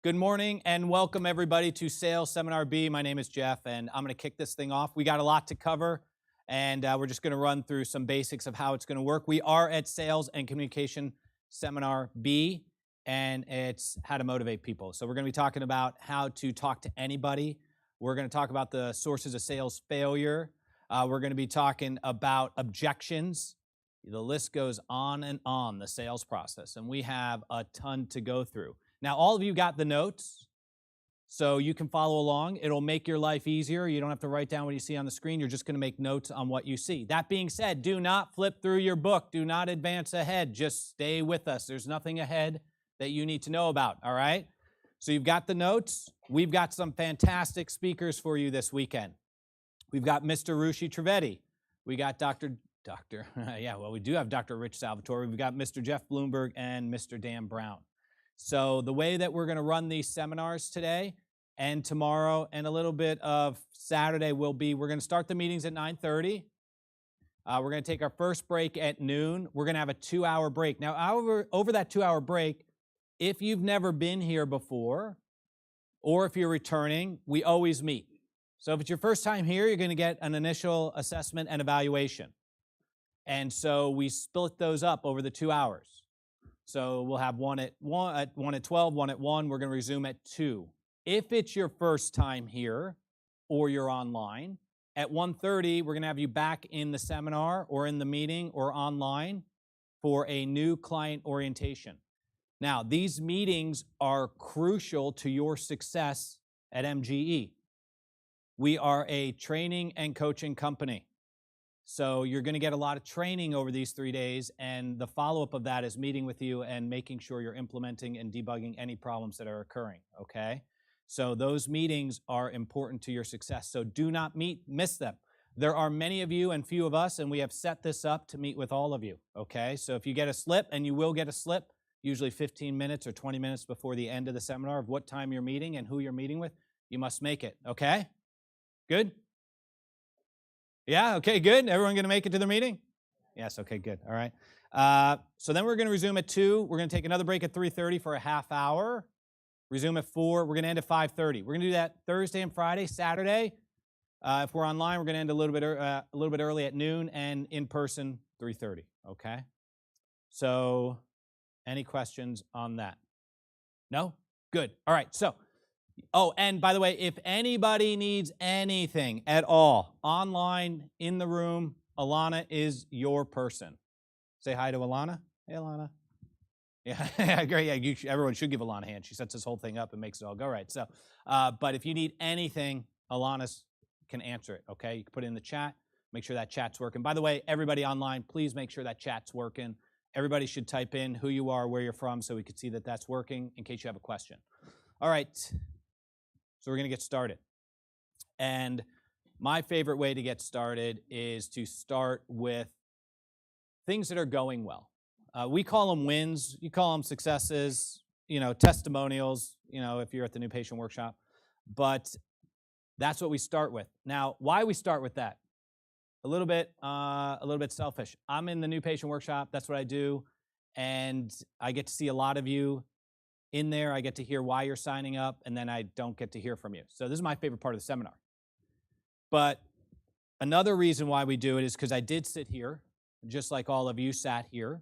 Good morning and welcome everybody to Sales Seminar B. My name is Jeff and I'm going to kick this thing off. We got a lot to cover and we're just going to run through some basics of how it's going to work. We are at Sales and Communication Seminar B and it's how to motivate people. So we're going to be talking about how to talk to anybody. We're going to talk about the sources of sales failure. We're going to be talking about objections. The list goes on and on, the sales process, and we have a ton to go through. Now, all of you got the notes, so you can follow along. It'll make your life easier. You don't have to write down what you see on the screen. You're just going to make notes on what you see. That being said, do not flip through your book. Do not advance ahead. Just stay with us. There's nothing ahead that you need to know about, all right? So you've got the notes. We've got some fantastic speakers for you this weekend. We've got Mr. Rushi Trivedi. We got we do have Dr. Rich Salvatore. We've got Mr. Jeff Bloomberg and Mr. Dan Brown. So the way that we're going to run these seminars today and tomorrow and a little bit of Saturday will be, we're going to start the meetings at 9:30. We're going to take our first break at noon. We're going to have a 2-hour break. Now, over that 2-hour break, if you've never been here before or if you're returning, we always meet. So if it's your first time here, you're going to get an initial assessment and evaluation. And so we split those up over the 2 hours. So we'll have one at 12, one at 1. We're going to resume at 2. If it's your first time here or you're online, at 1:30, we're going to have you back in the seminar or in the meeting or online for a new client orientation. Now, these meetings are crucial to your success at MGE. We are a training and coaching company. So you're going to get a lot of training over these 3 days, and the follow-up of that is meeting with you and making sure you're implementing and debugging any problems that are occurring, okay? So those meetings are important to your success. So do not miss them. There are many of you and few of us, and we have set this up to meet with all of you, okay? So if you get a slip, and you will get a slip, usually 15 minutes or 20 minutes before the end of the seminar of what time you're meeting and who you're meeting with, you must make it, okay? Good? Yeah, okay, good. Everyone going to make it to the meeting? Yes, okay, good. All right. So then we're going to resume at 2. We're going to take another break at 3:30 for a half hour. Resume at 4. We're going to end at 5:30. We're going to do that Thursday and Friday. Saturday, if we're online, we're going to end a little bit early at noon, and in person 3:30. Okay. So, any questions on that? No? Good. All right. So. Oh, and by the way, if anybody needs anything at all, online, in the room, Alana is your person. Say hi to Alana. Hey, Alana. Yeah, great. Yeah, everyone should give Alana a hand. She sets this whole thing up and makes it all go right. So, but if you need anything, Alana can answer it, okay? You can put it in the chat. Make sure that chat's working. By the way, everybody online, please make sure that chat's working. Everybody should type in who you are, where you're from, so we can see that that's working in case you have a question. All right. So we're going to get started. And my favorite way to get started is to start with things that are going well. We call them wins. You call them successes, testimonials, if you're at the New Patient Workshop. But that's what we start with. Now, why we start with that? A little bit selfish. I'm in the New Patient Workshop. That's what I do. And I get to see a lot of you in there. I get to hear why you're signing up, and then I don't get to hear from you. So this is my favorite part of the seminar. But another reason why we do it is because I did sit here, just like all of you sat here,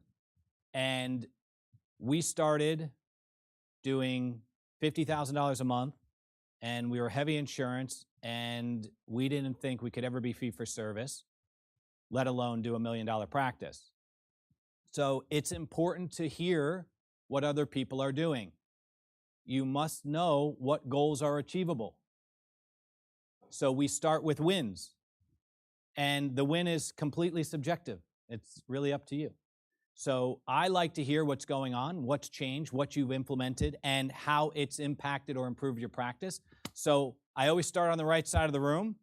and we started doing $50,000 a month, and we were heavy insurance, and we didn't think we could ever be fee for service, let alone do $1 million practice. So it's important to hear what other people are doing. You must know what goals are achievable. So we start with wins. And the win is completely subjective. It's really up to you. So I like to hear what's going on, what's changed, what you've implemented, and how it's impacted or improved your practice. So I always start on the right side of the room.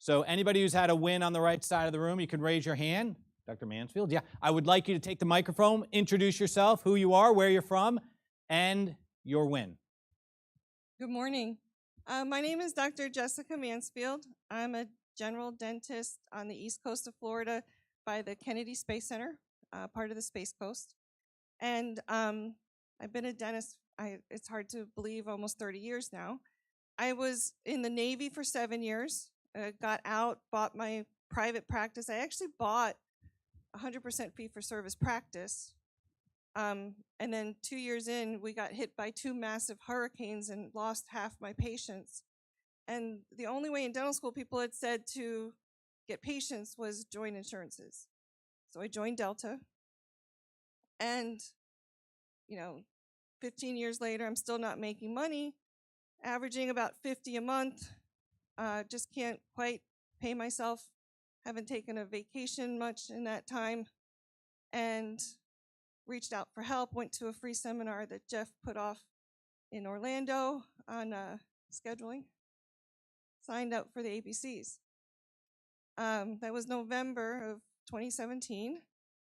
So anybody who's had a win on the right side of the room, you can raise your hand. Dr. Mansfield, yeah. I would like you to take the microphone, introduce yourself, who you are, where you're from, and your win. Good morning. My name is Dr. Jessica Mansfield. I'm a general dentist on the east coast of Florida by the Kennedy Space Center, part of the Space Coast. And I've been a dentist it's hard to believe, almost 30 years now. I was in the Navy for 7 years, got out, bought my private practice. I actually bought 100% fee-for-service practice. And then 2 years in, we got hit by 2 massive hurricanes and lost half my patients. And the only way in dental school people had said to get patients was join insurances. So I joined Delta. And, 15 years later, I'm still not making money, averaging about 50 a month. Just can't quite pay myself. Haven't taken a vacation much in that time. And reached out for help, went to a free seminar that Jeff put off in Orlando on scheduling. Signed up for the ABCs. That was November of 2017,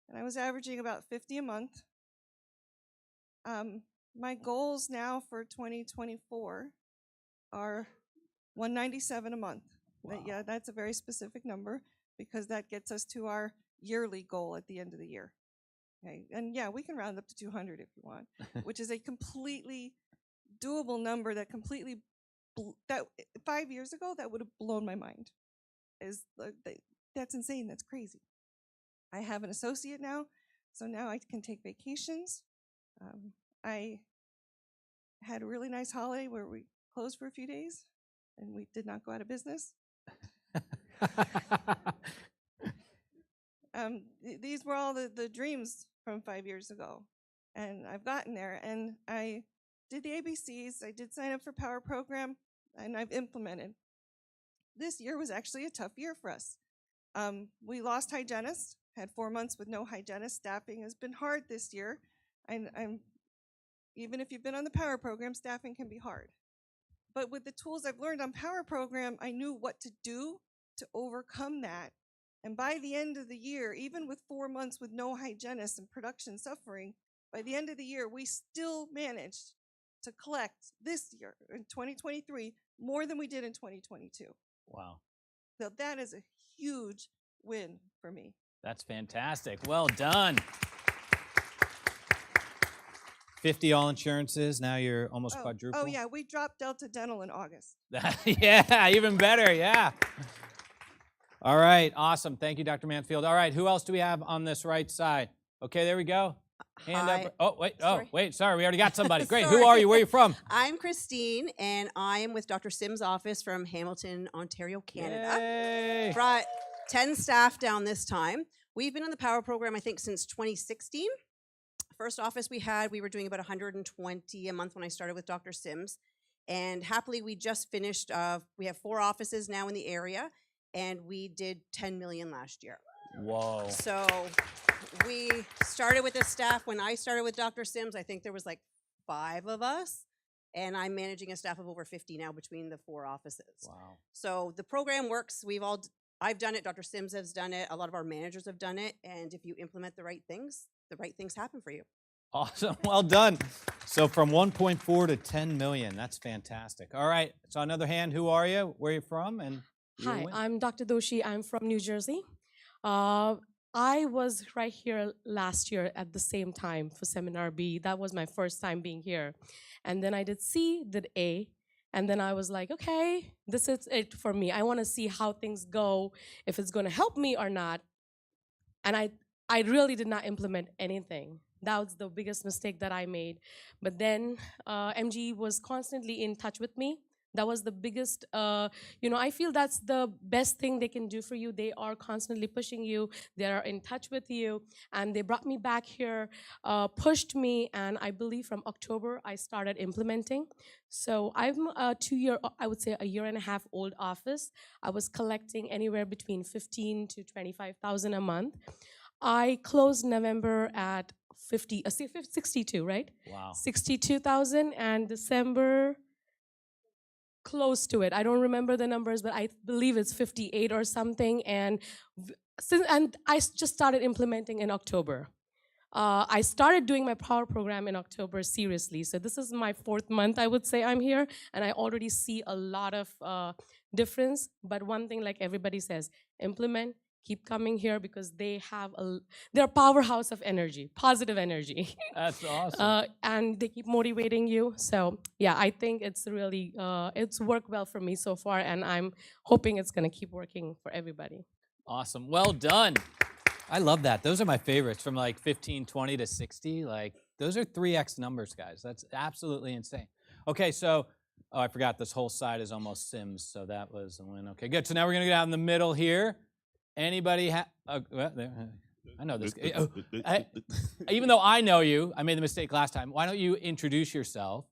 and I was averaging about 50 a month. My goals now for 2024 are 197 a month. Wow. Yeah, that's a very specific number because that gets us to our yearly goal at the end of the year. Okay, and yeah, we can round up to 200 if you want, which is a completely doable number that completely, that 5 years ago, that would have blown my mind. That's insane, that's crazy. I have an associate now, so now I can take vacations. I had a really nice holiday where we closed for a few days, and we did not go out of business. These were all the dreams from 5 years ago, and I've gotten there, and I did the ABCs, I did sign up for Power Program, and I've implemented. This year was actually a tough year for us. We lost hygienists, had 4 months with no hygienist. Staffing has been hard this year, and even if you've been on the Power Program, staffing can be hard. But with the tools I've learned on Power Program, I knew what to do to overcome that. And by the end of the year, even with 4 months with no hygienists and production suffering, by the end of the year, we still managed to collect this year, in 2023, more than we did in 2022. Wow. So that is a huge win for me. That's fantastic. Well done. 50 all insurances. Now you're almost quadruple. Oh, yeah. We dropped Delta Dental in August. Yeah, even better. Yeah. All right. Awesome. Thank you, Dr. Mansfield. All right. Who else do we have on this right side? Okay, there we go. Hand Hi. up. Oh, wait. Sorry. Oh, wait. Sorry. We already got somebody. Great. Who Sorry. are you? Where are you from? I'm Christine, and I am with Dr. Sim's office from Hamilton, Ontario, Canada. Yay. Brought 10 staff down this time. We've been on the Power Program, I think, since 2016. First office we had, we were doing about 120 a month when I started with Dr. Sims. And happily, we just finished, we have 4 offices now in the area, and we did 10 million last year. Whoa. So we started with this staff. When I started with Dr. Sims, I think there was like 5 of us, and I'm managing a staff of over 50 now between the 4 offices. Wow. So the program works. I've done it. Dr. Sims has done it. A lot of our managers have done it. And if you implement the right things happen for you. Awesome. Well done. So from 1.4 to 10 million. That's fantastic. All right. So another hand. Who are you? Where are you from? And Hi, I'm Dr. Doshi. I'm from New Jersey. I was right here last year at the same time for Seminar B. That was my first time being here. And then I did C, did A, and then I was like, okay, this is it for me. I want to see how things go, if it's going to help me or not. And I really did not implement anything. That was the biggest mistake that I made. But then MGE was constantly in touch with me. That was the biggest, I feel that's the best thing they can do for you. They are constantly pushing you. They are in touch with you. And they brought me back here, pushed me, and I believe from October I started implementing. So I'm a year and a half old office. I was collecting anywhere between 15 to 25,000 a month. I closed November at 62, right? Wow. 62,000, and December, close to it. I don't remember the numbers, but I believe it's 58 or something. And I just started implementing in October. I started doing my Power Program in October seriously. So this is my 4th month, I would say I'm here, and I already see a lot of difference. But one thing, like everybody says, implement, keep coming here because they're a powerhouse of energy, positive energy. That's awesome. And they keep motivating you. So yeah, I think it's really, it's worked well for me so far, and I'm hoping it's gonna keep working for everybody. Awesome. Well done. I love that. Those are my favorites from like 15, 20 to 60. Like those are 3x numbers, guys. That's absolutely insane. Okay, so I forgot this whole side is almost Sims, so that was a win. Okay, good. So now we're gonna get out in the middle here. Anybody I know this. Even though I know you, I made the mistake last time. Why don't you introduce yourself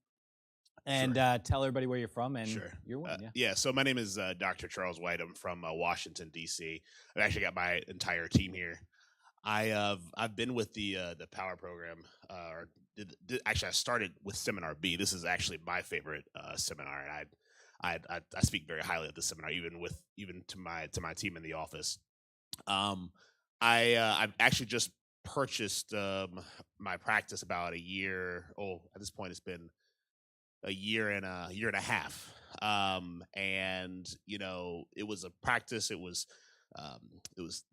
and tell everybody where you're from and your win? Yeah, so my name is Dr. Charles White. I'm from Washington, D.C. I've actually got my entire team here. I've been with the Power Program, actually I started with Seminar B. This is actually my favorite seminar, and I speak very highly of the seminar, even to my team in the office. I've actually just purchased my practice about a year. At this point, it's been a year and a half. And it was a practice. It was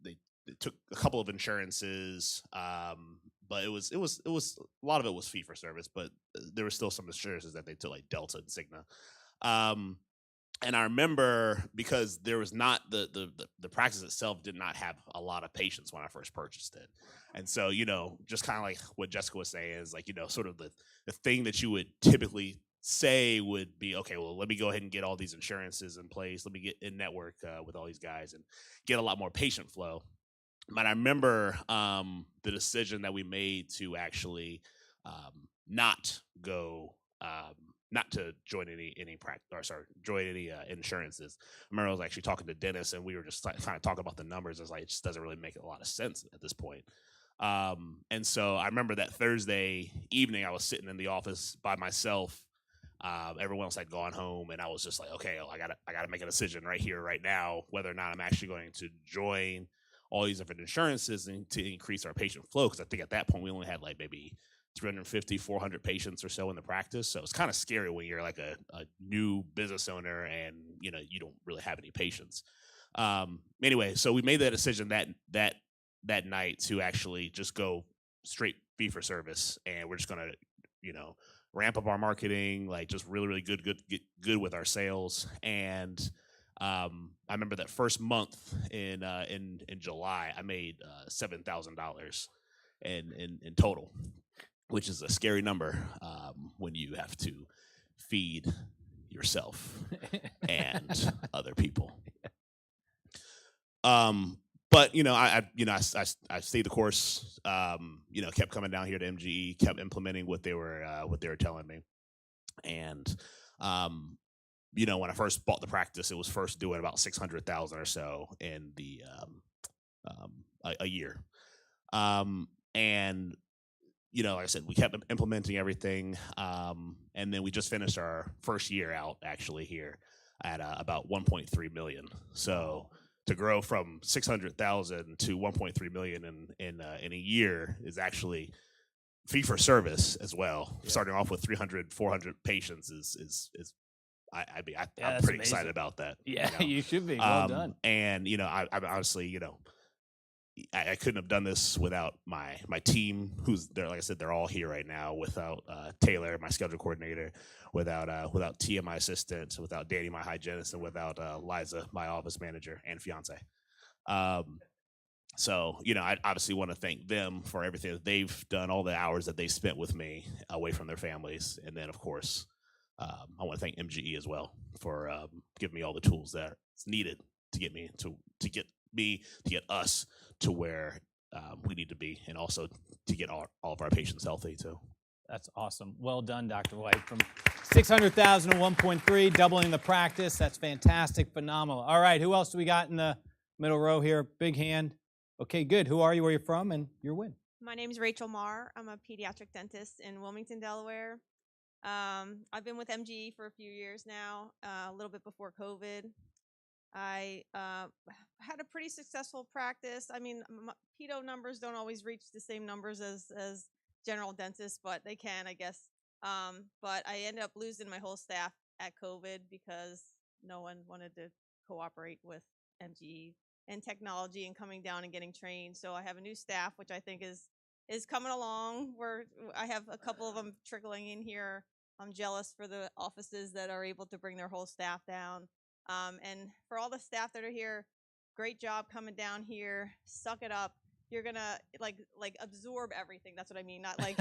they took a couple of insurances, but it was a lot of it was fee for service, but there were still some insurances that they took, like Delta and Cigna. And I remember, because there was not the practice itself did not have a lot of patients when I first purchased it. And so, just kind of like what Jessica was saying is like, sort of the thing that you would typically say would be, okay, well, let me go ahead and get all these insurances in place. Let me get in network with all these guys and get a lot more patient flow. But I remember the decision that we made to actually not to join any practice, join any insurances. I remember I was actually talking to Dennis, and we were just kind of talking about the numbers. It's like, it just doesn't really make a lot of sense at this point. And so I remember that Thursday evening, I was sitting in the office by myself. Everyone else had gone home, and I was just like, okay, I gotta make a decision right here, right now, whether or not I'm actually going to join all these different insurances and to increase our patient flow. Because I think at that point we only had like maybe 350, 400 patients or so in the practice. So it's kind of scary when you're like a new business owner and you don't really have any patients. Anyway, so we made that decision that night to actually just go straight fee for service, and we're just gonna ramp up our marketing, like just really get good with our sales. And I remember that first month in July, I made $7,000 in total, which is a scary number when you have to feed yourself and other people. But I stayed the course. Kept coming down here to MGE, kept implementing what they were telling me. And when I first bought the practice, it was first doing about 600,000 or so in the a year. And like I said, we kept implementing everything, and then we just finished our first year out actually here at about 1.3 million. So to grow from 600,000 to 1.3 million in a year is actually fee for service as well. Yeah. Starting off with 300, 400 patients is I'm pretty amazing. Excited about that. Yeah, you should be. Well done. And I honestly, I couldn't have done this without my team, who's there. Like I said, they're all here right now. Without Taylor, my schedule coordinator, without Tia, my assistant, without Danny, my hygienist, and without Liza, my office manager and fiance. So I obviously want to thank them for everything that they've done, all the hours that they spent with me away from their families, and then of course I want to thank MGE as well for giving me all the tools that's needed to get me to get us to where we need to be, and also to get all of our patients healthy too. That's awesome. Well done, Dr. White. From 600,000 to 1.3, doubling the practice. That's fantastic, phenomenal. All right, who else do we got in the middle row here? Big hand. Okay, good. Who are you, where you're from, and your win? My name is Rachel Marr. I'm a pediatric dentist in Wilmington, Delaware. I've been with MGE for a few years now, a little bit before COVID. I had a pretty successful practice. I mean, pedo numbers don't always reach the same numbers as general dentists, but they can, I guess. But I ended up losing my whole staff at COVID because no one wanted to cooperate with MGE and technology and coming down and getting trained. So I have a new staff, which I think is coming along. I have a couple of them trickling in here. I'm jealous for the offices that are able to bring their whole staff down. And for all the staff that are here, great job coming down here. Suck it up. You're gonna like absorb everything. That's what I mean. Not like,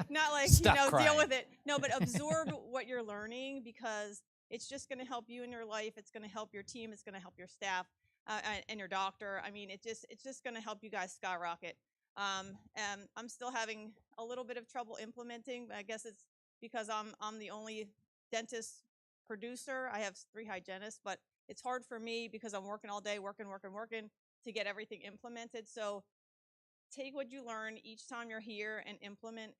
not like, Stop crying. deal with it. No, but absorb what you're learning, because it's just gonna help you in your life. It's gonna help your team. It's gonna help your staff and your doctor. I mean, it's just gonna help you guys skyrocket. And I'm still having a little bit of trouble implementing, but I guess it's because I'm the only dentist producer. I have 3 hygienists, but it's hard for me because I'm working all day, working to get everything implemented. So take what you learn each time you're here and implement,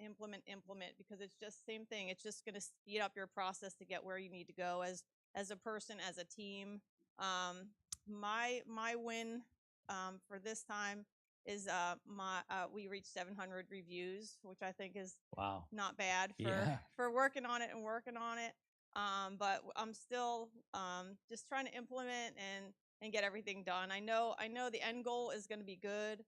because it's just same thing. It's just going to speed up your process to get where you need to go as a person, as a team. My win for this time is we reached 700 reviews, which I think is Wow. not bad for working on it. But I'm still just trying to implement and get everything done. I know the end goal is going to be good.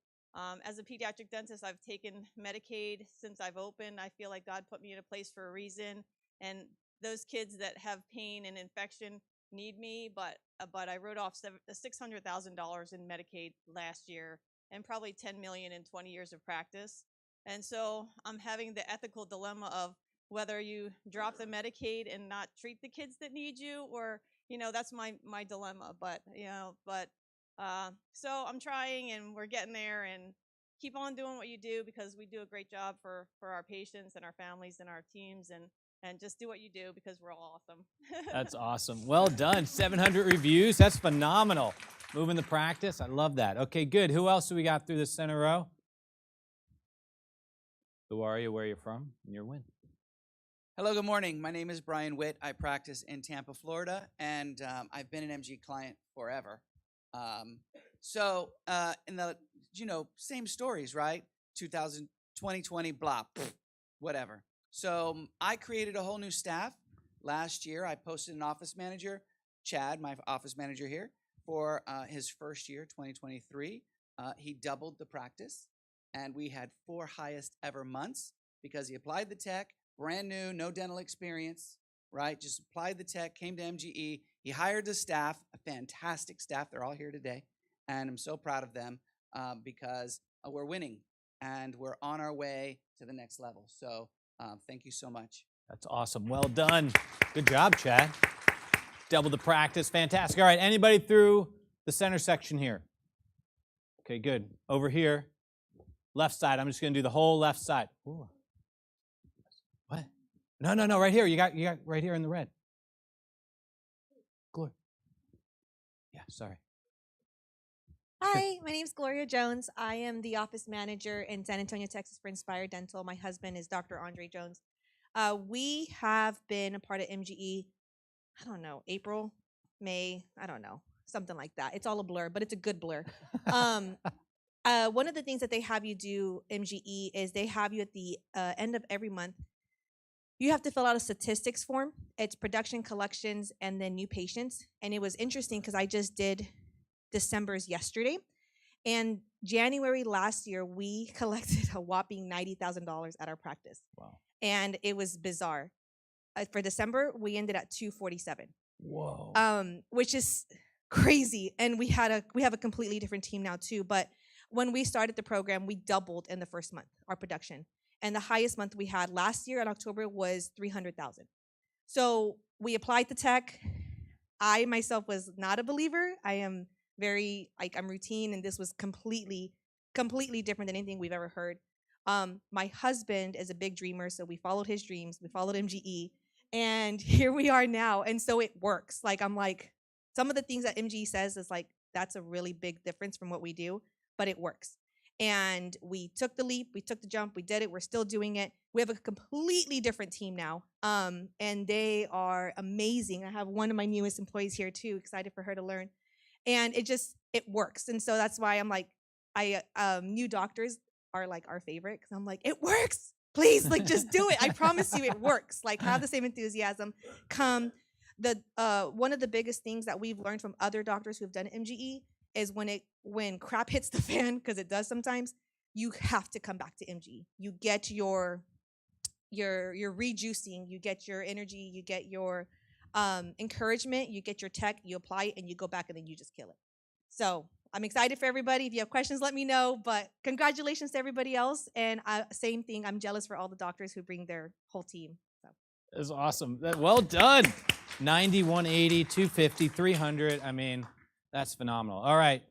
As a pediatric dentist, I've taken Medicaid since I've opened. I feel like God put me in a place for a reason, and those kids that have pain and infection need me. But I wrote off $600,000 in Medicaid last year, and probably $10 million in 20 years of practice. And so I'm having the ethical dilemma of whether you drop the Medicaid and not treat the kids that need you, or that's my dilemma. But so I'm trying, and we're getting there, and keep on doing what you do, because we do a great job for our patients and our families and our teams, and just do what you do, because we're all awesome. That's awesome. Well done. 700 reviews. That's phenomenal. Moving the practice. I love that. Okay, good. Who else do we got through the center row? Who are you? Where are you from? And your win. Hello, good morning. My name is Brian Witt. I practice in Tampa, Florida, and I've been an MGE client forever. In the, same stories, right? 2020, blah, whatever. So I created a whole new staff last year. I posted an office manager, Chad, my office manager here, for his first year, 2023. He doubled the practice, and we had 4 highest ever months because he applied the tech, brand new, no dental experience, right? Just applied the tech, came to MGE. He hired the staff, a fantastic staff. They're all here today, and I'm so proud of them because we're winning, and we're on our way to the next level. So thank you so much. That's awesome. Well done. Good job, Chad. Double the practice. Fantastic. All right, anybody through the center section here? Okay, good. Over here, left side. I'm just going to do the whole left side. Ooh. What? No, right here. You got right here in the red. Gloria. Yeah, sorry. Hi, my name is Gloria Jones. I am the office manager in San Antonio, Texas for Inspire Dental. My husband is Dr. Andre Jones. We have been a part of MGE, I don't know, April, May, I don't know, something like that. It's all a blur, but it's a good blur. One of the things that they have you do, MGE, is they have you at the end of every month, you have to fill out a statistics form. It's production, collections, and then new patients. And it was interesting because I just did December's yesterday. And January last year, we collected a whopping $90,000 at our practice. Wow. And it was bizarre. For December, we ended at 247. Whoa. Which is crazy. And we have a completely different team now too. But when we started the program, we doubled in the first month our production. And the highest month we had last year in October was 300,000. So we applied the tech. I myself was not a believer. I am I'm routine, and this was completely different than anything we've ever heard. My husband is a big dreamer, so we followed his dreams. We followed MGE, and here we are now. And so it works. I'm like, some of the things that MGE says is like, that's a really big difference from what we do, but it works. And we took the leap, we took the jump, we did it, we're still doing it. We have a completely different team now, and they are amazing. I have one of my newest employees here too, excited for her to learn. And it works. And so that's why I'm like, new doctors are like our favorite, because I'm like, it works, please, just do it. I promise you it works. Have the same enthusiasm. One of the biggest things that we've learned from other doctors who've done MGE is when crap hits the fan, because it does sometimes, you have to come back to MGE. You get your rejuicing, you get your energy, you get your encouragement, you get your tech, you apply it, and you go back and then you just kill it. So I'm excited for everybody. If you have questions, let me know. But congratulations to everybody else. And same thing, I'm jealous for all the doctors who bring their whole team. So. That's awesome. Well done. 90, 180, 250, 300. I mean, that's phenomenal. All right.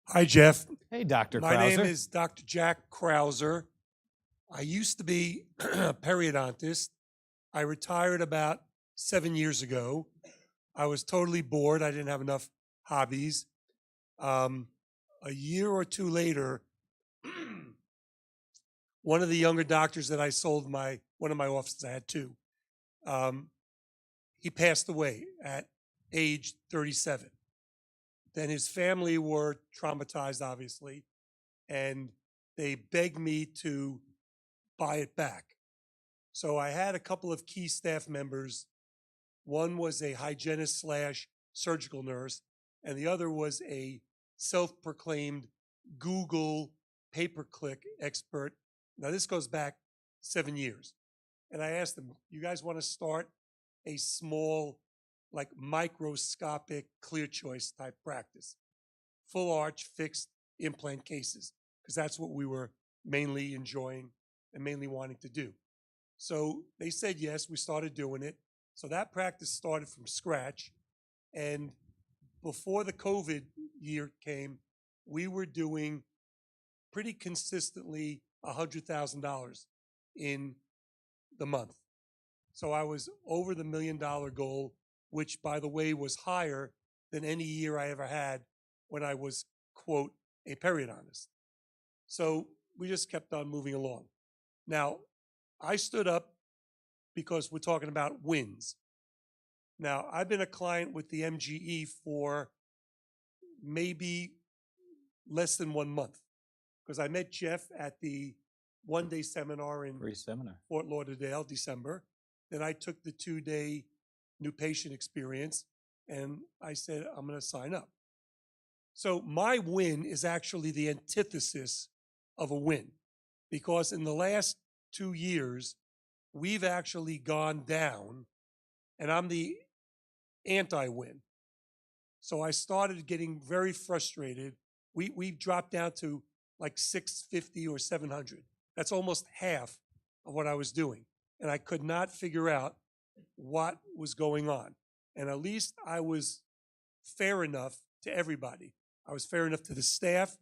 Hi, Jeff. Hey, Dr. My Krauser. name is Dr. Jack Krauser. I used to be a periodontist. I retired about 7 years ago. I was totally bored. I didn't have enough hobbies. A year or two later, one of the younger doctors that I sold one of my offices, I had two, he passed away at age 37. Then his family were traumatized, obviously, and they begged me to buy it back. So I had a couple of key staff members. One was a hygienist slash surgical nurse, and the other was a self-proclaimed Google pay-per-click expert. Now, this goes back 7 years. And I asked them, you guys want to start a small, like microscopic clear choice type practice? Full arch, fixed implant cases, because that's what we were mainly enjoying and mainly wanting to do. So they said yes, we started doing it. So that practice started from scratch. And before the COVID year came, we were doing pretty consistently $100,000 in the month. So I was over the $1 million goal, which, by the way, was higher than any year I ever had when I was, quote, a periodontist. So we just kept on moving along. Now, I stood up because we're talking about wins. Now, I've been a client with the MGE for maybe less than 1 month, because I met Jeff at the one-day seminar in Free seminar. Fort Lauderdale, December. Then I took the 2-day new patient experience, and I said, I'm going to sign up. So my win is actually the antithesis of a win, because in the last 2 years, we've actually gone down, and I'm the anti-win. So I started getting very frustrated. We dropped down to like 650 or 700. That's almost half of what I was doing. And I could not figure out what was going on. And at least I was fair enough to everybody. I was fair enough to the staff.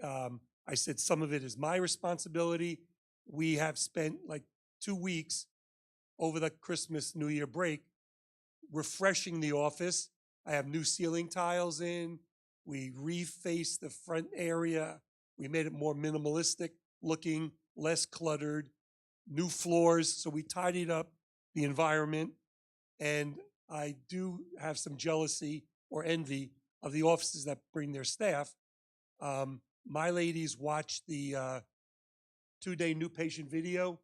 I said some of it is my responsibility. We have spent like 2 weeks over the Christmas, New Year break refreshing the office. I have new ceiling tiles in. We refaced the front area. We made it more minimalistic looking, less cluttered, new floors. So we tidied up the environment. And I do have some jealousy or envy of the offices that bring their staff. My ladies watched the 2-day new patient video,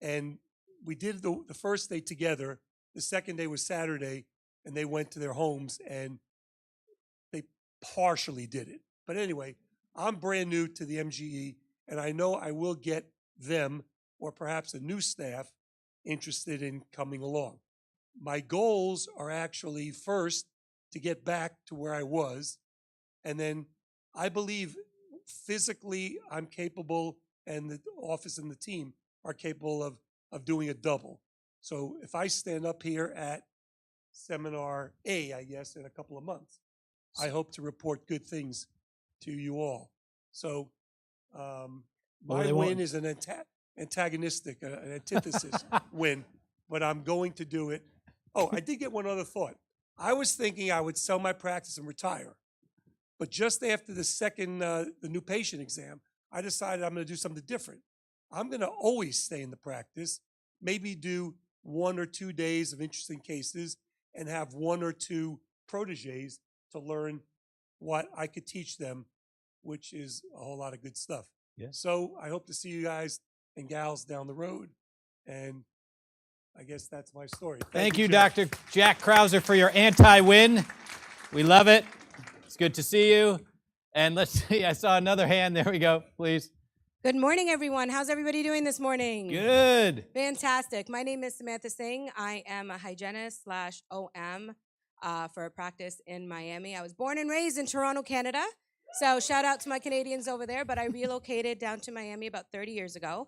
and we did the first day together. The second day was Saturday, and they went to their homes, and they partially did it. But anyway, I'm brand new to the MGE, and I know I will get them, or perhaps a new staff, interested in coming along. My goals are actually first to get back to where I was, and then I believe physically I'm capable, and the office and the team are capable of doing a double. So if I stand up here at Seminar A, I guess, in a couple of months, I hope to report good things to you all. So my win is an antagonistic, an antithesis win, but I'm going to do it. Oh, I did get one other thought. I was thinking I would sell my practice and retire. But just after the new patient exam, I decided I'm going to do something different. I'm going to always stay in the practice, maybe do 1 or 2 days of interesting cases, and have 1 or 2 proteges to learn what I could teach them, which is a whole lot of good stuff. Yeah. So I hope to see you guys and gals down the road. And I guess that's my story. Thank you, Jeff. Dr. Jack Krauser, for your anti-win. We love it. It's good to see you. And let's see, I saw another hand. There we go, please. Good morning, everyone. How's everybody doing this morning? Good. Fantastic. My name is Samantha Singh. I am a hygienist / OM for a practice in Miami. I was born and raised in Toronto, Canada. So shout out to my Canadians over there, but I relocated down to Miami about 30 years ago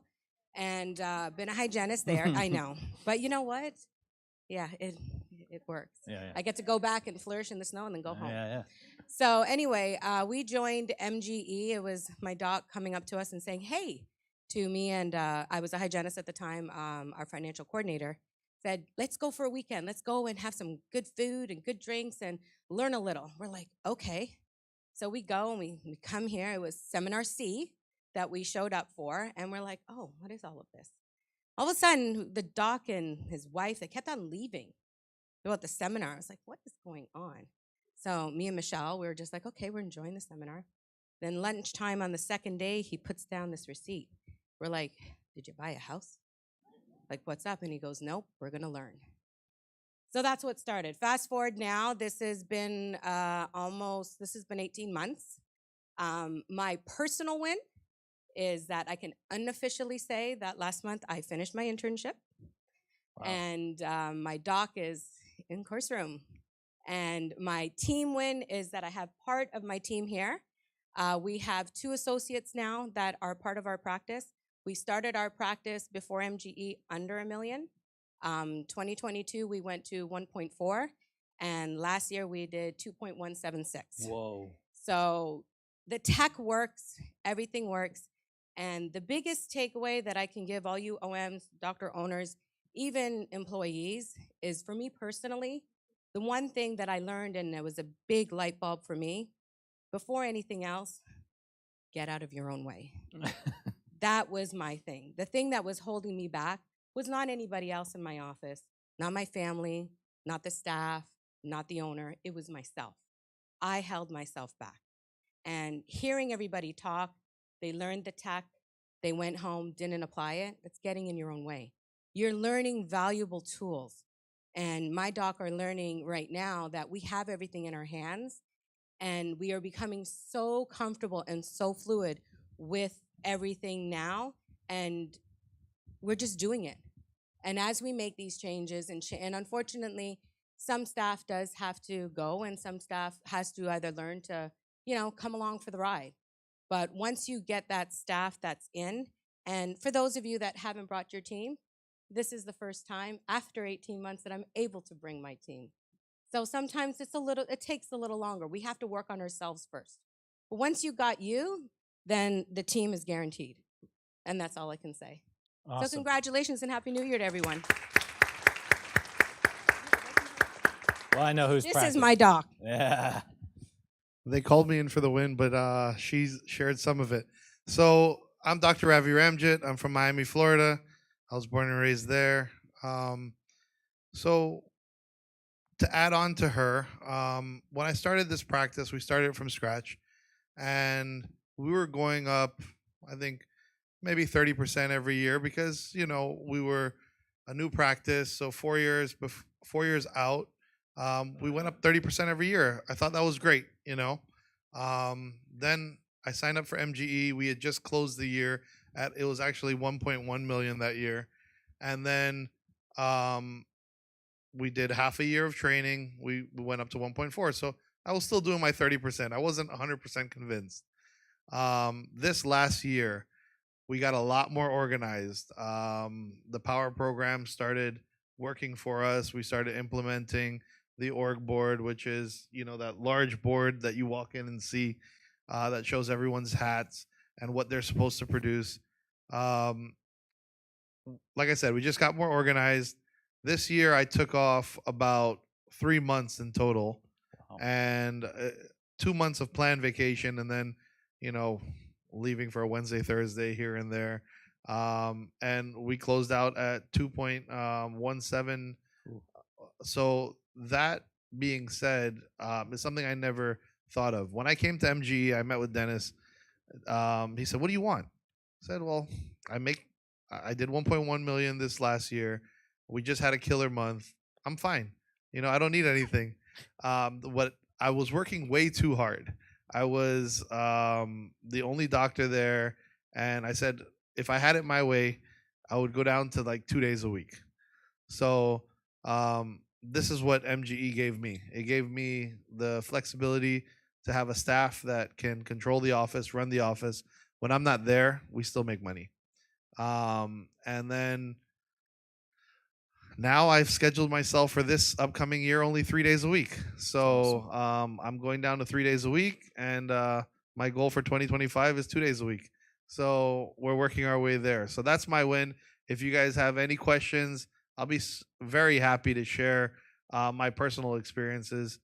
and been a hygienist there. I know. But you know what? Yeah, it works. Yeah. I get to go back and flourish in the snow and then go home. Yeah. So anyway, we joined MGE. It was my doc coming up to us and saying, hey, to me, and I was a hygienist at the time, our financial coordinator, said, let's go for a weekend. Let's go and have some good food and good drinks and learn a little. We're like, okay. So we go and we come here. It was Seminar C that we showed up for, and we're like, oh, what is all of this? All of a sudden, the doc and his wife, they kept on leaving throughout the seminar. I was like, what is going on? So me and Michelle, we were just like, okay, we're enjoying the seminar. Then lunchtime on the second day, he puts down this receipt. We're like, did you buy a house? Like, what's up? And he goes, nope, we're going to learn. So that's what started. Fast forward now, this has been 18 months. My personal win is that I can unofficially say that last month I finished my internship. Wow. And my doc is in course room. And my team win is that I have part of my team here. We have 2 associates now that are part of our practice. We started our practice before MGE under $1 million. 2022, we went to 1.4. And last year we did 2.176. Whoa. So the tech works, everything works. And the biggest takeaway that I can give all you OMs, doctor owners, even employees, is for me personally, the one thing that I learned, and it was a big light bulb for me, before anything else, get out of your own way. That was my thing. The thing that was holding me back was not anybody else in my office, not my family, not the staff, not the owner. It was myself. I held myself back. And hearing everybody talk, they learned the tech, they went home, didn't apply it, it's getting in your own way. You're learning valuable tools. And my doc are learning right now that we have everything in our hands, and we are becoming so comfortable and so fluid with everything now, and we're just doing it. And as we make these changes, and unfortunately, some staff does have to go, and some staff has to either learn to, come along for the ride. But once you get that staff that's in, and for those of you that haven't brought your team, this is the first time after 18 months that I'm able to bring my team. So sometimes it takes a little longer. We have to work on ourselves first. But once you got you, then the team is guaranteed. And that's all I can say. Awesome. So congratulations and Happy New Year to everyone. Well, I know who's This practicing. is my doc. Yeah. They called me in for the win, but she's shared some of it. So I'm Dr. Ravi Ramjit. I'm from Miami, Florida. I was born and raised there. So to add on to her, when I started this practice, we started from scratch, and we were going up, I think, maybe 30% every year because, we were a new practice. So 4 years out, we went up 30% every year. I thought that was great, Then I signed up for MGE. We had just closed the year it was actually 1.1 million that year. And then we did half a year of training. We went up to 1.4. So I was still doing my 30%. I wasn't 100% convinced. This last year, we got a lot more organized. The power program started working for us. We started implementing the org board, which is, that large board that you walk in and see that shows everyone's hats and what they're supposed to produce. Like I said, we just got more organized. This year, I took off about 3 months in total, and 2 months of planned vacation, and then, leaving for a Wednesday, Thursday here and there. And we closed out at 2.17. So that being said, is something I never thought of. When I came to MGE, I met with Dennis. He said, "What do you want?" I said, "Well, I did 1.1 million this last year. We just had a killer month. I'm fine. I don't need anything. What I was working way too hard. I was the only doctor there, and I said if I had it my way, I would go down to like 2 days a week. So this is what MGE gave me. It gave me the flexibility to have a staff that can control the office, run the office. When I'm not there, we still make money. And then now I've scheduled myself for this upcoming year only 3 days a week. So I'm going down to 3 days a week, and my goal for 2025 is 2 days a week. So we're working our way there. So that's my win. If you guys have any questions, I'll be very happy to share my personal experiences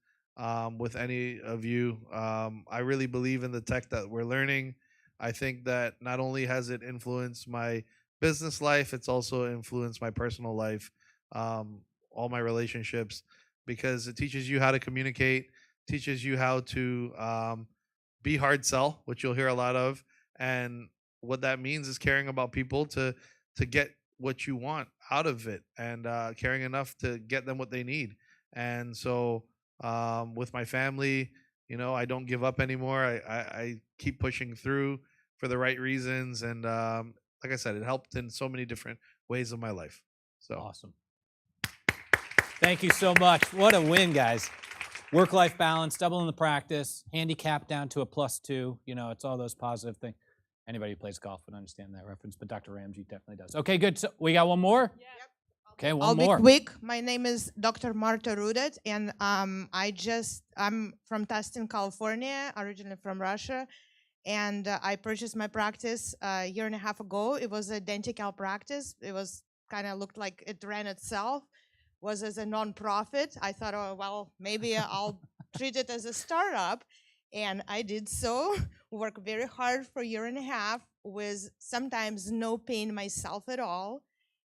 with any of you. I really believe in the tech that we're learning. I think that not only has it influenced my business life, it's also influenced my personal life, all my relationships, because it teaches you how to communicate, teaches you how to be hard sell, which you'll hear a lot of. And what that means is caring about people to get what you want out of it, and caring enough to get them what they need. And so with my family, I don't give up anymore. I keep pushing through for the right reasons. And like I said, it helped in so many different ways of my life. So Awesome. Thank you so much. What a win, guys. Work-life balance, doubling the practice, handicap down to a +2. It's all those positive things. Anybody who plays golf would understand that reference, but Dr. Ramji definitely does. Okay, good. So we got one more? Yep. Okay, one I'll more. be quick. My name is Dr. Marta Rudet, and I'm from Tustin, California, originally from Russia, and I purchased my practice a year and a half ago. It was a Denti-Cal practice. It was kind of looked like it ran itself, was as a non-profit. I thought, oh, well, maybe I'll treat it as a startup. And I did so, work very hard for a year and a half with sometimes no pain myself at all.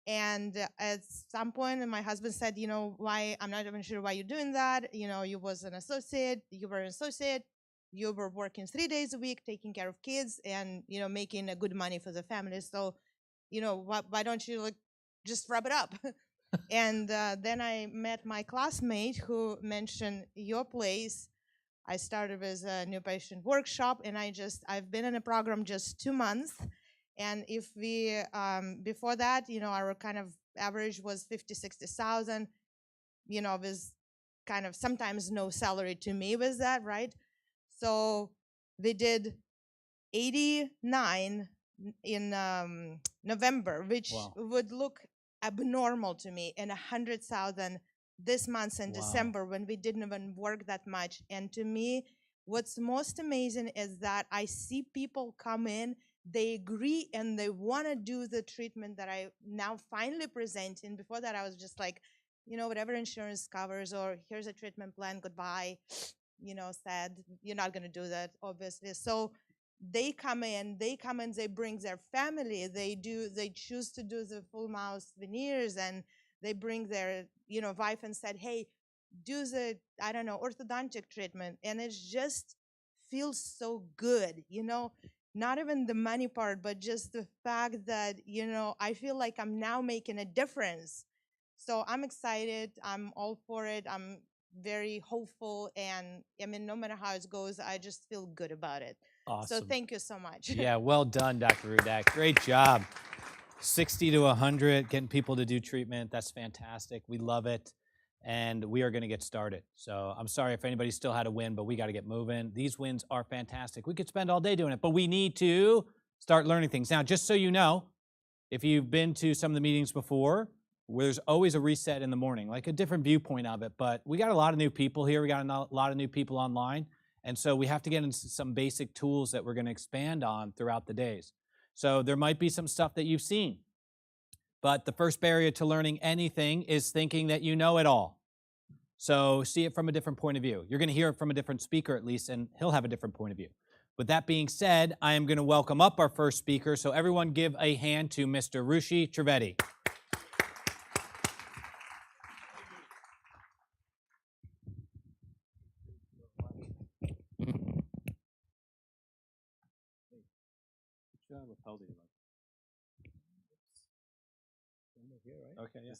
And at some point, my husband said, why, I'm not even sure why you're doing that. You were an associate, you were working 3 days a week, taking care of kids and, making a good money for the family. So, why don't you just wrap it up? And then I met my classmate who mentioned your place. I started with a new patient workshop, and I've been in a program just 2 months. And if we, before that, our kind of average was 50, 60,000, with kind of sometimes no salary to me with that, right? So we did 89 in November, which would look abnormal to me, and 100,000 this month in December when we didn't even work that much. And to me, what's most amazing is that I see people come in, they agree, and they want to do the treatment that I now finally present. And before that, I was just like, whatever insurance covers, or here's a treatment plan, goodbye, sad, you're not going to do that, obviously. So they come in, they bring their family, they choose to do the full mouth veneers, and they bring their, wife and said, hey, do the, orthodontic treatment. And it just feels so good, not even the money part, but just the fact that, I feel like I'm now making a difference. So I'm excited. I'm all for it. I'm very hopeful. And no matter how it goes, I just feel good about it. Awesome. So thank you so much. Yeah, well done, Dr. Rudak. Great job. 60 to 100, getting people to do treatment. That's fantastic. We love it. And we are going to get started. So I'm sorry if anybody still had a win, but we got to get moving. These wins are fantastic. We could spend all day doing it, but we need to start learning things. Now, just so you know, if you've been to some of the meetings before, there's always a reset in the morning, like a different viewpoint of it. But we got a lot of new people here. We got a lot of new people online. And so we have to get into some basic tools that we're going to expand on throughout the days. So there might be some stuff that you've seen. But the first barrier to learning anything is thinking that you know it all. So see it from a different point of view. You're going to hear it from a different speaker at least, and he'll have a different point of view. With that being said, I am going to welcome up our first speaker. So everyone give a hand to Mr. Rushi Trivedi. Okay, yeah.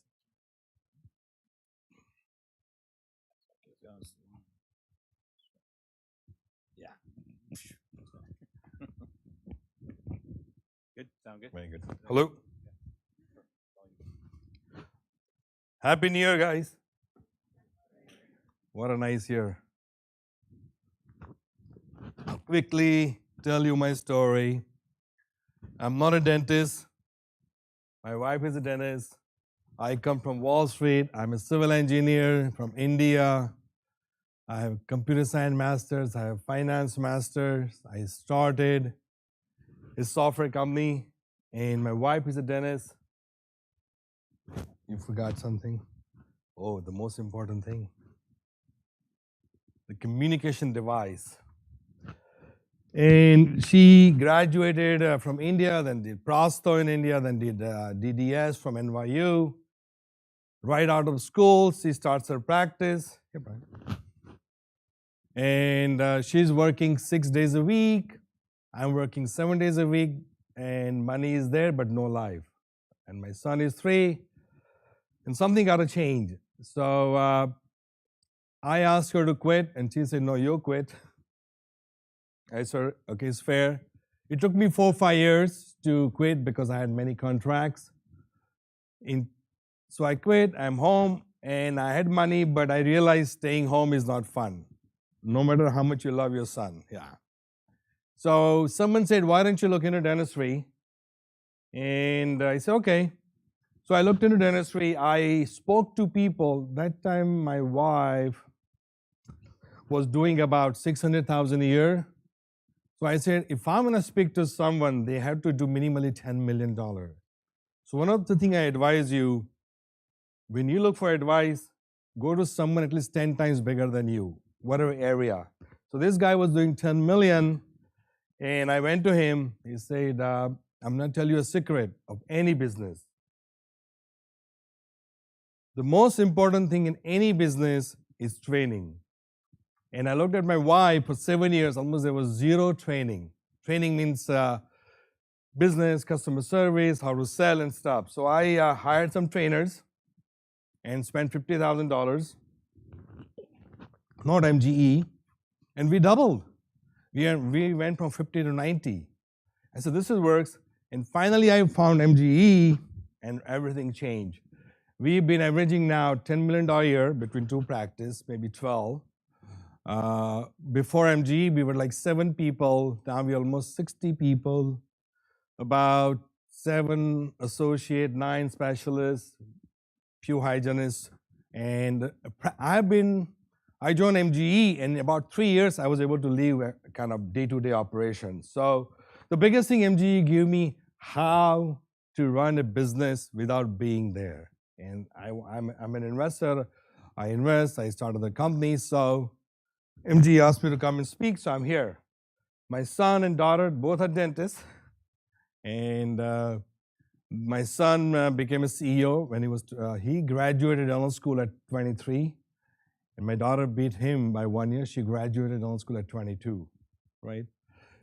goes. Yeah. Good. Sound good? Very good. Hello. Happy New Year, guys. What a nice year. I'll quickly tell you my story. I'm not a dentist. My wife is a dentist. I come from Wall Street. I'm a civil engineer from India. I have computer science masters. I have finance masters. I started a software company, and my wife is a dentist. You forgot something? Oh, the most important thing. The communication device. And she graduated from India, then did Prasto in India, then did DDS from NYU. Right out of school, she starts her practice. Hey, Brian. And she's working 6 days a week. I'm working 7 days a week, and money is there, but no life. And my son is 3, and something got to change. So I asked her to quit, and she said, no, you quit. I said, okay, it's fair. It took me 4 or 5 years to quit because I had many contracts. So I quit, I'm home, and I had money, but I realized staying home is not fun, no matter how much you love your son. Yeah. So someone said, why don't you look into dentistry? And I said, okay. So I looked into dentistry. I spoke to people. That time my wife was doing about $600,000 a year. So I said, if I'm going to speak to someone, they have to do minimally $10 million. So one of the things I advise you, when you look for advice, go to someone at least 10 times bigger than you, whatever area. So this guy was doing 10 million, and I went to him. He said, I'm going to tell you a secret of any business. The most important thing in any business is training. And I looked at my wife for 7 years, almost there was zero training. Training means business, customer service, how to sell and stuff. So I hired some trainers and spent $50,000, not MGE, and we doubled. We went from 50 to 90. I said, this works. And finally I found MGE, and everything changed. We've been averaging now $10 million a year between 2 practices, maybe 12. Before MGE, we were like 7 people. Now we're almost 60 people, about 7 associate, 9 specialists, few hygienists. And I joined MGE, and in about 3 years, I was able to leave a kind of day-to-day operations. So the biggest thing MGE gave me, how to run a business without being there. And I'm an investor. I invest. I started the company. So MGE asked me to come and speak, so I'm here. My son and daughter both are dentists. And my son became a CEO when he graduated dental school at 23. And my daughter beat him by 1 year. She graduated dental school at 22, right?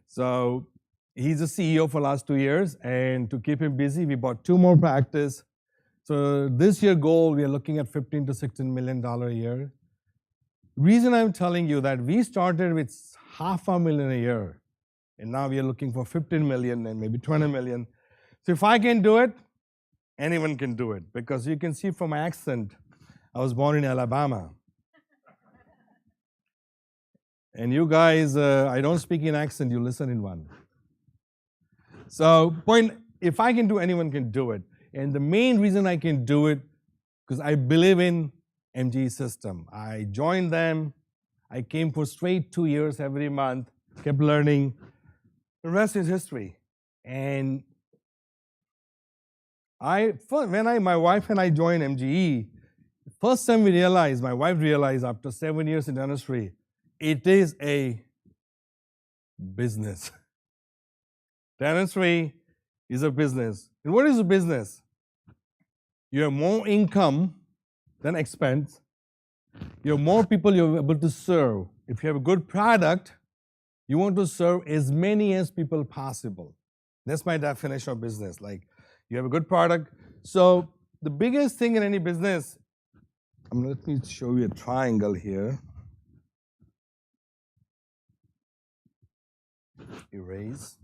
So he's a CEO for the last 2 years. And to keep him busy, we bought 2 more practices. So this year goal, we are looking at $15 to $16 million a year. Reason I'm telling you that we started with $500,000 a year, and now we are looking for 15 million and maybe 20 million. So if I can do it, anyone can do it, because you can see from my accent, I was born in Alabama. And you guys, I don't speak in accent, you listen in one. So if I can do, anyone can do it. And the main reason I can do it, because I believe in MGE system. I joined them. I came for straight 2 years every month, kept learning. The rest is history. And when my wife and I joined MGE, first time my wife realized after 7 years in dentistry, it is a business. Dentistry is a business. And what is a business? You have more income than expense. You have more people you're able to serve. If you have a good product, you want to serve as many as people possible. That's my definition of business. Like, you have a good product. So the biggest thing in any business, let me show you a triangle here. Erase.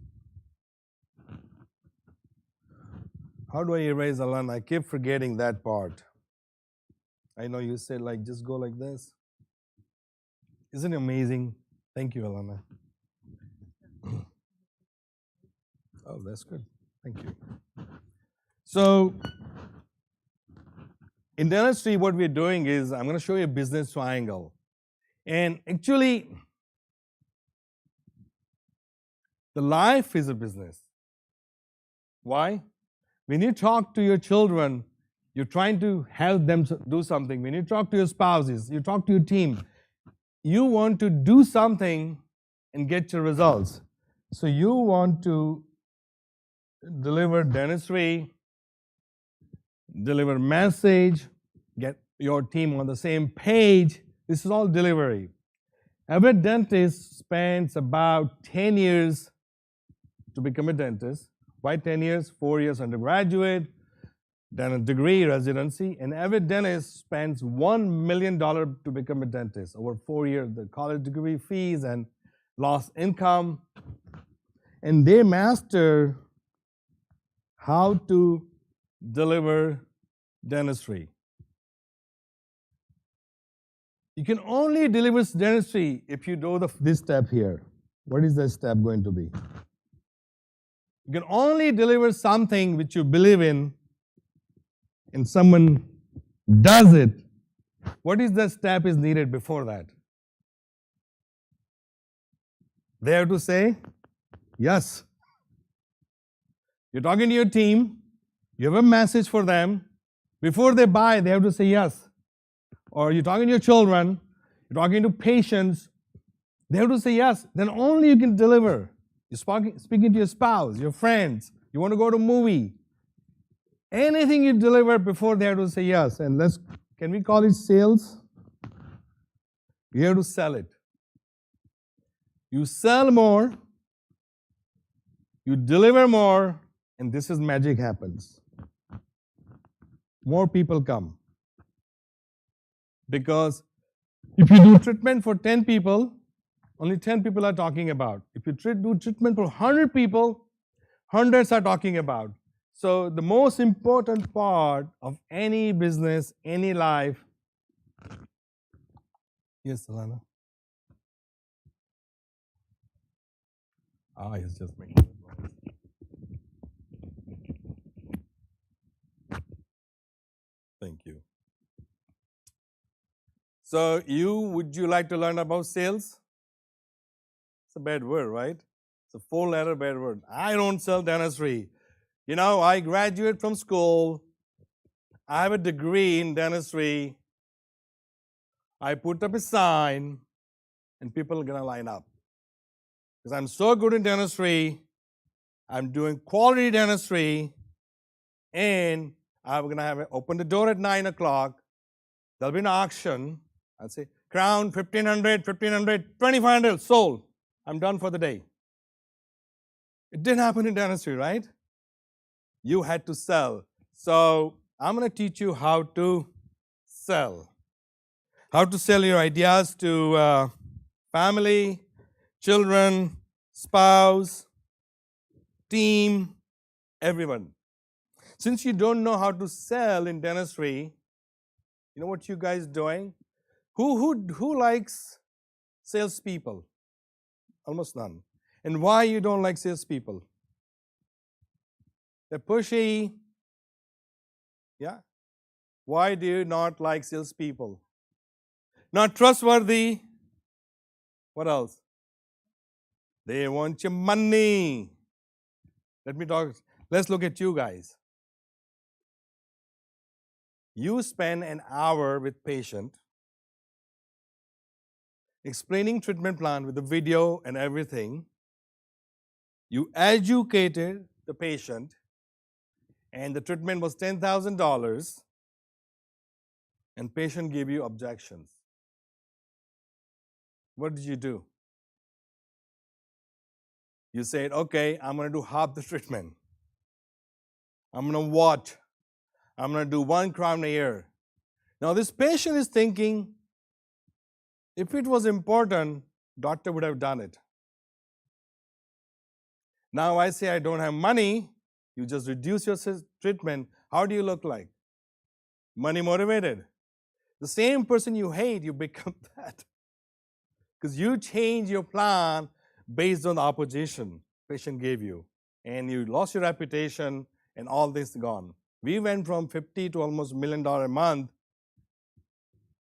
How do I erase, Alan? I keep forgetting that part. I know you said like just go like this. Isn't it amazing? Thank you, Alana. Oh, that's good. Thank you. So, in dentistry, what we're doing is I'm going to show you a business triangle. And actually, the life is a business. Why? When you talk to your children, you're trying to help them do something. When you talk to your spouses, you talk to your team, you want to do something and get your results. So you want to deliver dentistry, deliver message, get your team on the same page. This is all delivery. Every dentist spends about 10 years to become a dentist. Why 10 years? 4 years undergraduate, then a degree, residency, and every dentist spends $1 million to become a dentist. Over 4 years, the college degree fees and lost income. And they master how to deliver dentistry. You can only deliver dentistry if you do this step here. What is that step going to be? You can only deliver something which you believe in, and someone does it. What is the step is needed before that? They have to say yes. You're talking to your team, you have a message for them. Before they buy, they have to say yes. Or you're talking to your children, you're talking to patients, they have to say yes. Then only you can deliver. You're speaking to your spouse, your friends, you want to go to a movie. Anything you deliver before they have to say yes. And can we call it sales? You have to sell it. You sell more, you deliver more, and this is magic happens. More people come. Because if you do treatment for 10 people, only 10 people are talking about. If you do treatment for 100 people, hundreds are talking about. So the most important part of any business, any life. Yes, Alana? He's just making it wrong. Thank you. So would you like to learn about sales? It's a bad word, right? It's a 4-letter bad word. I don't sell dentistry. You know, I graduate from school. I have a degree in dentistry. I put up a sign, and people are going to line up. Because I'm so good in dentistry, I'm doing quality dentistry, and I'm going to open the door at 9 o'clock. There'll be an auction. I'll say, crown, 1,500, 1,500, 2,500, sold. I'm done for the day. It didn't happen in dentistry, right? You had to sell. So I'm going to teach you how to sell. How to sell your ideas to family, children, spouse, team, everyone. Since you don't know how to sell in dentistry, you know what you guys doing? Who likes salespeople? Almost none. And why you don't like salespeople? They're pushy. Yeah. Why do you not like salespeople? Not trustworthy. What else? They want your money. Let's look at you guys. You spend an hour with patient explaining treatment plan with the video and everything. You educated the patient, and the treatment was $10,000, and patient gave you objections. What did you do? You said, okay, I'm going to do half the treatment. I'm going to watch. I'm going to do 1 crown a year. Now this patient is thinking, if it was important, doctor would have done it. Now I say I don't have money, you just reduce your treatment. How do you look like? Money motivated. The same person you hate, you become that. Because you change your plan based on the opposition patient gave you. And you lost your reputation and all this gone. We went from 50 to almost $1 million a month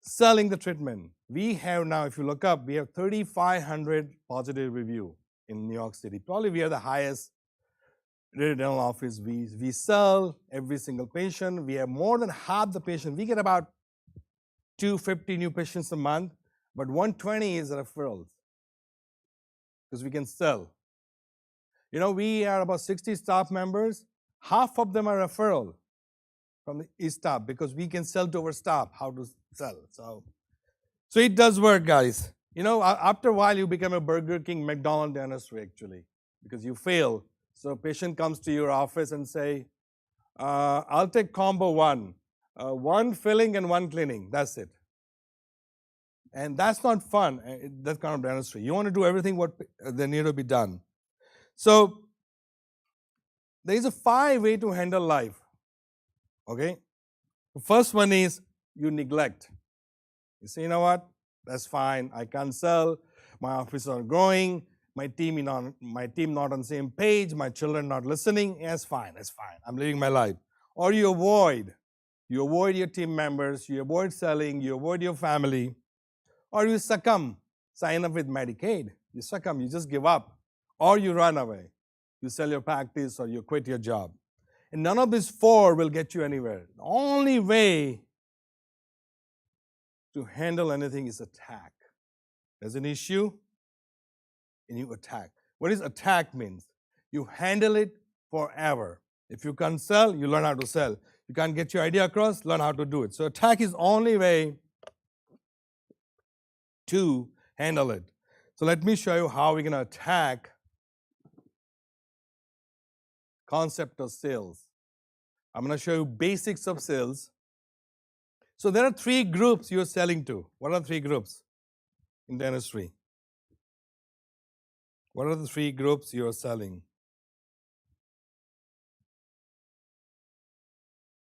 selling the treatment. We have now, if you look up, we have 3,500 positive review in New York City. Probably we are the highest rated dental office. We sell every single patient. We have more than half the patients. We get about 250 new patients a month, but 120 is referrals because we can sell. You know, we are about 60 staff members. Half of them are referral from the staff because we can sell to our staff how to sell. So it does work, guys. You know, after a while, you become a Burger King, McDonald's dentistry, actually, because you fail. So a patient comes to your office and say, I'll take combo one. One filling and one cleaning. That's it. And that's not fun, that kind of dentistry. You want to do everything what they need to be done. So there is a 5 ways to handle life. Okay? The first one is you neglect. You say, you know what? That's fine. I can't sell. My office is not growing. My team not on the same page. My children not listening. Yeah, it's fine. It's fine. I'm living my life. Or you avoid. You avoid your team members. You avoid selling. You avoid your family. Or you succumb. Sign up with Medicaid. You succumb. You just give up. Or you run away. You sell your practice or you quit your job. And none of these 4 will get you anywhere. The only way to handle anything is attack. There's an issue, and you attack. What does attack means? You handle it forever. If you can't sell, you learn how to sell. You can't get your idea across, learn how to do it. So attack is the only way to handle it. So let me show you how we're going to attack concept of sales. I'm going to show you basics of sales. So there are 3 groups you're selling to. What are the 3 groups in dentistry? What are the 3 groups you're selling?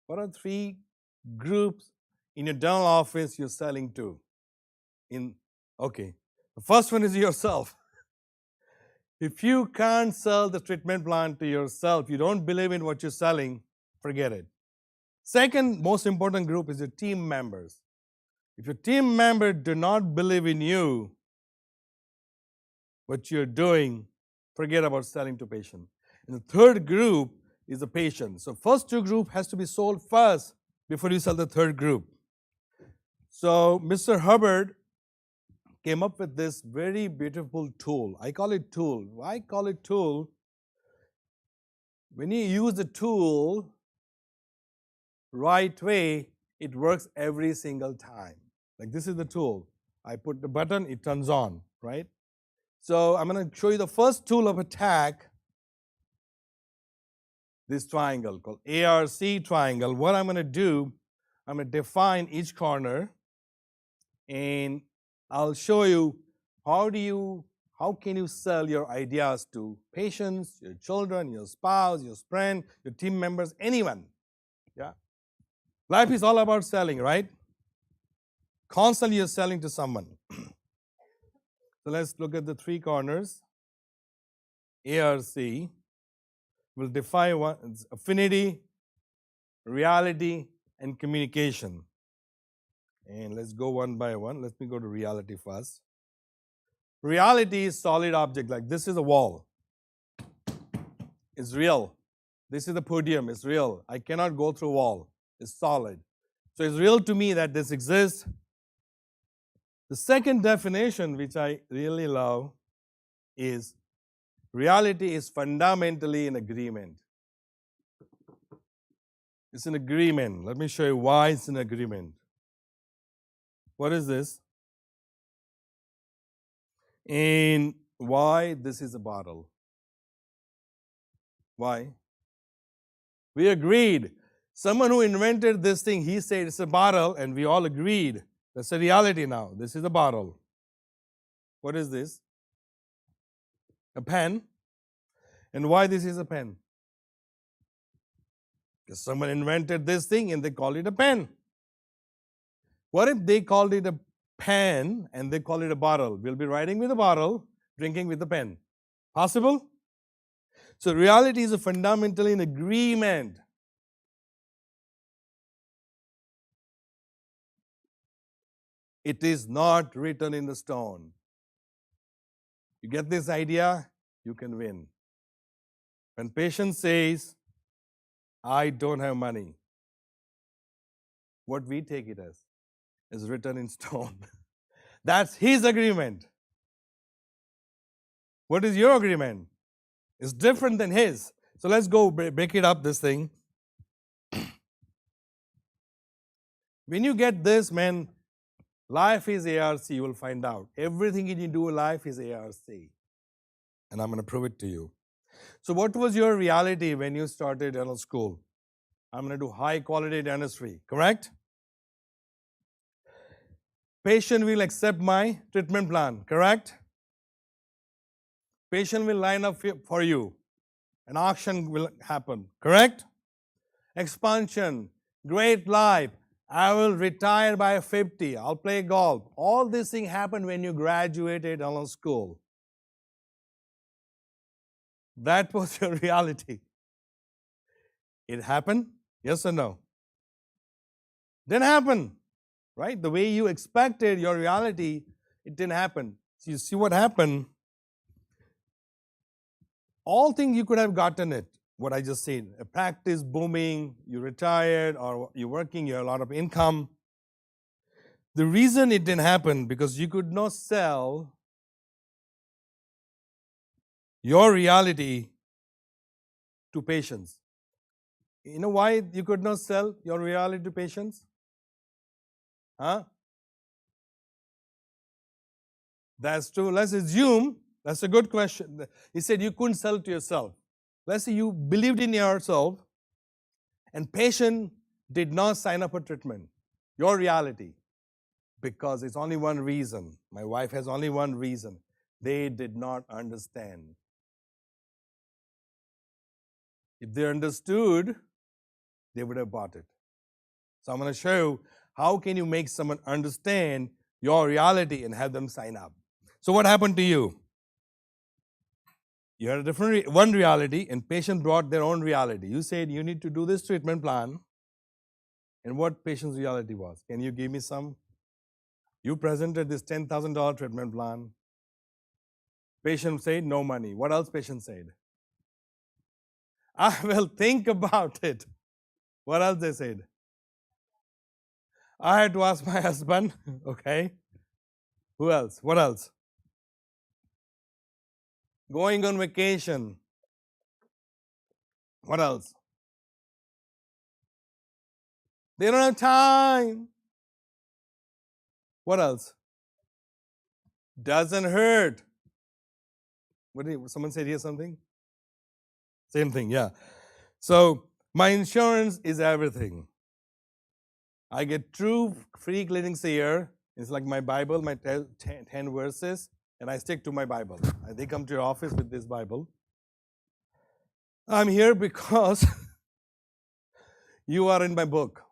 What are 3 groups in your dental office you're selling to? Okay, the first one is yourself. If you can't sell the treatment plan to yourself, you don't believe in what you're selling, forget it. Second most important group is your team members. If your team members do not believe in you, what you're doing, forget about selling to patient. And the third group is the patient. So first 2 group has to be sold first before you sell the third group. So Mr. Hubbard came up with this very beautiful tool. I call it tool. Why call it tool? When you use the tool right way, it works every single time. Like this is the tool. I put the button, it turns on, right? So I'm going to show you the first tool of attack, this triangle called ARC triangle. What I'm going to do, I'm going to define each corner, and I'll show you how can you sell your ideas to patients, your children, your spouse, your friend, your team members, anyone. Yeah. Life is all about selling, right? Constantly you're selling to someone. So let's look at the 3 corners. ARC will define affinity, reality, and communication. And let's go one by one. Let me go to reality first. Reality is solid object, like this is a wall. It's real. This is the podium, it's real. I cannot go through a wall. It's solid. So it's real to me that this exists. The second definition, which I really love, is reality is fundamentally an agreement. It's an agreement. Let me show you why it's an agreement. What is this? And why this is a bottle? Why? We agreed. Someone who invented this thing, he said it's a bottle, and we all agreed. That's a reality now. This is a bottle. What is this? A pen. And why this is a pen? Because someone invented this thing and they call it a pen. What if they called it a pen and they call it a bottle? We'll be writing with a bottle, drinking with a pen. Possible? So reality is fundamentally an agreement. It is not written in the stone. You get this idea, you can win. When patient says, I don't have money, what we take it as is written in stone. That's his agreement. What is your agreement? It's different than his. So let's go break it up, this thing. When you get this, man, life is ARC, you will find out. Everything you do in life is ARC. And I'm going to prove it to you. So what was your reality when you started dental school? I'm going to do high quality dentistry, correct? Patient will accept my treatment plan, correct? Patient will line up for you. An auction will happen, correct? Expansion, great life. I will retire by 50. I'll play golf. All these things happen when you graduated dental school. That was your reality. It happened? Yes or no? Didn't happen, right? The way you expected your reality, it didn't happen. So you see what happened? All things you could have gotten it, what I just said. A practice booming, you retired, or you're working, you have a lot of income. The reason it didn't happen because you could not sell your reality to patients. You know why you could not sell your reality to patients? Huh? That's true. Let's assume, that's a good question. He said you couldn't sell to yourself. Let's say you believed in yourself and patient did not sign up for treatment. Your reality. Because it's only one reason. My wife has only one reason. They did not understand. If they understood, they would have bought it. So I'm going to show you how can you make someone understand your reality and have them sign up. So what happened to you? You had a different one reality and patient brought their own reality. You said you need to do this treatment plan. And what patient's reality was? Can you give me some? You presented this $10,000 treatment plan. Patient said no money. What else patient said? I will think about it. What else they said? I had to ask my husband. Okay. Who else? What else? Going on vacation. What else? They don't have time. What else? Doesn't hurt. What did someone said here something? Same thing, yeah. So my insurance is everything. I get true free clinics a year. It's like my Bible, my 10 verses, and I stick to my Bible. They come to your office with this Bible. I'm here because you are in my book.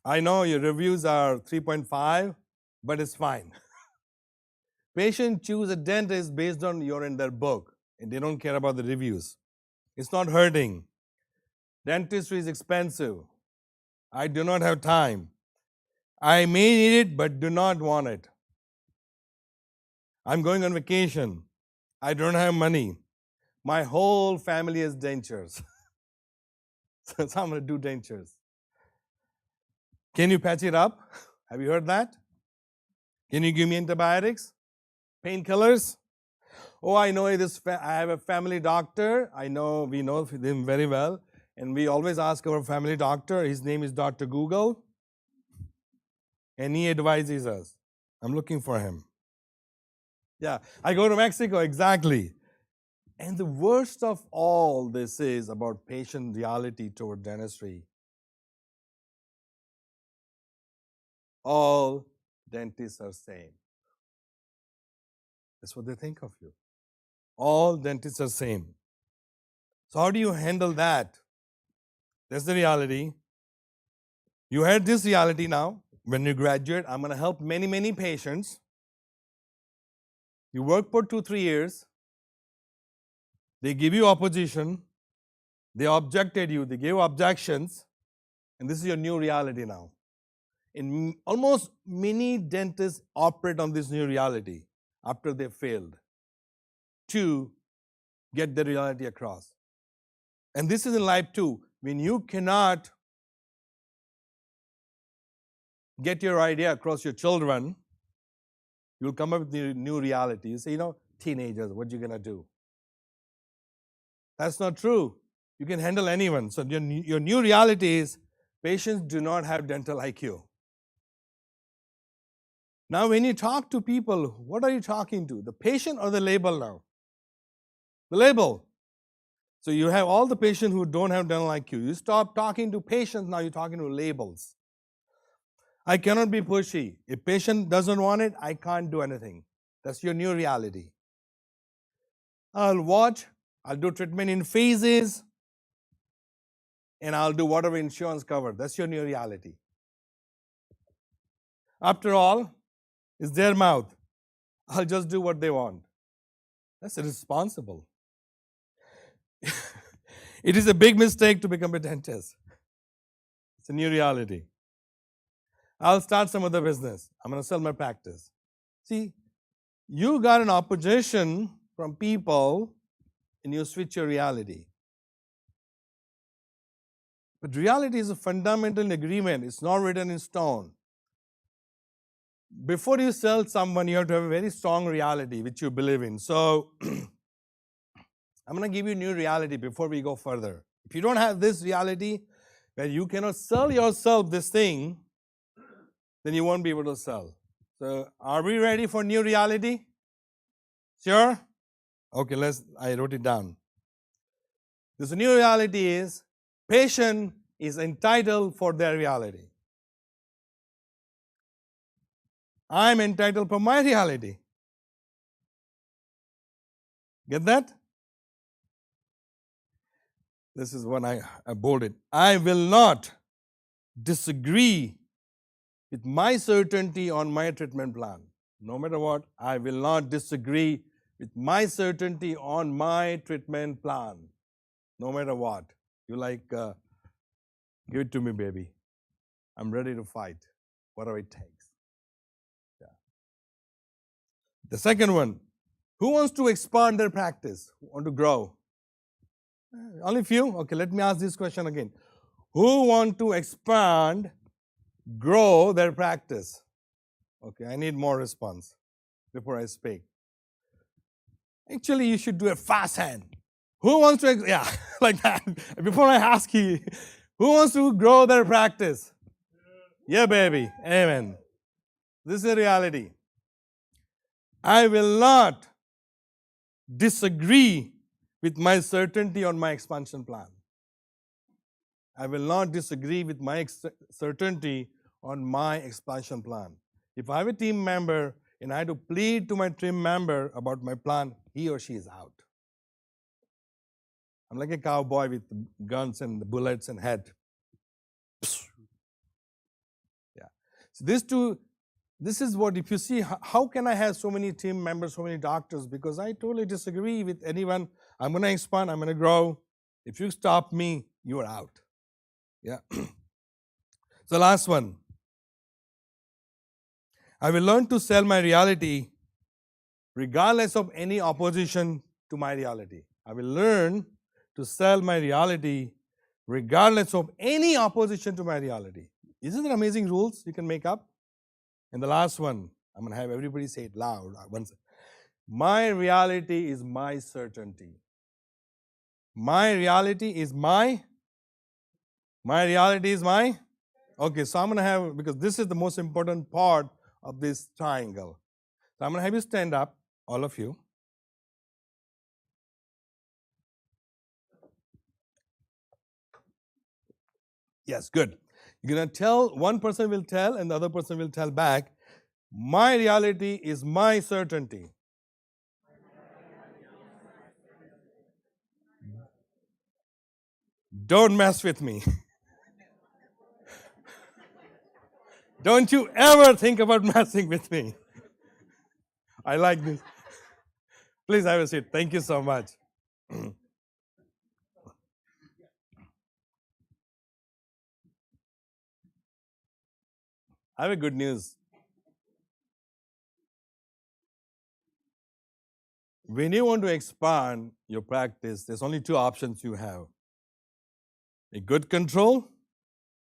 I know your reviews are 3.5, but it's fine. Patients choose a dentist based on you're in their book, and they don't care about the reviews. It's not hurting. Dentistry is expensive. I do not have time. I may need it, but do not want it. I'm going on vacation. I don't have money. My whole family has dentures. So I'm going to do dentures. Can you patch it up? Have you heard that? Can you give me antibiotics? Painkillers? Oh, I know this. I have a family doctor. We know him very well. And we always ask our family doctor. His name is Dr. Google. And he advises us. I'm looking for him. Yeah, I go to Mexico, exactly. And the worst of all this is about patient reality toward dentistry. All dentists are same. That's what they think of you. All dentists are same. So how do you handle that? That's the reality. You had this reality now. When you graduate, I'm going to help many, many patients. You work for 2-3 years. They give you opposition. They objected you. They gave objections. And this is your new reality now. In almost many dentists operate on this new reality after they failed to get the reality across. And this is in life too. When you cannot get your idea across your children, you'll come up with the new reality. You say, teenagers, what are you going to do? That's not true. You can handle anyone. So your new reality is patients do not have dental IQ. Now, when you talk to people, what are you talking to? The patient or the label now? The label. So you have all the patients who don't have dental IQ. You stop talking to patients, now you're talking to labels. I cannot be pushy. If patient doesn't want it, I can't do anything. That's your new reality. I'll watch, I'll do treatment in phases, and I'll do whatever insurance covers. That's your new reality. After all, it's their mouth. I'll just do what they want. That's irresponsible. It is a big mistake to become a dentist. It's a new reality. I'll start some other business. I'm going to sell my practice. See, you got an opposition from people and you switch your reality. But reality is a fundamental agreement. It's not written in stone. Before you sell someone, you have to have a very strong reality which you believe in. So, I'm going to give you a new reality before we go further. If you don't have this reality, where you cannot sell yourself this thing, then you won't be able to sell. So, are we ready for new reality? Sure? Okay, I wrote it down. This new reality is, patient is entitled for their reality. I'm entitled for my reality. Get that? This is one I bolded. I will not disagree with my certainty on my treatment plan. No matter what, I will not disagree with my certainty on my treatment plan. No matter what. You give it to me, baby. I'm ready to fight, whatever it takes. Yeah. The second one, who wants to expand their practice? Want to grow? Only few? Okay, let me ask this question again. Who want to expand, grow their practice? Okay, I need more response before I speak. Actually, you should do a fast hand. Who wants to, like that. Before I ask you, who wants to grow their practice? Yeah, baby. Amen. This is the reality. I will not disagree with my certainty on my expansion plan. I will not disagree with my certainty on my expansion plan. If I have a team member and I have to plead to my team member about my plan, he or she is out. I'm like a cowboy with guns and bullets and head. Yeah. So this is what, if you see, how can I have so many team members, so many doctors? Because I totally disagree with anyone. I'm going to expand, I'm going to grow. If you stop me, you are out. Yeah. So last one. I will learn to sell my reality regardless of any opposition to my reality. I will learn to sell my reality regardless of any opposition to my reality. Isn't it amazing rules you can make up? And the last one, I'm going to have everybody say it loud. My reality is my certainty. My reality is my reality is my? Okay, so I'm going to have, because this is the most important part of this triangle. So I'm going to have you stand up, all of you. Yes, good. You're going to tell, one person will tell and the other person will tell back, my reality is my certainty. Don't mess with me. Don't you ever think about messing with me. I like this. Please have a seat. Thank you so much. I have a good news. When you want to expand your practice, there's only two options you have: a good control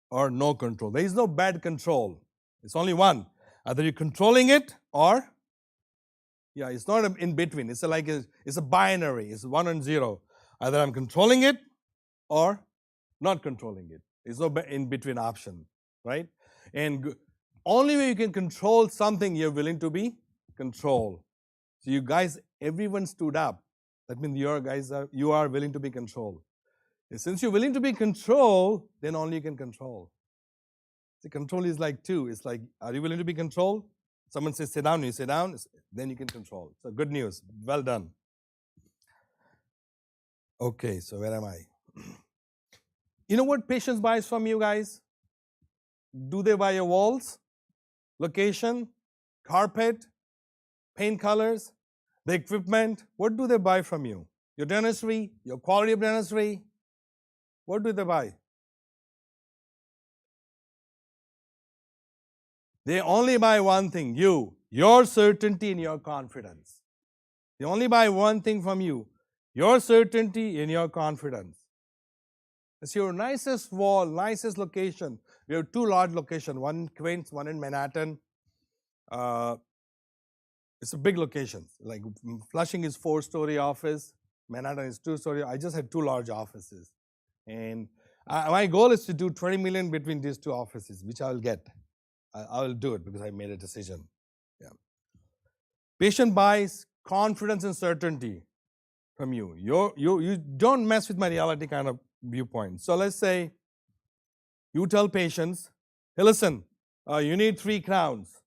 or no control. There is no bad control. It's only one. Either you're controlling it or, it's not in between. It's it's a binary. It's 1 and 0. Either I'm controlling it or not controlling it. There's no in between option, right? And only way you can control something, you're willing to be controlled. So you guys, everyone stood up. That means you are willing to be controlled. And since you're willing to be controlled, then only you can control. The control is like two. It's like, are you willing to be controlled? Someone says sit down, you sit down, then you can control. So good news. Well done. Okay, so where am I? You know what patients buys from you guys? Do they buy your walls, location, carpet, paint colors, the equipment? What do they buy from you? Your dentistry, your quality of dentistry? What do they buy? They only buy one thing, your certainty and your confidence. They only buy one thing from you, your certainty and your confidence. It's your nicest wall, nicest location. We have two large locations, one in Queens, one in Manhattan. It's a big location. Like Flushing is 4-story office, Manhattan is 2-story. I just had two large offices. And my goal is to do 20 million between these two offices, which I will get. I will do it because I made a decision. Yeah. Patient buys confidence and certainty from you. You don't mess with my reality kind of viewpoint. So let's say you tell patients, hey, listen, you need 3 crowns.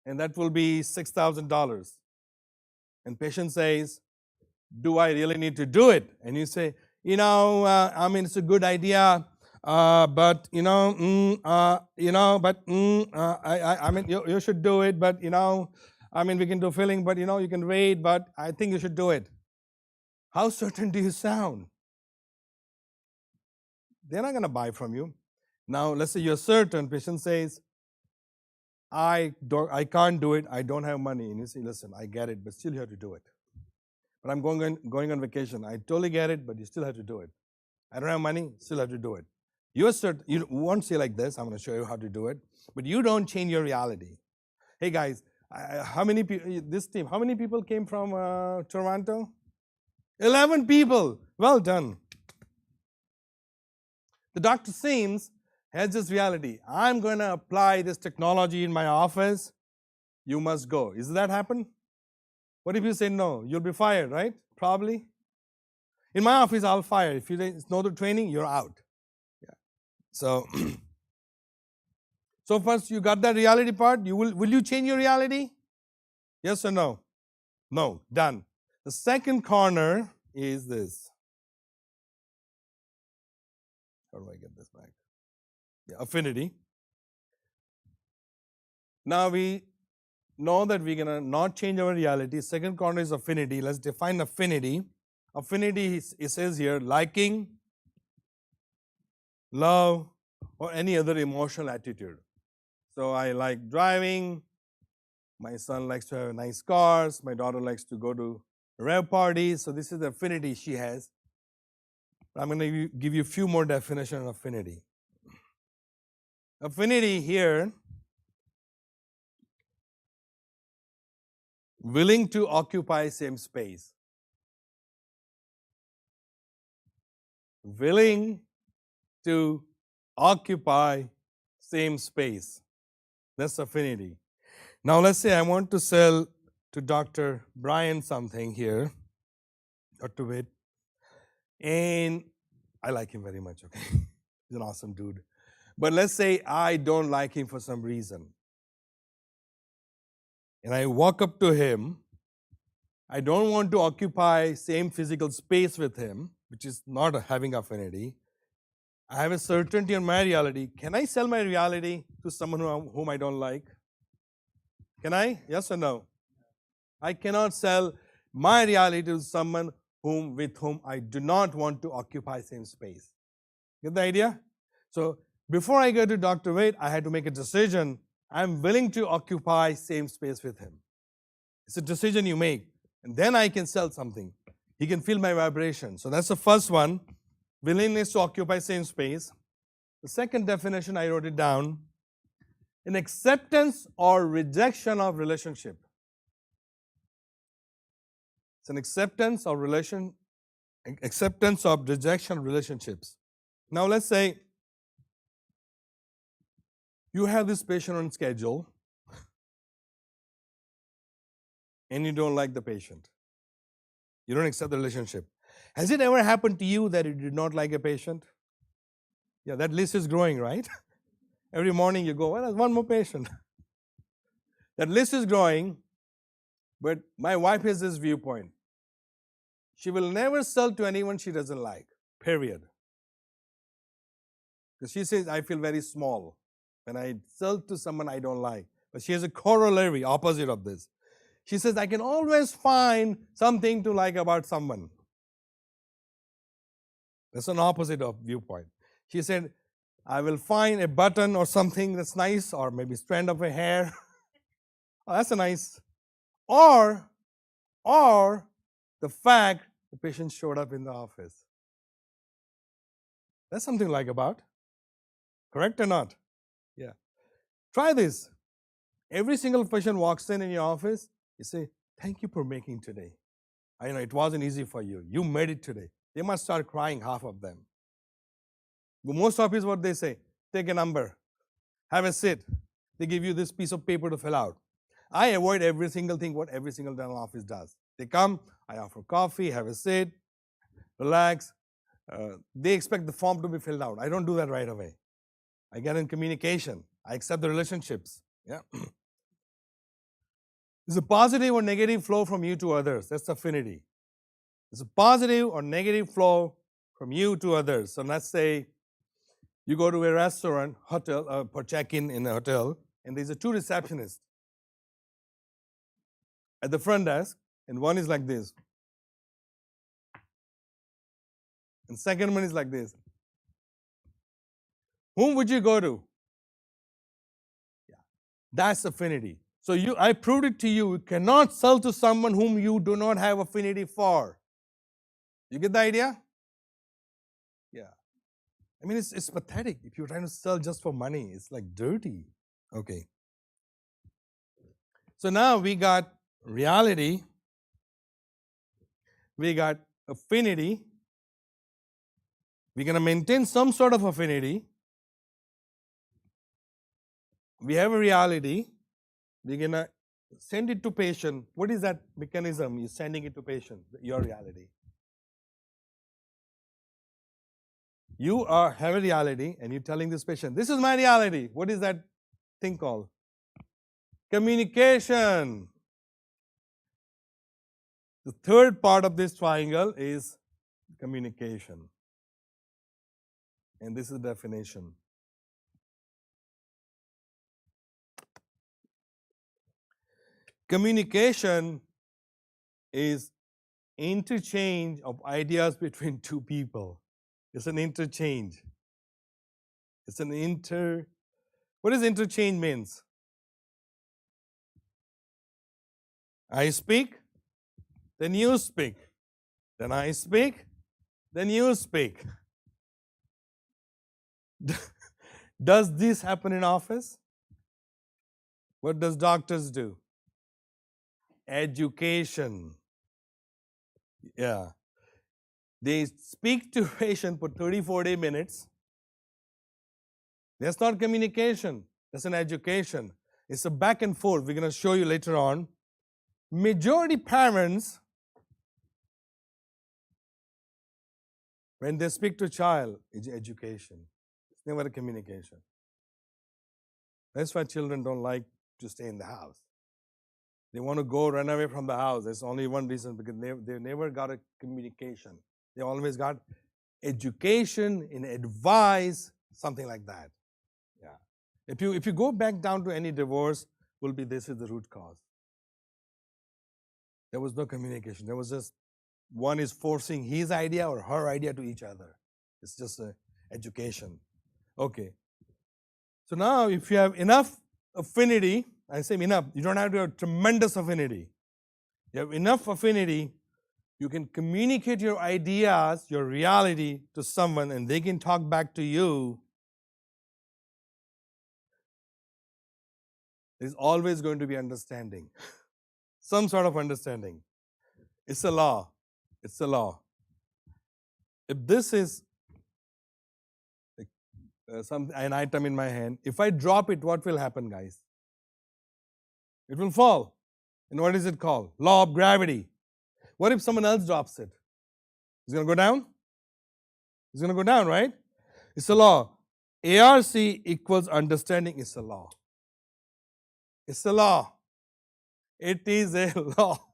And that will be $6,000. And patient says, do I really need to do it? And you say, it's a good idea, but you should do it, but we can do filling, but you can wait, but I think you should do it. How certain do you sound? They're not going to buy from you. Now, let's say you're certain. Patient says, I can't do it. I don't have money. And you say, listen, I get it, but still you have to do it. But I'm going on vacation. I totally get it, but you still have to do it. I don't have money, still have to do it. You're certain. You won't say like this. I'm going to show you how to do it. But you don't change your reality. Hey guys, how many people came from Toronto? 11 people. Well done. The Dr. Sims has this reality. I'm going to apply this technology in my office. You must go. Does that happen? What if you say no? You'll be fired, right? Probably. In my office, I'll fire. If you know the training, you're out. Yeah. So first you got that reality part. Will you change your reality? Yes or no? No. Done. The second corner is this. How do I get this back? Yeah, affinity. Now we know that we're going to not change our reality. Second corner is affinity. Let's define affinity. Affinity, it says here, liking, love, or any other emotional attitude. So I like driving. My son likes to have nice cars. My daughter likes to go to rave parties. So this is the affinity she has. I'm going to give you a few more definitions of affinity. Affinity here, willing to occupy same space. Willing to occupy same space. That's affinity. Now let's say I want to sell to Dr. Brian something here, Dr. Witt, and I like him very much, okay? He's an awesome dude. But let's say I don't like him for some reason. And I walk up to him. I don't want to occupy same physical space with him. which is not having affinity. I have a certainty on my reality. Can I sell my reality to someone whom I don't like? Can I? Yes or no? I cannot sell my reality to someone with whom I do not want to occupy same space. Get the idea? So before I go to Dr. Wade, I had to make a decision. I'm willing to occupy same space with him. It's a decision you make. And then I can sell something. He can feel my vibration. So that's the first one, willingness to occupy same space. The second definition, I wrote it down, an acceptance or rejection of relationship. It's an acceptance of rejection of relationships. Now let's say you have this patient on schedule and you don't like the patient. You don't accept the relationship. Has it ever happened to you that you did not like a patient? Yeah, that list is growing, right? Every morning you go, well, there's one more patient. That list is growing, but my wife has this viewpoint. She will never sell to anyone she doesn't like, period. Because she says, I feel very small when I sell to someone I don't like. But she has a corollary, opposite of this. She says, I can always find something to like about someone. That's an opposite of viewpoint. She said, I will find a button or something that's nice, or maybe strand of a hair. Oh, that's a nice. Or the fact the patient showed up in the office. That's something to like about. Correct or not? Yeah. Try this. Every single patient walks in your office, you say, thank you for making today. I know it wasn't easy for you. You made it today. They must start crying, half of them. But most offices, what they say, take a number, have a sit. They give you this piece of paper to fill out. I avoid every single thing what every single dental office does. They come, I offer coffee, have a sit, relax. They expect the form to be filled out. I don't do that right away. I get in communication. I accept the relationships. Yeah. There's a positive or negative flow from you to others. That's affinity. There's a positive or negative flow from you to others. So let's say you go to a restaurant, hotel, for check-in in a hotel, and there's a two receptionists at the front desk, and one is like this. And second one is like this. Whom would you go to? Yeah. That's affinity. So I proved it to you. You cannot sell to someone whom you do not have affinity for. You get the idea? Yeah. I mean, it's pathetic. If you're trying to sell just for money, it's like dirty. Okay. So now we got reality. We got affinity. We're going to maintain some sort of affinity. We have a reality. We're going to send it to patient. What is that mechanism? You're sending it to patient, your reality. You have a reality and you're telling this patient, this is my reality. What is that thing called? Communication. The third part of this triangle is communication. And this is the definition. Communication is interchange of ideas between two people. It's an interchange. It's an what does interchange means? I speak, then you speak. Then I speak, then you speak. Does this happen in office? What does doctors do? Education. Yeah. They speak to patient for 30, 40 minutes. That's not communication. That's an education. It's a back and forth. We're going to show you later on. Majority parents, when they speak to a child, it's education. It's never a communication. That's why children don't like to stay in the house. They want to go run away from the house. There's only one reason, because they never got a communication. They always got education in advice, something like that. Yeah. If you go back down to any divorce, will be this is the root cause. There was no communication. There was just one is forcing his idea or her idea to each other. It's just education. Okay. So now if you have enough affinity, I say enough, you don't have to have tremendous affinity. You have enough affinity, you can communicate your ideas, your reality to someone, and they can talk back to you. There's always going to be understanding. Some sort of understanding. It's a law. It's a law. If this is an item in my hand, if I drop it, what will happen, guys? It will fall. And what is it called? Law of gravity. What if someone else drops it? It's going to go down? It's going to go down, right? It's a law. ARC equals understanding is a law. It's a law. It is a law.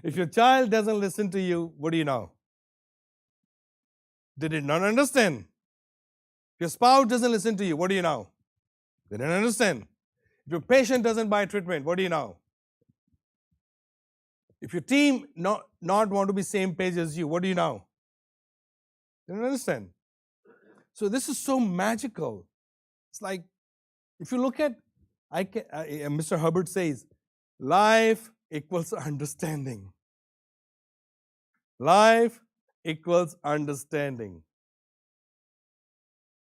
If your child doesn't listen to you, what do you know? They did not understand. If your spouse doesn't listen to you, what do you know? They didn't understand. If your patient doesn't buy treatment, what do you know? If your team not want to be same page as you, what do you know? They don't understand. So this is so magical. It's like, if you look at, Mr. Hubbard says, life equals understanding. Life equals understanding.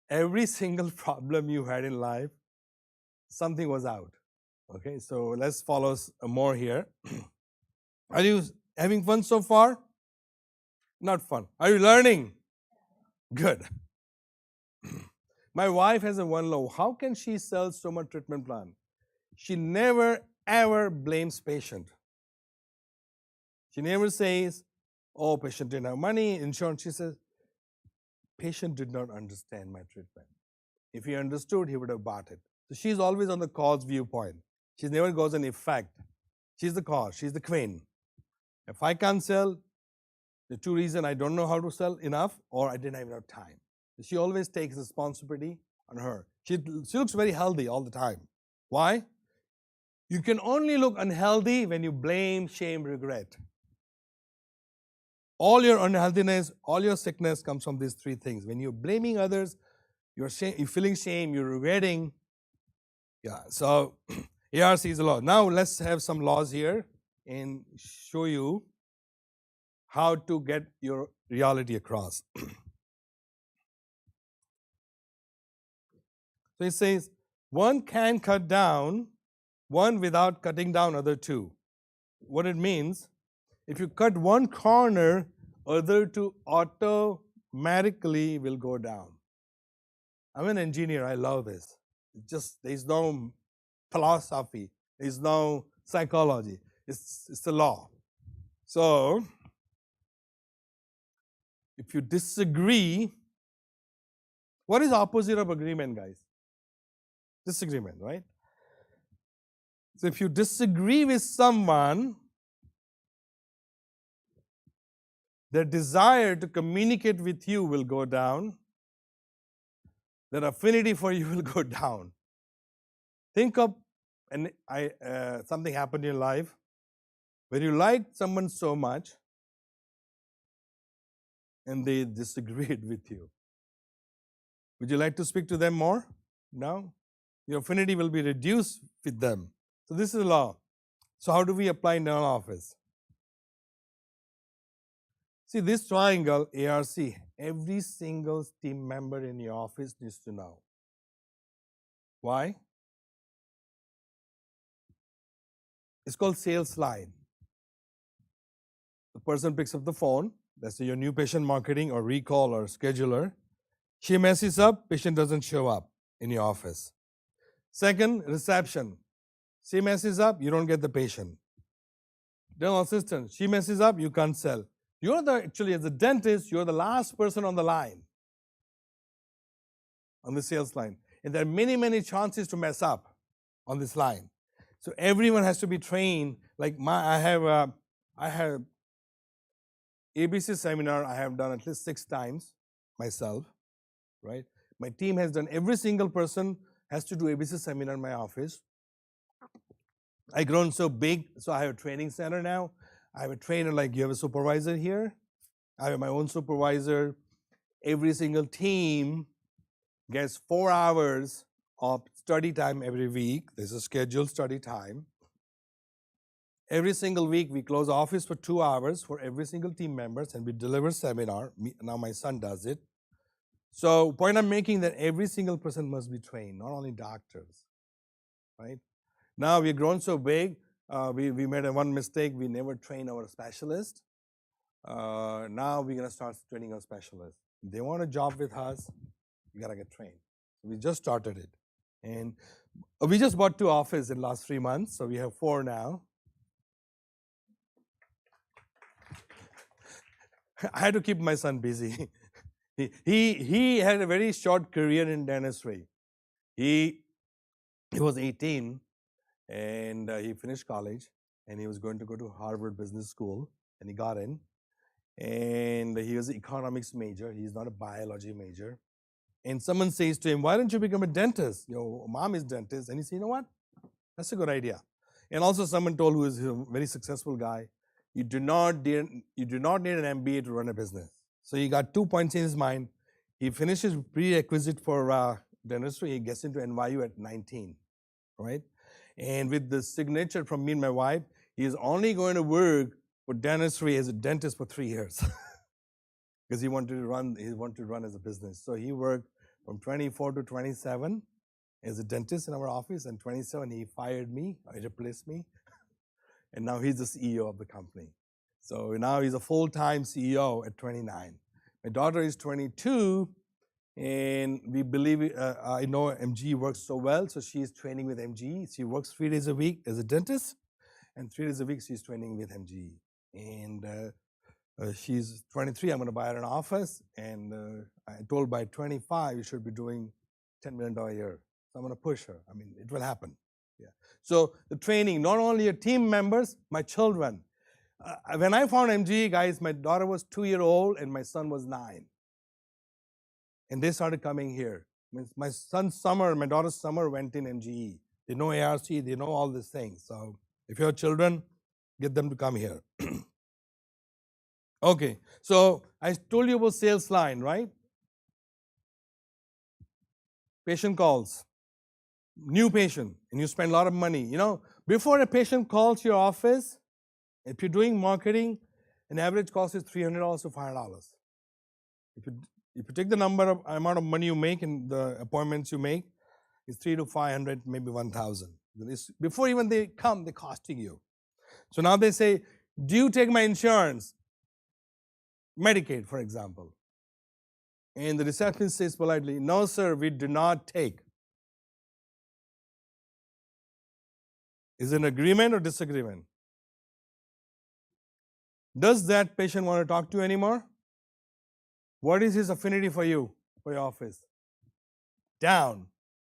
Every single problem you had in life, something was out. Okay, so let's follow more here. Are you having fun so far? Not fun. Are you learning? Good. My wife has a one law. How can she sell so much treatment plan? She never ever blames patient. She never says, oh, patient didn't have money, insurance. She says, patient did not understand my treatment. If he understood, he would have bought it. So she's always on the cause viewpoint. She never goes on effect. She's the cause. She's the queen. If I can't sell, the two reasons I don't know how to sell enough or I didn't have enough time. So she always takes responsibility on her. She looks very healthy all the time. Why? You can only look unhealthy when you blame, shame, regret. All your unhealthiness, all your sickness comes from these three things. When you're blaming others, you're feeling shame, you're regretting. Yeah, so ARC is a law. Now let's have some laws here and show you how to get your reality across. So it says, one can cut down one without cutting down other two. What it means, if you cut one corner, other two automatically will go down. I'm an engineer, I love this. There's no philosophy, there's no psychology. It's the law. So, if you disagree, what is opposite of agreement, guys? Disagreement, right? So if you disagree with someone, their desire to communicate with you will go down. Their affinity for you will go down. Think of something happened in your life where you liked someone so much and they disagreed with you. Would you like to speak to them more? No? Your affinity will be reduced with them. So this is law. So how do we apply in our office? See this triangle, ARC, every single team member in your office needs to know. Why? It's called sales line. The person picks up the phone, let's say your new patient marketing or recall or scheduler. She messes up, patient doesn't show up in your office. Second, reception. She messes up, you don't get the patient. Dental assistant, she messes up, you can't sell. Actually, as a dentist, you're the last person on the line, on the sales line. And there are many, many chances to mess up on this line. So everyone has to be trained. Like I have ABC seminar I have done at least 6 times myself, right? My team has done, every single person has to do ABC seminar in my office. I've grown so big, so I have a training center now. I have a trainer, like you have a supervisor here. I have my own supervisor. Every single team gets 4 hours of study time every week. There's a scheduled study time. Every single week, we close office for 2 hours for every single team members, and we deliver seminar. Now my son does it. So point I'm making that every single person must be trained, not only doctors, right? Now we've grown so big, we made one mistake. We never train our specialist. Now we're going to start training our specialists. If they want a job with us, you got to get trained. We just started it. And we just bought 2 offices in the last 3 months, so we have 4 now. I had to keep my son busy. He had a very short career in dentistry. He was 18 and he finished college and he was going to go to Harvard Business School, and he got in. And he was an economics major. He's not a biology major. And someone says to him, why don't you become a dentist? Your mom is dentist. And he said, you know what? That's a good idea. And also someone told, who is a very successful guy, you do not need an MBA to run a business. So he got 2 points in his mind. He finishes prerequisite for dentistry. He gets into NYU at 19, right? And with the signature from me and my wife, he is only going to work for dentistry as a dentist for 3 years. Because he wanted to run as a business. So he worked from 24 to 27 as a dentist in our office, and 27 he fired me, or replaced me, and now he's the CEO of the company. So now he's a full-time CEO at 29. My daughter is 22, and we believe, I know MGE works so well, so she's training with MGE. She works 3 days a week as a dentist, and 3 days a week she's training with MGE. And she's 23, I'm going to buy her an office, and I told by 25 you should be doing $10 million a year. So I'm going to push her. I mean, it will happen. Yeah. So the training, not only your team members, my children. When I found MGE, guys, my daughter was 2-year-old and my son was 9. And they started coming here. My son's summer, my daughter's summer went in MGE. They know ARC, they know all these things. So if you have children, get them to come here. Okay, so I told you about sales line, right? Patient calls, new patient, and you spend a lot of money. You know, before a patient calls your office, if you're doing marketing, an average cost is $300 to $500. If you take the amount of money you make and the appointments you make, it's $300 to $500, maybe $1,000. Before even they come, they're costing you. So now they say, do you take my insurance? Medicaid, for example. And the receptionist says politely, no, sir, we do not take. Is it an agreement or disagreement? Does that patient want to talk to you anymore? What is his affinity for you, for your office? Down.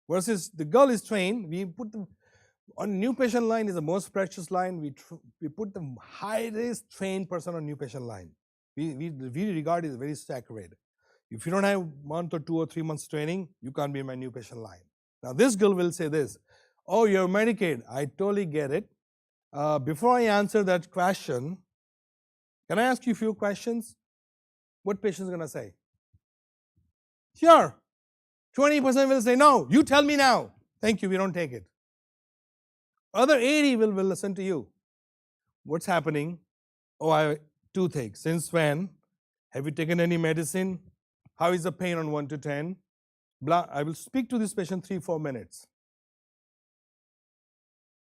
Versus the girl is trained, we put them on new patient line is the most precious line. We put the highest trained person on new patient line. We regard it as very sacred. If you don't have 1 or 2 or 3 months training, you can't be in my new patient line. Now this girl will say this, oh, you're Medicaid. I totally get it. Before I answer that question, can I ask you a few questions? What patient is going to say? Sure. 20% will say, no, you tell me now. Thank you, we don't take it. Other 80 will listen to you. What's happening? Oh, I have toothache. Since when? Have you taken any medicine? How is the pain on 1 to 10? Blah. I will speak to this patient 3-4 minutes.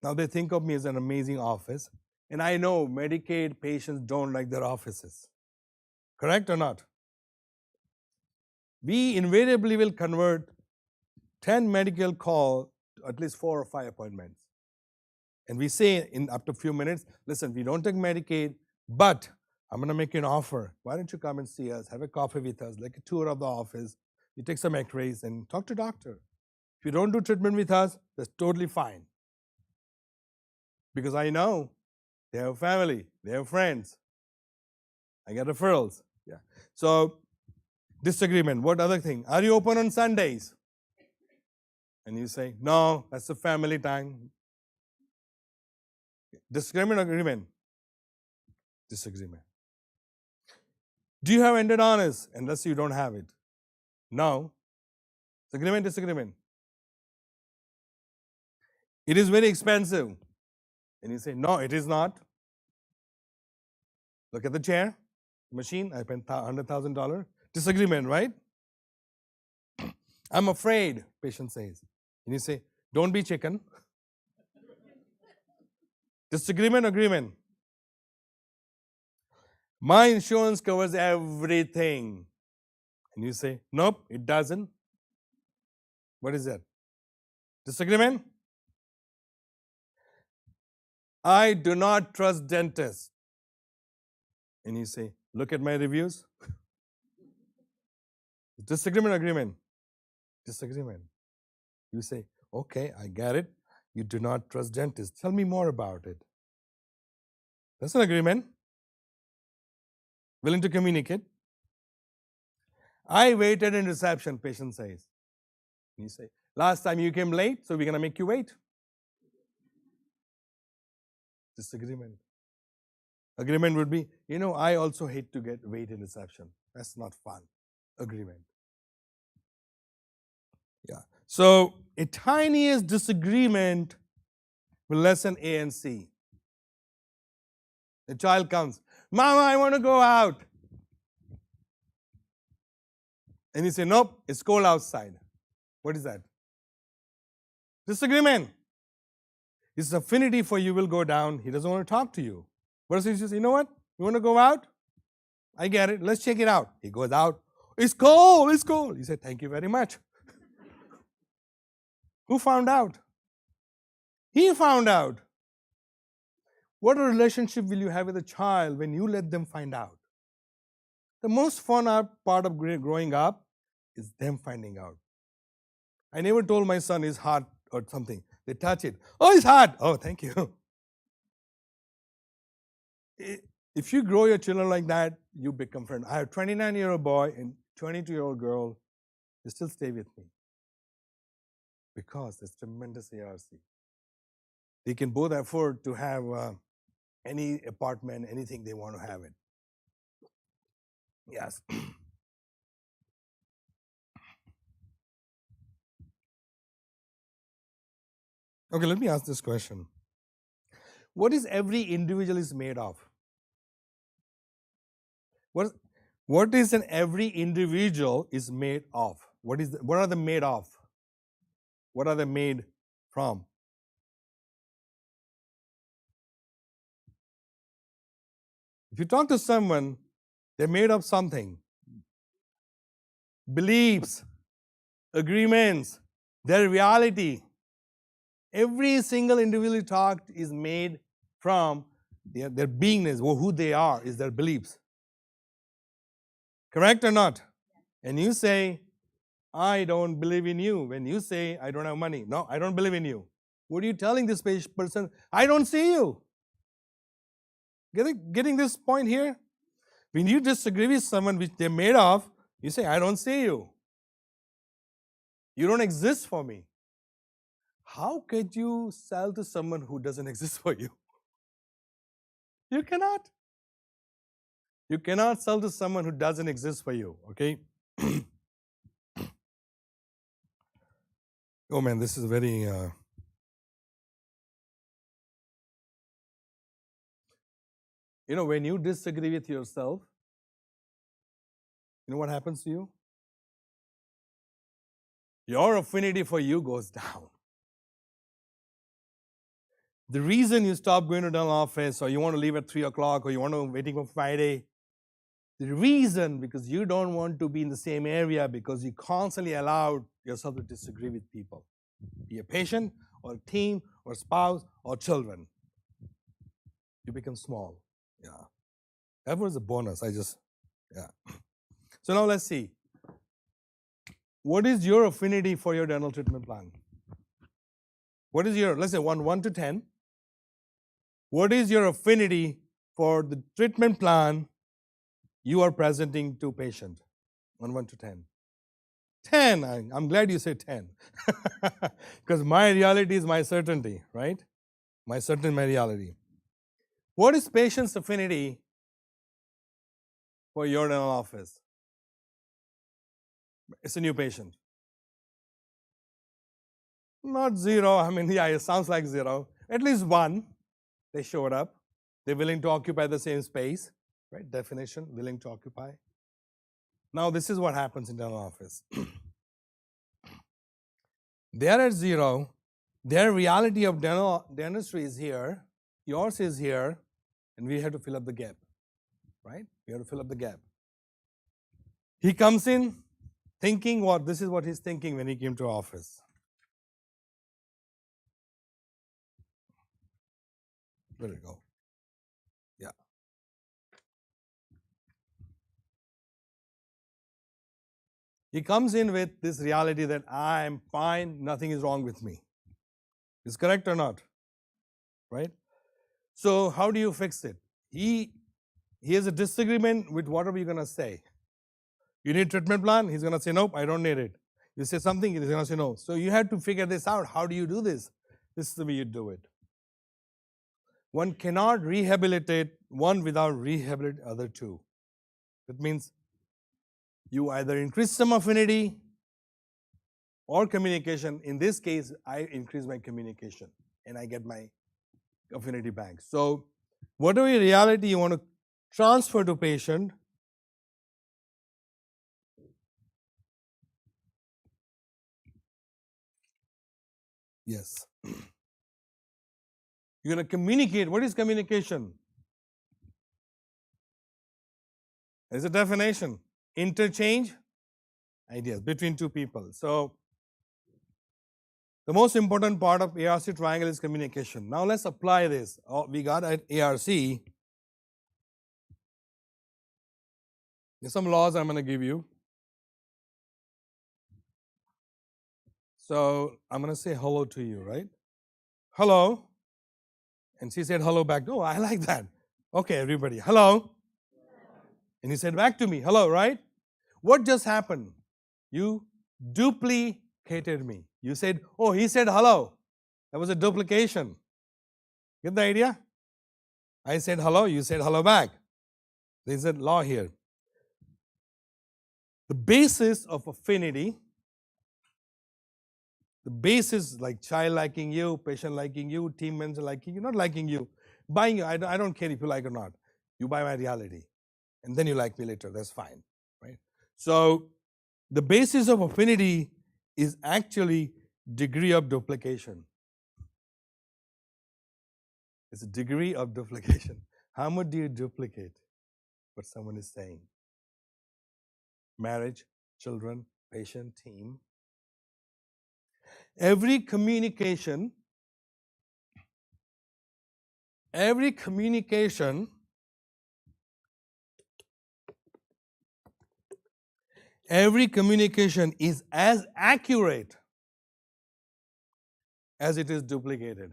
Now they think of me as an amazing office. And I know Medicaid patients don't like their offices. Correct or not? We invariably will convert 10 medical calls to at least 4 or 5 appointments. And we say in up to a few minutes, listen, we don't take Medicaid, but I'm going to make you an offer. Why don't you come and see us, have a coffee with us, like a tour of the office, you take some x-rays and talk to doctor. If you don't do treatment with us, that's totally fine. Because I know they have family, they have friends. I get referrals. Yeah. So disagreement. What other thing? Are you open on Sundays? And you say, no, that's the family time. Disagreement, agreement. Disagreement. Do you have endodontists? Unless you don't have it. No. Agreement, disagreement. It is very expensive. And you say, no, it is not. Look at the chair, machine, I spent $100,000. Disagreement, right? I'm afraid, patient says. And you say, don't be chicken. Disagreement, agreement. My insurance covers everything. And you say, nope, it doesn't. What is that? Disagreement? I do not trust dentists. And you say, look at my reviews. Disagreement, agreement. Disagreement. You say, okay, I get it. You do not trust dentists. Tell me more about it. That's an agreement. Willing to communicate. I waited in reception, patient says. And you say, last time you came late, so we're going to make you wait. Disagreement. Agreement would be, I also hate to wait in reception. That's not fun. Agreement. Yeah. So a tiniest disagreement will lessen A and C. The child comes, Mama, I want to go out. And you say, nope, it's cold outside. What is that? Disagreement. His affinity for you will go down. He doesn't want to talk to you. What if he says, you know what? You want to go out? I get it. Let's check it out. He goes out. It's cold. It's cold. He said, thank you very much. Who found out? He found out. What a relationship will you have with a child when you let them find out? The most fun part of growing up is them finding out. I never told my son it's hot or something. They touch it. Oh, it's hot. Oh, thank you. If you grow your children like that, you become friends. I have a 29-year-old boy and 22-year-old girl. They still stay with me because there's tremendous ARC. They can both afford to have any apartment, anything they want to have it. Yes. Okay, let me ask this question. What is every individual is made of? What is an every individual is made of? What are they made of? What are they made from? If you talk to someone, they're made of something. Beliefs, agreements, their reality. Every single individual talked is made from their beingness, or who they are, is their beliefs. Correct or not? And you say, I don't believe in you. When you say, I don't have money. No, I don't believe in you. What are you telling this person? I don't see you. Getting this point here? When you disagree with someone which they're made of, you say, I don't see you. You don't exist for me. How could you sell to someone who doesn't exist for you? You cannot. You cannot sell to someone who doesn't exist for you, okay? Oh man, this is very... when you disagree with yourself, you know what happens to you? Your affinity for you goes down. The reason you stop going to dental office, or you want to leave at 3 o'clock, or you want to waiting for Friday, the reason because you don't want to be in the same area because you constantly allow yourself to disagree with people. Be a patient, or a team, or spouse, or children. You become small. Yeah. That was a bonus. So now let's see. What is your affinity for your dental treatment plan? What is your, let's say 1 to 10. What is your affinity for the treatment plan you are presenting to patient on 1 to 10. 10, I'm glad you said 10. Because my reality is my certainty, right? My reality. What is patient's affinity for your dental office? It's a new patient. Not zero. I mean, yeah, it sounds like zero. At least one. They showed up. They're willing to occupy the same space, right? Definition, willing to occupy. Now, this is what happens in dental office. They're at zero. Their reality of dentistry is here. Yours is here. And we have to fill up the gap, right? We have to fill up the gap. He comes in thinking what? This is what he's thinking when he came to office. Where did it go? Yeah. He comes in with this reality that I am fine, nothing is wrong with me. Is correct or not? Right? So how do you fix it? He has a disagreement with whatever you're going to say. You need treatment plan? He's going to say, nope, I don't need it. You say something, he's going to say no. So you have to figure this out. How do you do this? This is the way you do it. One cannot rehabilitate one without rehabilitating the other two. That means you either increase some affinity or communication. In this case, I increase my communication and I get my affinity back. So whatever reality you want to transfer to patient, yes. You're going to communicate. What is communication? There's a definition. Interchange ideas between two people. So the most important part of ARC triangle is communication. Now let's apply this. We got at ARC. There's some laws I'm going to give you. So I'm going to say hello to you, right? Hello. And she said hello back. Oh, I like that. Okay, everybody. Hello. And he said back to me, hello, right? What just happened? You duplicated me. You said, oh, he said hello. That was a duplication. Get the idea? I said hello, you said hello back. There's a law here. The basis of affinity, the basis like child liking you, patient liking you, team member liking you, not liking you, buying you. I don't care if you like or not. You buy my reality. And then you like me later. That's fine. Right? So the basis of affinity is actually degree of duplication. It's a degree of duplication. How much do you duplicate what someone is saying? Marriage, children, patient, team. Every communication is as accurate as it is duplicated.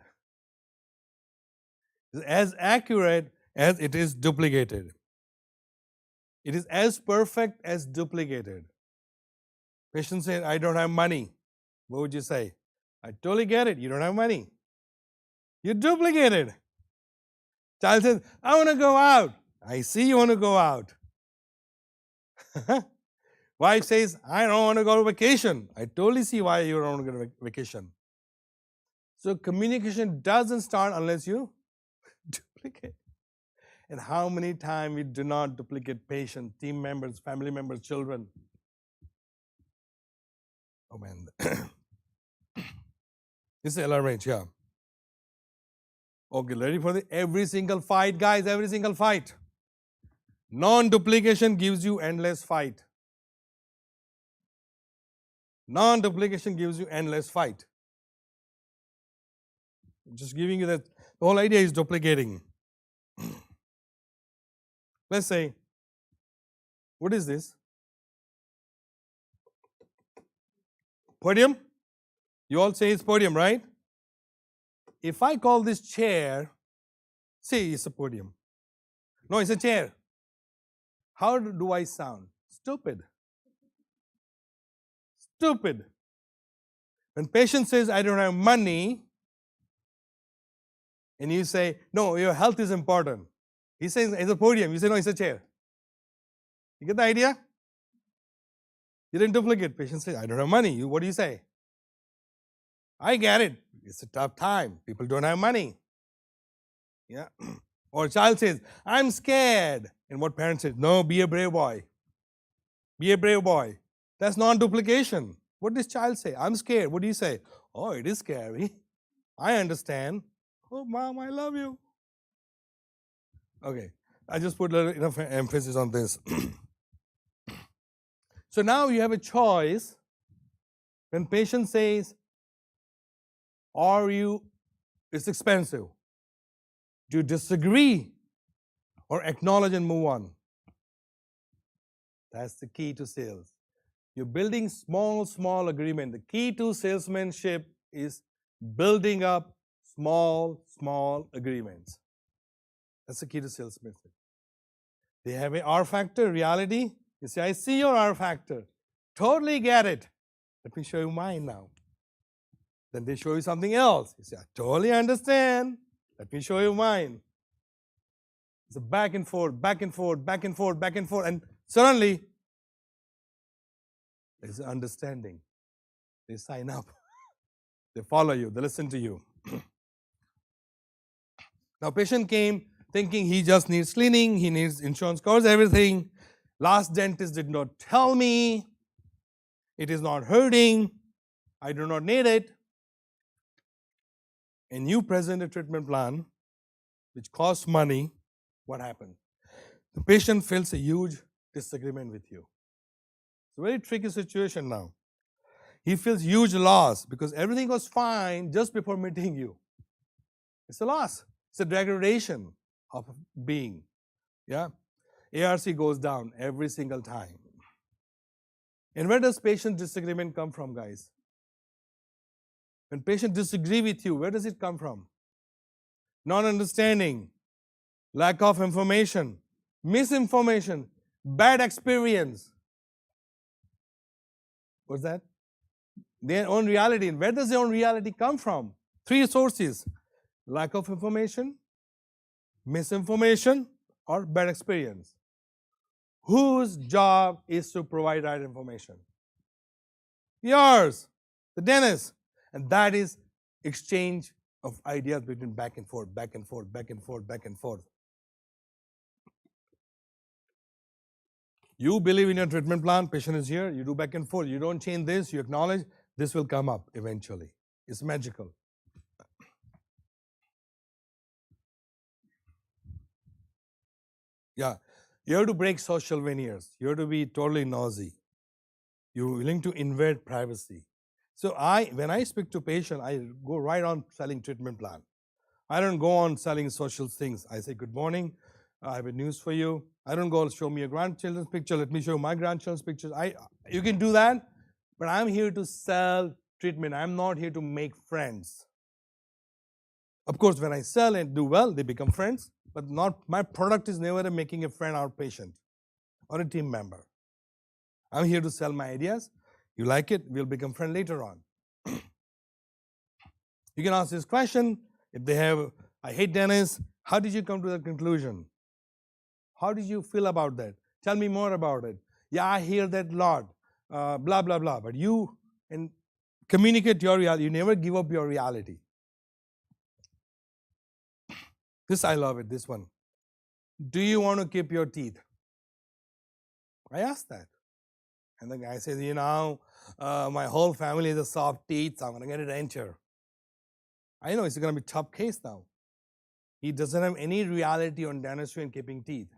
It's as accurate as it is duplicated. It is as perfect as duplicated. Patient said, I don't have money. What would you say? I totally get it. You don't have money. You duplicated. Child says, I want to go out. I see you want to go out. Wife says, I don't want to go on vacation. I totally see why you don't want to go on vacation. So communication doesn't start unless you duplicate. And how many times we do not duplicate patients, team members, family members, children? Oh man. This is LRH, yeah. Okay, ready for the every single fight, guys, every single fight. Non-duplication gives you endless fight. Non-duplication gives you endless fight. Just giving you that, the whole idea is duplicating. Let's say, what is this? Podium? You all say it's podium, right? If I call this chair, say it's a podium. No, it's a chair. How do I sound? Stupid. Stupid. When patient says, I don't have money, and you say, no, your health is important. He says, it's a podium. You say, no, it's a chair. You get the idea? You didn't duplicate. Patient says, I don't have money. What do you say? I get it. It's a tough time. People don't have money. Yeah. Or child says, I'm scared. And what parent says? No, be a brave boy. Be a brave boy. That's non-duplication. What does child say? I'm scared. What do you say? Oh, it is scary. I understand. Oh, mom, I love you. Okay. I just put a little enough emphasis on this. So now you have a choice. When patient says, it's expensive. Do you disagree or acknowledge and move on? That's the key to sales. You're building small agreement. The key to salesmanship is building up small agreements. That's the key to salesmanship. They have an R factor, reality. You say, I see your R factor. Totally get it. Let me show you mine now. Then they show you something else. You say, I totally understand. Let me show you mine. It's a back and forth, and suddenly there's an understanding. They sign up. They follow you. They listen to you. Now, patient came thinking he just needs cleaning, he needs insurance covers everything. Last dentist did not tell me. It is not hurting. I do not need it. And you present a treatment plan which costs money. What happens? The patient feels a huge disagreement with you. It's a very tricky situation now. He feels huge loss because everything was fine just before meeting you. It's a loss. It's a degradation of being. Yeah? ARC goes down every single time. And where does patient disagreement come from, guys? When patients disagree with you, where does it come from? Non-understanding, lack of information, misinformation, bad experience. What's that? Their own reality. And where does their own reality come from? 3 sources: lack of information, misinformation, or bad experience. Whose job is to provide right information? Yours, the dentist. And that is exchange of ideas between back and forth. You believe in your treatment plan, patient is here, you do back and forth. You don't change this, you acknowledge, this will come up eventually. It's magical. Yeah, you have to break social veneers. You have to be totally nosy. You're willing to invade privacy. So when I speak to patient, I go right on selling treatment plan. I don't go on selling social things. I say, good morning, I have a news for you. I don't go, show me your grandchildren's picture, let me show you my grandchildren's pictures. You can do that, but I'm here to sell treatment. I'm not here to make friends. Of course, when I sell and do well, they become friends, but my product is never making a friend or patient or a team member. I'm here to sell my ideas. You like it, we'll become friends later on. You can ask this question, if they have, I hate dentists, how did you come to that conclusion? How did you feel about that? Tell me more about it. Yeah, I hear that a lot, blah, blah, blah. But you communicate your reality. You never give up your reality. This, I love it, this one. Do you want to keep your teeth? I asked that. And the guy says, my whole family has a soft teeth, so I'm going to get a denture. I know it's going to be a tough case now. He doesn't have any reality on dentistry and keeping teeth.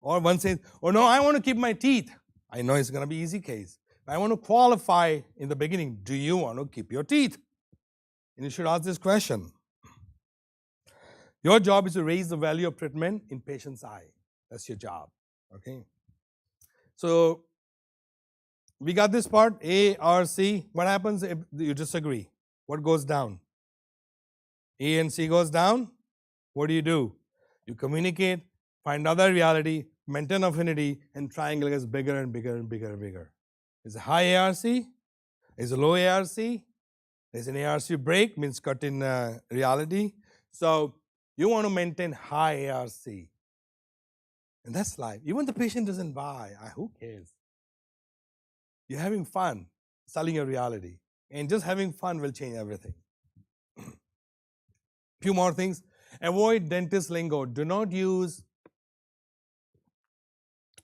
Or one says, oh no, I want to keep my teeth. I know it's going to be an easy case. I want to qualify in the beginning, do you want to keep your teeth? And you should ask this question. Your job is to raise the value of treatment in patient's eye. That's your job, okay? So, we got this part, A, R, C. What happens if you disagree? What goes down? A and C goes down. What do? You communicate, find another reality, maintain affinity, and triangle gets bigger and bigger and bigger and bigger. Is a high ARC, is a low ARC, there's an ARC break, means cut in reality. So you want to maintain high ARC. And that's life. Even the patient doesn't buy, who cares? You're having fun selling your reality. And just having fun will change everything. Few more things. Avoid dentist lingo. Do not use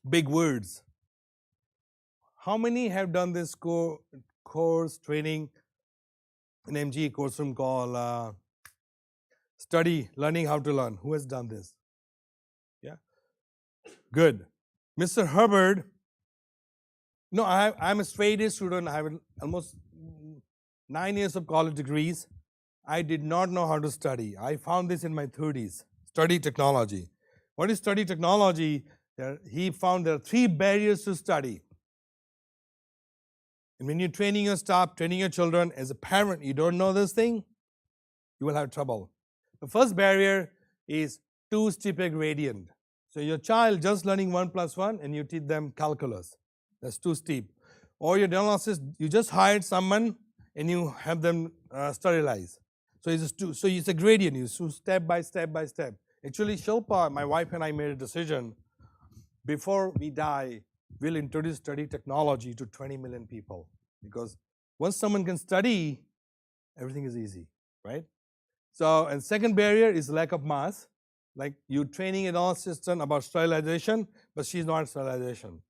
big words. How many have done this course training in MGE course room called Study, Learning How to Learn? Who has done this? Yeah? Good. Mr. Hubbard, no, I'm a straight A student. I have almost 9 years of college degrees. I did not know how to study. I found this in my 30s. Study technology. What is study technology? He found there are 3 barriers to study. And when you're training your staff, training your children, as a parent, you don't know this thing, you will have trouble. The first barrier is too steep a gradient. So your child just learning 1 + 1 and you teach them calculus. That's too steep. Or your diagnosis, you just hired someone and you have them sterilize. So it's a gradient. You do step by step by step. Actually, Shilpa, my wife and I made a decision. Before we die, we'll introduce study technology to 20 million people. Because once someone can study, everything is easy, right? So, and second barrier is lack of mass. Like you training an assistant about sterilization, but she's not sterilization.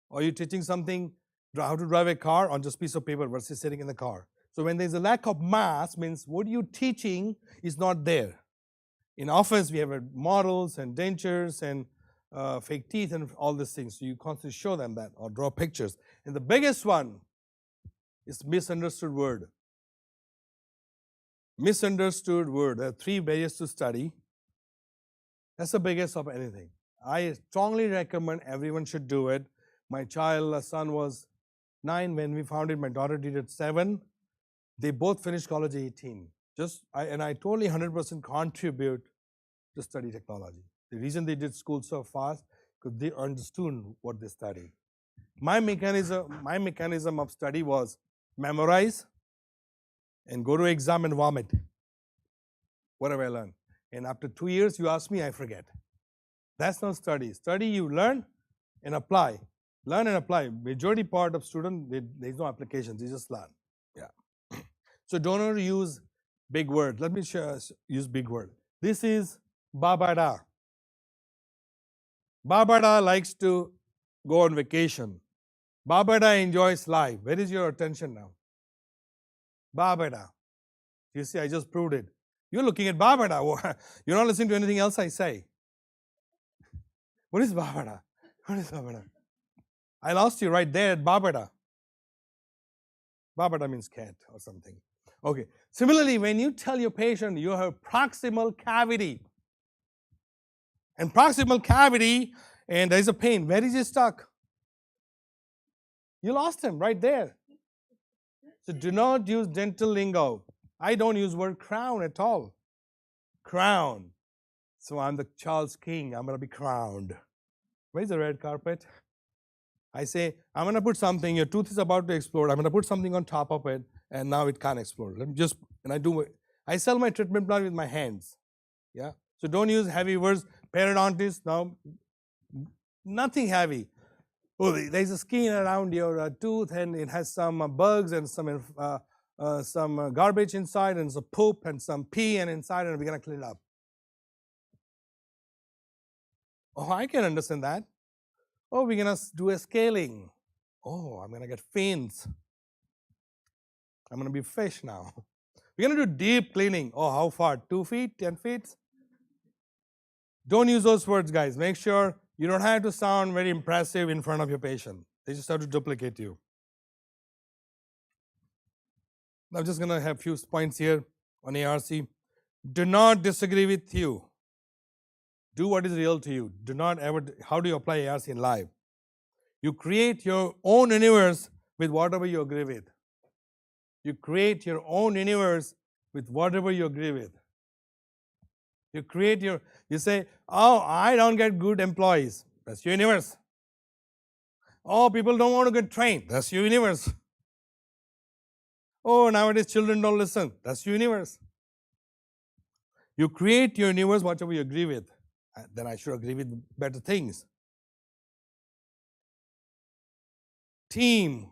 Or you're teaching something, how to drive a car on just piece of paper versus sitting in the car. So when there's a lack of mass, means what you're teaching is not there. In office, we have models and dentures and fake teeth and all these things. So you constantly show them that or draw pictures. And the biggest one is misunderstood word. Misunderstood word. There are 3 barriers to study. That's the biggest of anything. I strongly recommend everyone should do it. My son was 9 when we found it. My daughter did it 7. They both finished college at 18. I totally 100% contribute to study technology. The reason they did school so fast, because they understood what they studied. My mechanism of study was memorize and go to exam and vomit whatever I learned. And after 2 years, you ask me, I forget. That's not study. Study, you learn and apply. Learn and apply. Majority part of students, there's no applications. They just learn. Yeah. So don't use big word. Let me use big word. This is Babada. Babada likes to go on vacation. Babada enjoys life. Where is your attention now? Babada. You see, I just proved it. You're looking at Babada. You're not listening to anything else I say. What is Babada? What is Babada? I lost you right there at Babada. Babada means cat or something. Okay. Similarly, when you tell your patient you have proximal cavity, and proximal cavity, and there is a pain, where is it stuck? You lost him right there. So do not use dental lingo. I don't use word crown at all. Crown. So I'm the Charles King. I'm going to be crowned. Where's the red carpet? I say, I'm going to put something, your tooth is about to explode. I'm going to put something on top of it, and now it can't explode. Let me just, and I sell my treatment plan with my hands. Yeah. So don't use heavy words. Periodontist, no, nothing heavy. Oh, there's a skin around your tooth, and it has some bugs and some garbage inside, and some poop and some pee and inside, and we're going to clean it up. Oh, I can understand that. Oh, we're going to do a scaling. Oh, I'm going to get fins. I'm going to be fish now. We're going to do deep cleaning. Oh, how far? 2 feet, 10 feet? Don't use those words, guys. Make sure you don't have to sound very impressive in front of your patient. They just have to duplicate you. I'm just going to have a few points here on ARC. Do not disagree with you. Do what is real to you. Do not ever, how do you apply ARC in life? You create your own universe with whatever you agree with. You create your own universe with whatever you agree with. You say, oh, I don't get good employees. That's your universe. Oh, people don't want to get trained. That's your universe. Oh, nowadays children don't listen. That's your universe. You create your universe, whatever you agree with. Then I should agree with better things. Team.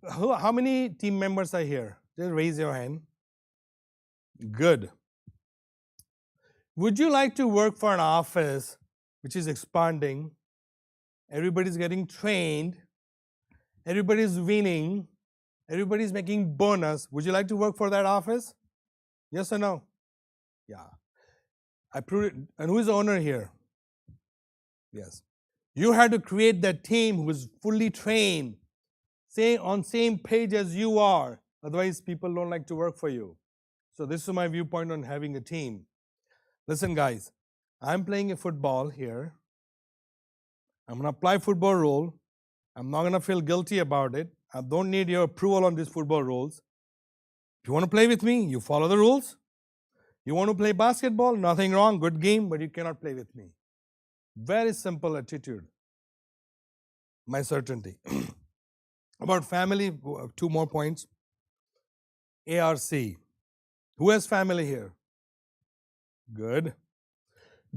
How many team members are here? Just raise your hand. Good. Would you like to work for an office which is expanding? Everybody's getting trained. Everybody's winning. Everybody's making bonus. Would you like to work for that office? Yes or no? Yeah. I proved it. And who is the owner here? Yes. You had to create that team who is fully trained, on same page as you are. Otherwise, people don't like to work for you. So this is my viewpoint on having a team. Listen, guys, I'm playing a football here. I'm going to apply football rule. I'm not going to feel guilty about it. I don't need your approval on these football rules. If you want to play with me, you follow the rules. You want to play basketball, nothing wrong, good game, but you cannot play with me. Very simple attitude. My certainty. About family, 2 more points. ARC. Who has family here? Good.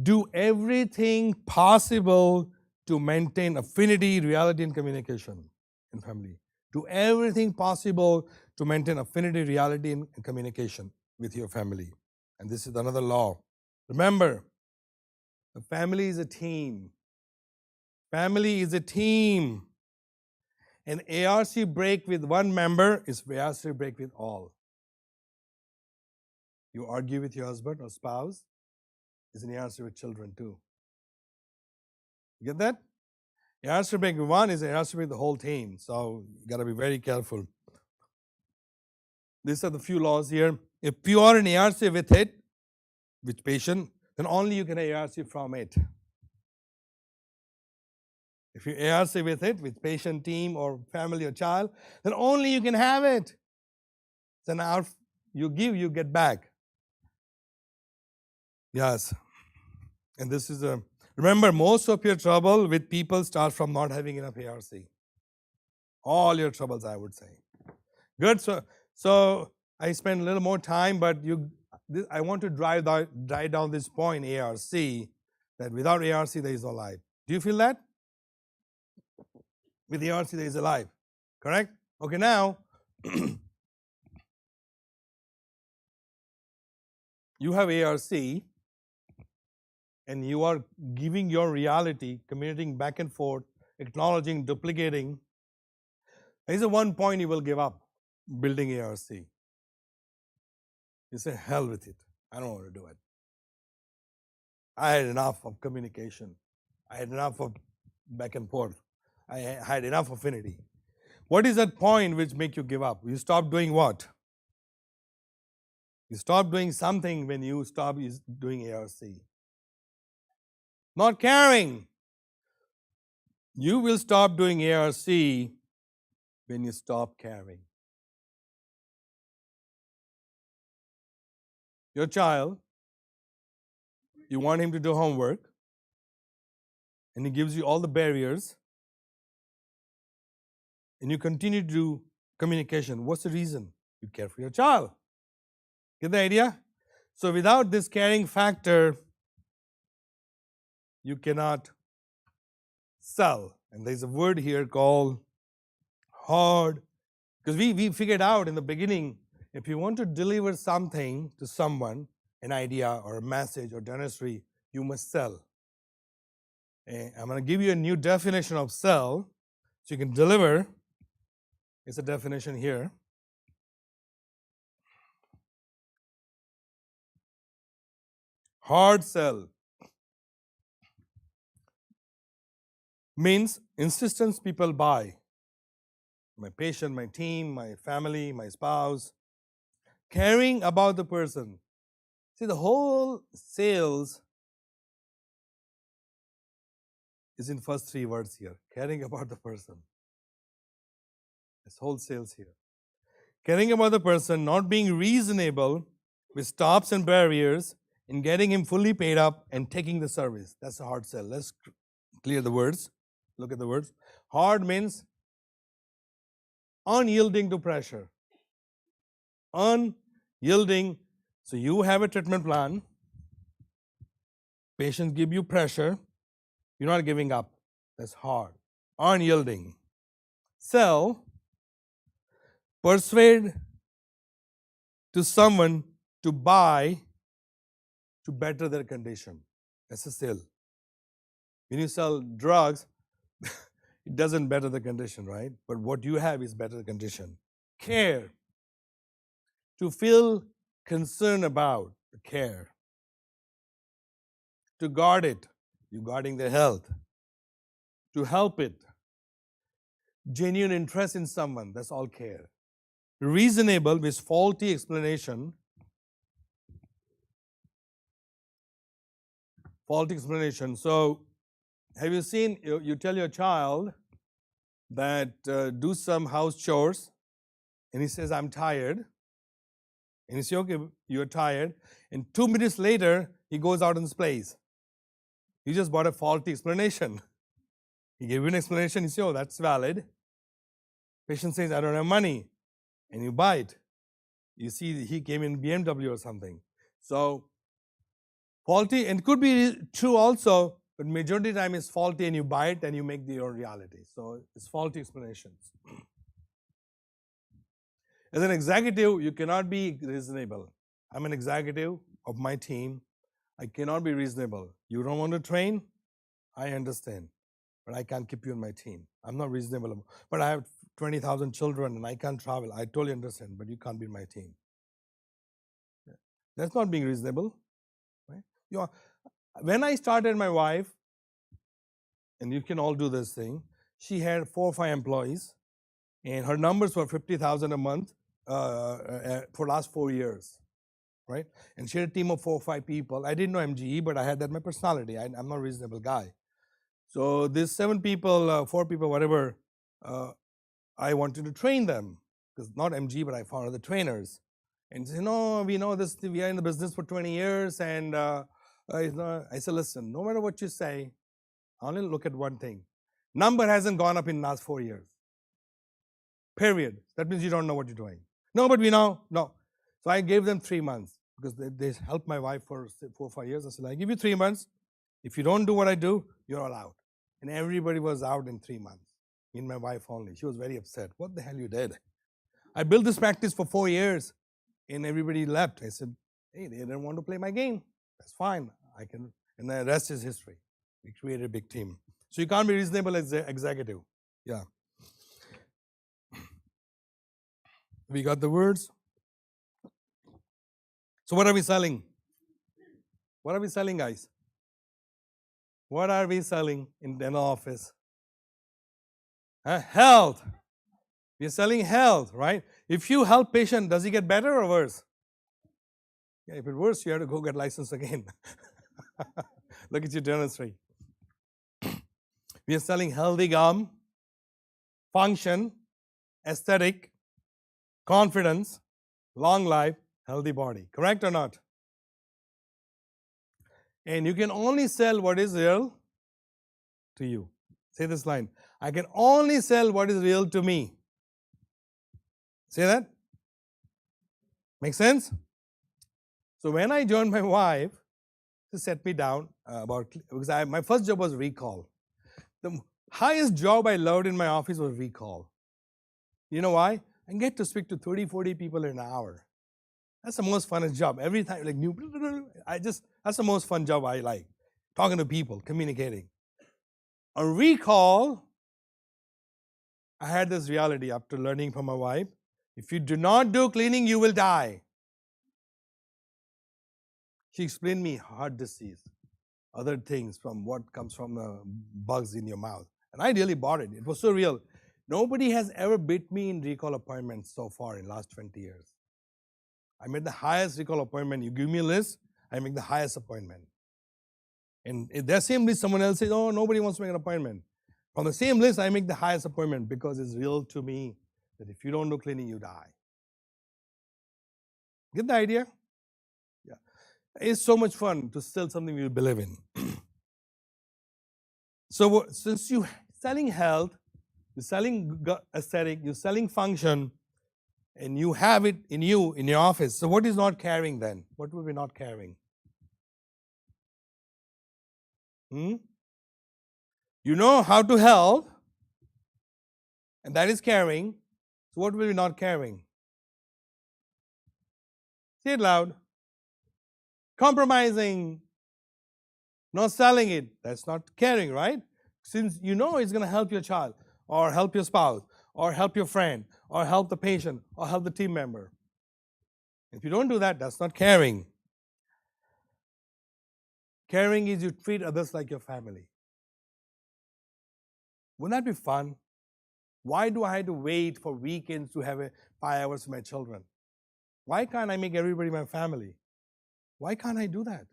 Do everything possible to maintain affinity, reality, and communication in family. Do everything possible to maintain affinity, reality, and communication with your family. And this is another law. Remember, the family is a team. Family is a team. An ARC break with one member is ARC break with all. You argue with your husband or spouse, is an ARC with children too. You get that? ARC break with one is ARC with the whole team. So you got to be very careful. These are the few laws here. If you are an ARC with it, with patient, then only you can ARC from it. If you ARC with it, with patient, team, or family or child, then only you can have it. Then you give, you get back. Yes. And this is remember, most of your trouble with people starts from not having enough ARC. All your troubles, I would say. Good. So I spent a little more time, but I want to drive down this point, ARC, that without ARC, there is no life. Do you feel that? With ARC, there is a life. Correct? Okay, now, you have ARC, and you are giving your reality, communicating back and forth, acknowledging, duplicating. There is a one point you will give up, building ARC. You say, hell with it. I don't want to do it. I had enough of communication. I had enough of back and forth. I had enough affinity. What is that point which make you give up? You stop doing what? You stop doing something when you stop doing ARC. Not caring. You will stop doing ARC when you stop caring. Your child, you want him to do homework, and he gives you all the barriers, and you continue to do communication. What's the reason? You care for your child. Get the idea? So without this caring factor, you cannot sell. And there's a word here called hard. Because we figured out in the beginning, if you want to deliver something to someone, an idea or a message or dentistry, you must sell. And I'm going to give you a new definition of sell so you can deliver. It's a definition here. Hard sell means insistence people buy. My patient, my team, my family, my spouse. Caring about the person. See, the whole sales is in first 3 words here. Caring about the person. This whole sales here. Caring about the person, not being reasonable with stops and barriers, in getting him fully paid up and taking the service. That's a hard sell. Let's Clear the words. Look at the words. Hard means unyielding to pressure. Unyielding. So you have a treatment plan. Patients give you pressure. You're not giving up. That's hard. Unyielding. Sell. Persuade to someone to buy to better their condition. That's a sale. When you sell drugs, it doesn't better the condition, right? But what you have is better the condition. Care. To feel concern about, care. To guard it, you guarding their health. To help it. Genuine interest in someone, that's all care. Reasonable with faulty explanation. Faulty explanation. So, have you seen, you tell your child that do some house chores, and he says, I'm tired. And you say, okay, you're tired. And 2 minutes later, he goes out and plays. You just bought a faulty explanation. He gave you an explanation, you say, oh, that's valid. Patient says, I don't have money. And you buy it. You see, he came in BMW or something. So, faulty, and it could be true also, but majority of the time it's faulty and you buy it and you make your reality. So, it's faulty explanations. As an executive, you cannot be reasonable. I'm an executive of my team. I cannot be reasonable. You don't want to train? I understand. But I can't keep you on my team. I'm not reasonable. But I have 20,000 children and I can't travel. I totally understand, but you can't be in my team. That's not being reasonable. Right? When I started my wife, and you can all do this thing, she had 4 or 5 employees, and her numbers were 50,000 a month for last 4 years, right? And she had a team of 4 or 5 people. I didn't know MGE, but I had that in my personality. I'm not a reasonable guy. So these 7 people, 4 people, whatever, I wanted to train them, because not MGE, but I found other trainers. And said, no, we know this, we are in the business for 20 years, and I said, listen, no matter what you say, I only look at one thing. Number hasn't gone up in the last 4 years. Period. That means you don't know what you're doing. No, but we know. No. So I gave them 3 months because they helped my wife for 4 or 5 years. I said, I give you 3 months. If you don't do what I do, you're all out. And everybody was out in 3 months. Me and my wife only. She was very upset. What the hell you did? I built this practice for 4 years and everybody left. I said, hey, they didn't want to play my game. That's fine. I can. And the rest is history. We created a big team. So you can't be reasonable as an executive. Yeah. We got the words. So what are we selling? What are we selling, guys? What are we selling in dental office? Health. We're selling health, right? If you help patient, does he get better or worse? Yeah, if it's worse, you have to go get license again. Look at your dentistry. We are selling healthy gum, function, aesthetic, confidence, long life, healthy body. Correct or not? And you can only sell what is real to you. Say this line. I can only sell what is real to me. Say that? Make sense? So when I joined my wife, she set me down because my first job was recall. The highest job I loved in my office was recall. You know why? I get to speak to 30, 40 people in an hour. That's the most funnest job. Every time, like new, that's the most fun job I like. Talking to people, communicating. On recall, I had this reality after learning from my wife. If you do not do cleaning, you will die. She explained me heart disease, other things from what comes from the bugs in your mouth. And I really bought it. It was so real. Nobody has ever beat me in recall appointments so far in the last 20 years. I made the highest recall appointment. You give me a list, I make the highest appointment. And if that same list, someone else says, oh, nobody wants to make an appointment. From the same list, I make the highest appointment because it's real to me that if you don't do cleaning, you die. Get the idea? Yeah. It's so much fun to sell something you believe in. So since you're selling health, you're selling aesthetic, you're selling function, and you have it in you, in your office. So what is not carrying then? What will be not carrying? You know how to help, and that is carrying. So what will be not carrying? Say it loud. Compromising. Not selling it. That's not caring, right? Since you know it's going to help your child, or help your spouse, or help your friend, or help the patient, or help the team member. If you don't do that, that's not caring. Caring is you treat others like your family. Wouldn't that be fun? Why do I have to wait for weekends to have 5 hours with my children? Why can't I make everybody my family? Why can't I do that?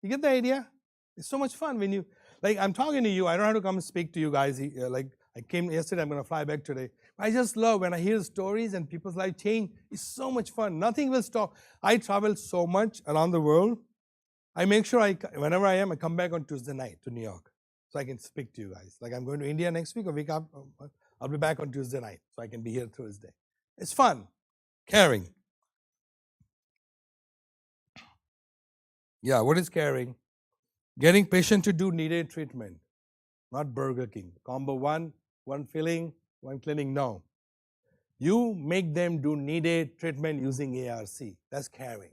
You get the idea? It's so much fun when you, like, I'm talking to you, I don't have to come and speak to you guys. Like, I came yesterday, I'm going to fly back today. I just love when I hear stories and people's life change. It's so much fun. Nothing will stop. I travel so much around the world. I make sure whenever I am, I come back on Tuesday night to New York so I can speak to you guys. Like, I'm going to India next week, a week after. I'll be back on Tuesday night so I can be here Thursday. It's fun. Caring. Yeah, what is caring? Getting patient to do needed treatment, not Burger King. Combo one filling, one cleaning. No. You make them do needed treatment using ARC. That's caring.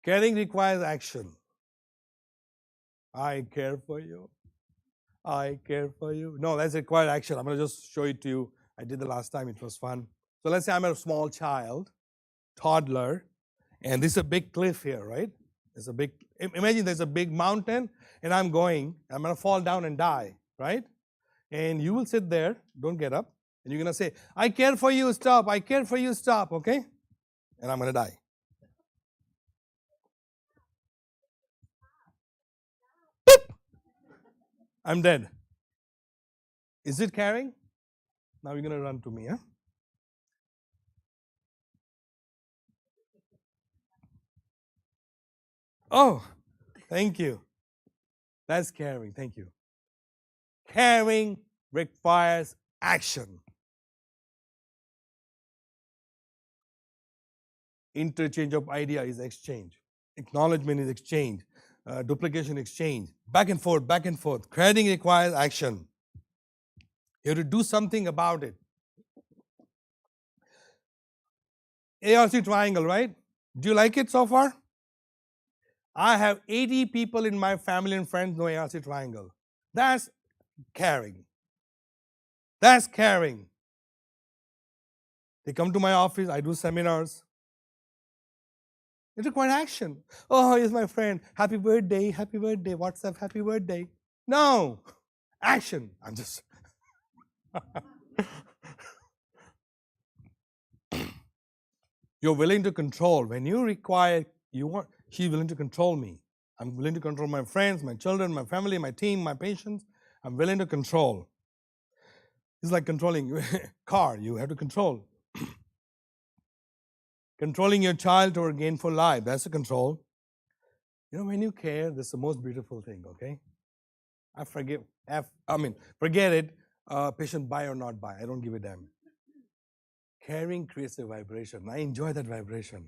Caring requires action. I care for you. I care for you. No, that's required action. I'm going to just show it to you. I did the last time. It was fun. So let's say I'm a small child, toddler, and this is a big cliff here, right? There's a big, imagine there's a big mountain, and I'm going to fall down and die, right? And you will sit there, don't get up, and you're going to say, I care for you, stop. I care for you, stop, okay? And I'm going to die. Boop! I'm dead. Is it caring? Now you're going to run to me, huh? Oh, thank you. That's caring. Thank you. Caring requires action. Interchange of idea is exchange. Acknowledgement is exchange. Duplication exchange. Back and forth, back and forth. Caring requires action. You have to do something about it. ARC triangle, right? Do you like it so far? I have 80 people in my family and friends know ARC triangle. That's caring. That's caring. They come to my office, I do seminars. It requires action. Oh, here's my friend. Happy birthday, WhatsApp, happy birthday. No, action. I'm just. You're willing to control. When you require, she's willing to control me. I'm willing to control my friends, my children, my family, my team, my patients. I'm willing to control. It's like controlling a car. You have to control. Controlling your child toward gainful life. That's a control. You know, when you care, that's the most beautiful thing, okay? Forget it. Patient buy or not buy. I don't give a damn. Caring creates a vibration. I enjoy that vibration.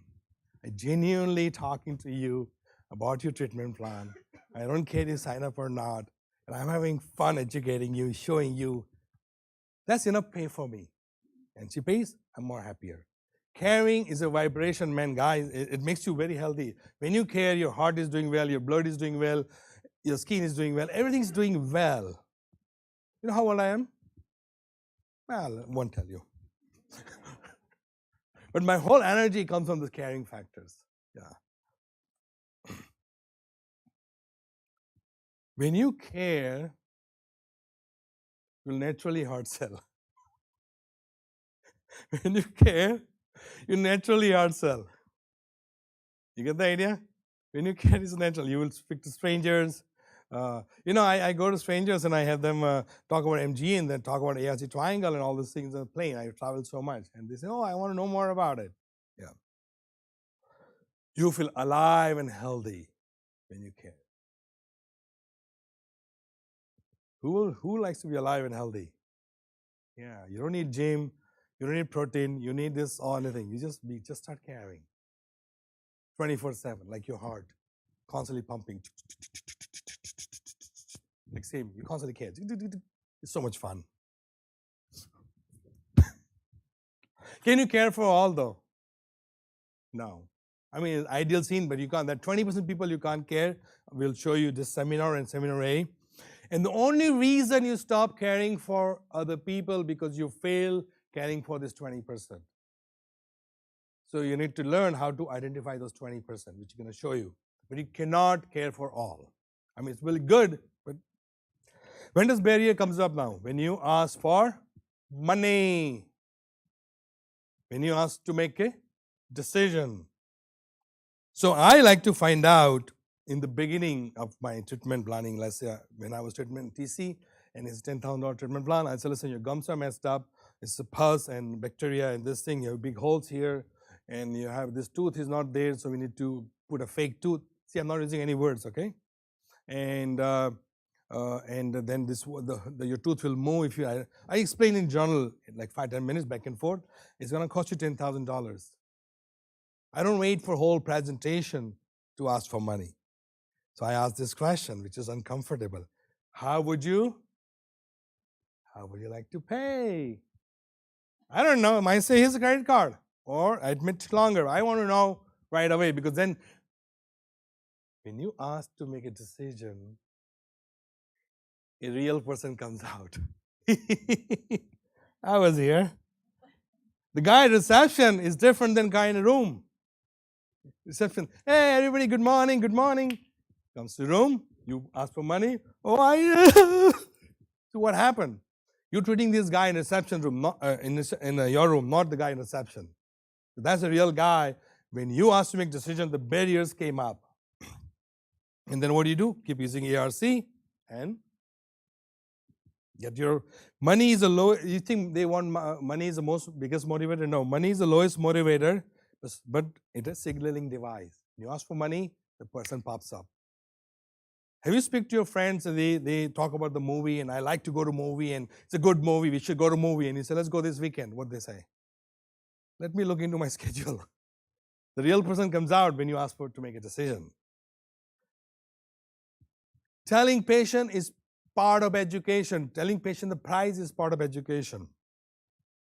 I genuinely talking to you about your treatment plan. I don't care if you sign up or not. And I'm having fun educating you, showing you. That's enough pay for me. And she pays, I'm more happier. Caring is a vibration, man, guys. It makes you very healthy. When you care, your heart is doing well, your blood is doing well, your skin is doing well, everything's doing well. You know how old I am? Well, I won't tell you. But my whole energy comes from the caring factors. Yeah. When you care, you'll naturally hard sell. When you care, you naturally hard sell. You get the idea? When you care, it's natural. You will speak to strangers. I go to strangers and I have them talk about MGE and then talk about ARC triangle and all these things on the plane. I travel so much. And they say, oh, I want to know more about it. Yeah. You feel alive and healthy when you care. Who likes to be alive and healthy? Yeah, you don't need gym, you don't need protein, you need this or anything. You just start caring. 24/7, like your heart, constantly pumping. Like same, you constantly care. It's so much fun. Can you care for all though? No. I mean, it's ideal scene, but you can't. That 20% people you can't care. We'll show you this seminar and seminar A. And the only reason you stop caring for other people because you fail caring for this 20%. So you need to learn how to identify those 20%, which I'm going to show you. But you cannot care for all. I mean, it's really good, but when does barrier comes up now? When you ask for money. When you ask to make a decision. So I like to find out in the beginning of my treatment planning, let's say when I was treatment TC and it's $10,000 treatment plan, I said, listen, your gums are messed up, it's a pus and bacteria and this thing, you have big holes here, and you have this tooth is not there, so we need to put a fake tooth. See, I'm not using any words, okay? And then this your tooth will move if you. I explain in journal in like 5-10 minutes back and forth. It's going to cost you $10,000. I don't wait for whole presentation to ask for money. So I ask this question, which is uncomfortable. How would you like to pay? I don't know. I might say here's a credit card, or admit longer. I want to know right away, because then when you ask to make a decision, a real person comes out. I was here. The guy at reception is different than guy in a room. Reception, hey everybody, good morning, good morning. Comes to the room, you ask for money. Oh, so what happened? You're treating this guy in reception room, not in your room, not the guy in reception. So that's a real guy. When you ask to make decision, the barriers came up. And then what do? Keep using ARC and get your money is the low. You think they want money is the most biggest motivator? No, money is the lowest motivator, but it's a signaling device. You ask for money, the person pops up. Have you speak to your friends and they talk about the movie and I like to go to movie and it's a good movie, we should go to movie, and you say, let's go this weekend. What they say? Let me look into my schedule. The real person comes out when you ask for to make a decision. Telling patient is part of education. Telling patient the price is part of education.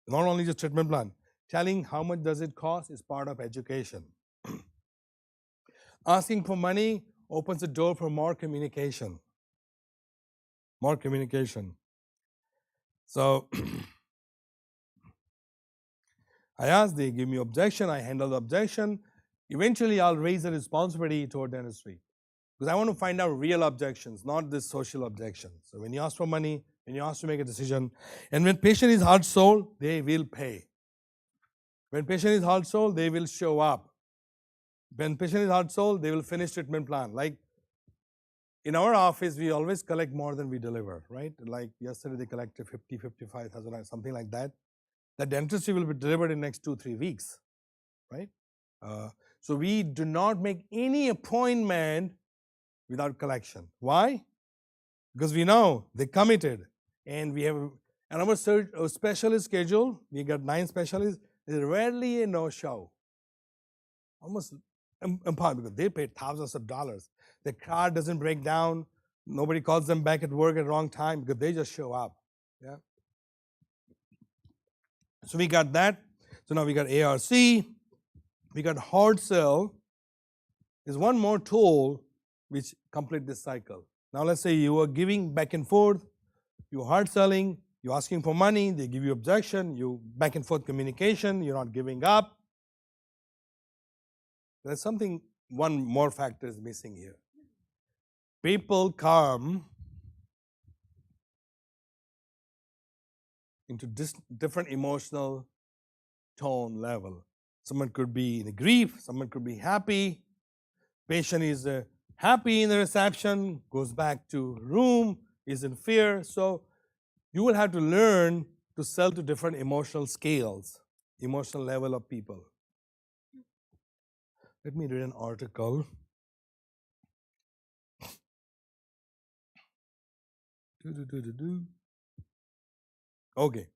Not only just treatment plan. Telling how much does it cost is part of education. Asking for money opens the door for more communication. More communication. So I ask, they give me objection, I handle the objection. Eventually I'll raise the responsibility toward dentistry. Because I want to find out real objections, not this social objections. So when you ask for money, when you ask to make a decision, and when patient is heart sold, they will pay. When patient is heart sold, they will show up. When patient is heart sold, they will finish treatment plan. Like in our office, we always collect more than we deliver, right? Like yesterday they collected 55,000, something like that. The dentistry will be delivered in next 2-3 weeks, right? So we do not make any appointment without collection. Why? Because we know they committed, and we have our specialist schedule. We got 9 specialists. There's rarely a no-show. Almost impossible, because they paid thousands of dollars. The car doesn't break down. Nobody calls them back at work at the wrong time because they just show up. Yeah. So we got that. So now we got ARC. We got hard sell. There's one more tool which complete this cycle. Now let's say you are giving back and forth. You're hard selling. You're asking for money. They give you objection. You back and forth communication. You're not giving up. There's something, one more factor is missing here. People come into different emotional tone level. Someone could be in grief, someone could be happy. Patient is happy in the reception, goes back to room, is in fear. So you will have to learn to sell to different emotional scales, emotional level of people. Let me read an article Okay.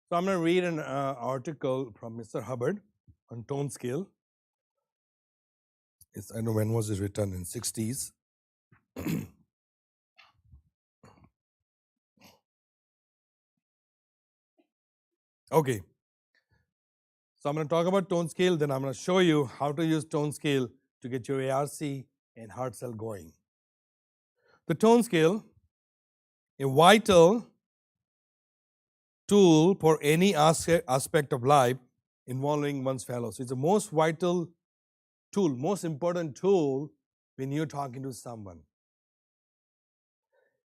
So I'm going to read an article from Mr. Hubbard on tone scale. I don't know when was it written, in 60s. Okay. So I'm going to talk about tone scale, then I'm going to show you how to use tone scale to get your ARC and heart cell going. The tone scale, a vital tool for any aspect of life involving one's fellows. It's the most vital tool, most important tool when you're talking to someone.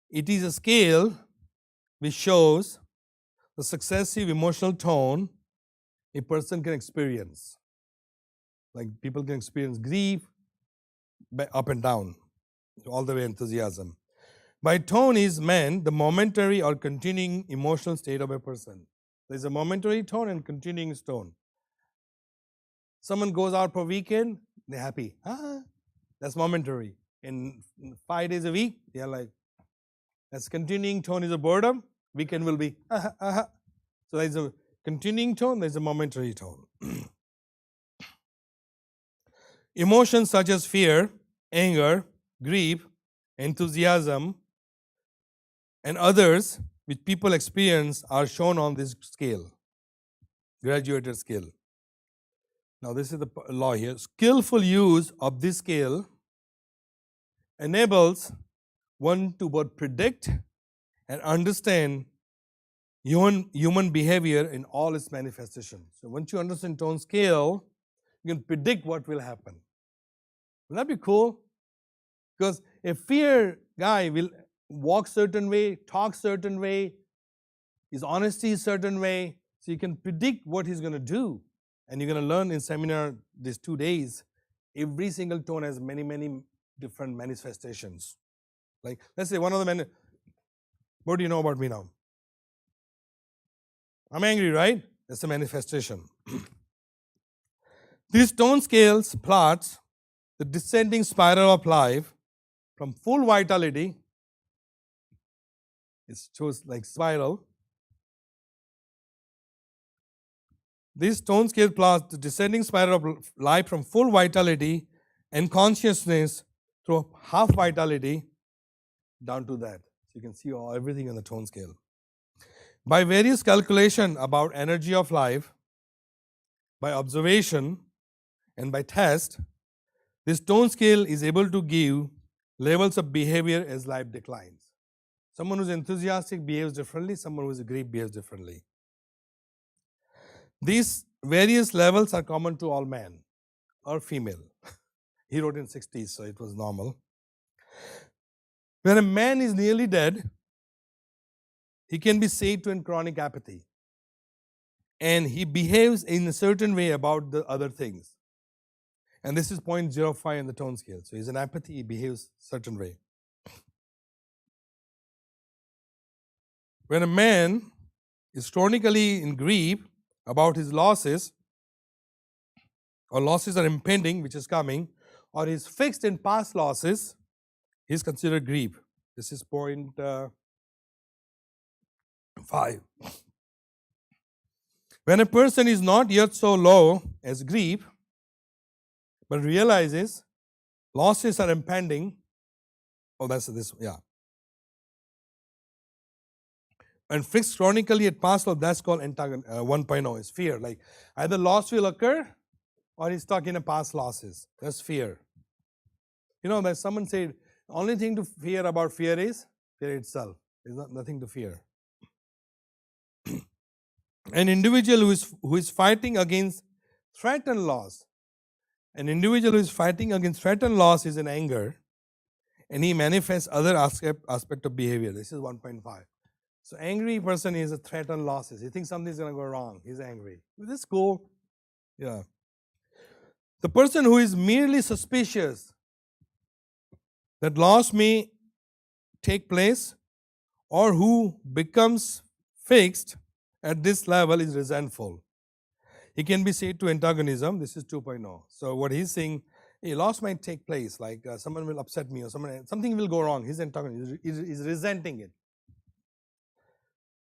It is a scale which shows the successive emotional tone a person can experience. Like people can experience grief, up and down, all the way enthusiasm. By tone is meant the momentary or continuing emotional state of a person. There's a momentary tone and continuing tone. Someone goes out for weekend, they're happy. That's momentary. In 5 days a week, they're like, that's continuing tone is a boredom. Weekend will be, So there's a continuing tone, there's a momentary tone. Emotions such as fear, anger, grief, enthusiasm, and others which people experience are shown on this scale, graduated scale. Now this is the law here. Skillful use of this scale enables one to both predict and understand human behavior in all its manifestations. So once you understand tone scale, you can predict what will happen. Will that be cool? Because a fear guy will walk certain way, talk certain way, his honesty is certain way, so you can predict what he's going to do. And you're going to learn in seminar these 2 days, every single tone has many, many different manifestations. Like, let's say one of the what do you know about me now? I'm angry, right? That's a manifestation. These tone scales plots the descending spiral of life from full vitality. It shows like spiral. This tone scale plots the descending spiral of life from full vitality and consciousness through half vitality down to that. So you can see everything on the tone scale. By various calculation about energy of life, by observation, and by test, this tone scale is able to give levels of behavior as life declines. Someone who's enthusiastic behaves differently, someone who's grief behaves differently. These various levels are common to all men or female. He wrote in 60s, so it was normal. When a man is nearly dead, he can be said to in chronic apathy. And he behaves in a certain way about the other things. And this is 0.05 in the tone scale. So he's in apathy, he behaves certain way. When a man is chronically in grief about his losses, or losses are impending, which is coming, or is fixed in past losses, he is considered grief. This is 0.5. When a person is not yet so low as grief, but realizes losses are impending, that's this, and fixed chronically at past loss, that's called 1.0, is fear. Like either loss will occur or he's stuck in a past losses. That's fear. You know, that someone said, only thing to fear about fear is fear itself. There's nothing to fear. An individual who is fighting against threatened loss, an individual who is fighting against threatened loss is in anger, and he manifests other aspect of behavior. This is 1.5. So angry person is a threatened losses. He thinks something's going to go wrong. He's angry. Is this cool? Yeah. The person who is merely suspicious that loss may take place or who becomes fixed at this level is resentful. He can be said to antagonism. This is 2.0. So what he's saying, a loss might take place, like someone will upset me or something will go wrong. He's antagonist. He's resenting it.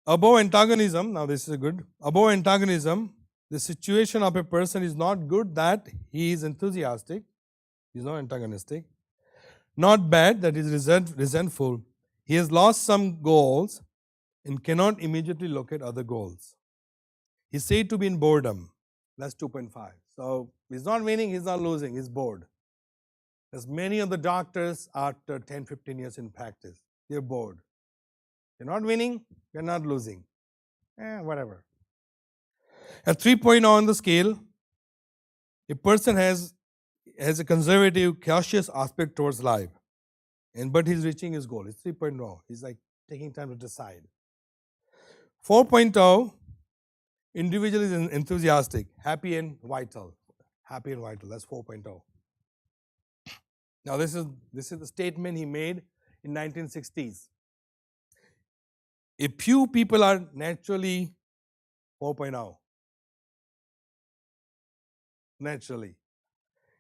Above antagonism, now this is good. Above antagonism, the situation of a person is not good that he is enthusiastic, he is not antagonistic. Not bad that he is resentful. He has lost some goals and cannot immediately locate other goals. He's said to be in boredom. That's 2.5. So he's not winning, he's not losing, he's bored. As many of the doctors after 10, 15 years in practice, they're bored. You're not winning, you're not losing. Whatever. At 3.0 on the scale, a person has a conservative, cautious aspect towards life. But he's reaching his goal. It's 3.0. He's like taking time to decide. 4.0, individual is enthusiastic, happy and vital. Happy and vital, that's 4.0. Now this is the statement he made in 1960s. A few people are naturally 4.0. Naturally.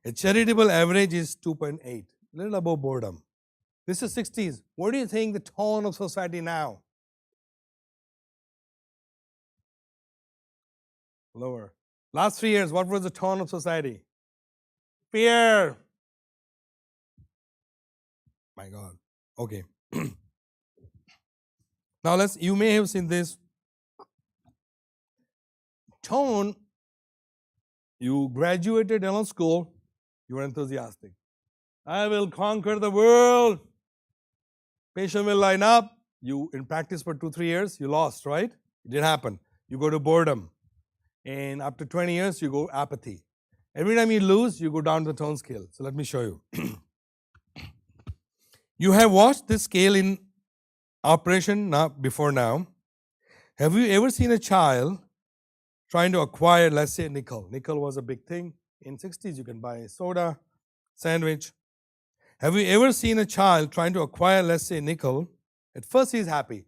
A charitable average is 2.8, a little above boredom. This is 60s. What do you think the tone of society now? Lower. Last 3 years, what was the tone of society? Fear. My God. Okay. Now you may have seen this. Tone, you graduated in school, you were enthusiastic. I will conquer the world. Patient will line up. You in practice for 2-3 years, you lost, right? It didn't happen. You go to boredom. And after 20 years, you go apathy. Every time you lose, you go down the tone scale. So let me show you. You have watched this scale in operation before now. Have you ever seen a child trying to acquire, let's say, nickel? Nickel was a big thing. In 60s, you can buy a soda, sandwich. Have you ever seen a child trying to acquire, let's say, nickel? At first, he's happy.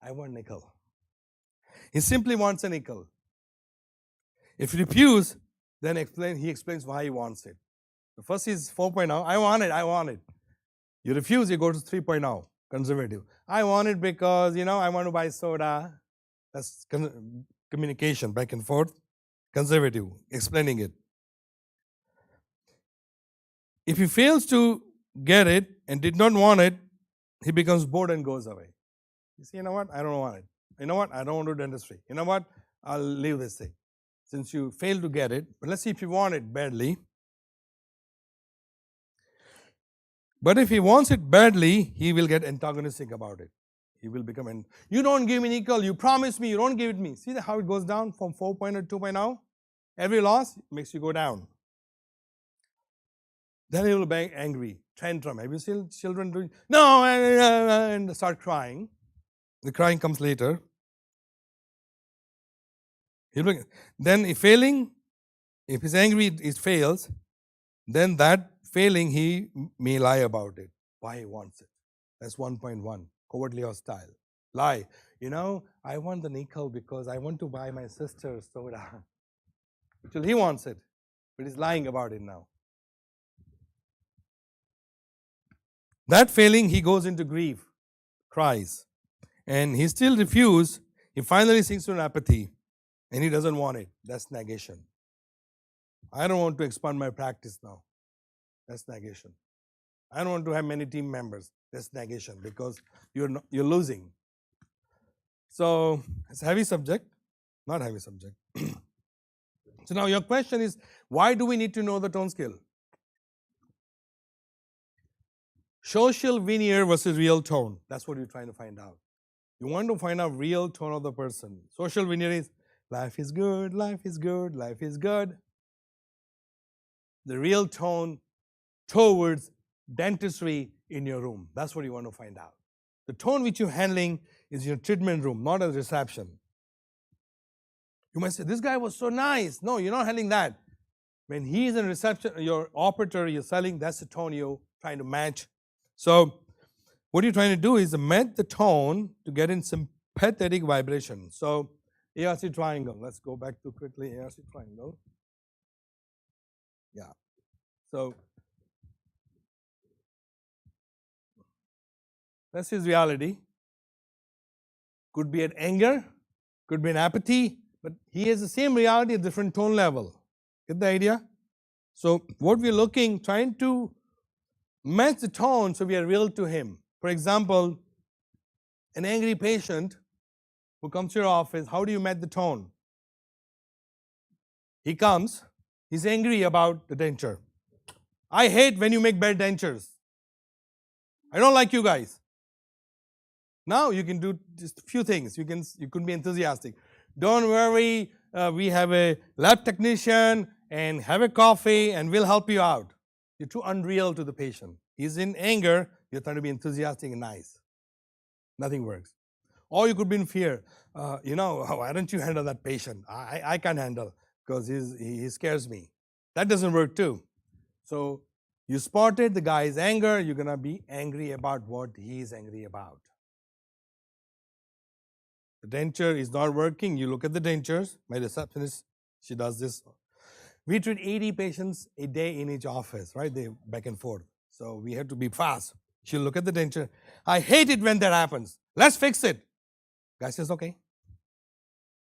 I want nickel. He simply wants a nickel. If you refuse, then he explains why he wants it. The first is 4.0. I want it. You refuse, you go to 3.0, conservative. I want it because, I want to buy soda. That's communication, back and forth. Conservative, explaining it. If he fails to get it and did not want it, he becomes bored and goes away. You see, I don't want it. I don't want to do dentistry. I'll leave this thing. Since you failed to get it, but let's see if you want it badly. But if he wants it badly, he will get antagonistic about it. He will become, you don't give me nickel, you promised me, you don't give it me. See how it goes down from 4.0 to 2.0? Every loss makes you go down. Then he will be angry, tantrum. Have you seen children doing, no, and start crying. The crying comes later. Then if he's angry, it fails, then that failing, he may lie about it, why he wants it. That's 1.1, covertly hostile. Lie. I want the nickel because I want to buy my sister soda. Actually, he wants it, but he's lying about it now. That failing, he goes into grief, cries, and he still refuses. He finally sinks to an apathy. And he doesn't want it. That's negation. I don't want to expand my practice now. That's negation. I don't want to have many team members. That's negation because you're losing. So it's a heavy subject, not heavy subject. So now your question is, why do we need to know the tone scale? Social veneer versus real tone. That's what you're trying to find out. You want to find out real tone of the person. Social veneer is, life is good, life is good, life is good. The real tone towards dentistry in your room. That's what you want to find out. The tone which you're handling is your treatment room, not a reception. You might say, this guy was so nice. No, you're not handling that. When he's in reception, your operator, you're selling, that's the tone you're trying to match. So what you're trying to do is match the tone to get in sympathetic vibration. So ARC triangle. Let's go back to quickly ARC triangle. Yeah. So that's his reality. could be at anger, could be in apathy, but he has the same reality at different tone level. Get the idea? So what we're looking, trying to match the tone so we are real to him. For example, an angry patient who comes to your office, how do you match the tone? He comes, he's angry about the denture. I hate when you make bad dentures. I don't like you guys. Now you can do just a few things. You could be enthusiastic. Don't worry, we have a lab technician and have a coffee and we'll help you out. You're too unreal to the patient. He's in anger, you're trying to be enthusiastic and nice. Nothing works. Or you could be in fear. Why don't you handle that patient? I can't handle because he scares me. That doesn't work too. So you spotted the guy's anger, you're going to be angry about what he's angry about. The denture is not working. You look at the dentures. My receptionist, she does this. We treat 80 patients a day in each office, right? They back and forth. So we have to be fast. She'll look at the denture. I hate it when that happens. Let's fix it. Guy says, okay.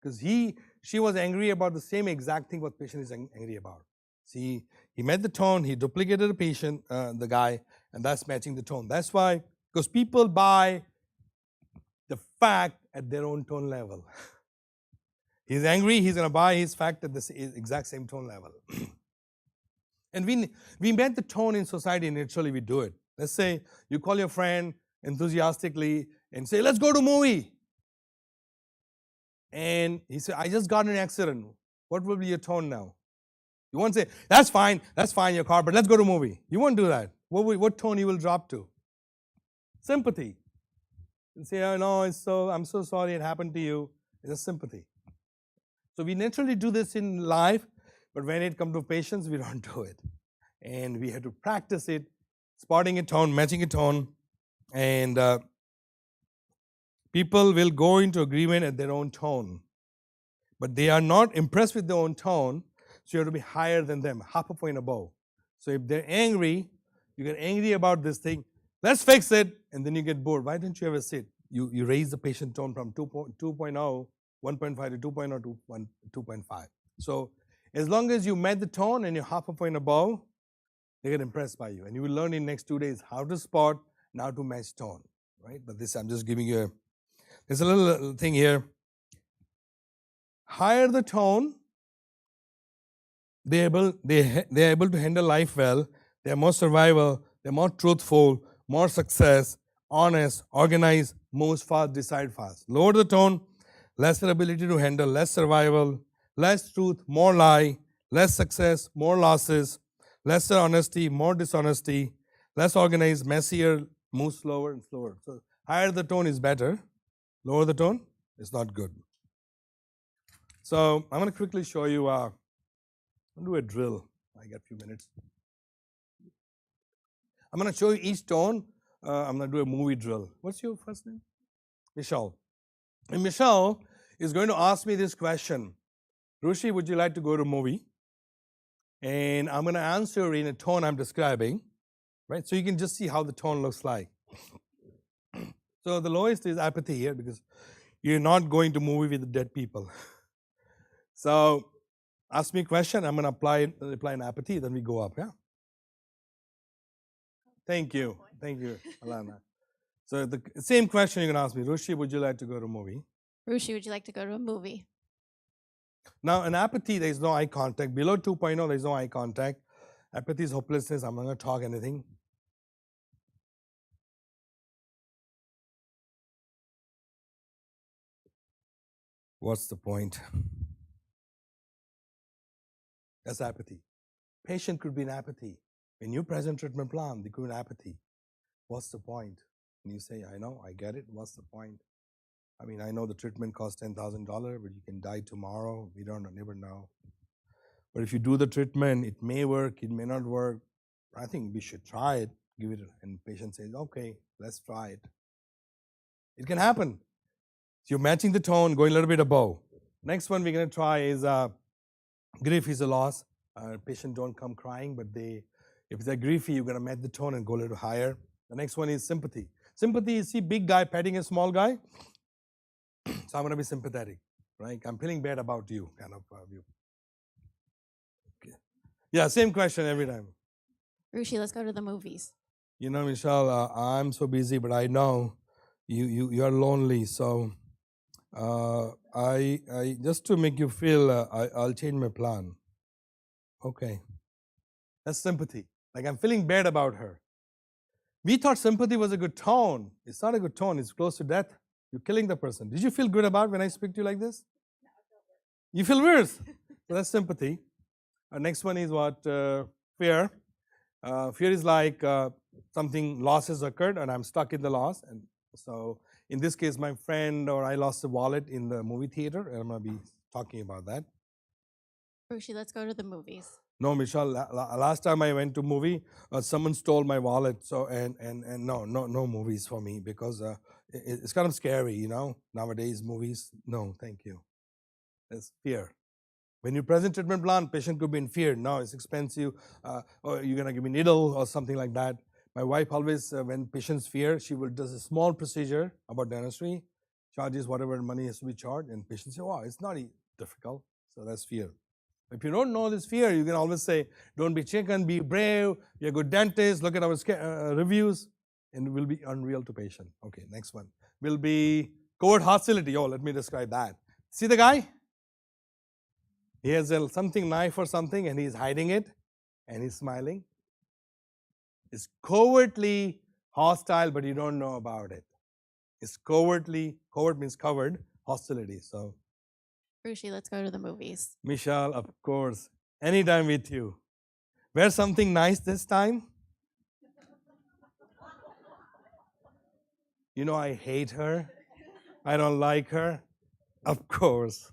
Because she was angry about the same exact thing what patient is angry about. See, he met the tone, he duplicated the patient, the guy, and that's matching the tone. That's why, because people buy the fact at their own tone level. He's angry, he's going to buy his fact at the exact same tone level. And we met the tone in society, naturally we do it. Let's say you call your friend enthusiastically and say, let's go to a movie. And he said, I just got in an accident. What will be your tone now? You won't say, that's fine your car, but let's go to a movie. You won't do that. What tone you will drop to? Sympathy. And say, oh no, I'm so sorry it happened to you. It's a sympathy. So we naturally do this in life, but when it comes to patients, we don't do it. And we have to practice it, spotting a tone, matching a tone, and people will go into agreement at their own tone. But they are not impressed with their own tone, so you have to be higher than them, half a point above. So if they're angry, you get angry about this thing, let's fix it, and then you get bored. Why don't you ever sit? You raise the patient tone from 2.0, 1.5 to 2.0 to 2.5. So as long as you met the tone and you're half a point above, they get impressed by you. And you will learn in next 2 days how to spot and how to match tone. Right? But this I'm just giving you there's a little thing here. Higher the tone, they're able to handle life well. They're more survival. They're more truthful, more success, honest, organized, moves fast, decide fast. Lower the tone, lesser ability to handle, less survival, less truth, more lie, less success, more losses, lesser honesty, more dishonesty, less organized, messier, move slower and slower. So higher the tone is better. Lower the tone is not good. So I'm going to quickly show you, I'm going to do a drill. I got a few minutes. I'm going to show you each tone. I'm going to do a movie drill. What's your first name? Michelle. And Michelle is going to ask me this question. Rushi, would you like to go to a movie? And I'm going to answer in a tone I'm describing. Right? So you can just see how the tone looks like. So the lowest is apathy here because you're not going to movie with dead people. So ask me a question, I'm going to reply in apathy, then we go up, yeah? Thank you, Alana. So the same question you're going to ask me, Rushi, would you like to go to a movie? Rushi, would you like to go to a movie? Now in apathy, there is no eye contact. Below 2.0, there is no eye contact. Apathy is hopelessness, I'm not going to talk anything. What's the point? That's apathy. Patient could be in apathy. When you present treatment plan, they could be in apathy. What's the point? And you say, I know, I get it. What's the point? I mean, I know the treatment costs $10,000, but you can die tomorrow. We never know. But if you do the treatment, it may work, it may not work. I think we should try it, give it, and patient says, okay, let's try it. It can happen. So you're matching the tone, going a little bit above. Next one we're going to try is grief is a loss. Patient don't come crying, but if they're griefy, you're going to match the tone and go a little higher. The next one is sympathy. Sympathy is, see big guy petting a small guy. So I'm going to be sympathetic, right? I'm feeling bad about you, kind of view. Okay. Yeah, same question every time. Rushi, let's go to the movies. You know, Michelle, I'm so busy, but I know you are lonely. So I just to make you feel, I'll change my plan. Okay. That's sympathy. Like I'm feeling bad about her. We thought sympathy was a good tone. It's not a good tone. It's close to death. You're killing the person. Did you feel good about when I speak to you like this? You feel worse. So that's sympathy. Our next one is what? Fear. Fear is like something loss has occurred and I'm stuck in the loss. And so in this case, my friend or I lost a wallet in the movie theater, and I'm going to be talking about that. Rushi, let's go to the movies. No, Michelle, last time I went to movie, someone stole my wallet. So, and no movies for me because it's kind of scary, you know, nowadays movies. No, thank you. It's fear. When you present treatment plan, patient could be in fear. No, it's expensive, or you're going to give me needle or something like that. My wife always, when patients fear, she will does a small procedure about dentistry, charges whatever money has to be charged, and patients say, wow, it's not difficult. So that's fear. If you don't know this fear, you can always say, don't be chicken, be brave, you're a good dentist, look at our reviews, and it will be unreal to patient. Okay, next one. Will be covert hostility. Oh, let me describe that. See the guy? He has something knife or something, and he's hiding it, and he's smiling. It's covertly hostile, but you don't know about it. It's covert means covered, hostility. So, Rushi, let's go to the movies. Michelle, of course, anytime with you. Wear something nice this time. You know, I hate her. I don't like her. Of course.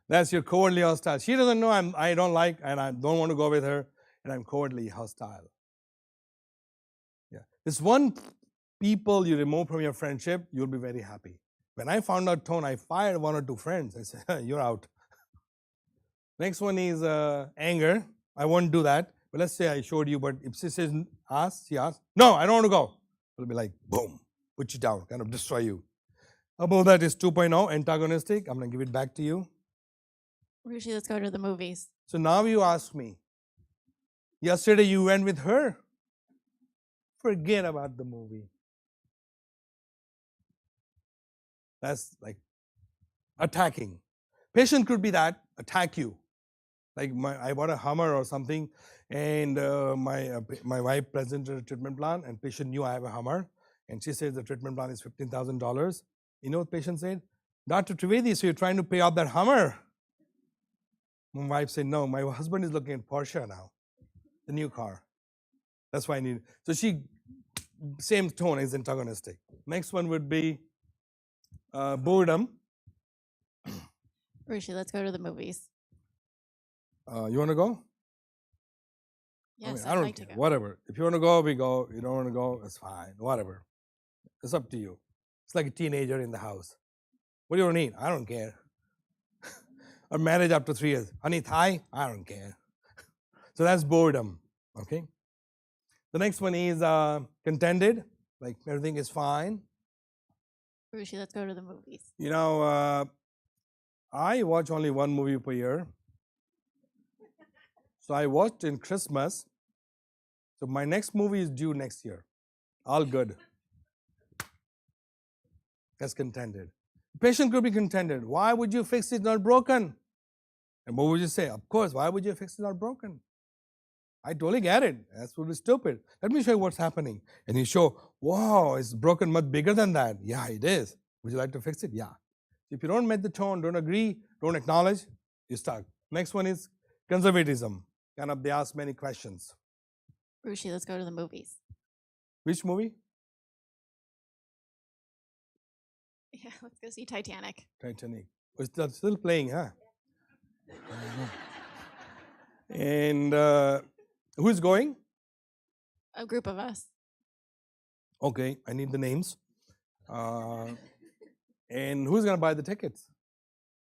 That's your cowardly hostile. She doesn't know I don't like and I don't want to go with her, and I'm cowardly hostile. Yeah. This one people you remove from your friendship, you'll be very happy. When I found out tone, I fired one or two friends. I said, you're out. Next one is anger. I won't do that. But let's say I showed you, but if she says she asks, no, I don't want to go. It'll be like, boom, put you down, kind of destroy you. Above that is 2.0, antagonistic. I'm going to give it back to you. Rushi, let's go to the movies. So now you ask me, yesterday you went with her. Forget about the movie. That's like attacking. Patient could be that, attack you. Like I bought a Hummer or something, and my wife presented a treatment plan, and patient knew I have a Hummer, and she said the treatment plan is $15,000. You know what patient said? Dr. Trivedi, so you're trying to pay off that Hummer? My wife said, no, my husband is looking at Porsche now, the new car. That's why I need it. So she, same tone is antagonistic. Next one would be boredom. Rushi, let's go to the movies. You want to go? Yes, I don't like care. to go. Whatever. If you want to go, we go. You don't want to go, it's fine. Whatever. It's up to you. It's like a teenager in the house. What do you need? I don't care. Or marriage after 3 years. Honey, Thai? I don't care. So that's boredom. Okay. The next one is contented. Like everything is fine. Rushi, let's go to the movies. You know, I watch only one movie per year. So I watched in Christmas. So my next movie is due next year. All good. That's contented. Patient could be contented. Why would you fix it not broken? And what would you say? Of course, why would you fix it not broken? I totally get it. That's really stupid. Let me show you what's happening. And you show, wow, it's broken much bigger than that. Yeah, it is. Would you like to fix it? Yeah. If you don't make the tone, don't agree, don't acknowledge, you're stuck. Next one is conservatism. Kind of, they ask many questions. Rushi, let's go to the movies. Which movie? Yeah, let's go see Titanic. Titanic. It's still playing, huh? And who's going? A group of us. Okay, I need the names. And who's going to buy the tickets?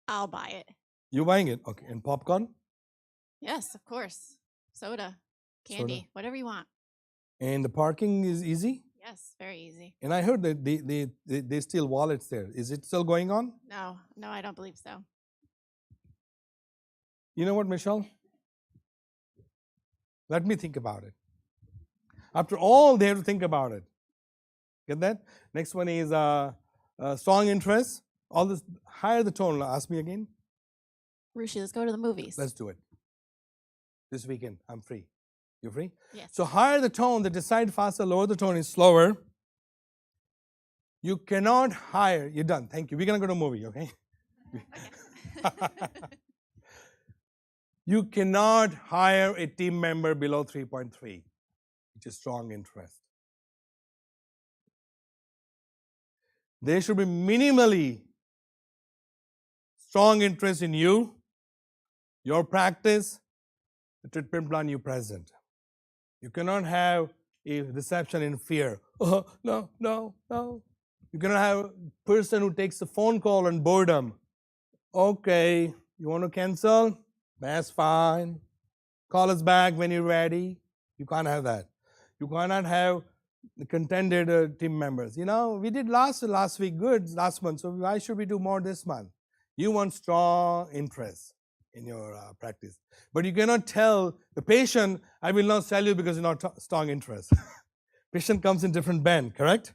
I'll buy it. You buying it? Okay. And popcorn? Yes, of course. Soda, candy, whatever you want. And the parking is easy? Yes, very easy. And I heard that they steal wallets there. Is it still going on? No, I don't believe so. You know what, Michelle? Let me think about it. After all, they have to think about it. Get that? Next one is strong interest. All this, higher the tone. Ask me again. Rushi, let's go to the movies. Let's do it. This weekend, I'm free. You free? Yes. So higher the tone, the decide faster, lower the tone is slower. You cannot hire, you're done. Thank you. We're going to go to a movie, okay? You cannot hire a team member below 3.3, which is strong interest. There should be minimally strong interest in you, your practice, the treatment plan you present. You cannot have a reception in fear. Oh, no. You cannot have a person who takes a phone call and boredom. Okay, you want to cancel? That's fine. Call us back when you're ready. You can't have that. You cannot have the contented team members. You know, we did last week good, last month, so why should we do more this month? You want strong interest in your practice. But you cannot tell the patient, I will not sell you because you're not strong interest. Patient comes in different band, correct?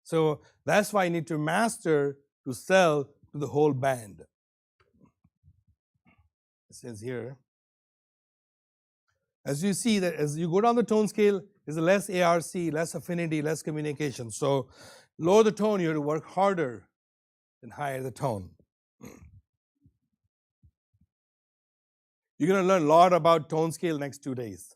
So that's why you need to master to sell to the whole band. It says here, as you see that as you go down the tone scale, there's less ARC, less affinity, less communication. So lower the tone, you have to work harder than higher the tone. You're going to learn a lot about tone scale next 2 days.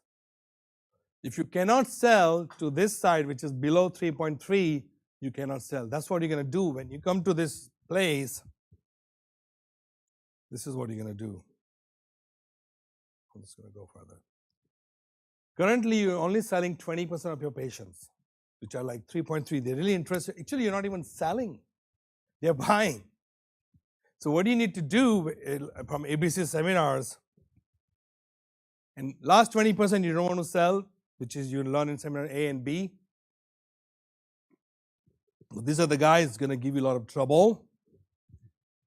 If you cannot sell to this side, which is below 3.3, you cannot sell. That's what you're going to do when you come to this place. This is what you're going to do. I'm just going to go further. Currently, you're only selling 20% of your patients, which are like 3.3. They're really interested. Actually, you're not even selling. They're buying. So what do you need to do from ABC seminars? And last 20% you don't want to sell, which is you learn in seminar A and B. These are the guys going to give you a lot of trouble.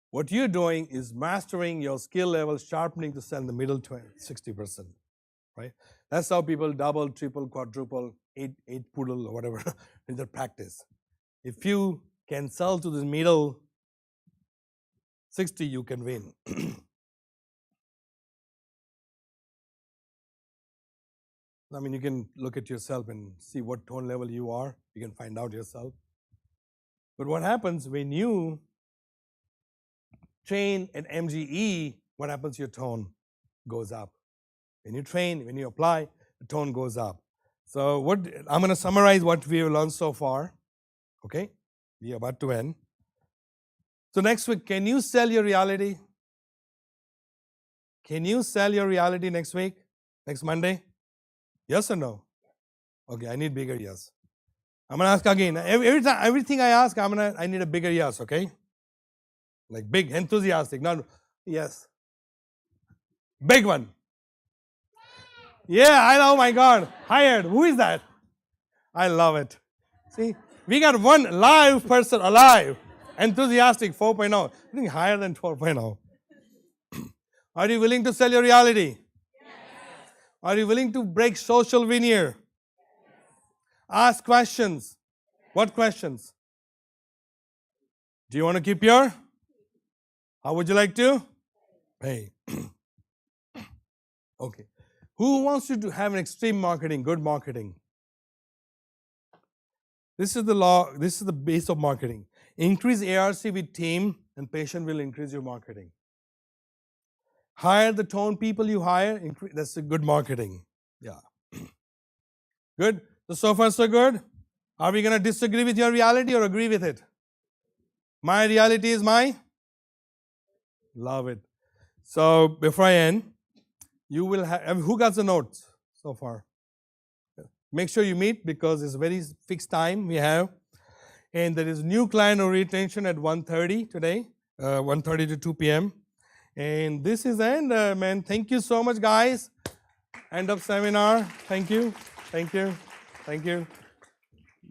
What you're doing is mastering your skill level, sharpening to sell in the middle 60%. Right? That's how people double, triple, quadruple, eight poodle or whatever in their practice. If you can sell to the middle 60, you can win. I mean, you can look at yourself and see what tone level you are. You can find out yourself. But what happens when you train at MGE, what happens? Your tone goes up. When you train, when you apply, the tone goes up. So I'm going to summarize what we have learned so far. Okay? We are about to end. So next week, can you sell your reality? Can you sell your reality next week? Next Monday? Yes or no? Okay, I need bigger yes. I'm going to ask again. Every time, everything I ask, I need a bigger yes, okay? Like big, enthusiastic, not yes. Big one. Yeah, I know, my God. Hired. Who is that? I love it. See, we got one live person alive. Enthusiastic 4.0. I think higher than 12.0. Are you willing to sell your reality? Yes. Are you willing to break social veneer? Yes. Ask questions. What questions? Do you want to keep your? How would you like to? Pay. Okay. Who wants you to have an extreme marketing, good marketing? This is the law, this is the base of marketing. Increase ARC with team and patient will increase your marketing. Hire the tone people you hire, that's a good marketing. Yeah. Good? So far so good? Are we going to disagree with your reality or agree with it? My reality is my? Love it. So before I end, you will have, who got the notes so far? Make sure you meet because it's a very fixed time we have. And there is new client orientation at 1:30 today, 1:30 to 2 p.m. And this is the end, man. Thank you so much, guys. End of seminar. Thank you. Thank you. Thank you.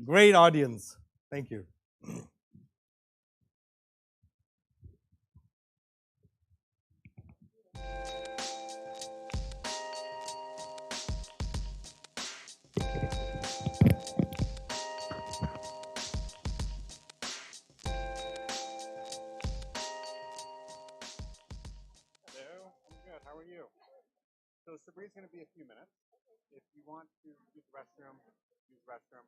Great audience. Thank you. Hello, I'm good. How are you? So the break's going to be a few minutes. If you want to use the restroom, use the restroom.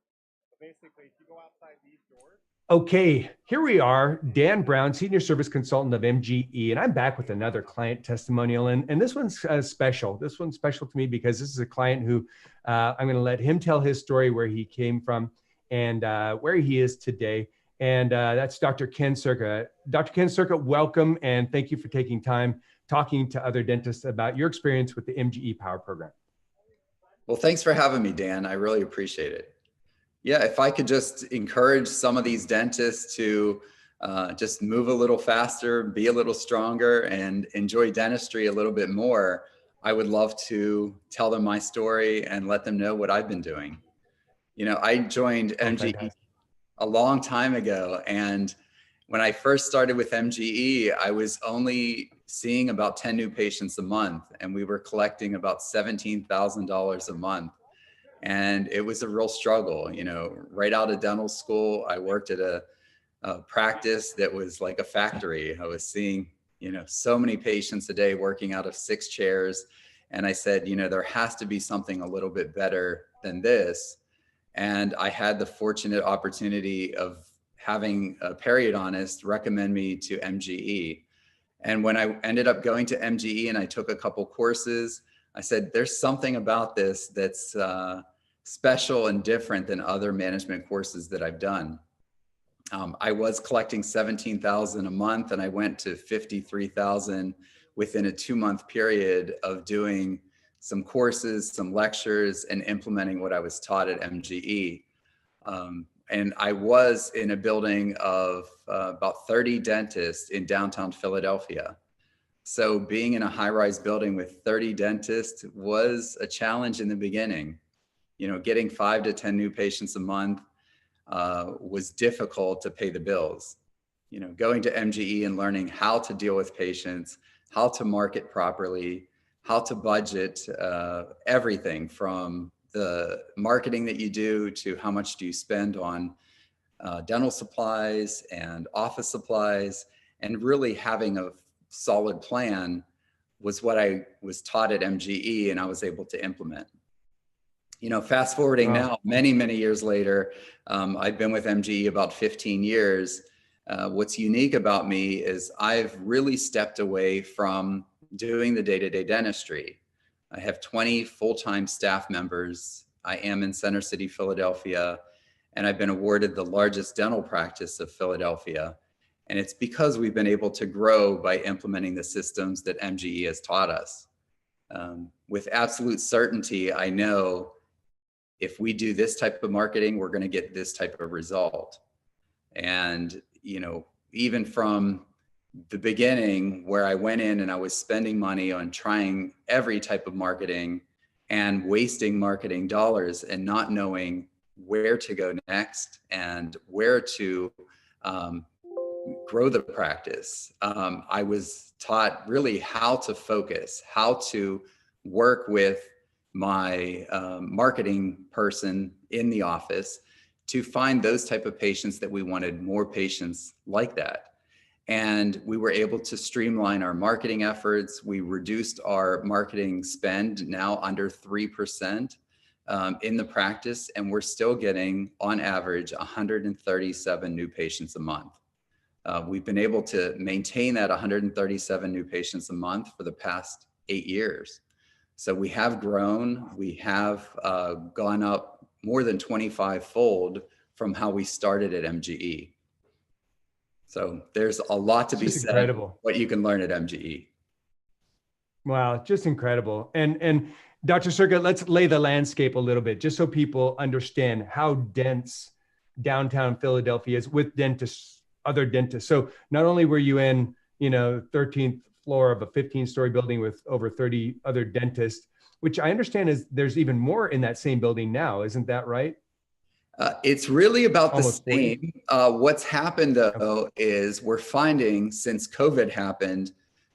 But basically, if you go outside these doors. Okay, here we are, Dan Brown, Senior Service Consultant of MGE, and I'm back with another client testimonial. And this one's special. This one's special to me because this is a client who I'm going to let him tell his story, where he came from and where he is today. And that's Dr. Ken Circa. Dr. Ken Circa, welcome, and thank you for taking time talking to other dentists about your experience with the MGE Power Program. Well, thanks for having me, Dan. I really appreciate it. Yeah, if I could just encourage some of these dentists to just move a little faster, be a little stronger, and enjoy dentistry a little bit more, I would love to tell them my story and let them know what I've been doing. You know, I joined MGE a long time ago, and when I first started with MGE, I was only seeing about 10 new patients a month, and we were collecting about $17,000 a month. And it was a real struggle. You know, right out of dental school, I worked at a practice that was like a factory. I was seeing, you know, so many patients a day working out of 6 chairs. And I said, you know, there has to be something a little bit better than this. And I had the fortunate opportunity of having a periodontist recommend me to MGE. And when I ended up going to MGE and I took a couple courses, I said, there's something about this that's special and different than other management courses that I've done. I was collecting $17,000 a month, and I went to $53,000 within a 2-month period of doing some courses, some lectures, and implementing what I was taught at MGE. And I was in a building of about 30 dentists in downtown Philadelphia. So being in a high-rise building with 30 dentists was a challenge in the beginning. You know, getting 5 to 10 new patients a month was difficult to pay the bills. You know, going to MGE and learning how to deal with patients, how to market properly, how to budget everything from the marketing that you do to how much do you spend on dental supplies and office supplies, and really having a solid plan was what I was taught at MGE, and I was able to implement. You know, fast forwarding now, many, many years later, I've been with MGE about 15 years. What's unique about me is I've really stepped away from doing the day-to-day dentistry. I have 20 full-time staff members. I am in Center City, Philadelphia, and I've been awarded the largest dental practice of Philadelphia. And it's because we've been able to grow by implementing the systems that MGE has taught us. With absolute certainty, I know if we do this type of marketing, we're going to get this type of result. And, you know, even from the beginning where I went in and I was spending money on trying every type of marketing and wasting marketing dollars and not knowing where to go next and where to grow the practice. I was taught really how to focus, how to work with my marketing person in the office to find those type of patients that we wanted more patients like that. And we were able to streamline our marketing efforts. We reduced our marketing spend now under 3% in the practice, and we're still getting on average 137 new patients a month. We've been able to maintain that 137 new patients a month for the past 8 years. So we have grown, we have gone up more than 25-fold from how we started at MGE. So there's a lot to be said incredible. What you can learn at MGE. Wow, just incredible. And Dr. Circa, let's lay the landscape a little bit, just so people understand how dense downtown Philadelphia is with dentists, other dentists. So not only were you in, 13th floor of a 15-story building with over 30 other dentists, which I understand is there's even more in that same building now, isn't that right? It's really about the Almost 40? same. What's happened though is we're finding since COVID happened,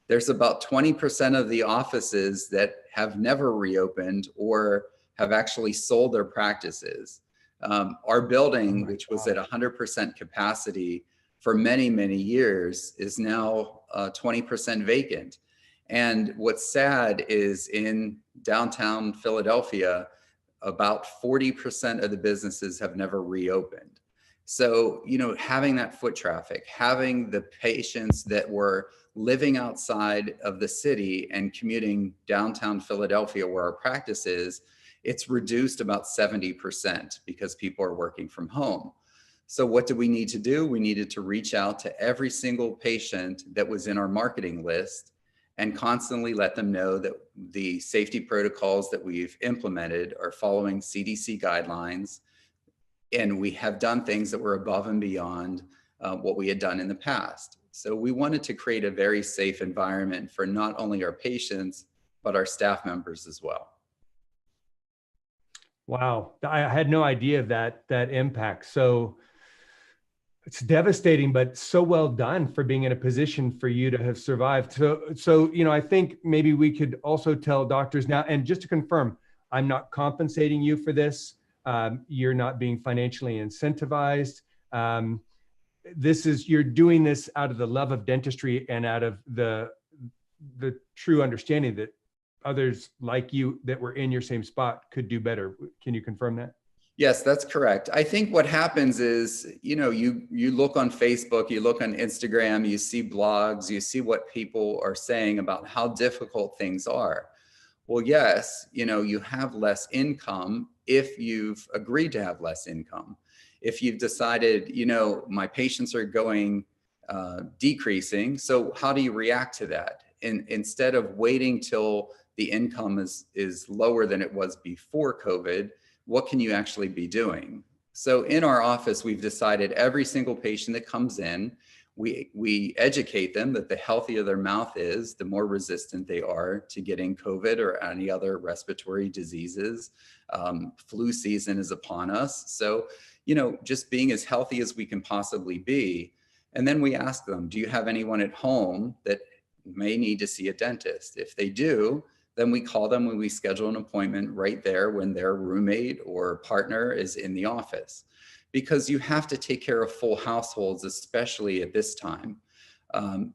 there's about 20% of the offices that have never reopened or have actually sold their practices. Our building, which was at 100% capacity for many, many years, is now 20% vacant. And what's sad is in downtown Philadelphia, about 40% of the businesses have never reopened. So, you know, having that foot traffic, having the patients that were living outside of the city and commuting downtown Philadelphia where our practice is, it's reduced about 70% because people are working from home. So what did we need to do? We needed to reach out to every single patient that was in our marketing list and constantly let them know that the safety protocols that we've implemented are following CDC guidelines. And we have done things that were above and beyond what we had done in the past. So we wanted to create a very safe environment for not only our patients, but our staff members as well. Wow, I had no idea of that impact. So it's devastating, but so well done for being in a position for you to have survived. So you know, I think maybe we could also tell doctors now, and just to confirm, I'm not compensating you for this. You're not being financially incentivized. You're doing this out of the love of dentistry and out of the true understanding that others like you that were in your same spot could do better. Can you confirm that? Yes, that's correct. I think what happens is, you know, you look on Facebook, you look on Instagram, you see blogs, you see what people are saying about how difficult things are. Well, yes, you know, you have less income if you've agreed to have less income. If you've decided, you know, my patients are going decreasing, so how do you react to that? Instead of waiting till the income is lower than it was before COVID, what can you actually be doing? So in our office, we've decided every single patient that comes in, we educate them that the healthier their mouth is, the more resistant they are to getting COVID or any other respiratory diseases. Flu season is upon us. So, you know, just being as healthy as we can possibly be. And then we ask them, do you have anyone at home that may need to see a dentist? If they do, then we call them when we schedule an appointment right there when their roommate or partner is in the office. Because you have to take care of full households, especially at this time.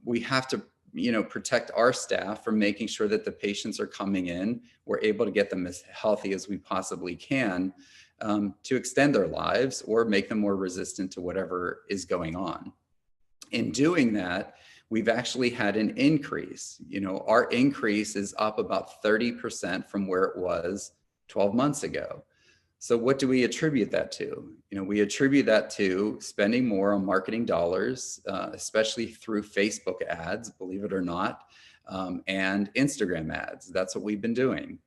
We have to, you know, protect our staff from making sure that the patients are coming in. We're able to get them as healthy as we possibly can to extend their lives or make them more resistant to whatever is going on. In doing that, we've actually had an increase. You know, our increase is up about 30% from where it was 12 months ago. So what do we attribute that to? You know, we attribute that to spending more on marketing dollars, especially through Facebook ads, believe it or not, and Instagram ads. That's what we've been doing.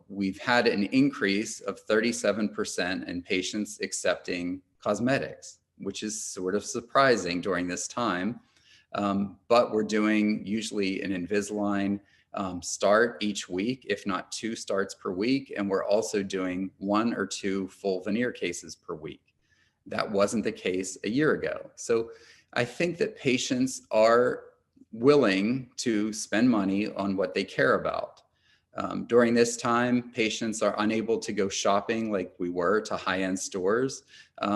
We've had an increase of 37% in patients accepting cosmetics, which is sort of surprising during this time. But we're doing usually an Invisalign start each week, if not 2 starts per week. And we're also doing 1 or 2 full veneer cases per week. That wasn't the case a year ago. So I think that patients are willing to spend money on what they care about. During this time, patients are unable to go shopping like we were to high-end stores.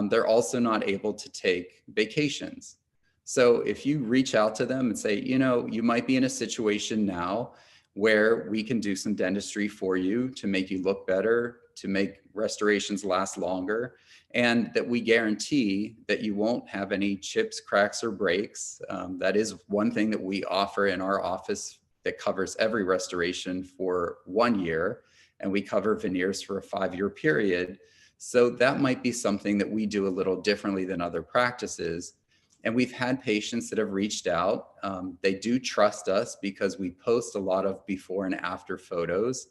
They're also not able to take vacations. So if you reach out to them and say, you know, you might be in a situation now where we can do some dentistry for you to make you look better, to make restorations last longer, and that we guarantee that you won't have any chips, cracks, or breaks. That is one thing that we offer in our office that covers every restoration for 1 year, and we cover veneers for a 5-year period. So that might be something that we do a little differently than other practices. And we've had patients that have reached out. They do trust us because we post a lot of before and after photos.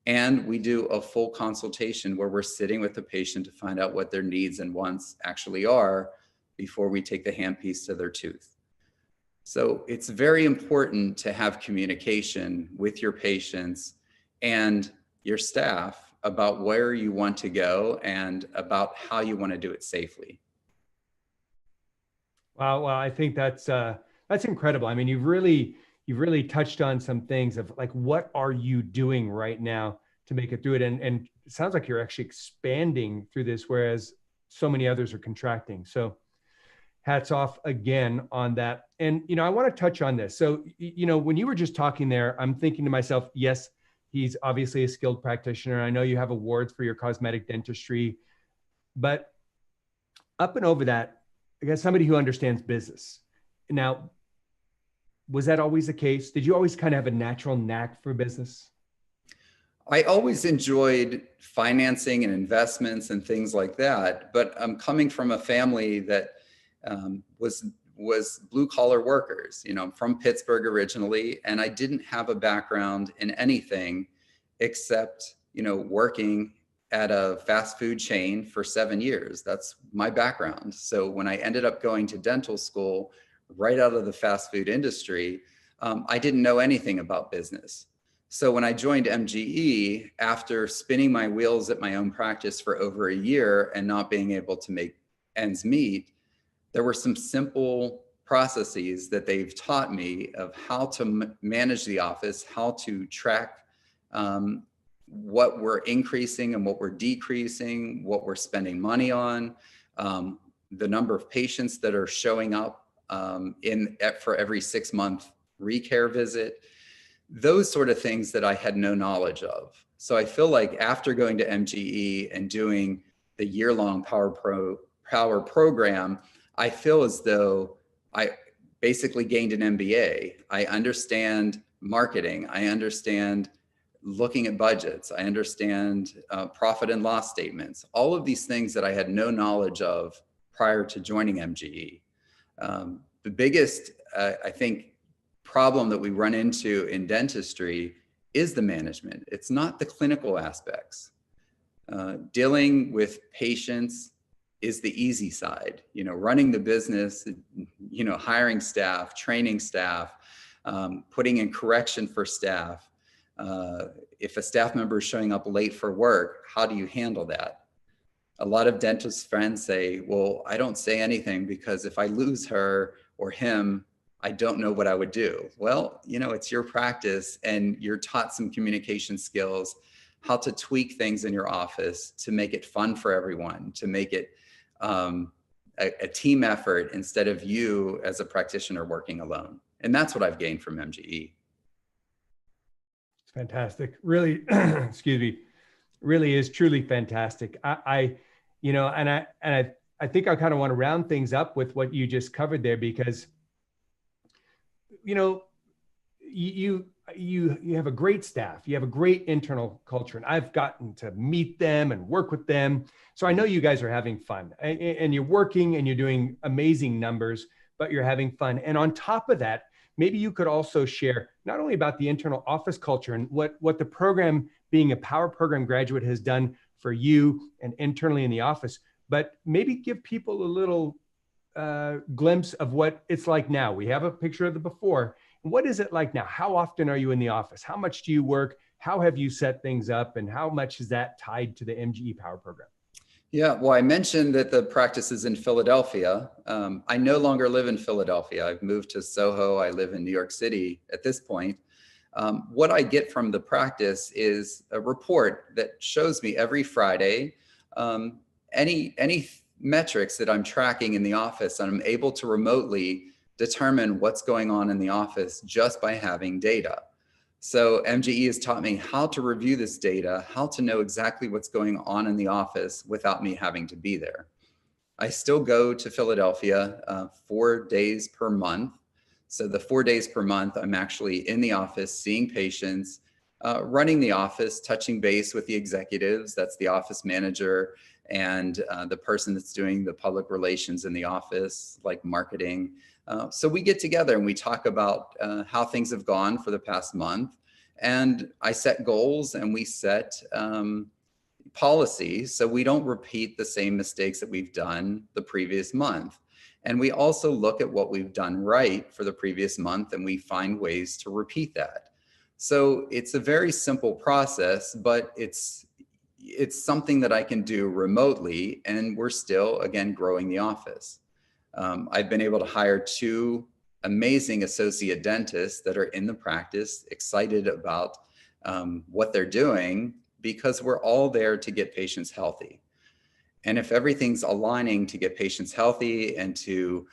And we do a full consultation where we're sitting with the patient to find out what their needs and wants actually are before we take the handpiece to their tooth. So it's very important to have communication with your patients and your staff about where you want to go and about how you want to do it safely. Wow, well, I think that's incredible. I mean, you've really touched on some things of like, what are you doing right now to make it through it? And it sounds like you're actually expanding through this, whereas so many others are contracting. So hats off again on that. And, you know, I want to touch on this. So, you know, when you were just talking there, I'm thinking to myself, yes, he's obviously a skilled practitioner. I know you have awards for your cosmetic dentistry, but up and over that, I guess somebody who understands business. Now, was that always the case? Did you always kind of have a natural knack for business? I always enjoyed financing and investments and things like that, but I'm coming from a family that was blue collar workers. You know, I'm from Pittsburgh originally, and I didn't have a background in anything except, you know, working at a fast food chain for 7 years. That's my background. So when I ended up going to dental school right out of the fast food industry, I didn't know anything about business. So when I joined MGE, after spinning my wheels at my own practice for over a year and not being able to make ends meet, there were some simple processes that they've taught me of how to manage the office, how to track what we're increasing and what we're decreasing, what we're spending money on, the number of patients that are showing up for every 6-month recare visit, those sort of things that I had no knowledge of. So I feel like after going to MGE and doing the year-long Power program, I feel as though I basically gained an MBA. I understand marketing. I understand looking at budgets. I understand profit and loss statements, all of these things that I had no knowledge of prior to joining MGE. The biggest, I think, problem that we run into in dentistry is the management. It's not the clinical aspects. Dealing with patients is the easy side. You know, running the business, you know, hiring staff, training staff, putting in correction for staff. If a staff member is showing up late for work, how do you handle that? A lot of dentist friends say, well, I don't say anything because if I lose her or him, I don't know what I would do. Well, you know, it's your practice and you're taught some communication skills, how to tweak things in your office to make it fun for everyone, to make it a team effort instead of you as a practitioner working alone. And that's what I've gained from MGE. It's fantastic. Really, excuse me, really is truly fantastic. You know, and I think I kind of want to round things up with what you just covered there, because you know, you have a great staff, you have a great internal culture, and I've gotten to meet them and work with them. So I know you guys are having fun, and you're working and you're doing amazing numbers, but you're having fun. And on top of that, maybe you could also share not only about the internal office culture and what the program, being a Power Program graduate, has done for you and internally in the office, but maybe give people a little glimpse of what it's like now. We have a picture of the before. What is it like now? How often are you in the office? How much do you work? How have you set things up? And how much is that tied to the MGE Power Program? Yeah, well, I mentioned that the practice is in Philadelphia. I no longer live in Philadelphia. I've moved to Soho. I live in New York City at this point. What I get from the practice is a report that shows me every Friday any metrics that I'm tracking in the office, and I'm able to remotely determine what's going on in the office just by having data. So MGE has taught me how to review this data, how to know exactly what's going on in the office without me having to be there. I still go to Philadelphia 4 days per month. So the 4 days per month, I'm actually in the office, seeing patients, running the office, touching base with the executives, that's the office manager, and the person that's doing the public relations in the office, like marketing. So we get together and we talk about how things have gone for the past month. And I set goals and we set policies so we don't repeat the same mistakes that we've done the previous month. And we also look at what we've done right for the previous month and we find ways to repeat that. So it's a very simple process, but it's something that I can do remotely, and we're still, again, growing the office. I've been able to hire 2 amazing associate dentists that are in the practice, excited about what they're doing, because we're all there to get patients healthy. And if everything's aligning to get patients healthy and to,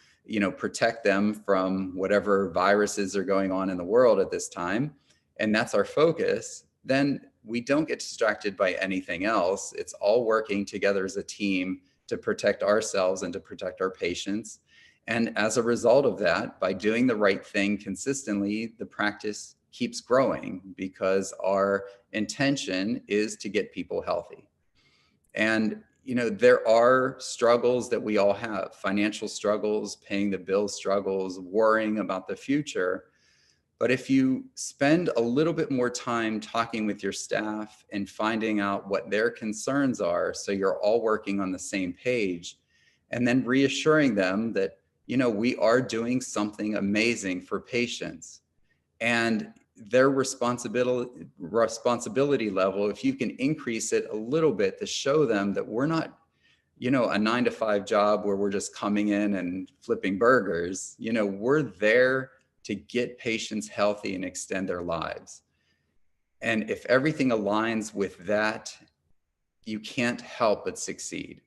protect them from whatever viruses are going on in the world at this time, and that's our focus, then we don't get distracted by anything else. It's all working together as a team to protect ourselves and to protect our patients. And as a result of that, by doing the right thing consistently, the practice keeps growing because our intention is to get people healthy. And there are struggles that we all have, financial struggles, paying the bills struggles, worrying about the future. But if you spend a little bit more time talking with your staff and finding out what their concerns are, so you're all working on the same page, and then reassuring them that, we are doing something amazing for patients, and their responsibility level, if you can increase it a little bit to show them that we're not, a 9-to-5 job where we're just coming in and flipping burgers, we're there to get patients healthy and extend their lives. And if everything aligns with that, you can't help but succeed.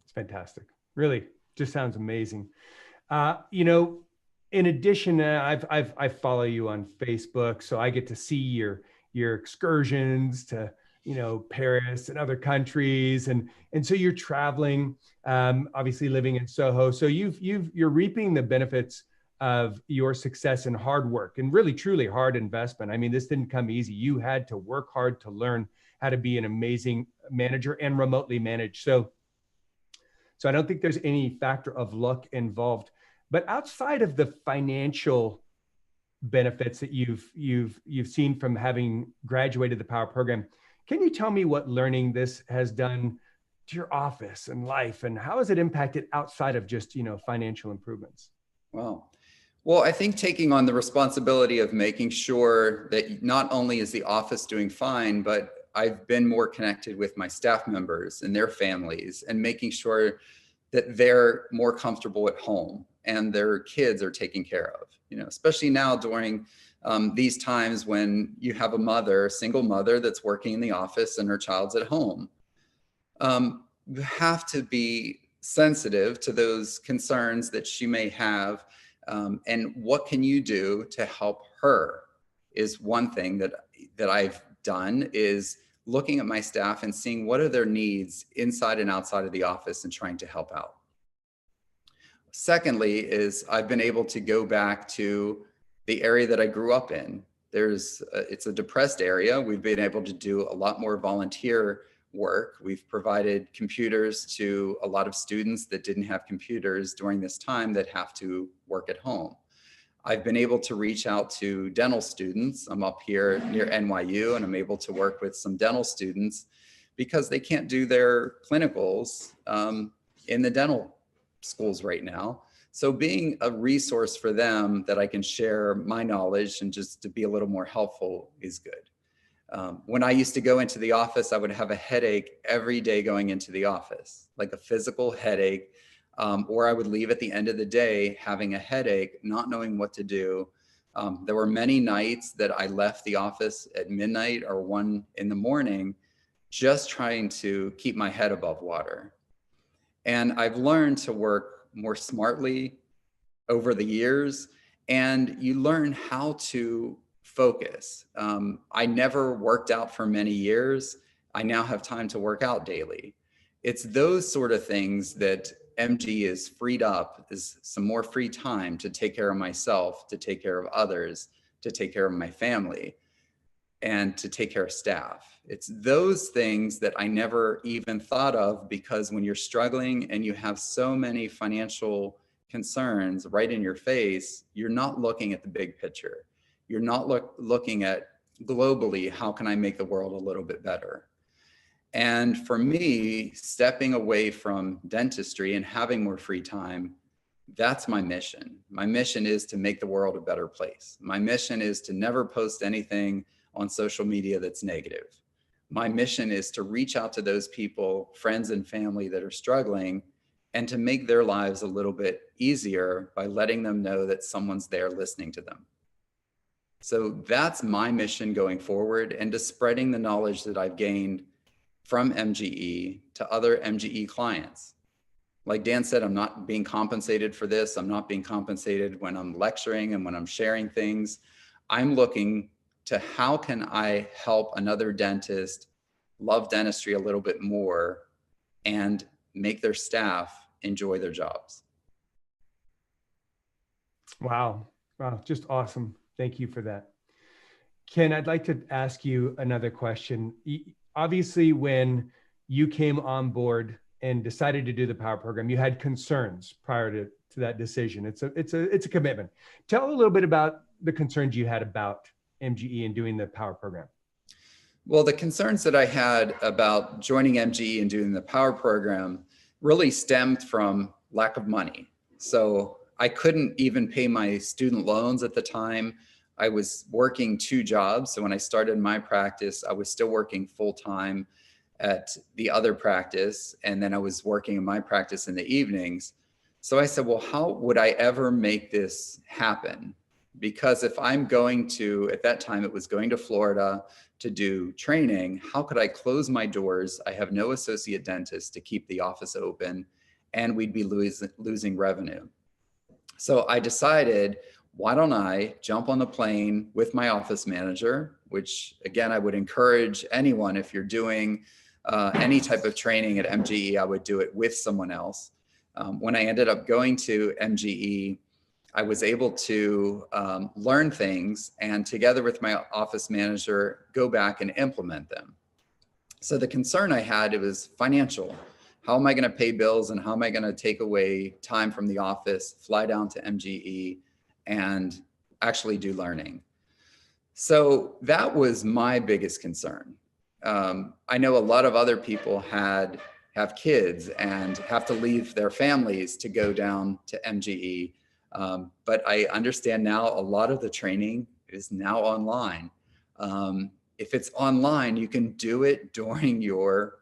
It's fantastic. Really, just sounds amazing. In addition, I follow you on Facebook, so I get to see your excursions to Paris and other countries, and so you're traveling, obviously living in Soho. So you're reaping the benefits of your success and hard work, and really truly hard investment. I mean, this didn't come easy. You had to work hard to learn how to be an amazing manager and remotely manage. So I don't think there's any factor of luck involved. But outside of the financial benefits that you've seen from having graduated the Power Program, can you tell me what learning this has done to your office and life, and how has it impacted outside of just financial improvements? Well, I think taking on the responsibility of making sure that not only is the office doing fine, but I've been more connected with my staff members and their families, and making sure that they're more comfortable at home and their kids are taken care of, especially now during these times when you have a single mother that's working in the office and her child's at home. You have to be sensitive to those concerns that she may have, and what can you do to help her is one thing that I've done, is looking at my staff and seeing what are their needs inside and outside of the office and trying to help out. Secondly is I've been able to go back to the area that I grew up in. It's a depressed area. We've been able to do a lot more volunteer work. We've provided computers to a lot of students that didn't have computers during this time that have to work at home. I've been able to reach out to dental students. I'm up here near NYU, and I'm able to work with some dental students because they can't do their clinicals in the dental schools right now. So being a resource for them that I can share my knowledge and just to be a little more helpful is good. When I used to go into the office, I would have a headache every day going into the office, like a physical headache. Or I would leave at the end of the day having a headache, not knowing what to do. There were many nights that I left the office at midnight or 1 a.m, just trying to keep my head above water. And I've learned to work more smartly over the years, and you learn how to focus. I never worked out for many years. I now have time to work out daily. It's those sort of things that MGE is freed up, is some more free time to take care of myself, to take care of others, to take care of my family, and to take care of staff. It's those things that I never even thought of, because when you're struggling and you have so many financial concerns right in your face, you're not looking at the big picture. You're not looking at globally, how can I make the world a little bit better? And for me, stepping away from dentistry and having more free time, that's my mission. My mission is to make the world a better place. My mission is to never post anything on social media that's negative. My mission is to reach out to those people, friends and family that are struggling, and to make their lives a little bit easier by letting them know that someone's there listening to them. So that's my mission going forward, and to spreading the knowledge that I've gained from MGE to other MGE clients. Like Dan said, I'm not being compensated for this. I'm not being compensated when I'm lecturing and when I'm sharing things. I'm looking to how can I help another dentist love dentistry a little bit more and make their staff enjoy their jobs. Wow. Wow. Just awesome. Thank you for that. Ken, I'd like to ask you another question. Obviously, when you came on board and decided to do the Power Program, you had concerns prior to that decision. It's a commitment. Tell a little bit about the concerns you had about MGE and doing the Power Program. Well, the concerns that I had about joining MGE and doing the Power Program really stemmed from lack of money. So I couldn't even pay my student loans at the time. I was working 2 jobs. So when I started my practice, I was still working full-time at the other practice. And then I was working in my practice in the evenings. So I said, well, how would I ever make this happen? Because if I'm going to, at that time, it was going to Florida to do training, how could I close my doors? I have no associate dentist to keep the office open, and we'd be losing revenue. So I decided, why don't I jump on the plane with my office manager, which again, I would encourage anyone, if you're doing any type of training at MGE, I would do it with someone else. When I ended up going to MGE, I was able to learn things and together with my office manager, go back and implement them. So the concern I had, it was financial. How am I going to pay bills and how am I going to take away time from the office, fly down to MGE and actually do learning? So that was my biggest concern. I know a lot of other people have kids and have to leave their families to go down to MGE. But I understand now a lot of the training is now online. If it's online, you can do it during your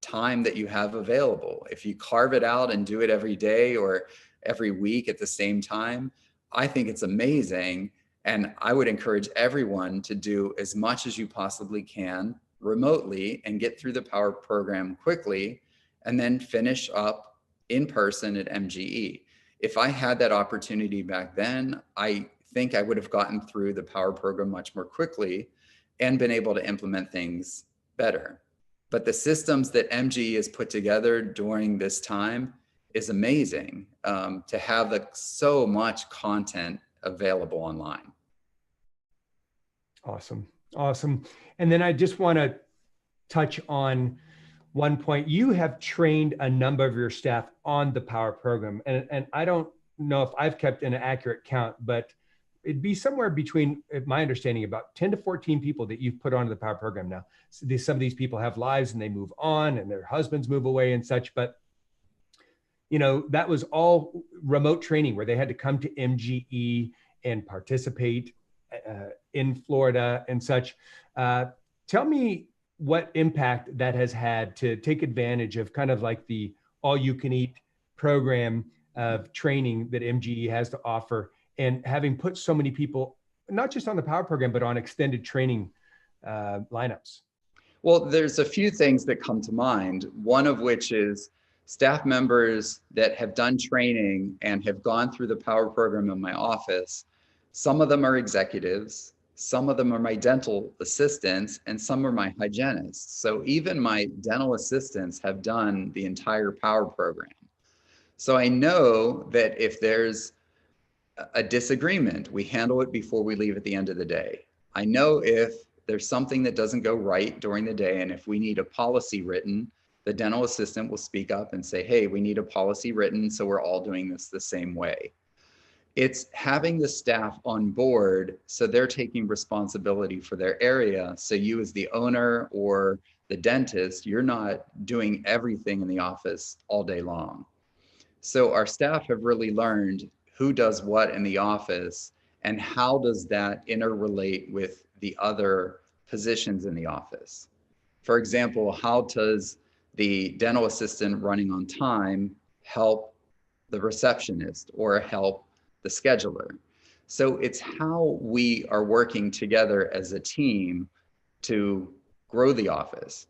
time that you have available. If you carve it out and do it every day or every week at the same time, I think it's amazing. And I would encourage everyone to do as much as you possibly can remotely and get through the Power Program quickly and then finish up in person at MGE. If I had that opportunity back then, I think I would have gotten through the Power Program much more quickly and been able to implement things better. But the systems that MGE has put together during this time is amazing, to have so much content available online. Awesome. Awesome. And then I just want to touch on one point. You have trained a number of your staff on the Power Program. And I don't know if I've kept an accurate count, but it'd be somewhere between, my understanding, about 10 to 14 people that you've put onto the Power Program now. So some of these people have lives and they move on and their husbands move away and such, but you know, that was all remote training where they had to come to MGE and participate in Florida and such. Tell me what impact that has had to take advantage of kind of like the all-you-can-eat program of training that MGE has to offer, and having put so many people, not just on the Power Program, but on extended training lineups. Well, there's a few things that come to mind, one of which is staff members that have done training and have gone through the Power Program in my office. Some of them are executives, some of them are my dental assistants, and some are my hygienists. So even my dental assistants have done the entire Power Program. So I know that if there's a disagreement, we handle it before we leave at the end of the day. I know if there's something that doesn't go right during the day, and if we need a policy written, the dental assistant will speak up and say, hey, we need a policy written, so we're all doing this the same way. It's having the staff on board so they're taking responsibility for their area. So you as the owner or the dentist, you're not doing everything in the office all day long. So our staff have really learned who does what in the office and how does that interrelate with the other positions in the office. For example, how does the dental assistant running on time help the receptionist or help the scheduler? So it's how we are working together as a team to grow the office.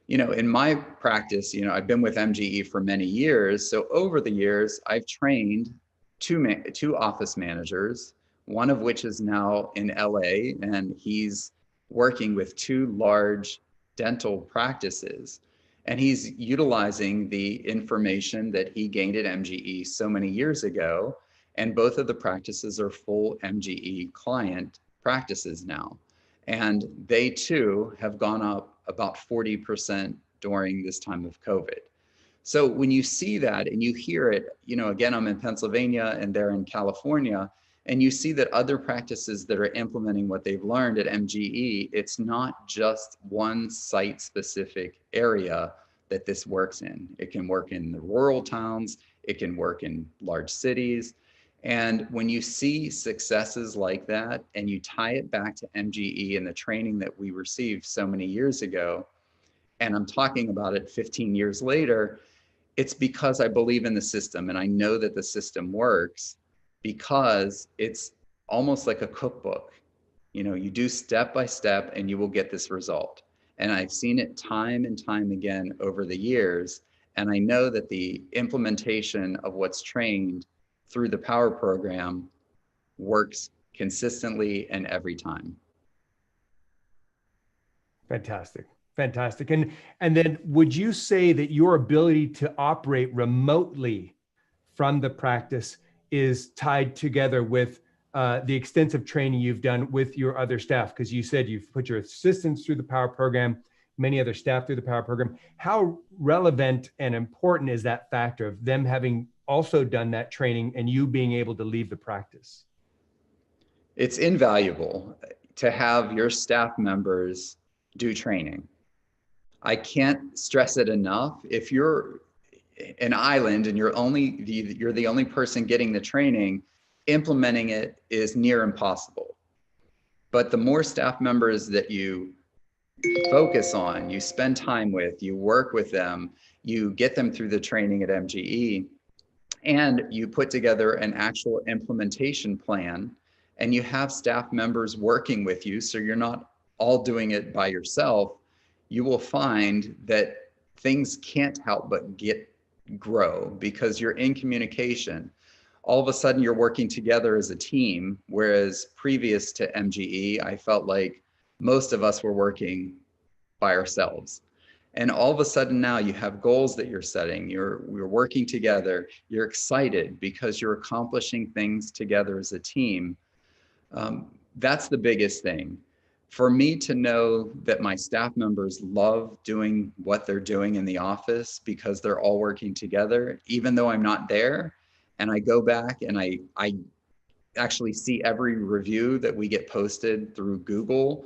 You know, in my practice, you know, I've been with MGE for many years. So over the years, I've trained two office managers, one of which is now in LA, and he's working with two large dental practices. And he's utilizing the information that he gained at MGE so many years ago. And both of the practices are full MGE client practices now. And they too have gone up about 40% during this time of COVID. So when you see that and you hear it, you know, again, I'm in Pennsylvania and they're in California, and you see that other practices that are implementing what they've learned at MGE, it's not just one site specific area that this works in. It can work in the rural towns, it can work in large cities. And when you see successes like that and you tie it back to MGE and the training that we received so many years ago, and I'm talking about it 15 years later, it's because I believe in the system and I know that the system works because it's almost like a cookbook. You know, you do step by step and you will get this result. And I've seen it time and time again over the years. And I know that the implementation of what's trained through the Power program works consistently and every time. Fantastic. Fantastic. And then would you say that your ability to operate remotely from the practice is tied together with the extensive training you've done with your other staff? Because you said you've put your assistants through the Power program, many other staff through the Power program. How relevant and important is that factor of them having also done that training and you being able to leave the practice? It's invaluable to have your staff members do training. I can't stress it enough. If you're an island and you're the only person getting the training, implementing it is near impossible. But the more staff members that you focus on, you spend time with, you work with them, you get them through the training at MGE, and you put together an actual implementation plan, and you have staff members working with you, so you're not all doing it by yourself, you will find that things can't help but grow because you're in communication. All of a sudden you're working together as a team, whereas previous to MGE, I felt like most of us were working by ourselves. And all of a sudden now you have goals that you're setting, we're working together, you're excited because you're accomplishing things together as a team. That's the biggest thing. For me to know that my staff members love doing what they're doing in the office because they're all working together, even though I'm not there, and I go back and I actually see every review that we get posted through Google.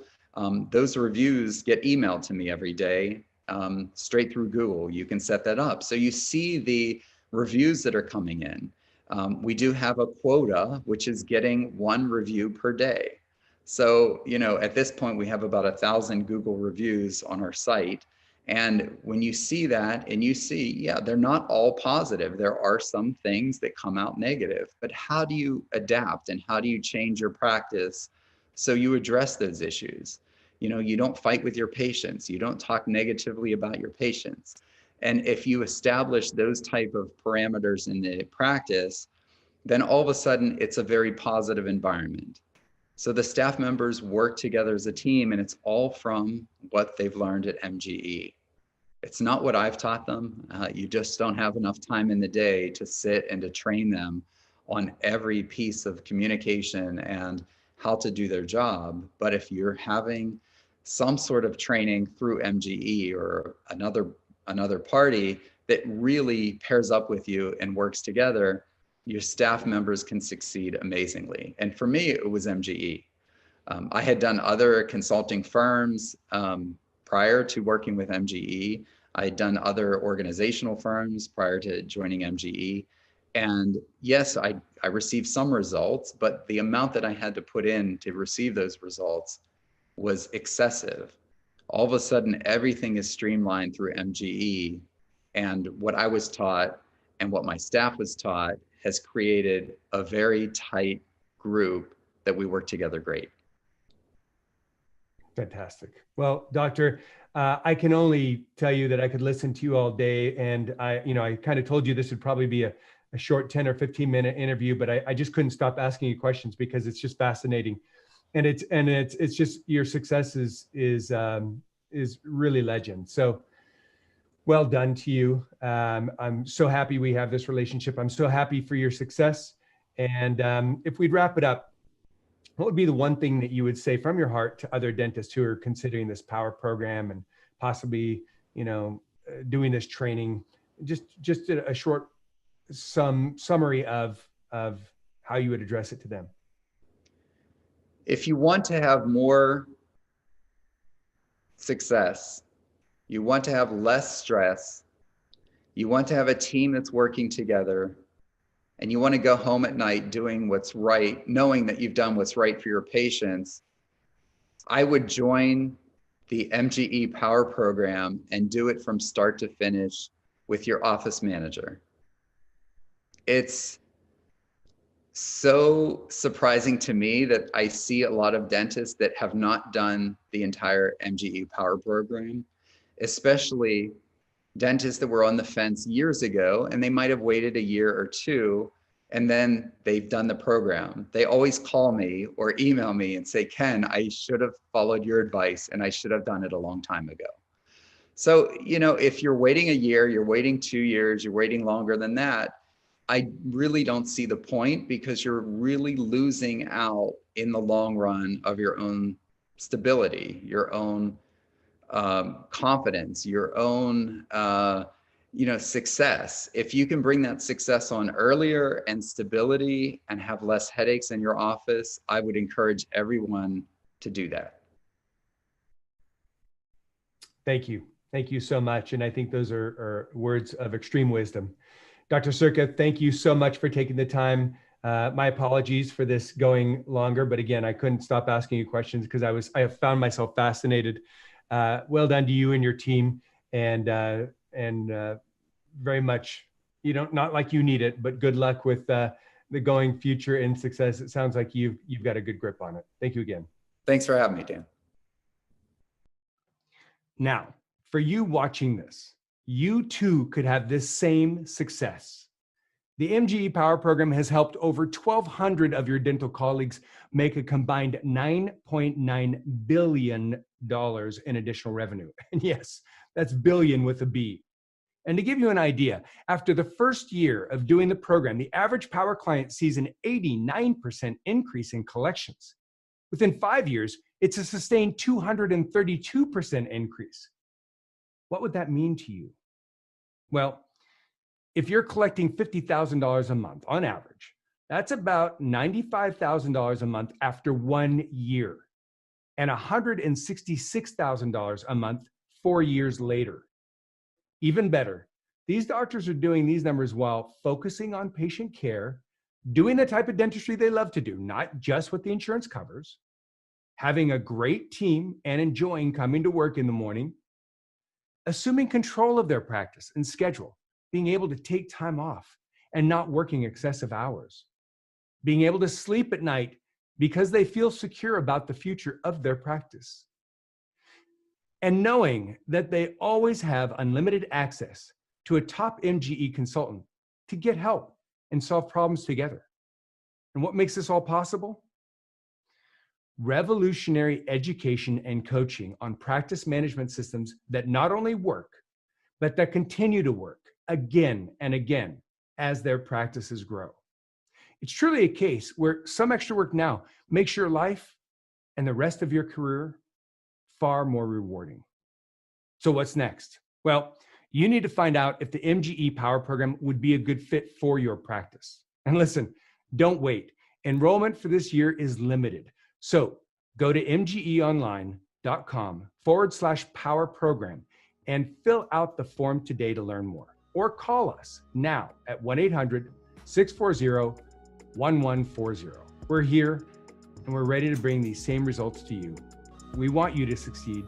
Those reviews get emailed to me every day, straight through Google. You can set that up. So you see the reviews that are coming in. We do have a quota, which is getting 1 review per day. So, you know, at this point, we have about 1,000 Google reviews on our site. And when you see that and you see, yeah, they're not all positive. There are some things that come out negative, but how do you adapt and how do you change your practice so you address those issues? You know, you don't fight with your patients. You don't talk negatively about your patients. And if you establish those type of parameters in the practice, then all of a sudden it's a very positive environment. So the staff members work together as a team, and it's all from what they've learned at MGE. It's not what I've taught them. You just don't have enough time in the day to sit and to train them on every piece of communication and how to do their job. But if you're having some sort of training through MGE or another party that really pairs up with you and works together, your staff members can succeed amazingly. And for me, it was MGE. I had done other consulting firms prior to working with MGE. I had done other organizational firms prior to joining MGE. And yes, I received some results, but the amount that I had to put in to receive those results was excessive. all of a sudden everything is streamlined through MGE. And what I was taught and what my staff was taught has created a very tight group that we work together great. Fantastic. Well, Doctor, I can only tell you that I could listen to you all day, and I kind of told you this would probably be a short 10 or 15-minute interview, but I just couldn't stop asking you questions because it's just fascinating, and it's just your success is really legend. So, well done to you. I'm so happy we have this relationship. I'm so happy for your success. And if we'd wrap it up, what would be the one thing that you would say from your heart to other dentists who are considering this power program and possibly, doing this training? Just a short summary of how you would address it to them. If you want to have more success, you want to have less stress, you want to have a team that's working together, and you want to go home at night doing what's right, knowing that you've done what's right for your patients, I would join the MGE Power Program and do it from start to finish with your office manager. It's so surprising to me that I see a lot of dentists that have not done the entire MGE Power Program, especially dentists that were on the fence years ago, and they might have waited a year or two, and then they've done the program. They always call me or email me and say, Ken, I should have followed your advice and I should have done it a long time ago. So, if you're waiting a year, you're waiting 2 years, you're waiting longer than that, I really don't see the point, because you're really losing out in the long run of your own stability, your own confidence, your own, success. If you can bring that success on earlier and stability and have less headaches in your office, I would encourage everyone to do that. Thank you. Thank you so much. And I think those are words of extreme wisdom. Dr. Circa, thank you so much for taking the time. My apologies for this going longer, but again, I couldn't stop asking you questions because I have found myself fascinated. Well done to you and your team, and very much, not like you need it, but good luck with the going future and success. It sounds like you've got a good grip on it. Thank you again. Thanks for having me, Dan. Now, for you watching this, you too could have this same success. The MGE Power Program has helped over 1,200 of your dental colleagues make a combined $9.9 billion in additional revenue. And yes, that's billion with a B. And to give you an idea, after the first year of doing the program, the average Power client sees an 89% increase in collections. Within 5 years, it's a sustained 232% increase. What would that mean to you? Well, if you're collecting $50,000 a month on average, that's about $95,000 a month after 1 year, and $166,000 a month 4 years later. Even better, these doctors are doing these numbers while focusing on patient care, doing the type of dentistry they love to do, not just what the insurance covers, having a great team and enjoying coming to work in the morning, assuming control of their practice and schedule, being able to take time off and not working excessive hours, being able to sleep at night because they feel secure about the future of their practice, and knowing that they always have unlimited access to a top MGE consultant to get help and solve problems together. And what makes this all possible? Revolutionary education and coaching on practice management systems that not only work, but that continue to work again and again as their practices grow. It's truly a case where some extra work now makes your life and the rest of your career far more rewarding. So what's next? Well, you need to find out if the MGE Power Program would be a good fit for your practice. And listen, don't wait. Enrollment for this year is limited. So go to mgeonline.com/power program and fill out the form today to learn more. Or call us now at 1-800-640-1140. We're here and we're ready to bring these same results to you. We want you to succeed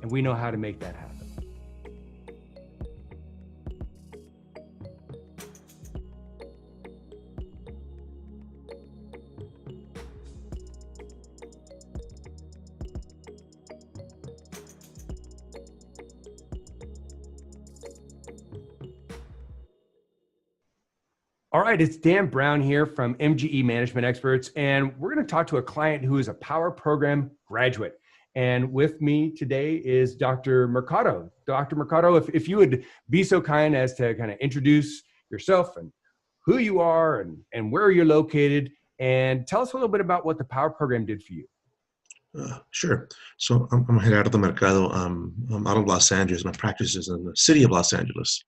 and we know how to make that happen. All right, it's Dan Brown here from MGE Management Experts, and we're going to talk to a client who is a Power Program graduate. And with me today is Dr. Mercado. Dr. Mercado, if you would be so kind as to kind of introduce yourself and who you are and where you're located, and tell us a little bit about what the Power Program did for you. Sure. So I'm Gerardo Mercado. I'm out of Los Angeles. My practice is in the city of Los Angeles.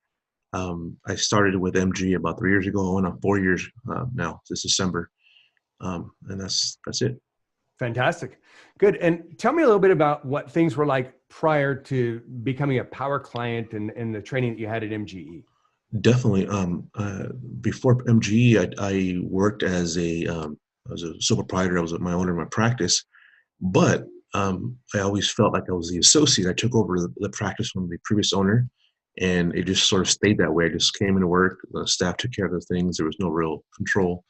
I started with MGE about 3 years ago. I went on 4 years now, this December. And that's it. Fantastic. Good. And tell me a little bit about what things were like prior to becoming a Power client and the training that you had at MGE. Definitely. Before MGE, I worked as a sole proprietor. I was my owner of my practice, but I always felt like I was the associate. I took over the practice from the previous owner, and it just sort of stayed that way. I just came into work, the staff took care of the things. There was no real control.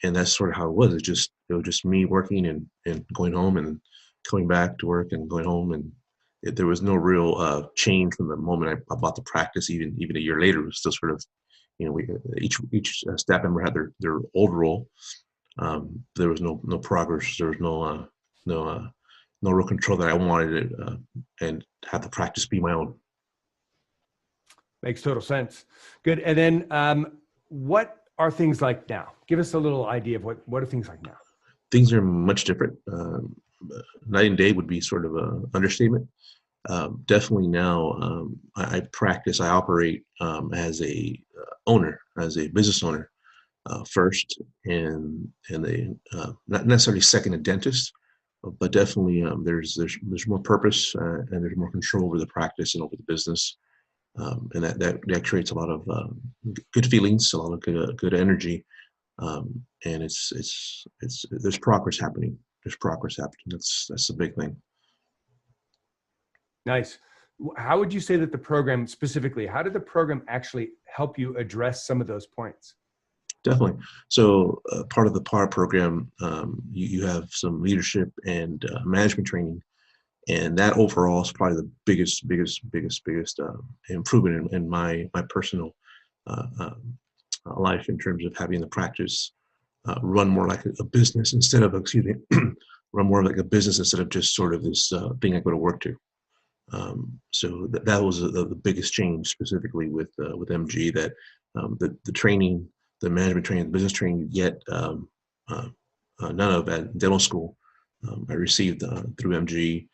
And that's sort of how it was. It was just me working and going home and coming back to work and going home. And there was no real change from the moment I bought the practice. Even a year later, it was still sort of, each staff member had their old role. There was no progress. There was no real control that I wanted it, and have the practice be my own. Makes total sense. Good. And then what are things like now? Give us a little idea of what are things like now? Things are much different. Night and day would be sort of an understatement. Definitely now, I operate as a owner, as a business owner first, and not necessarily second a dentist, but definitely there's more purpose and there's more control over the practice and over the business. And that creates a lot of good feelings, a lot of good energy, and there's progress happening. There's progress happening. That's the big thing. Nice. How would you say that the program specifically? How did the program actually help you address some of those points? Definitely. So part of the PAR program, you have some leadership and management training. And that overall is probably the biggest improvement in my personal life in terms of having the practice run more like a business instead of, run more like a business instead of just sort of this thing I go to work to. So that was the biggest change specifically with MG, that the training, the management training, the business training you get none of at dental school. I received through MG.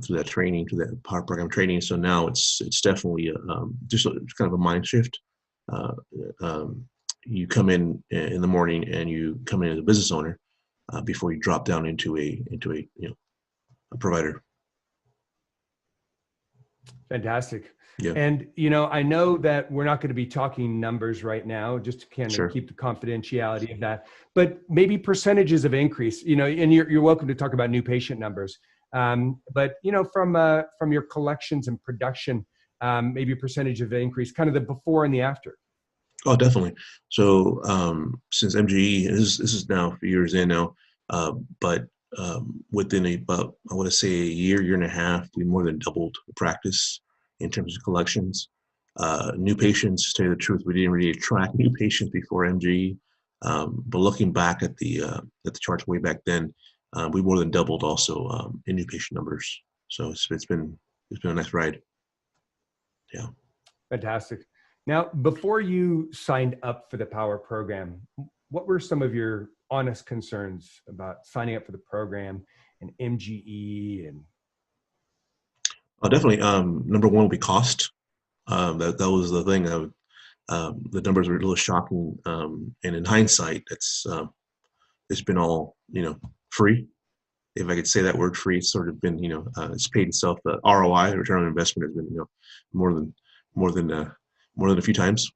Through that training, through that PAR program training. So now it's definitely just kind of a mind shift. You come in the morning and you come in as a business owner before you drop down into a provider. Fantastic. Yeah. And I know that we're not going to be talking numbers right now, just to kind of keep the confidentiality of that. But maybe percentages of increase. And you're welcome to talk about new patient numbers. But from your collections and production, maybe a percentage of increase, kind of the before and the after. Oh, definitely. So since MGE, this is now a few years in now, but within about, I want to say a year and a half, we more than doubled the practice in terms of collections. New patients, to tell you the truth, we didn't really attract new patients before MGE, but looking back at the charts way back then, we more than doubled also in new patient numbers. So it's been a nice ride. Yeah. Fantastic. Now, before you signed up for the POWER program, what were some of your honest concerns about signing up for the program and MGE? And definitely. Number one would be cost. That was the thing. The numbers were a little shocking, and in hindsight, it's been all free. If I could say that word free, it's sort of been it's paid itself. The ROI, return on investment, has been more than a few times.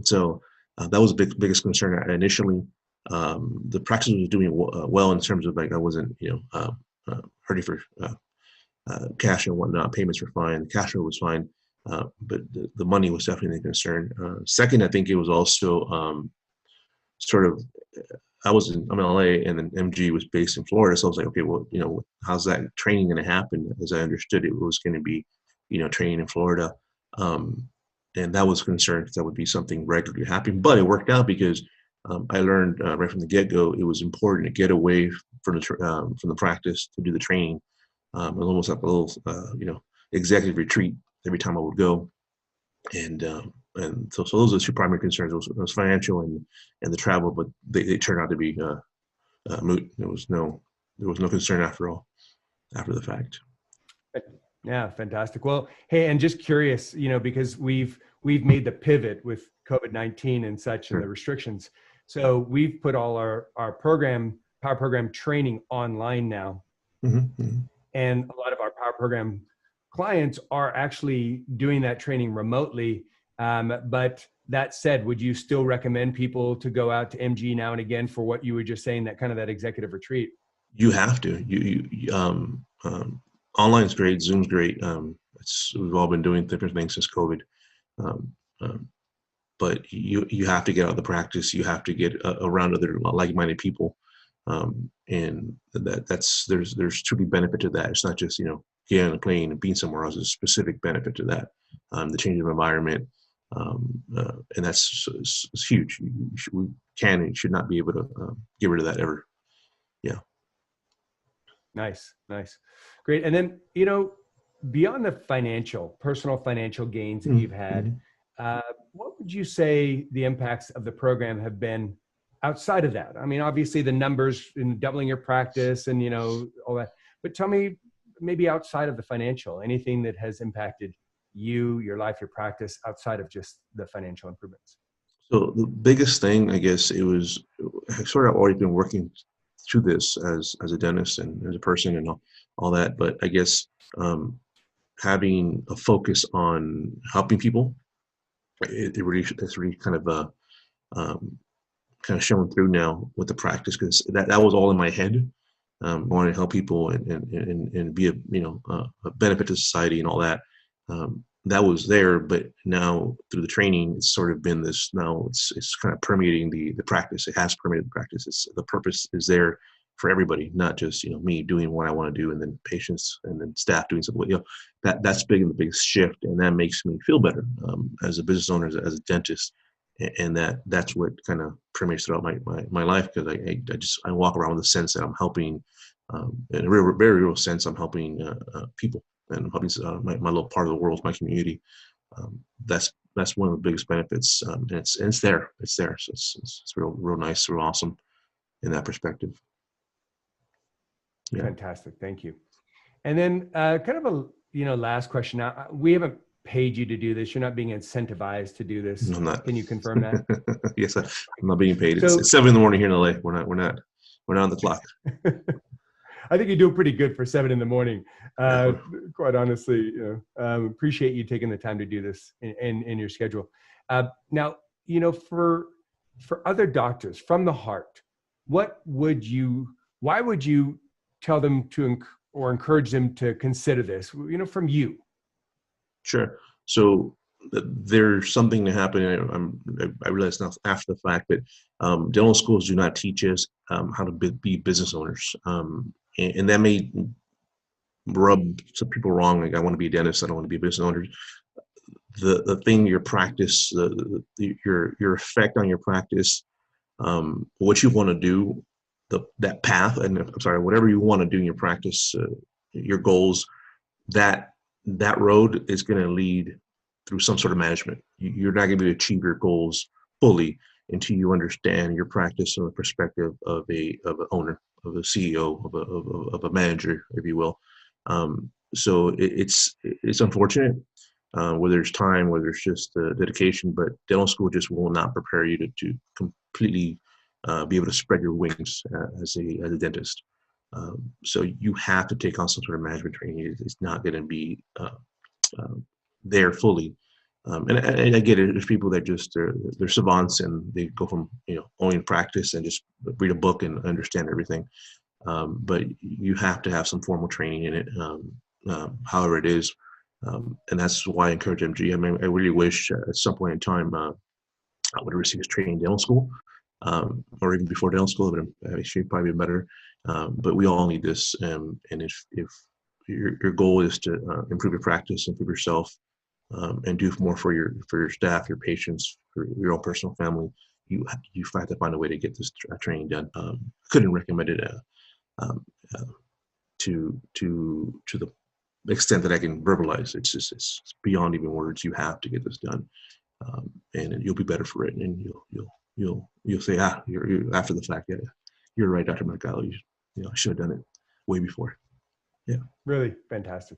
So that was the biggest concern initially. The practice was doing well in terms of I wasn't hurting for cash and whatnot. Payments were fine. The cash flow was fine. But the money was definitely a concern. Second, I think it was also sort of, I'm in LA and then MG was based in Florida. So I was like, okay, well, how's that training going to happen? As I understood it was going to be, training in Florida. And that was a concern because that would be something regularly happening, but it worked out because I learned right from the get-go, it was important to get away from the practice to do the training. It was almost like a little, executive retreat every time I would go. And so those are the two primary concerns. It was financial and the travel, but they turned out to be moot. There was no concern after the fact. Yeah, fantastic. Well, hey, and just curious, because we've made the pivot with COVID-19 and such and the restrictions. So we've put all our power program training online now. Mm-hmm. And a lot of our power program clients are actually doing that training remotely. But that said, would you still recommend people to go out to MGE now and again for what you were just saying, that executive retreat? You have to. Online's great. Zoom's great. We've all been doing different things since COVID. But you have to get out of the practice. You have to get around other like-minded people. And there's truly benefit to that. It's not just, getting on a plane and being somewhere else. There's a specific benefit to that. The change of environment. And that's it's huge. We can and should not be able to get rid of that ever. Yeah. Nice. Great. And then, beyond the personal financial gains that you've had, what would you say the impacts of the program have been outside of that? I mean, obviously the numbers in doubling your practice and, all that, but tell me maybe outside of the financial, anything that has impacted you, your life, your practice outside of just the financial improvements. So the biggest thing, I guess, I've sort of already been working through this as a dentist and as a person and all that, but I guess having a focus on helping people, it's really kind of showing through now with the practice, because that was all in my head, wanting to help people and be a benefit to society and all that. That was there, but now through the training, it's sort of been this. Now it's kind of permeating the practice. It has permeated the practice. The purpose is there for everybody, not just me doing what I want to do, and then patients and then staff doing something. That's big and the biggest shift, and that makes me feel better as a business owner, as a dentist, and that's what kind of permeates throughout my life, because I walk around with the sense that I'm helping, in a very real sense, I'm helping people. And I'm helping my little part of the world, my community. That's one of the biggest benefits, and it's there. So it's real nice, real awesome in that perspective. Yeah. Fantastic, thank you. And then kind of a last question. Now we haven't paid you to do this. You're not being incentivized to do this. No, I'm not. Can you confirm that? Yes, I'm not being paid. It's 7 in the morning here in LA. We're not on the clock. I think you do pretty good for 7 in the morning. Quite honestly, appreciate you taking the time to do this in your schedule. Now, for other doctors from the heart, why would you tell them to or encourage them to consider this? From you. Sure. So there's something to happen. I realize now after the fact, but dental schools do not teach us how to be business owners. And that may rub some people wrong. Like, I want to be a dentist, I don't want to be a business owner. The thing, your practice, your effect on your practice, what you want to do, that path, and whatever you want to do in your practice, your goals, that road is going to lead through some sort of management. You're not going to be able to achieve your goals fully until you understand your practice from the perspective of an owner, of a CEO, of a manager, if you will. So it's unfortunate, whether there's time, whether it's just dedication, but dental school just will not prepare you to completely be able to spread your wings as a dentist. So you have to take on some sort of management training. It's not going to be there fully. And I get it. There's people that they're savants and they go from owning practice and just read a book and understand everything. But you have to have some formal training in it. however it is. And that's why I encourage MGE. I mean, I really wish at some point in time I would have received training in dental school, or even before dental school, but actually probably better. But we all need this. And if your goal is to improve your practice, improve yourself, and do more for your staff, your patients, for your own personal family, you have to find a way to get this training done. Couldn't recommend it to the extent that I can verbalize. It's beyond even words. You have to get this done, and you'll be better for it. And you'll say, you're after the fact, yeah, you're right, Dr. Mercado. I should have done it way before. Yeah. Really fantastic.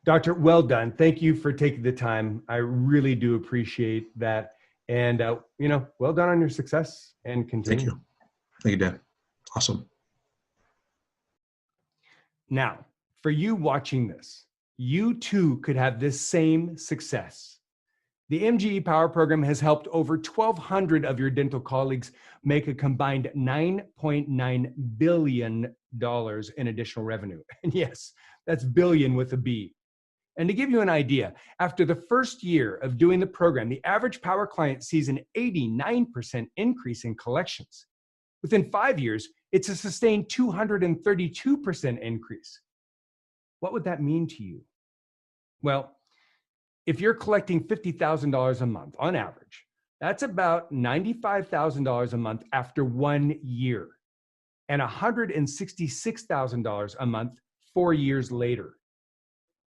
Doctor, well done. Thank you for taking the time. I really do appreciate that. And, well done on your success, and continue. Thank you. Thank you, Dan. Awesome. Now, for you watching this, you too could have this same success. The MGE Power Program has helped over 1,200 of your dental colleagues make a combined $9.9 billion in additional revenue. And yes, that's billion with a B. And to give you an idea, after the first year of doing the program, the average Power client sees an 89% increase in collections. Within 5 years, it's a sustained 232% increase. What would that mean to you? Well, if you're collecting $50,000 a month on average, that's about $95,000 a month after 1 year, and $166,000 a month 4 years later.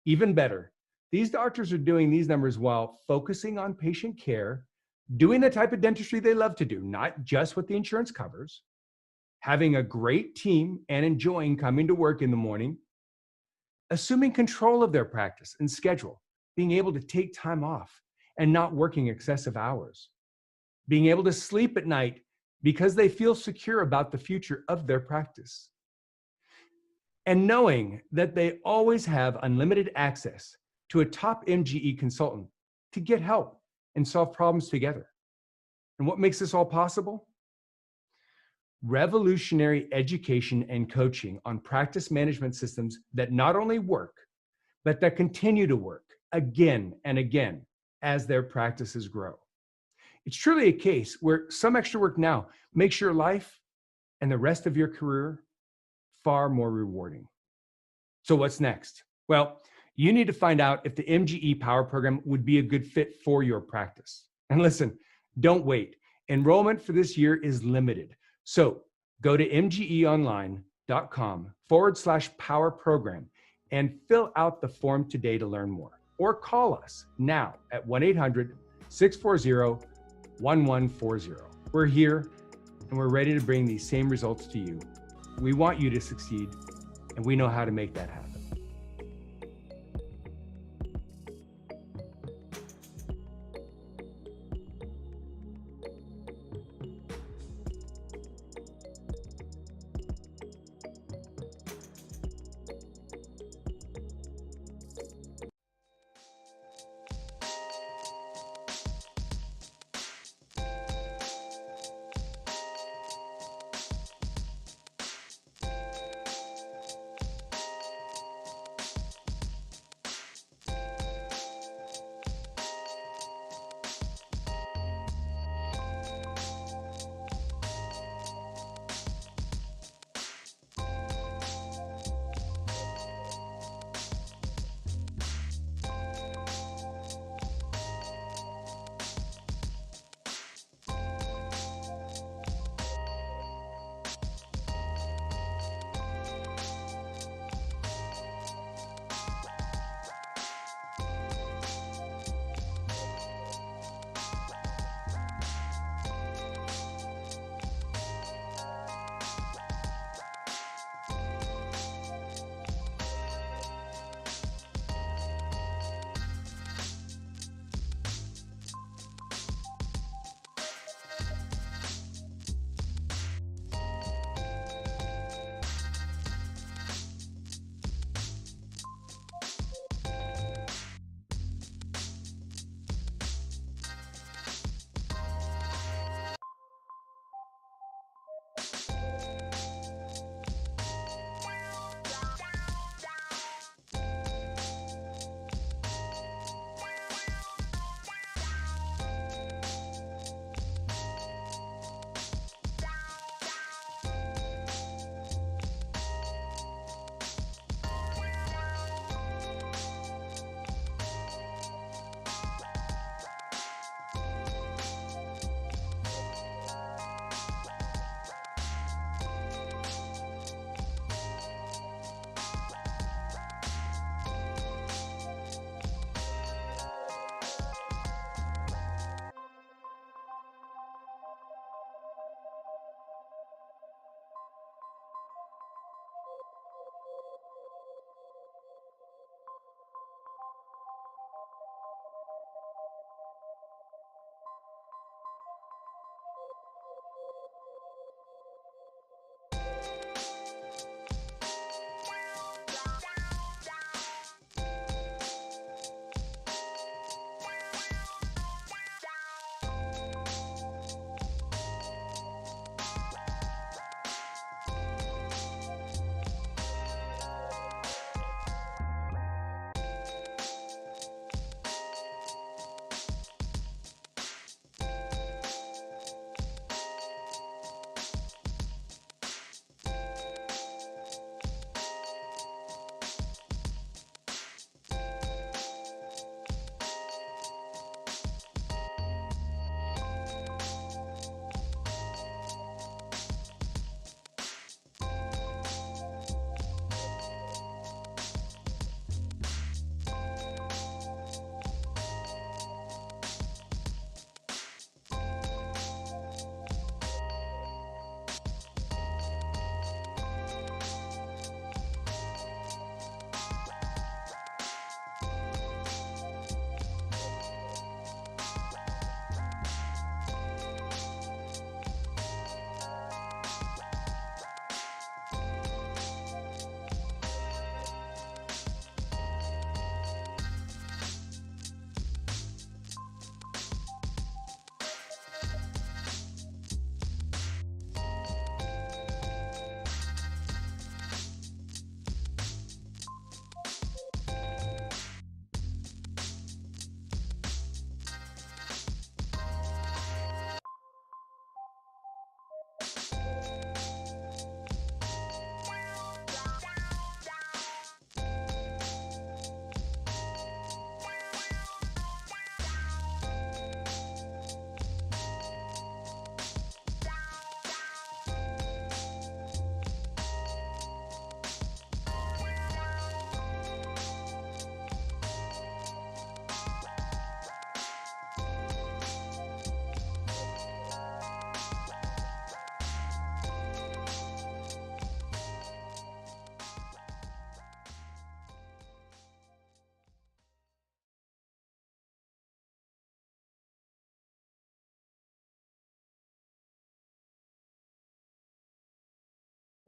Even better, these doctors are doing these numbers while focusing on patient care, doing the type of dentistry they love to do, not just what the insurance covers, having a great team and enjoying coming to work in the morning, assuming control of their practice and schedule, being able to take time off and not working excessive hours, being able to sleep at night because they feel secure about the future of their practice, and knowing that they always have unlimited access to a top MGE consultant to get help and solve problems together. And what makes this all possible? Revolutionary education and coaching on practice management systems that not only work, but that continue to work again and again as their practices grow. It's truly a case where some extra work now makes your life and the rest of your career far more rewarding. So what's next? Well, you need to find out if the MGE Power Program would be a good fit for your practice. And listen, don't wait. Enrollment for this year is limited. So go to mgeonline.com/power program and fill out the form today to learn more. Or call us now at 1-800-640-1140. We're here and we're ready to bring these same results to you. We want you to succeed, and we know how to make that happen.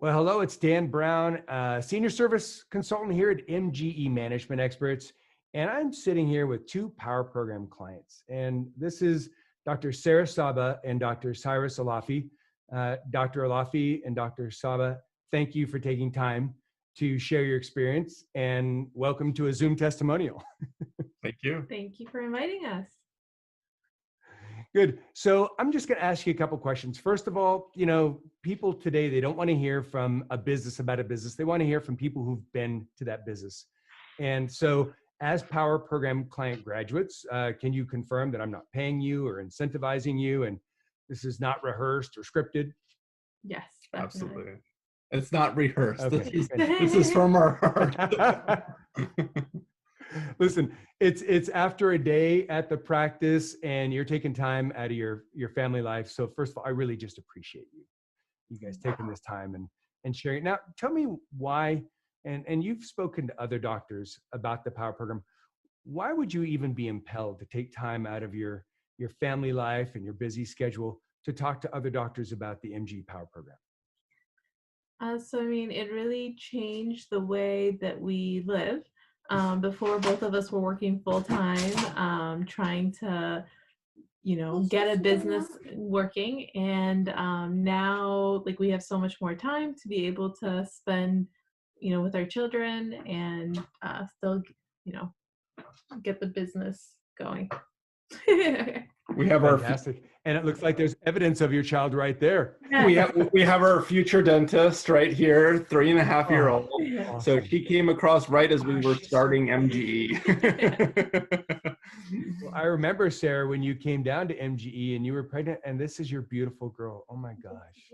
Well, hello, it's Dan Brown, Senior Service Consultant here at MGE Management Experts. And I'm sitting here with two Power Program clients. And this is Dr. Sarah Saba and Dr. Cyrus Alafi. Dr. Alafi and Dr. Saba, thank you for taking time to share your experience, and welcome to a Zoom testimonial. Thank you. Thank you for inviting us. Good. So I'm just going to ask you a couple questions. First of all, you know, people today, they don't want to hear from a business about a business. They want to hear from people who've been to that business. And so as Power Program client graduates, can you confirm that I'm not paying you or incentivizing you, and this is not rehearsed or scripted? Yes, definitely. Absolutely. It's not rehearsed. Okay. This is from our heart. Listen, it's after a day at the practice and you're taking time out of your family life. So first of all, I really just appreciate you guys taking this time and sharing. Now, tell me why, and you've spoken to other doctors about the Power Program. Why would you even be impelled to take time out of your family life and your busy schedule to talk to other doctors about the MGE Power Program? So, I mean, it really changed the way that we live. Before, both of us were working full-time, trying to, you know, get a business working. And now, like, we have so much more time to be able to spend, you know, with our children and still, you know, get the business going. We have our Fantastic. And it looks like there's evidence of your child right there. we have our future dentist right here, 3.5-year-old. Awesome. So she came across right as we were starting MGE. Well, I remember, Sarah, when you came down to MGE and you were pregnant, and this is your beautiful girl. Oh my gosh.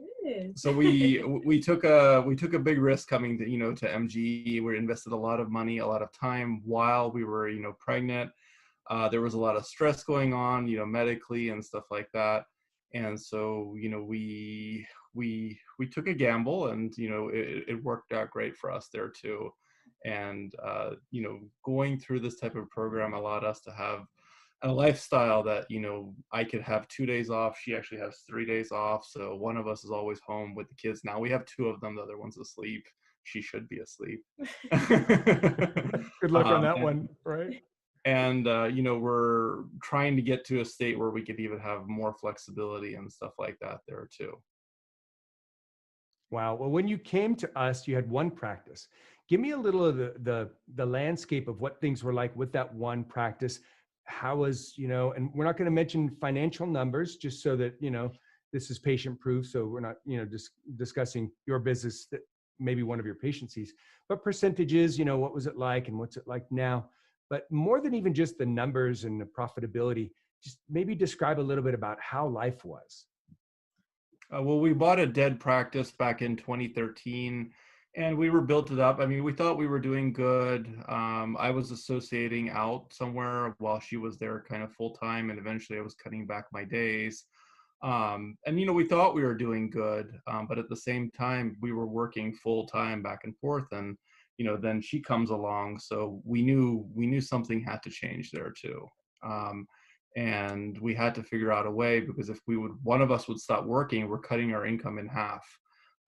So we took a big risk coming to, you know, to MGE. We invested a lot of money, a lot of time while we were, you know, pregnant. There was a lot of stress going on, you know, medically and stuff like that. And so, you know, we took a gamble, and, you know, it worked out great for us there too. And, you know, going through this type of program allowed us to have a lifestyle that, you know, I could have 2 days off. She actually has 3 days off. So one of us is always home with the kids. Now we have 2 of them. The other one's asleep. She should be asleep. Good luck on that one, right? And, you know, we're trying to get to a state where we could even have more flexibility and stuff like that there too. Wow. Well, when you came to us, you had one practice. Give me a little of the landscape of what things were like with that one practice. How was, you know, and we're not going to mention financial numbers, just so that, you know, this is patient proof. So we're not, you know, just discussing your business that maybe one of your patients sees, but percentages, you know, what was it like and what's it like now? But more than even just the numbers and the profitability, just maybe describe a little bit about how life was. Well, we bought a dead practice back in 2013, and we were built it up. I mean, we thought we were doing good. I was associating out somewhere while she was there kind of full time, and eventually I was cutting back my days. And, you know, we thought we were doing good, but at the same time, we were working full time back and forth. And, you know, then she comes along. So we knew something had to change there too. And we had to figure out a way, because if one of us would stop working, we're cutting our income in half.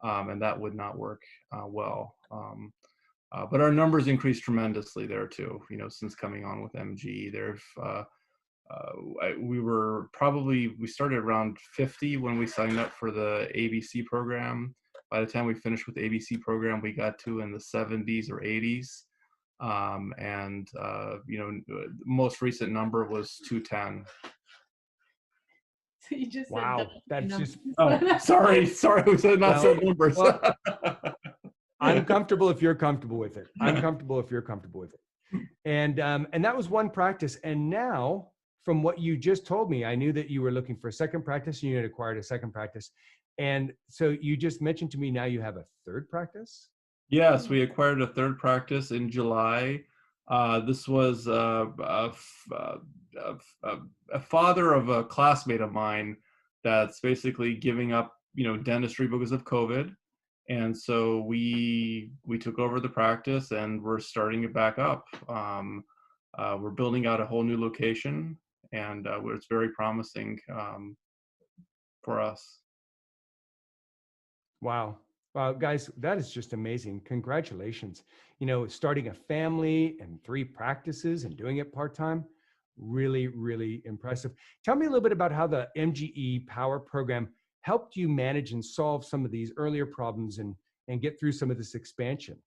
And that would not work well. But our numbers increased tremendously there too, you know, since coming on with MGE. We started around 50 when we signed up for the ABC program. By the time we finished with the ABC program, we got to in the 70s or 80s. You know, the most recent number was 210. So you just wow, said that's just. Oh, sorry, we said not said numbers. Well, I'm comfortable if you're comfortable with it. I'm comfortable if you're comfortable with it. And that was one practice. And now, from what you just told me, I knew that you were looking for a second practice, and you had acquired a second practice. And so you just mentioned to me now you have a third practice? Yes, we acquired a third practice in July. This was a father of a classmate of mine that's basically giving up, you know, dentistry because of COVID. And so we took over the practice, and we're starting it back up. We're building out a whole new location, and it's very promising for us. Wow. Wow, guys, that is just amazing. Congratulations. You know, starting a family and 3 practices and doing it part-time, really, really impressive. Tell me a little bit about how the MGE Power Program helped you manage and solve some of these earlier problems and get through some of this expansion.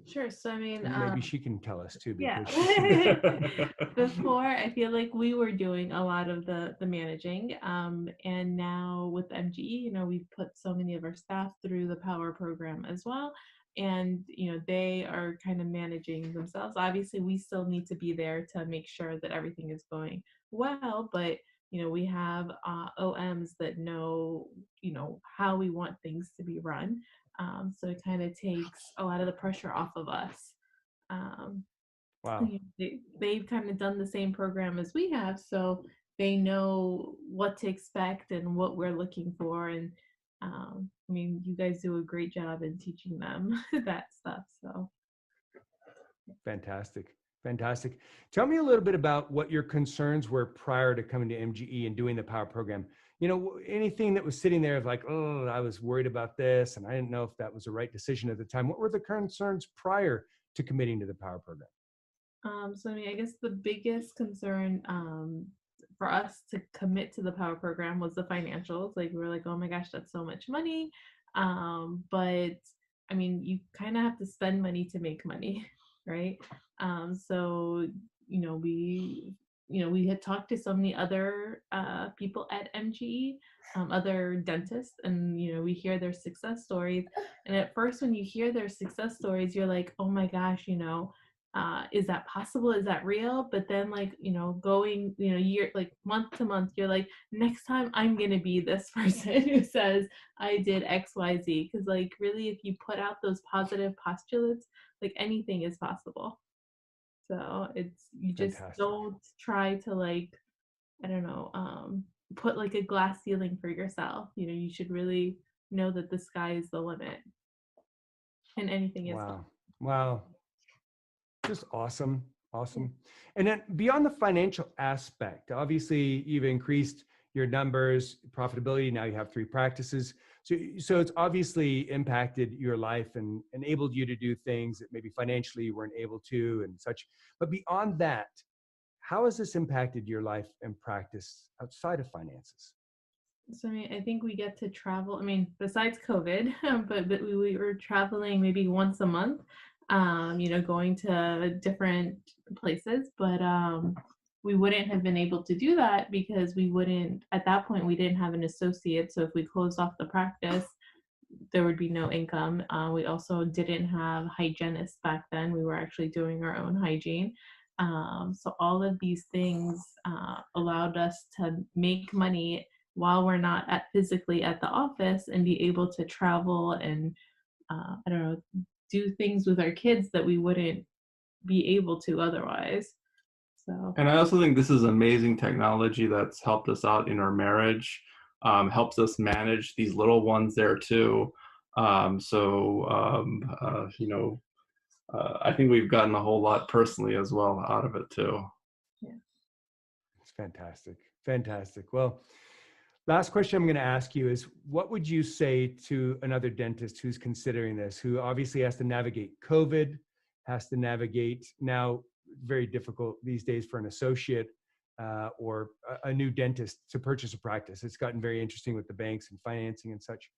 Sure. So, I mean, And maybe she can tell us too, yeah. because she Before, I feel like we were doing a lot of the managing, and now with MGE, you know, we've put so many of our staff through the Power Program as well, and you know, they are kind of managing themselves. Obviously, we still need to be there to make sure that everything is going well, but you know, we have OMs that know, you know, how we want things to be run. So it kind of takes a lot of the pressure off of us. Um, Wow. they've kind of done the same program as we have, so they know what to expect and what we're looking for. And I mean, you guys do a great job in teaching them that stuff. So Fantastic. Fantastic. Tell me a little bit about what your concerns were prior to coming to MGE and doing the Power Program. You know, anything that was sitting there of like, oh, I was worried about this and I didn't know if that was the right decision at the time. What were the concerns prior to committing to the Power Program? So I mean, I guess the biggest concern for us to commit to the Power Program was the financials. Like we were like, oh my gosh, that's so much money. But I mean, you kind of have to spend money to make money, right? So we had talked to so many other people at MGE, other dentists, and you know, we hear their success stories. And at first, when you hear their success stories, you're like, oh my gosh, you know, is that possible? Is that real? But then, like, you know, going, you know, year, like month to month, you're like, next time I'm gonna be this person who says I did XYZ. Because like, really, if you put out those positive postulates, like anything is possible. So it's, you just Fantastic. don't try to, like, I don't know, put like a glass ceiling for yourself. You know, you should really know that the sky is the limit and anything is Wow. Wow. Just awesome. Awesome. And then beyond the financial aspect, obviously you've increased your numbers, profitability. Now you have 3 practices. So it's obviously impacted your life and enabled you to do things that maybe financially you weren't able to and such. But beyond that, how has this impacted your life and practice outside of finances? So I mean, I think we get to travel. I mean, besides COVID, but we were traveling maybe once a month. You know, going to different places, but we wouldn't have been able to do that because we wouldn't, at that point, we didn't have an associate. So if we closed off the practice, there would be no income. We also didn't have hygienists back then. We were actually doing our own hygiene. So all of these things allowed us to make money while we're not physically at the office and be able to travel and I don't know, do things with our kids that we wouldn't be able to otherwise. So And I also think this is amazing technology that's helped us out in our marriage, helps us manage these little ones there too. You know, I think we've gotten a whole lot personally as well out of it too. It's fantastic. Fantastic. Well, last question I'm going to ask you is, what would you say to another dentist who's considering this, who obviously has to navigate COVID, has to navigate now, very difficult these days for an associate or a new dentist to purchase a practice. It's gotten very interesting with the banks and financing and such.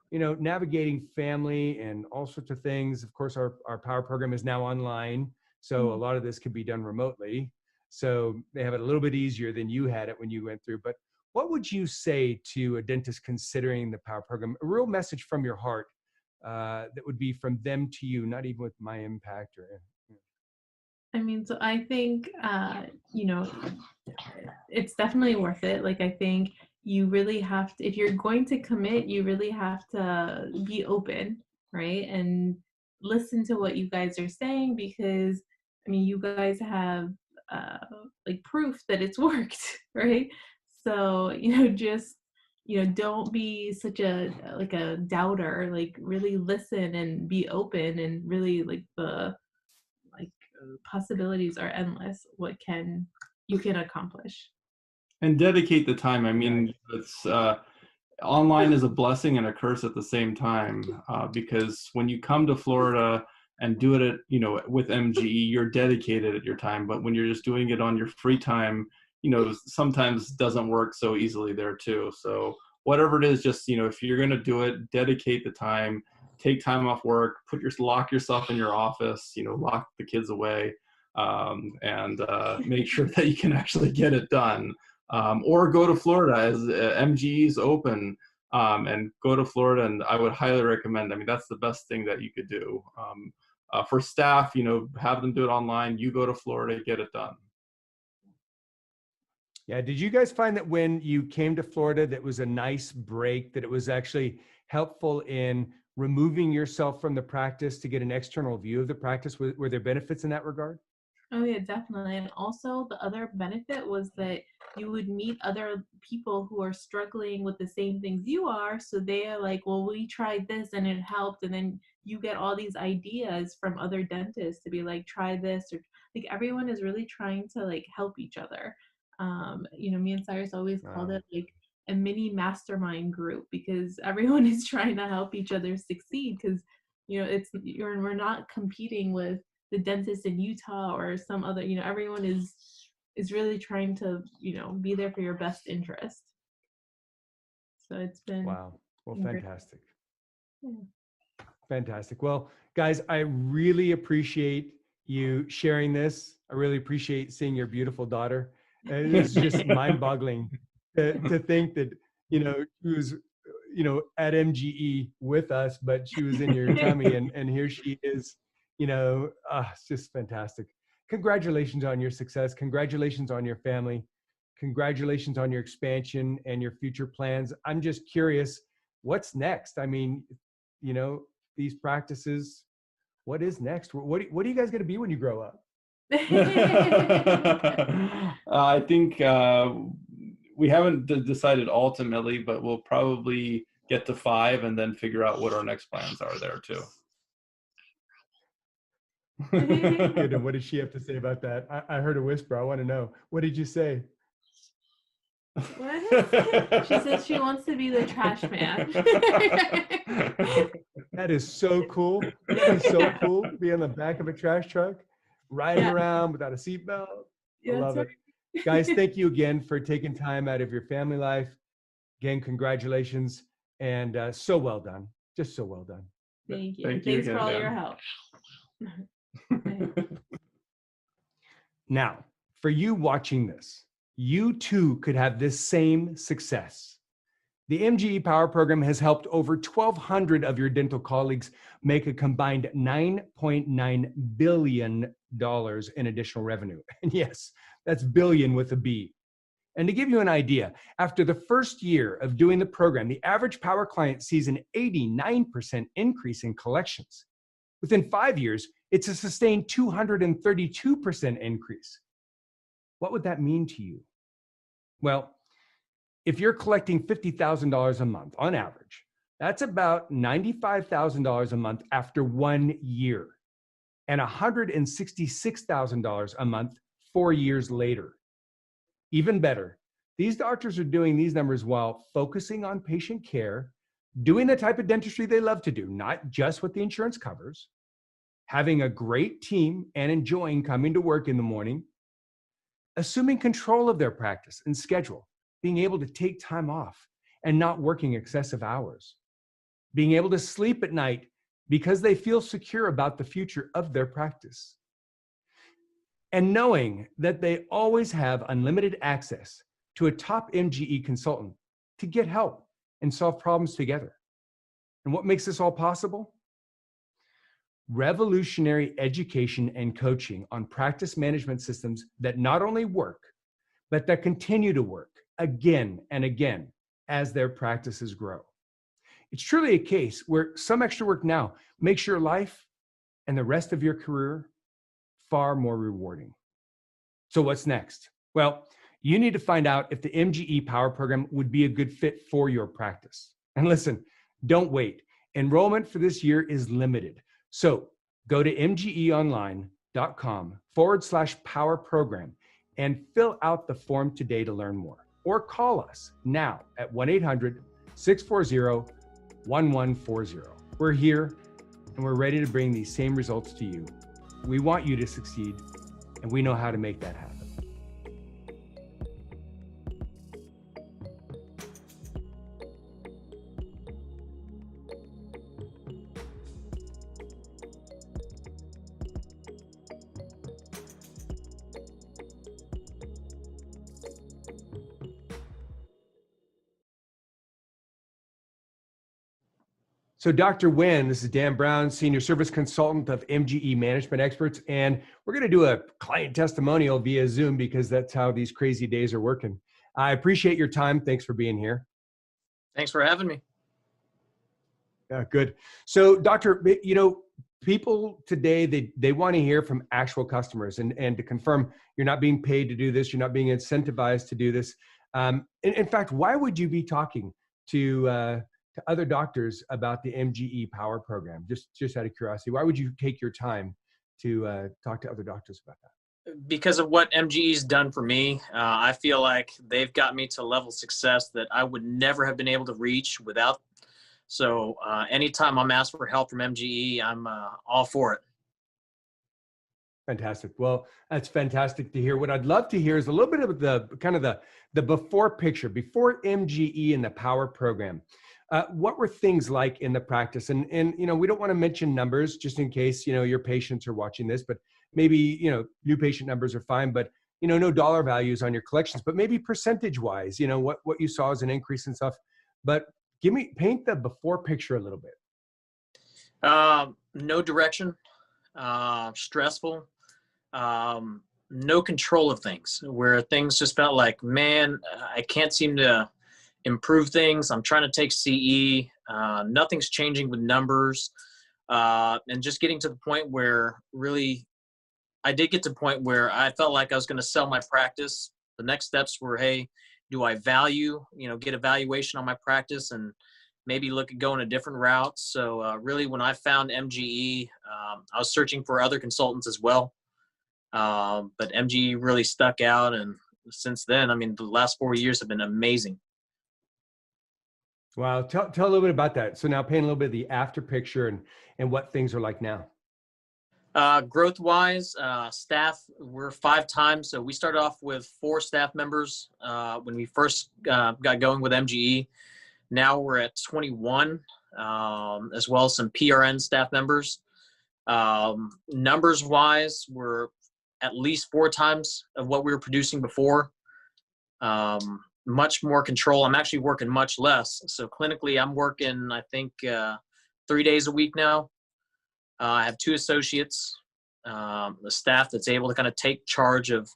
You know, navigating family and all sorts of things. Of course, our Power Program is now online, so a lot of this could be done remotely. So they have it a little bit easier than you had it when you went through. But what would you say to a dentist considering the Power Program? A real message from your heart that would be from them to you, not even with my impact or. I mean, so I think, you know, it's definitely worth it. Like, I think you really have to, if you're going to commit, you really have to be open, right? And listen to what you guys are saying because, I mean, you guys have like proof that it's worked, right? So, you know, just, you know, don't be such a, like a doubter, like really listen and be open and really like possibilities are endless. What you can accomplish. And dedicate the time. I mean, it's online is a blessing and a curse at the same time, because when you come to Florida and do it at, with MGE, you're dedicated at your time. But when you're just doing it on your free time, sometimes doesn't work so easily there too. So whatever it is, just, if you're going to do it, dedicate the time, take time off work, lock yourself in your office, lock the kids away, and make sure that you can actually get it done. Or go to Florida as MGE's open, and go to Florida. And I would highly recommend, that's the best thing that you could do. For staff, have them do it online. You go to Florida, get it done. Yeah. Did you guys find that when you came to Florida, that was a nice break, that it was actually helpful in removing yourself from the practice to get an external view of the practice? Were there benefits in that regard? Oh yeah, definitely. And also the other benefit was that you would meet other people who are struggling with the same things you are. So they are like, well, we tried this and it helped. And then you get all these ideas from other dentists to be like, try this, or like everyone is really trying to like help each other. Me and Cyrus always called it like a mini mastermind group, because everyone is trying to help each other succeed, because we're not competing with the dentist in Utah or some other, everyone is really trying to, be there for your best interest. So it's been wow. Well, great. fantastic. Yeah. Fantastic. Well, guys, I really appreciate you sharing this. I really appreciate seeing your beautiful daughter. It's just mind-boggling to think that, she was, at MGE with us, but she was in your tummy, and here she is, it's just fantastic. Congratulations on your success. Congratulations on your family. Congratulations on your expansion and your future plans. I'm just curious, what's next? These practices, what is next? What are you guys going to be when you grow up? I think we haven't decided ultimately, but we'll probably get to 5 and then figure out what our next plans are there too. Good. And what did she have to say about that? I heard a whisper. I want to know. What did you say? What? She said she wants to be the trash man. That is so cool. That is so cool. Be on the back of a trash truck, riding around without a seatbelt. I love it. Guys, thank you again for taking time out of your family life. Again, congratulations. And so well done. Just so well done. Thank you. Thanks for all your help. Now, for you watching this, you too could have this same success. The MGE Power Program has helped over 1,200 of your dental colleagues make a combined $9.9 billion in additional revenue. And yes, that's billion with a B. And to give you an idea, after the first year of doing the program, the average Power client sees an 89% increase in collections. Within 5 years, it's a sustained 232% increase. What would that mean to you? Well, if you're collecting $50,000 a month on average, that's about $95,000 a month after 1 year, and $166,000 a month 4 years later. Even better, these doctors are doing these numbers while focusing on patient care, doing the type of dentistry they love to do, not just what the insurance covers, having a great team and enjoying coming to work in the morning, assuming control of their practice and schedule, being able to take time off and not working excessive hours, being able to sleep at night because they feel secure about the future of their practice, and knowing that they always have unlimited access to a top MGE consultant to get help and solve problems together. And what makes this all possible? Revolutionary education and coaching on practice management systems that not only work, but that continue to work again and again as their practices grow. It's truly a case where some extra work now makes your life and the rest of your career far more rewarding. So what's next? Well, you need to find out if the MGE Power Program would be a good fit for your practice. And listen, don't wait. Enrollment for this year is limited. So go to mgeonline.com/power program and fill out the form today to learn more. Or call us now at 640-1140. We're here and we're ready to bring these same results to you. We want you to succeed, and we know how to make that happen. So Dr. Nguyen, this is Dan Brown, Senior Service Consultant of MGE Management Experts, and we're going to do a client testimonial via Zoom because that's how these crazy days are working. I appreciate your time. Thanks for being here. Thanks for having me. Good. So Doctor, people today, they want to hear from actual customers and to confirm you're not being paid to do this, you're not being incentivized to do this. In fact, why would you be talking to other doctors about the MGE Power Program? Just out of curiosity, why would you take your time to talk to other doctors about that? Because of what MGE's done for me, I feel like they've got me to a level of success that I would never have been able to reach without. So anytime I'm asked for help from MGE, I'm all for it. Fantastic. Well, that's fantastic to hear. What I'd love to hear is a little bit of the before picture, before MGE and the Power Program. What were things like in the practice? And we don't want to mention numbers just in case, your patients are watching this, but maybe, new patient numbers are fine, but, no dollar values on your collections, but maybe percentage wise, what you saw as an increase and stuff. But paint the before picture a little bit. No direction, stressful, no control of things, where things just felt like, man, I can't seem to improve things. I'm trying to take CE. Nothing's changing with numbers. And just getting to the point where really, I did get to the point where I felt like I was going to sell my practice. The next steps were, hey, do I get evaluation on my practice and maybe look at going a different route. So really when I found MGE, I was searching for other consultants as well. But MGE really stuck out. And since then, the last 4 years have been amazing. Wow. Tell a little bit about that. So now paint a little bit of the after picture and what things are like now. Growth wise, staff, we're 5 times. So we started off with 4 staff members when we first got going with MGE. Now we're at 21, as well as some PRN staff members. Numbers wise, we're at least 4 times of what we were producing before. Much more control. I'm actually working much less. So clinically, I'm working, I think, 3 days a week now. I have 2 associates, the staff that's able to kind of take charge of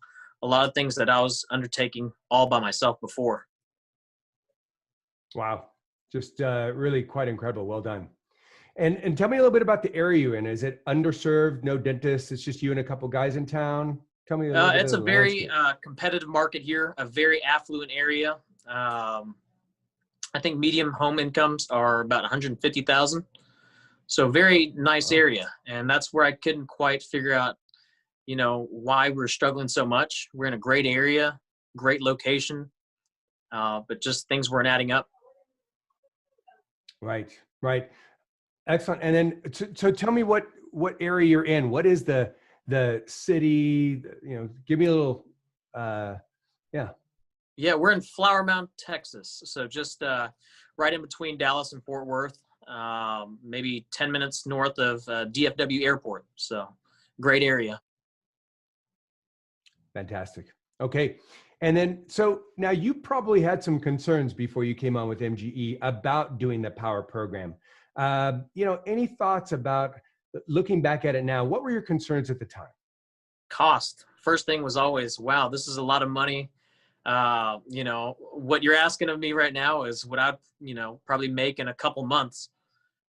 a lot of things that I was undertaking all by myself before. Wow. Just really quite incredible. Well done. And tell me a little bit about the area you're in. Is it underserved, no dentists? It's just you and a couple guys in town? Tell me a little bit. It's a very competitive market here, a very affluent area. I think medium home incomes are about 150,000. So very nice area. And that's where I couldn't quite figure out, why we're struggling so much. We're in a great area, great location, but just things weren't adding up. Right. Excellent. And then, so tell me what area you're in. What is the city? Give me a little. Yeah, we're in Flower Mound, Texas. So just right in between Dallas and Fort Worth, maybe 10 minutes north of DFW Airport. So great area. Fantastic. Okay. And then, so now you probably had some concerns before you came on with MGE about doing the Power Program. Any thoughts about looking back at it now? What were your concerns at the time? Cost. First thing was always, wow, this is a lot of money. What you're asking of me right now is what I'd, probably make in a couple months.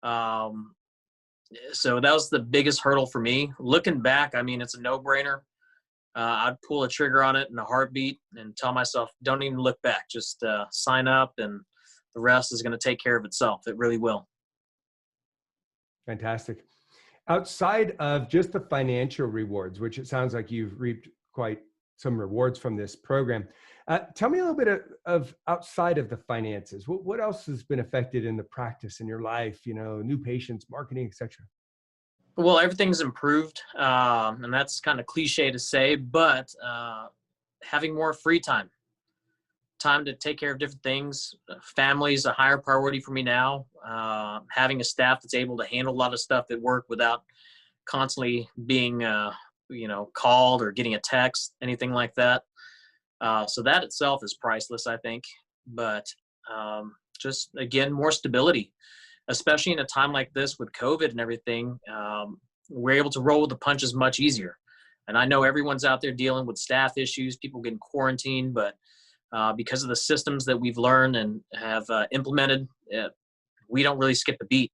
So that was the biggest hurdle for me. Looking back, it's a no-brainer. I'd pull a trigger on it in a heartbeat and tell myself, don't even look back. Just sign up and the rest is going to take care of itself. It really will. Fantastic. Outside of just the financial rewards, which it sounds like you've reaped quite some rewards from this program. Tell me a little bit of outside of the finances. What else has been affected in the practice in your life? New patients, marketing, etc. Well, everything's improved, and that's kind of cliche to say, but having more free time to take care of different things. Family is a higher priority for me now. Having a staff that's able to handle a lot of stuff at work without constantly being, called or getting a text, anything like that. So that itself is priceless, I think. But just, again, more stability, especially in a time like this with COVID and everything. We're able to roll with the punches much easier. And I know everyone's out there dealing with staff issues, people getting quarantined, but because of the systems that we've learned and have implemented, we don't really skip a beat.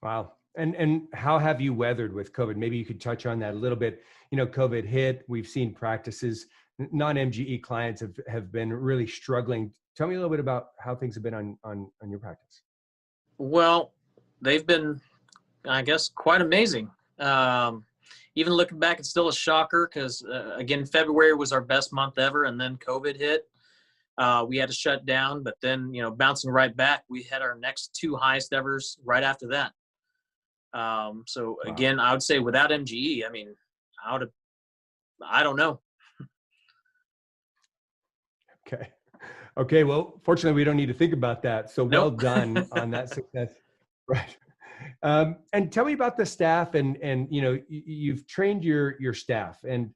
Wow. And how have you weathered with COVID? Maybe you could touch on that a little bit. COVID hit, we've seen practices, non-MGE clients have been really struggling. Tell me a little bit about how things have been on your practice. Well, they've been, I guess, quite amazing. Even looking back, it's still a shocker because, again, February was our best month ever, and then COVID hit. We had to shut down, but then, bouncing right back, we had our next 2 highest evers right after that. So again, I would say without MGE, I don't know. Okay. Well, fortunately, we don't need to think about that. So well Nope. done on that success. Right. And tell me about the staff and you've trained your staff and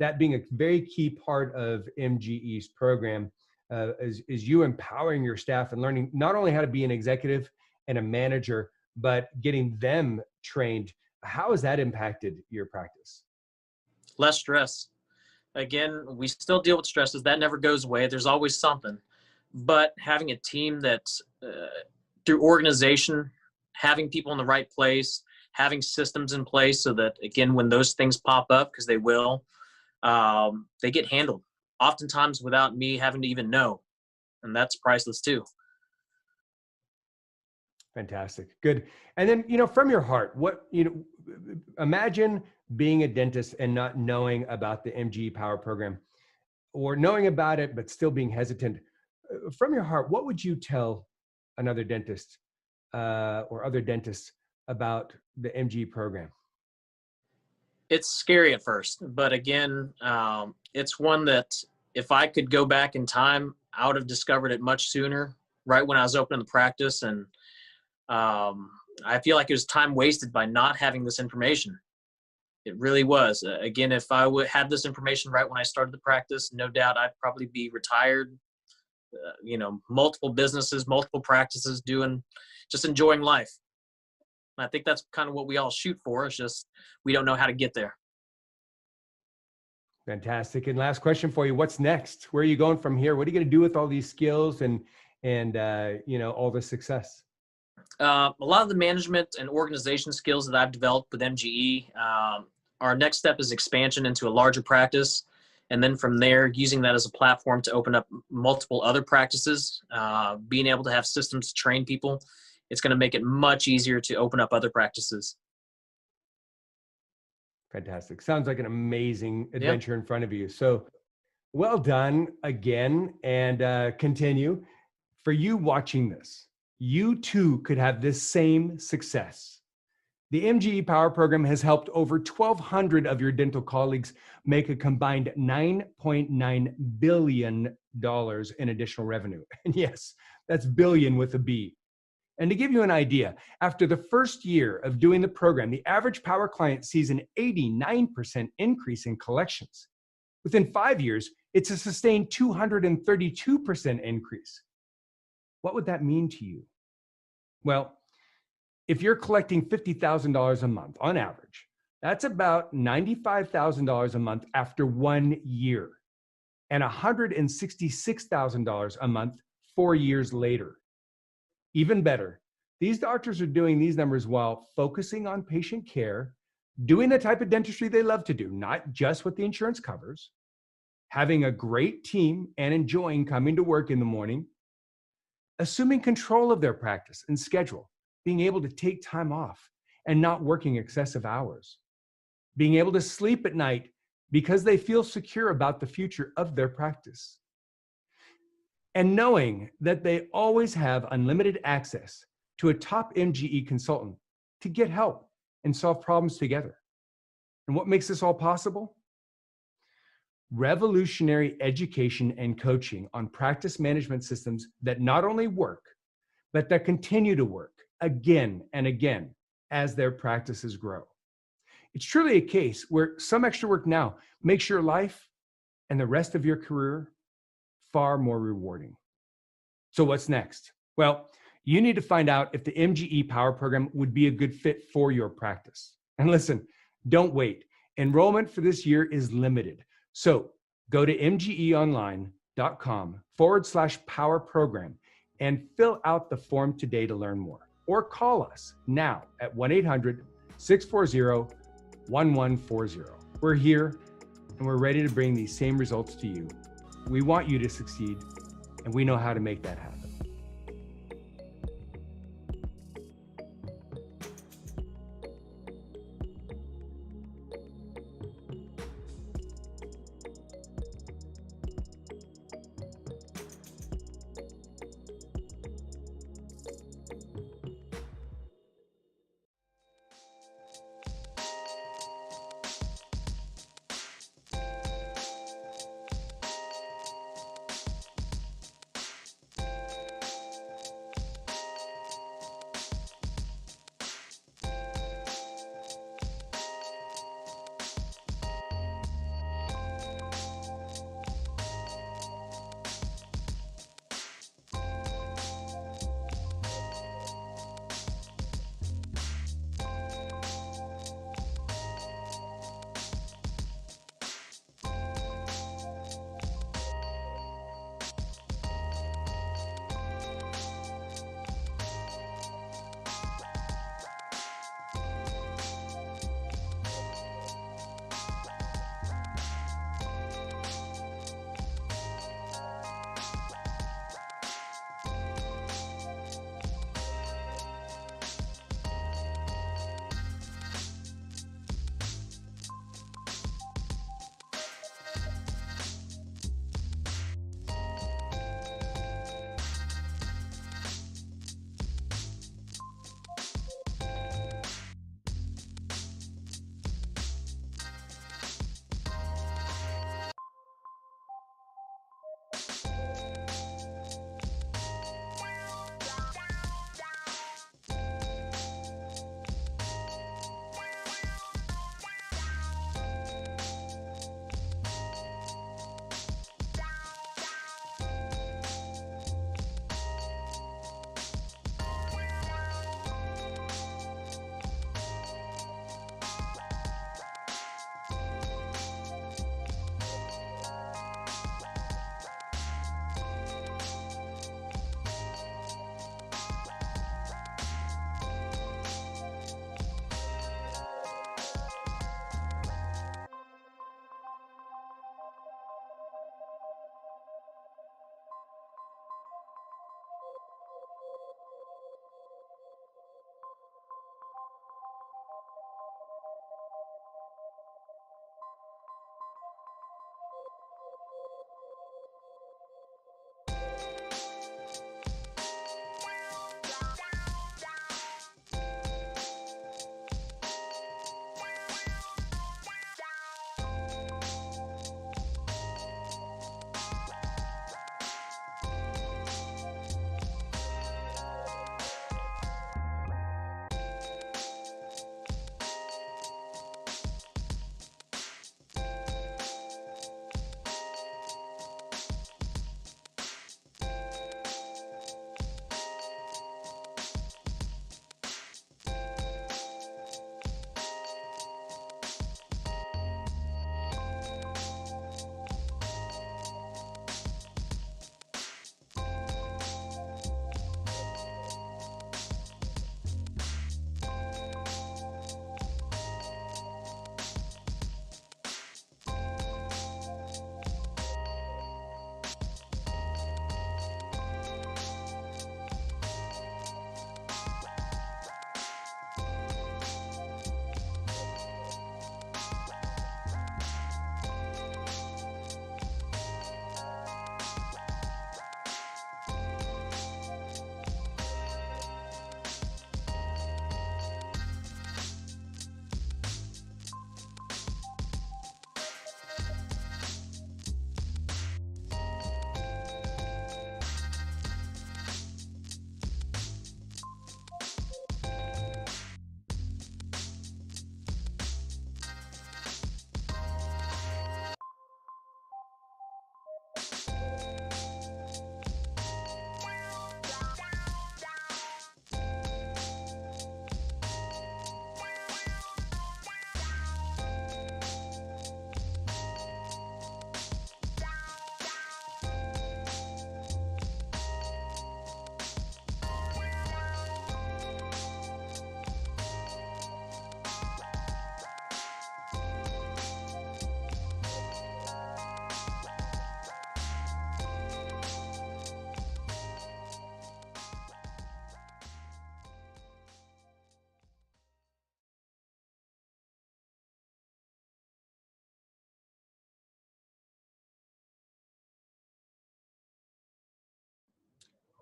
that being a very key part of MGE's program is you empowering your staff and learning not only how to be an executive and a manager, but getting them trained. How has that impacted your practice? Less stress. Again, we still deal with stresses. That never goes away. There's always something. But having a team that's through organization, having people in the right place, having systems in place so that, again, when those things pop up, because they will, they get handled. Oftentimes without me having to even know. And that's priceless too. Fantastic. Good. And then, from your heart, imagine being a dentist and not knowing about the MGE Power program or knowing about it, but still being hesitant. From your heart, what would you tell another dentist or other dentists about the MGE program? It's scary at first, but again, it's one that if I could go back in time, I would have discovered it much sooner, right when I was opening the practice. And I feel like it was time wasted by not having this information. It really was. Again, if I would have this information right when I started the practice, no doubt I'd probably be retired, multiple businesses, multiple practices, just enjoying life. And I think that's kind of what we all shoot for. It's just we don't know how to get there. Fantastic. And last question for you: what's next? Where are you going from here? What are you going to do with all these skills and all the success? A lot of the management and organization skills that I've developed with MGE. Our next step is expansion into a larger practice. And then from there, using that as a platform to open up multiple other practices, being able to have systems to train people, it's going to make it much easier to open up other practices. Fantastic. Sounds like an amazing adventure in front of you. So well done again, and continue. For you watching this, you too could have this same success. The MGE Power Program has helped over 1,200 of your dental colleagues make a combined $9.9 billion in additional revenue. And yes, that's billion with a B. And to give you an idea, after the first year of doing the program, the average Power client sees an 89% increase in collections. Within 5 years, it's a sustained 232% increase. What would that mean to you? Well, if you're collecting $50,000 a month on average, that's about $95,000 a month after 1 year, and $166,000 a month 4 years later. Even better, these doctors are doing these numbers while focusing on patient care, doing the type of dentistry they love to do, not just what the insurance covers, having a great team and enjoying coming to work in the morning, assuming control of their practice and schedule, being able to take time off and not working excessive hours, being able to sleep at night because they feel secure about the future of their practice. And knowing that they always have unlimited access to a top MGE consultant to get help and solve problems together. And what makes this all possible? Revolutionary education and coaching on practice management systems that not only work, but that continue to work again and again as their practices grow. It's truly a case where some extra work now makes your life and the rest of your career far more rewarding. So what's next? Well, you need to find out if the MGE Power Program would be a good fit for your practice. And listen, don't wait. Enrollment for this year is limited. So go to mgeonline.com/power program and fill out the form today to learn more. Or call us now at 1-800-640-1140. We're here and we're ready to bring these same results to you. We want you to succeed, and we know how to make that happen.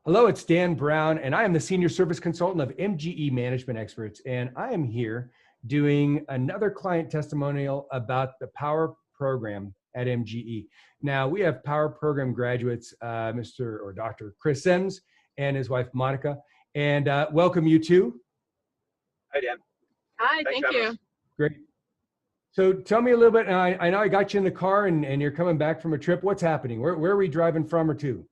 Hello, it's Dan Brown, and I am the Senior Service Consultant of MGE Management Experts, and I am here doing another client testimonial about the Power Program at MGE. Now, we have Power Program graduates, Mr. or Dr. Chris Sims and his wife, Monica, and welcome you two. Hi, Dan. Hi, Thanks thank for having you. us. Great. So tell me a little bit, and I know I got you in the car and you're coming back from a trip. What's happening? Where are we driving from or to?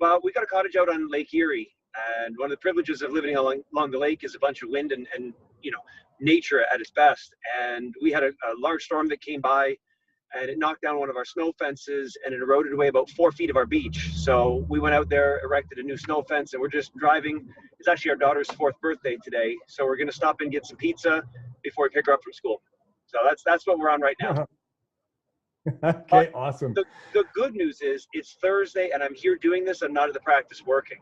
Well, we got a cottage out on Lake Erie, and one of the privileges of living along the lake is a bunch of wind and you know, nature at its best. And we had a large storm that came by, and it knocked down one of our snow fences, and it eroded away about 4 feet of our beach. So we went out there, erected a new snow fence, and we're just driving. It's actually our daughter's 4th birthday today, so we're going to stop and get some pizza before we pick her up from school. So that's what we're on right now. Okay, awesome. The good news is it's Thursday, and I'm here doing this. I'm not at the practice working.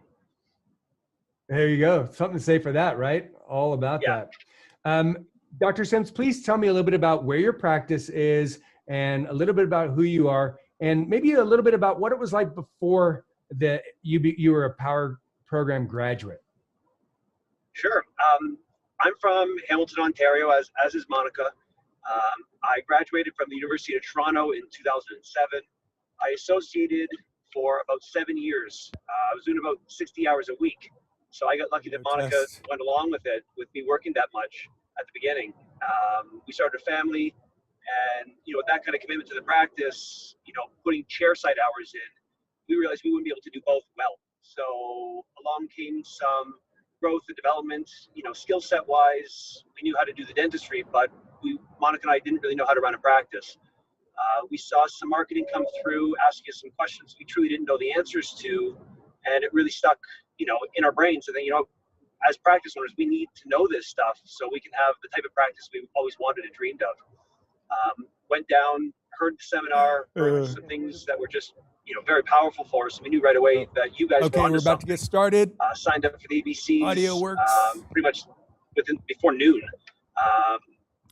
There you go. Something to say for that, right? All about that. Dr. Sims, please tell me a little bit about where your practice is and a little bit about who you are, and maybe a little bit about what it was like before you were a Power Program graduate. Sure. I'm from Hamilton, Ontario, as is Monica. I graduated from the University of Toronto in 2007. I associated for about 7 years. I was doing about 60 hours a week. So I got lucky that Monica went along with it, with me working that much at the beginning. We started a family, and with that kind of commitment to the practice, putting chairside hours in, we realized we wouldn't be able to do both well. So along came some growth and development, skill set wise. We knew how to do the dentistry, but Monica and I didn't really know how to run a practice. We saw some marketing come through, asking us some questions we truly didn't know the answers to, and it really stuck, in our brains. And then, as practice owners, we need to know this stuff so we can have the type of practice we always wanted and dreamed of. Went down, heard the seminar, heard some things that were just, very powerful for us. We knew right away that you guys Okay, wanted we're about to get started. Signed up for the ABCs. Audio works. Pretty much before noon.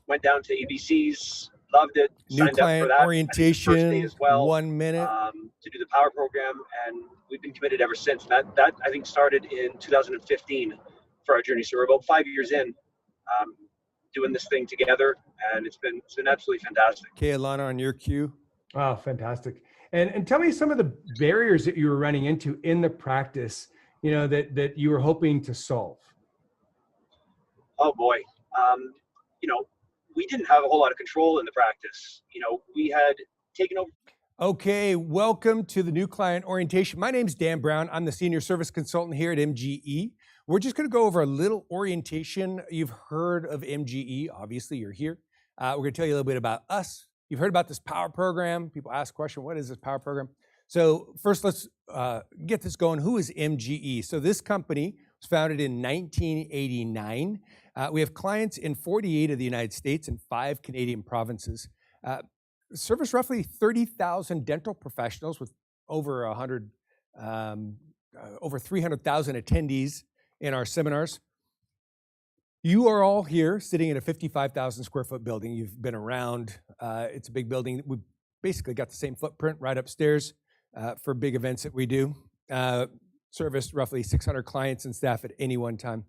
Went down to ABCs, loved it. New Signed up for client that. orientation, First day as well, 1 minute. to do the Power Program, and we've been committed ever since. That I think started in 2015 for our journey. So we're about 5 years in, doing this thing together, and it's been absolutely fantastic. Okay, Alana, on your cue. Wow, fantastic. And tell me some of the barriers that you were running into in the practice, that you were hoping to solve. Oh boy. We didn't have a whole lot of control in the practice. We had taken over. Okay, welcome to the new client orientation. My name's Dan Brown. I'm the Senior Service Consultant here at MGE. We're just going to go over a little orientation. You've heard of MGE. Obviously, you're here. We're going to tell you a little bit about us. You've heard about this Power Program. People ask the question, what is this Power Program? So first, let's get this going. Who is MGE? So this company was founded in 1989. We have clients in 48 of the United States and 5 Canadian provinces. Service roughly 30,000 dental professionals with over 300,000 attendees in our seminars. You are all here sitting in a 55,000 square foot building. You've been around. It's a big building. We've basically got the same footprint right upstairs for big events that we do. Service roughly 600 clients and staff at any one time.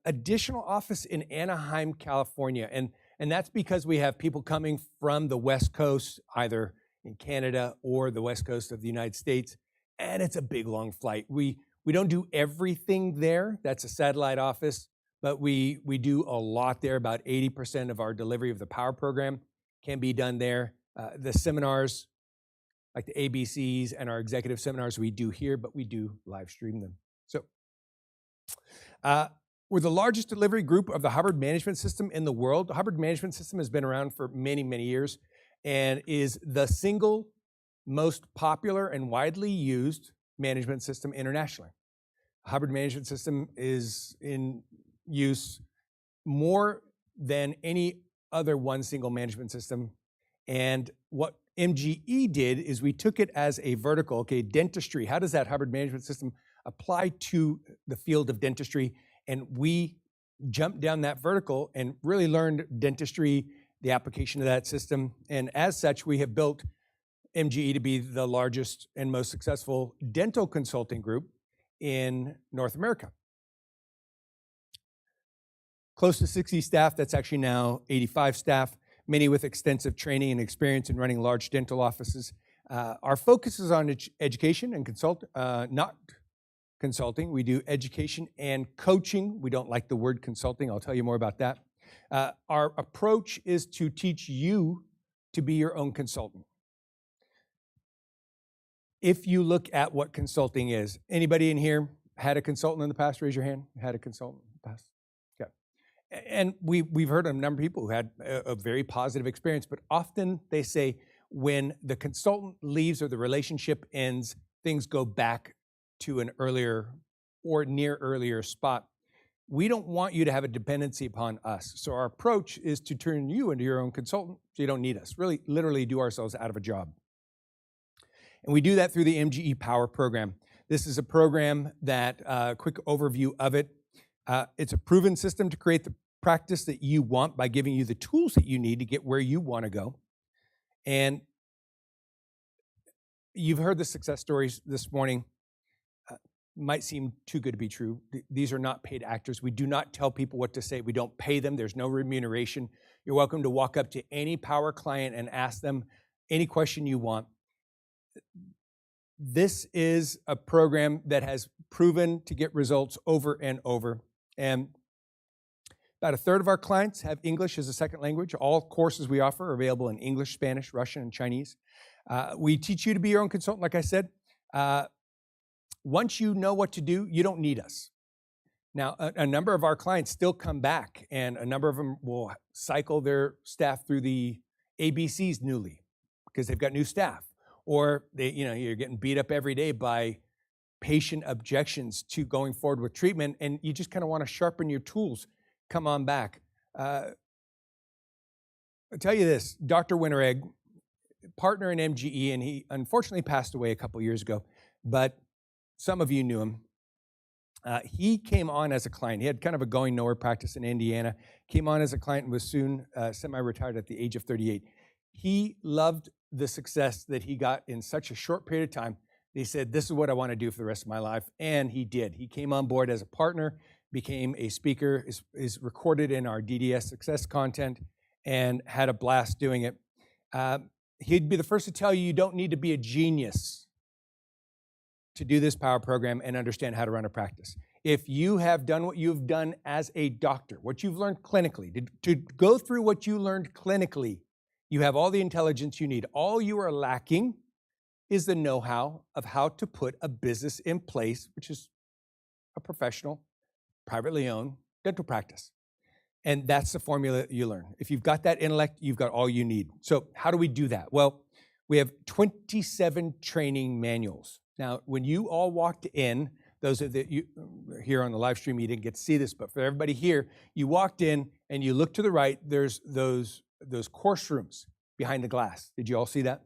Additional office in Anaheim, California. And that's because we have people coming from the West Coast, either in Canada or the West Coast of the United States. And it's a big, long flight. We don't do everything there. That's a satellite office. But we do a lot there. About 80% of our delivery of the Power Program can be done there. The seminars, like the ABCs and our executive seminars, we do here, but we do live stream them. So we're the largest delivery group of the Hubbard Management System in the world. The Hubbard Management System has been around for many, many years and is the single most popular and widely used management system internationally. Hubbard Management System is in use more than any other one single management system. And what MGE did is we took it as a vertical. Okay, dentistry, how does that Hubbard Management System apply to the field of dentistry? And we jumped down that vertical and really learned dentistry, the application of that system. And as such, we have built MGE to be the largest and most successful dental consulting group in North America. Close to 60 staff, that's actually now 85 staff, many with extensive training and experience in running large dental offices. Our focus is on education and not consulting. We do education and coaching. We don't like the word consulting. I'll tell you more about that. Our approach is to teach you to be your own consultant. If you look at what consulting is, anybody in here had a consultant in the past? Raise your hand. Had a consultant in the past? Okay. And we've heard of a number of people who had a very positive experience, but often they say when the consultant leaves or the relationship ends, things go back to an earlier or near earlier spot. We don't want you to have a dependency upon us. So our approach is to turn you into your own consultant so you don't need us. Really, literally do ourselves out of a job. And we do that through the MGE Power program. This is a program that, quick overview of it. It's a proven system to create the practice that you want by giving you the tools that you need to get where you want to go. And you've heard the success stories this morning. Might seem too good to be true. These are not paid actors. We do not tell people what to say. We don't pay them. There's no remuneration. You're welcome to walk up to any Power client and ask them any question you want. This is a program that has proven to get results over and over. And about a third of our clients have English as a second language. All courses we offer are available in English, Spanish, Russian, and Chinese. We teach you to be your own consultant, like I said. Once you know what to do, you don't need us. Now, a number of our clients still come back, and a number of them will cycle their staff through the ABCs newly because they've got new staff. Or you're getting beat up every day by patient objections to going forward with treatment, and you just kind of want to sharpen your tools. Come on back. I'll tell you this, Dr. Winteregg, partner in MGE, and he unfortunately passed away a couple years ago, but some of you knew him. He came on as a client. He had kind of a going nowhere practice in Indiana, came on as a client and was soon semi-retired at the age of 38. He loved the success that he got in such a short period of time. He said, this is what I want to do for the rest of my life. And he did. He came on board as a partner, became a speaker, is recorded in our DDS success content, and had a blast doing it. He'd be the first to tell you don't need to be a genius to do this Power program and understand how to run a practice. If you have done what you've done as a doctor, what you've learned clinically, to go through what you learned clinically, you have all the intelligence you need. All you are lacking is the know-how of how to put a business in place, which is a professional, privately owned dental practice. And that's the formula you learn. If you've got that intellect, you've got all you need. So how do we do that? Well, we have 27 training manuals. Now, when you all walked in, those of you here on the live stream, you didn't get to see this, but for everybody here, you walked in and you look to the right, there's those course rooms behind the glass. Did you all see that?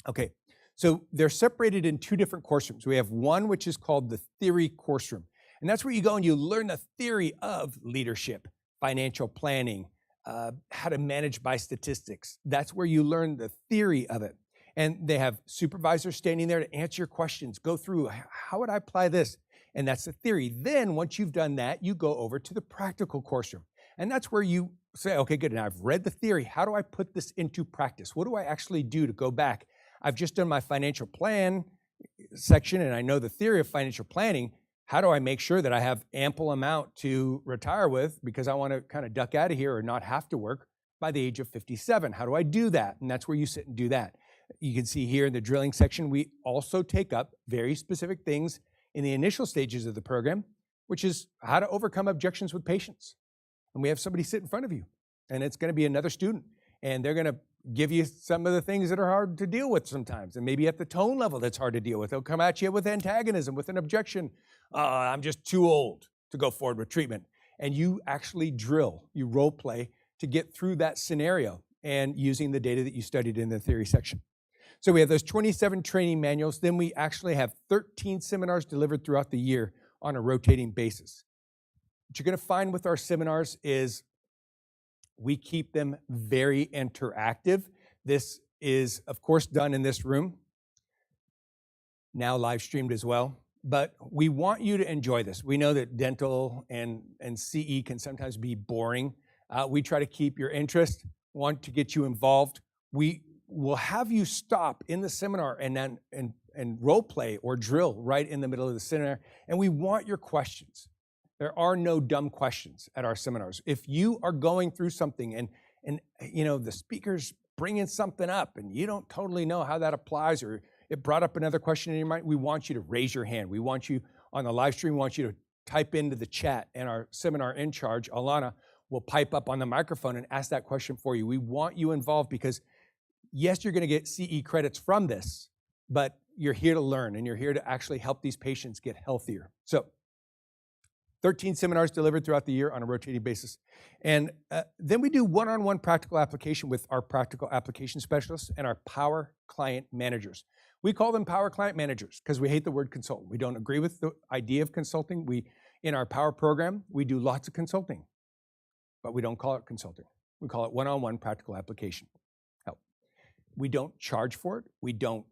Okay, so they're separated in two different course rooms. We have one which is called the theory course room. And that's where you go and you learn the theory of leadership, financial planning, how to manage by statistics. That's where you learn the theory of it. And they have supervisors standing there to answer your questions, go through, how would I apply this? And that's the theory. Then once you've done that, you go over to the practical course room. And that's where you say, okay, good, now I've read the theory. How do I put this into practice? What do I actually do to go back? I've just done my financial plan section, and I know the theory of financial planning. How do I make sure that I have ample amount to retire with because I want to kind of duck out of here or not have to work by the age of 57? How do I do that? And that's where you sit and do that. You can see here in the drilling section, we also take up very specific things in the initial stages of the program, which is how to overcome objections with patients. And we have somebody sit in front of you, and it's going to be another student, and they're going to give you some of the things that are hard to deal with sometimes, and maybe at the tone level that's hard to deal with. They'll come at you with antagonism, with an objection. I'm just too old to go forward with treatment. And you actually drill, you role play to get through that scenario and using the data that you studied in the theory section. So we have those 27 training manuals. Then we actually have 13 seminars delivered throughout the year on a rotating basis. What you're going to find with our seminars is we keep them very interactive. This is, of course, done in this room, now live streamed as well. but we want you to enjoy this. We know that dental and CE can sometimes be boring. We try to keep your interest, want to get you involved. We will have you stop in the seminar and role play or drill right in the middle of the seminar. And we want your questions. There are no dumb questions at our seminars. If you are going through something and the speaker's bringing something up and you don't totally know how that applies, or it brought up another question in your mind, we want you to raise your hand. We want you on the live stream, we want you to type into the chat, and our seminar in charge, Alana, will pipe up on the microphone and ask that question for you. We want you involved because yes, you're gonna get CE credits from this, but you're here to learn and you're here to actually help these patients get healthier. So 13 seminars delivered throughout the year on a rotating basis. And then we do one-on-one practical application with our practical application specialists and our power client managers. We call them power client managers because we hate the word consultant. We don't agree with the idea of consulting. In our power program, we do lots of consulting, but we don't call it consulting. We call it one-on-one practical application help. We don't charge for it. We don't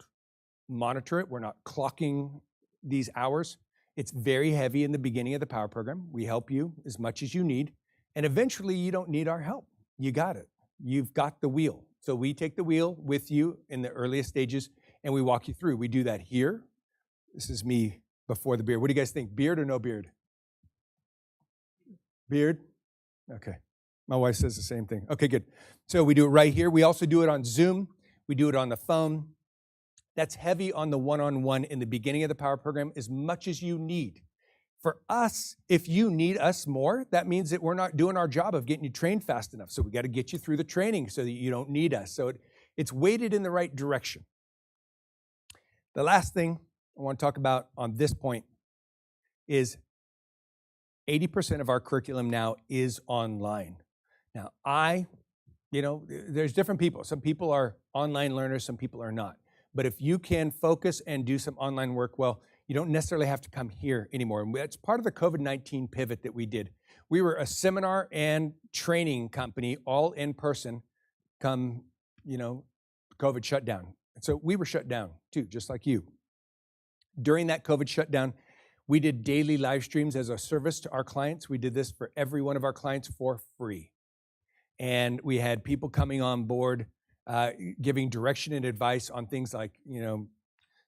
monitor it. We're not clocking these hours. It's very heavy in the beginning of the power program. We help you as much as you need. And eventually you don't need our help. You got it. You've got the wheel. So we take the wheel with you in the earliest stages and we walk you through. We do that here. This is me before the beard. What do you guys think? Beard or no beard? Beard? Okay. My wife says the same thing. Okay, good. So we do it right here. We also do it on Zoom. We do it on the phone. That's heavy on the one-on-one in the beginning of the power program as much as you need. For us, if you need us more, that means that we're not doing our job of getting you trained fast enough. So we got to get you through the training so that you don't need us. So it's weighted in the right direction. The last thing I want to talk about on this point is 80% of our curriculum now is online. Now, there's different people. Some people are online learners, some people are not. But if you can focus and do some online work, well, you don't necessarily have to come here anymore. And that's part of the COVID-19 pivot that we did. We were a seminar and training company, all in person, come, COVID shutdown. And so we were shut down too, just like you. During that COVID shutdown, we did daily live streams as a service to our clients. We did this for every one of our clients for free. And we had people coming on board giving direction and advice on things like,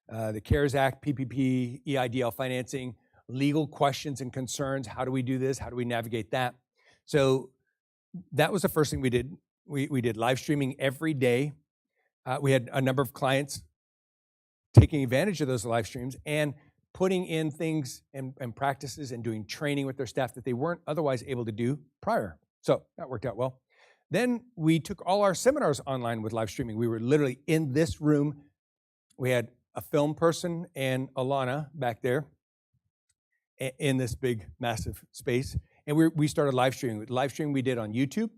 the CARES Act, PPP, EIDL financing, legal questions and concerns. How do we do this? How do we navigate that? So that was the first thing we did. We did live streaming every day. We had a number of clients taking advantage of those live streams and putting in things and practices and doing training with their staff that they weren't otherwise able to do prior. So that worked out well. Then we took all our seminars online with live streaming. We were literally in this room. We had a film person and Alana back there in this big, massive space. And we started live streaming. Live streaming we did on YouTube,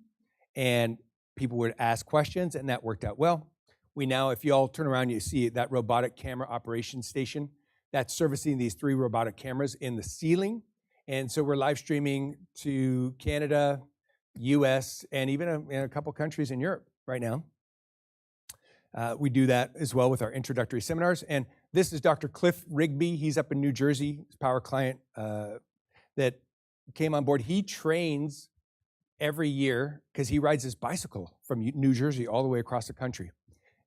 and people would ask questions, and that worked out well. We now, if you all turn around, you see that robotic camera operations station. That's servicing these 3 robotic cameras in the ceiling. And so we're live streaming to Canada, US, and even in a couple countries in Europe right now. We do that as well with our introductory seminars. And this is Dr. Cliff Rigby. He's up in New Jersey, power client that came on board. He trains every year because he rides his bicycle from New Jersey all the way across the country.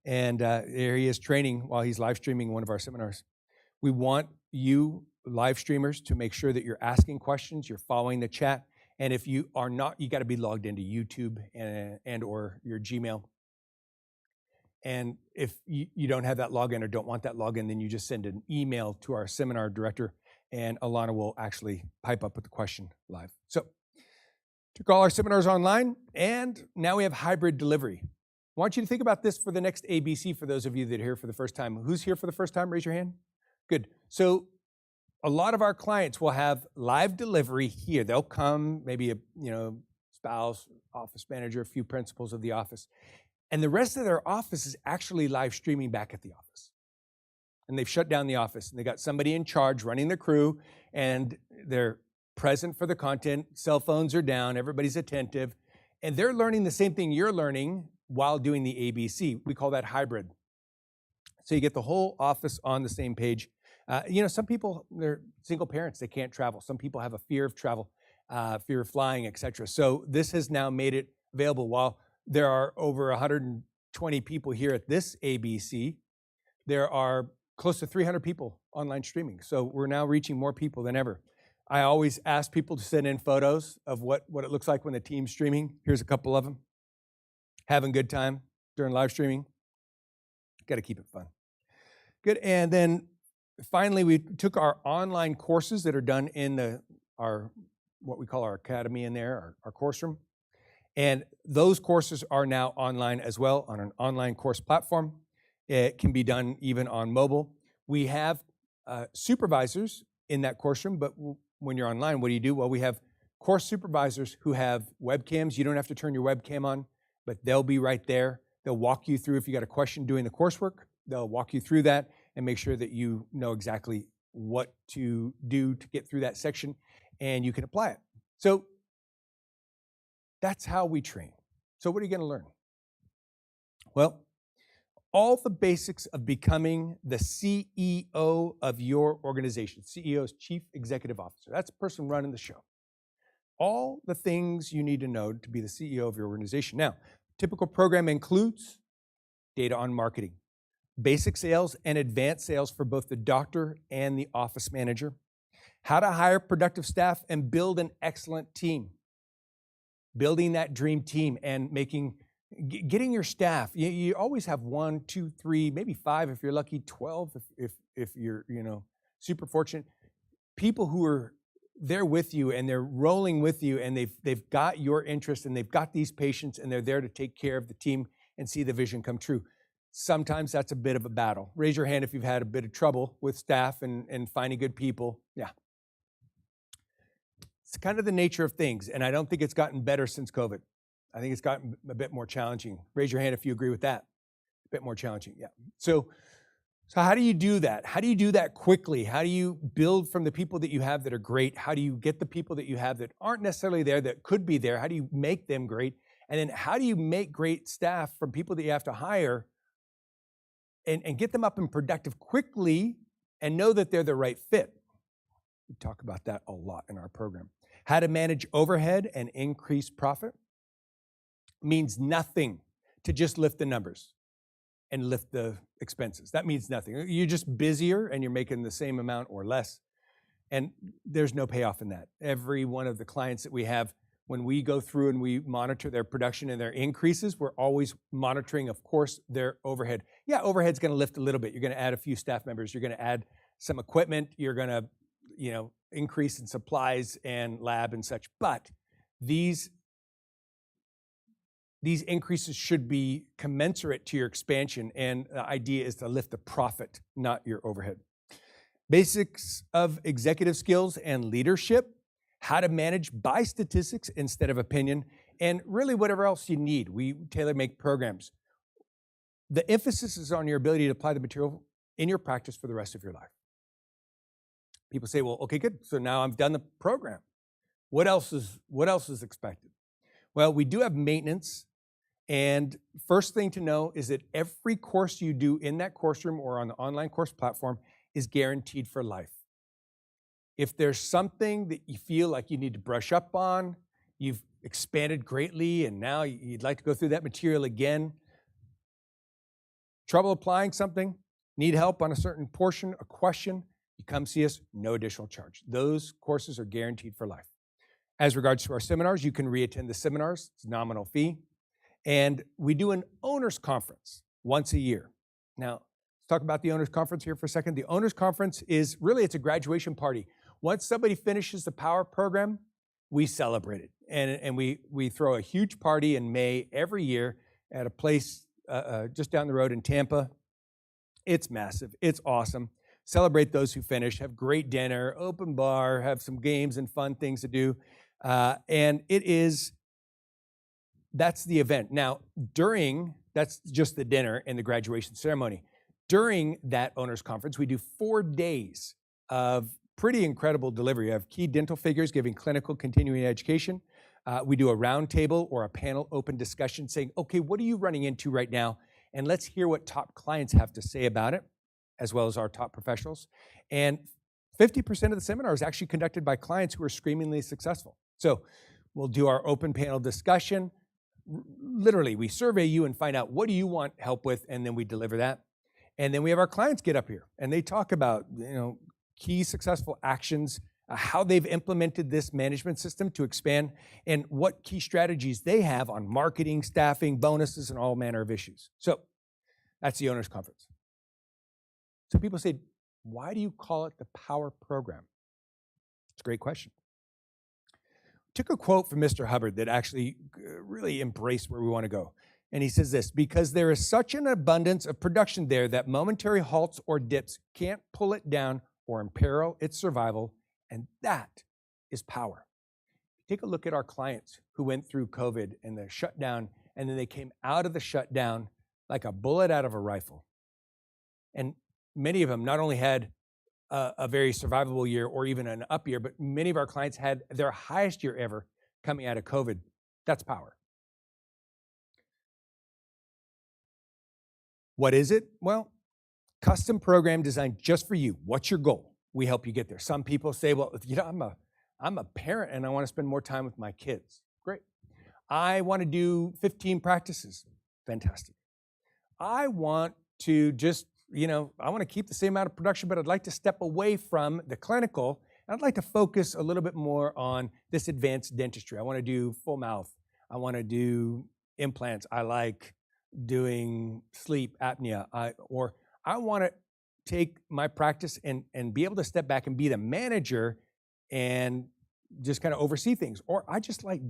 And there he is training while he's live streaming one of our seminars. We want you live streamers to make sure that you're asking questions, you're following the chat. And if you are not, you got to be logged into YouTube and or your Gmail. And if you don't have that login or don't want that login, then you just send an email to our seminar director, and Alana will actually pipe up with the question live. So took all our seminars online, and now we have hybrid delivery. I want you to think about this for the next ABC for those of you that are here for the first time. Who's here for the first time? Raise your hand. Good. So a lot of our clients will have live delivery here. They'll come, maybe a spouse, office manager, a few principals of the office. And the rest of their office is actually live streaming back at the office. And they've shut down the office, and they got somebody in charge running the crew, and they're present for the content. Cell phones are down. Everybody's attentive. And they're learning the same thing you're learning while doing the ABC. We call that hybrid. So you get the whole office on the same page. Some people, they're single parents, they can't travel. Some people have a fear of travel, fear of flying, etc. So this has now made it available. While there are over 120 people here at this ABC, there are close to 300 people online streaming. So we're now reaching more people than ever. I always ask people to send in photos of what it looks like when the team's streaming. Here's a couple of them. Having a good time during live streaming. Got to keep it fun. Good. And then finally, we took our online courses that are done in our what we call our academy in there, our course room. And those courses are now online as well on an online course platform. It can be done even on mobile. We have supervisors in that course room, but when you're online, what do you do? Well, we have course supervisors who have webcams. You don't have to turn your webcam on, but they'll be right there. They'll walk you through if you got a question doing the coursework. They'll walk you through that and make sure that you know exactly what to do to get through that section, and you can apply it. So that's how we train. So what are you going to learn? Well, all the basics of becoming the CEO of your organization. CEO is Chief Executive Officer. That's the person running the show. All the things you need to know to be the CEO of your organization. Now, typical program includes data on marketing, basic sales and advanced sales for both the doctor and the office manager, how to hire productive staff and build an excellent team, building that dream team and getting your staff. You always have 1, 2, 3, maybe 5 if you're lucky, 12 if you're super fortunate. People who are there with you and they're rolling with you and they've got your interest and they've got these patients and they're there to take care of the team and see the vision come true. Sometimes that's a bit of a battle. Raise your hand if you've had a bit of trouble with staff and finding good people. Yeah. It's kind of the nature of things, and I don't think it's gotten better since COVID. I think it's gotten a bit more challenging. Raise your hand if you agree with that. A bit more challenging, yeah. So how do you do that? How do you do that quickly? How do you build from the people that you have that are great? How do you get the people that you have that aren't necessarily there, that could be there? How do you make them great? And then how do you make great staff from people that you have to hire and get them up and productive quickly and know that they're the right fit? We talk about that a lot in our program. How to manage overhead and increase profit means nothing to just lift the numbers and lift the expenses. That means nothing. You're just busier and you're making the same amount or less. And there's no payoff in that. Every one of the clients that we have, when we go through and we monitor their production and their increases, we're always monitoring, of course, their overhead. Yeah, overhead's going to lift a little bit. You're going to add a few staff members. You're going to add some equipment. You're going to, increase in supplies and lab and such. But these increases should be commensurate to your expansion, and the idea is to lift the profit, not your overhead. Basics of executive skills and leadership, how to manage by statistics instead of opinion, and really whatever else you need. We tailor-make programs. The emphasis is on your ability to apply the material in your practice for the rest of your life. People say, well, okay, good. So now I've done the program. What else is expected? Well, we do have maintenance. And first thing to know is that every course you do in that course room or on the online course platform is guaranteed for life. If there's something that you feel like you need to brush up on, you've expanded greatly and now you'd like to go through that material again, trouble applying something, need help on a certain portion, a question, you come see us, no additional charge. Those courses are guaranteed for life. As regards to our seminars, you can reattend the seminars. It's a nominal fee. And we do an owners conference once a year. Now, let's talk about the owners conference here for a second. The owners conference is really, it's a graduation party. Once somebody finishes the power program, we celebrate it. And we throw a huge party in May every year at a place just down the road in Tampa. It's massive. It's awesome. Celebrate those who finish, have great dinner, open bar, have some games and fun things to do. And that's the event. Now, that's just the dinner and the graduation ceremony. During that owners conference, we do 4 days of pretty incredible delivery. We have key dental figures giving clinical continuing education. We do a round table or a panel open discussion saying, okay, what are you running into right now? And let's hear what top clients have to say about it. as well as our top professionals. And 50% of the seminar is actually conducted by clients who are screamingly successful. So we'll do our open panel discussion. Literally, we survey you and find out what do you want help with, and then we deliver that. And then we have our clients get up here and they talk about, key successful actions, how they've implemented this management system to expand, and what key strategies they have on marketing, staffing, bonuses, and all manner of issues. So that's the Owners Conference. So people say, why do you call it the Power Program? It's a great question. Took a quote from Mr. Hubbard that actually really embraced where we want to go. And he says this: because there is such an abundance of production there that momentary halts or dips can't pull it down or imperil its survival, and that is power. Take a look at our clients who went through COVID and the shutdown, and then they came out of the shutdown like a bullet out of a rifle. And many of them not only had a very survivable year or even an up year, but many of our clients had their highest year ever coming out of COVID. That's power. What is it? Well, custom program designed just for you. What's your goal? We help you get there. Some people say, well, I'm a parent and I want to spend more time with my kids. Great. I want to do 15 practices. Fantastic. I want to just, I want to keep the same amount of production, but I'd like to step away from the clinical. And I'd like to focus a little bit more on this advanced dentistry. I want to do full mouth. I want to do implants. I like doing sleep apnea. I want to take my practice and be able to step back and be the manager and just kind of oversee things. Or I just like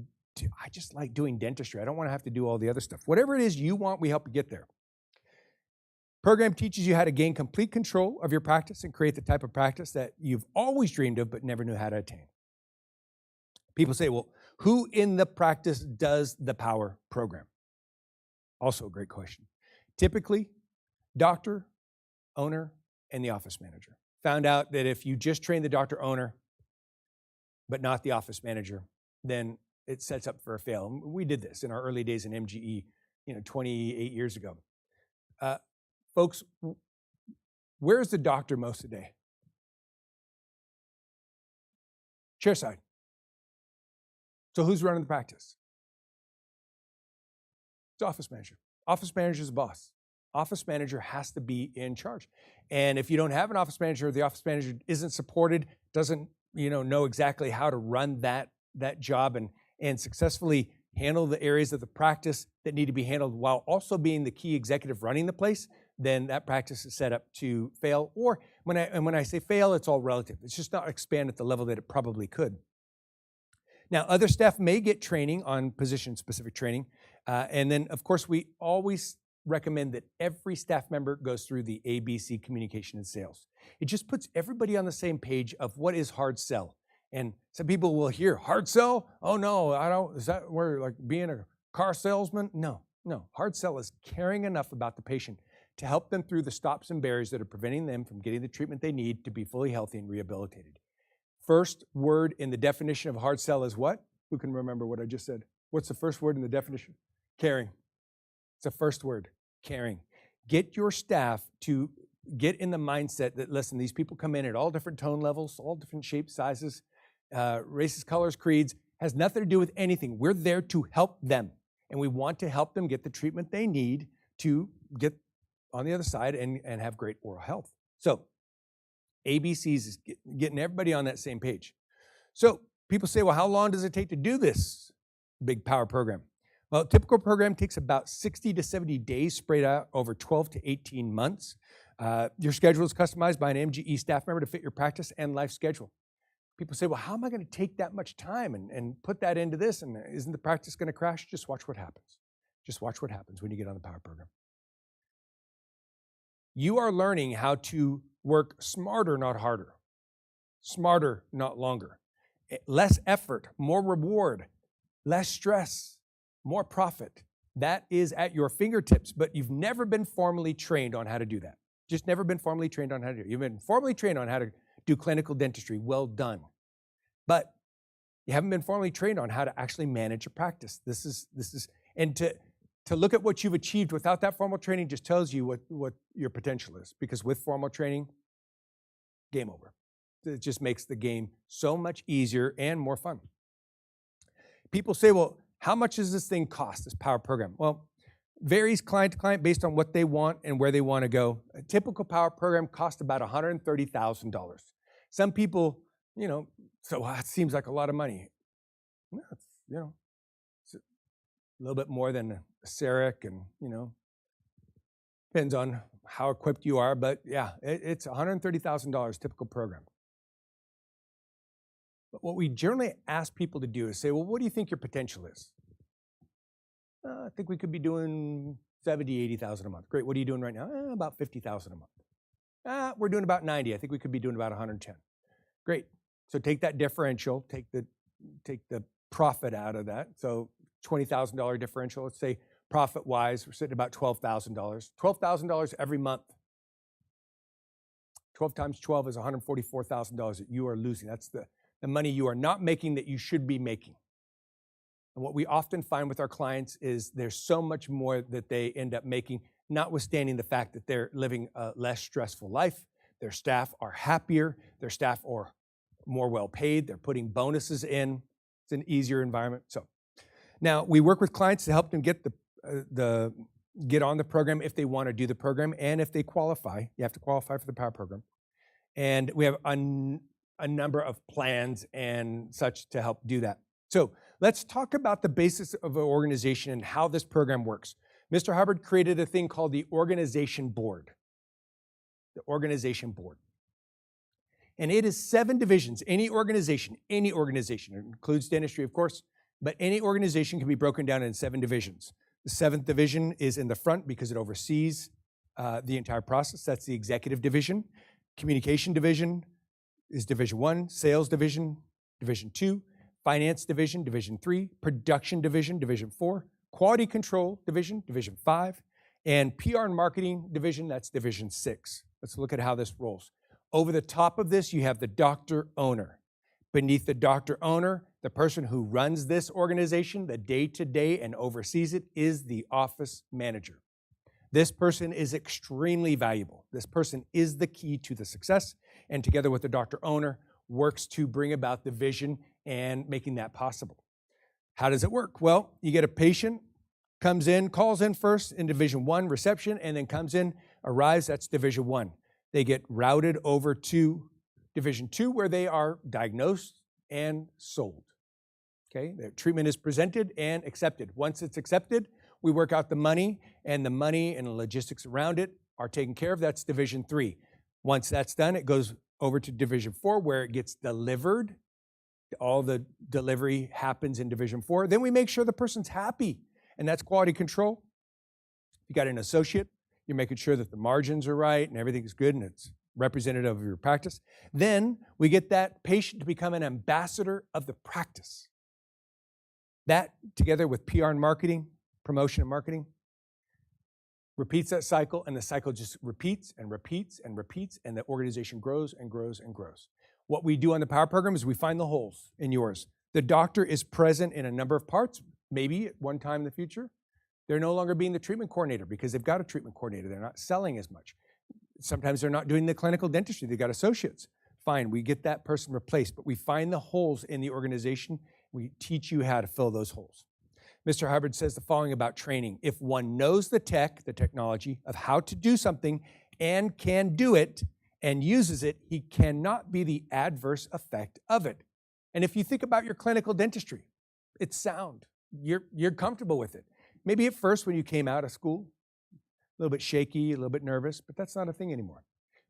doing dentistry. I don't want to have to do all the other stuff. Whatever it is you want, we help you get there. Program teaches you how to gain complete control of your practice and create the type of practice that you've always dreamed of but never knew how to attain. People say, well, who in the practice does the Power Program? Also a great question. Typically, doctor, owner, and the office manager. Found out that if you just train the doctor owner, but not the office manager, then it sets up for a fail. We did this in our early days in MGE, 28 years ago. Folks, where's the doctor most of the day? Chairside. So who's running the practice? It's office manager. Office manager is the boss. Office manager has to be in charge. And if you don't have an office manager, the office manager isn't supported, doesn't know exactly how to run that job and successfully handle the areas of the practice that need to be handled while also being the key executive running the place, then that practice is set up to fail. Or when I say fail, it's all relative. It's just not expand at the level that it probably could. Now, other staff may get training on position-specific training. And then, of course, we always recommend that every staff member goes through the ABC Communication and Sales. It just puts everybody on the same page of what is hard sell. And some people will hear hard sell. Oh no, I don't. Is that where like being a car salesman? No. Hard sell is caring enough about the patient to help them through the stops and barriers that are preventing them from getting the treatment they need to be fully healthy and rehabilitated. First word in the definition of hard sell is what? Who can remember what I just said? What's the first word in the definition? Caring. It's the first word, caring. Get your staff to get in the mindset that, listen, these people come in at all different tone levels, all different shapes, sizes, races, colors, creeds, has nothing to do with anything. We're there to help them, and we want to help them get the treatment they need to get on the other side and have great oral health. So ABCs is getting everybody on that same page. So people say, well, how long does it take to do this big power program? Well, a typical program takes about 60 to 70 days spread out over 12 to 18 months. Your schedule is customized by an MGE staff member to fit your practice and life schedule. People say, well, how am I going to take that much time and put that into this? And isn't the practice going to crash? Just watch what happens. Just watch what happens when you get on the power program. You are learning how to work smarter, not harder. Smarter, not longer. Less effort, more reward, less stress, more profit. That is at your fingertips, but you've never been formally trained on how to do that. Just never been formally trained on how to do it. You've been formally trained on how to do clinical dentistry. Well done. But you haven't been formally trained on how to actually manage a practice. And to to look at what you've achieved without that formal training just tells you what your potential is. Because with formal training, game over. It just makes the game so much easier and more fun. People say, well, how much does this thing cost, this power program? Well, varies client to client based on what they want and where they want to go. A typical power program costs about $130,000. Some people, so it seems like a lot of money. No, it's a little bit more than a CEREC and, depends on how equipped you are. But yeah, it's $130,000 typical program. But what we generally ask people to do is say, well, what do you think your potential is? I think we could be doing 70, 80,000 a month. Great. What are you doing right now? About 50,000 a month. We're doing about 90. I think we could be doing about 110. Great. So take that differential, take the profit out of that. So $20,000 differential. Let's say profit-wise, we're sitting at about $12,000. $12,000 every month. 12 times 12 is $144,000 that you are losing. That's the money you are not making that you should be making. And what we often find with our clients is there's so much more that they end up making, notwithstanding the fact that they're living a less stressful life. Their staff are happier. Their staff are more well paid. They're putting bonuses in. It's an easier environment. So now we work with clients to help them get get on the program if they want to do the program, and if they qualify. You have to qualify for the power program. And we have a number of plans and such to help do that. So let's talk about the basis of an organization and how this program works. Mr. Hubbard created a thing called the organization board. The organization board. And it is 7 divisions. Any organization, it includes dentistry, of course, but any organization can be broken down in 7 divisions. The 7th division is in the front because it oversees the entire process. That's the executive division. Communication division is Division 1, Sales Division, Division 2, Finance Division, Division 3, Production Division, Division 4, Quality Control Division, Division 5, and PR and Marketing Division, that's Division 6. Let's look at how this rolls. Over the top of this, you have the doctor owner. Beneath the doctor owner, the person who runs this organization, the day-to-day and oversees it, is the office manager. This person is extremely valuable. This person is the key to the success, and together with the doctor owner, works to bring about the vision and making that possible. How does it work? Well, you get a patient, comes in, calls in first in Division 1 reception, and then comes in, arrives, that's Division 1. They get routed over to Division 2, where they are diagnosed and sold. Okay, their treatment is presented and accepted. Once it's accepted, we work out the money and the logistics around it are taken care of. That's Division 3. Once that's done, it goes over to Division 4, where it gets delivered. All the delivery happens in Division 4. Then we make sure the person's happy, and that's quality control. If you got an associate, you're making sure that the margins are right and everything's good and it's representative of your practice. Then we get that patient to become an ambassador of the practice. That, together with PR and marketing, promotion and marketing, repeats that cycle, and the cycle just repeats and repeats and repeats, and the organization grows and grows and grows. What we do on the power program is we find the holes in yours. The doctor is present in a number of parts, maybe at one time in the future. They're no longer being the treatment coordinator because they've got a treatment coordinator. They're not selling as much. Sometimes they're not doing the clinical dentistry. They've got associates. Fine, we get that person replaced, but we find the holes in the organization. We teach you how to fill those holes. Mr. Hubbard says the following about training. If one knows the technology of how to do something and can do it and uses it, he cannot be the adverse effect of it. And if you think about your clinical dentistry, it's sound. You're comfortable with it. Maybe at first when you came out of school, a little bit shaky, a little bit nervous, but that's not a thing anymore.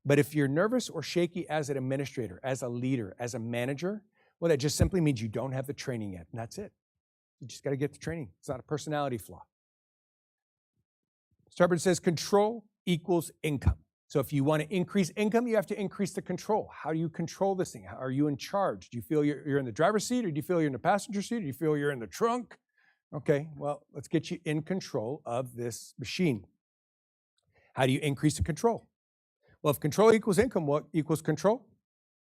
But if you're nervous or shaky as an administrator, as a leader, as a manager, well, that just simply means you don't have the training yet, and that's it. You just got to get the training. It's not a personality flaw. Hubbard says control equals income. So if you want to increase income, you have to increase the control. How do you control this thing? Are you in charge? Do you feel you're in the driver's seat, or do you feel you're in the passenger seat, or do you feel you're in the trunk? Okay, well, let's get you in control of this machine. How do you increase the control? Well, if control equals income, what equals control?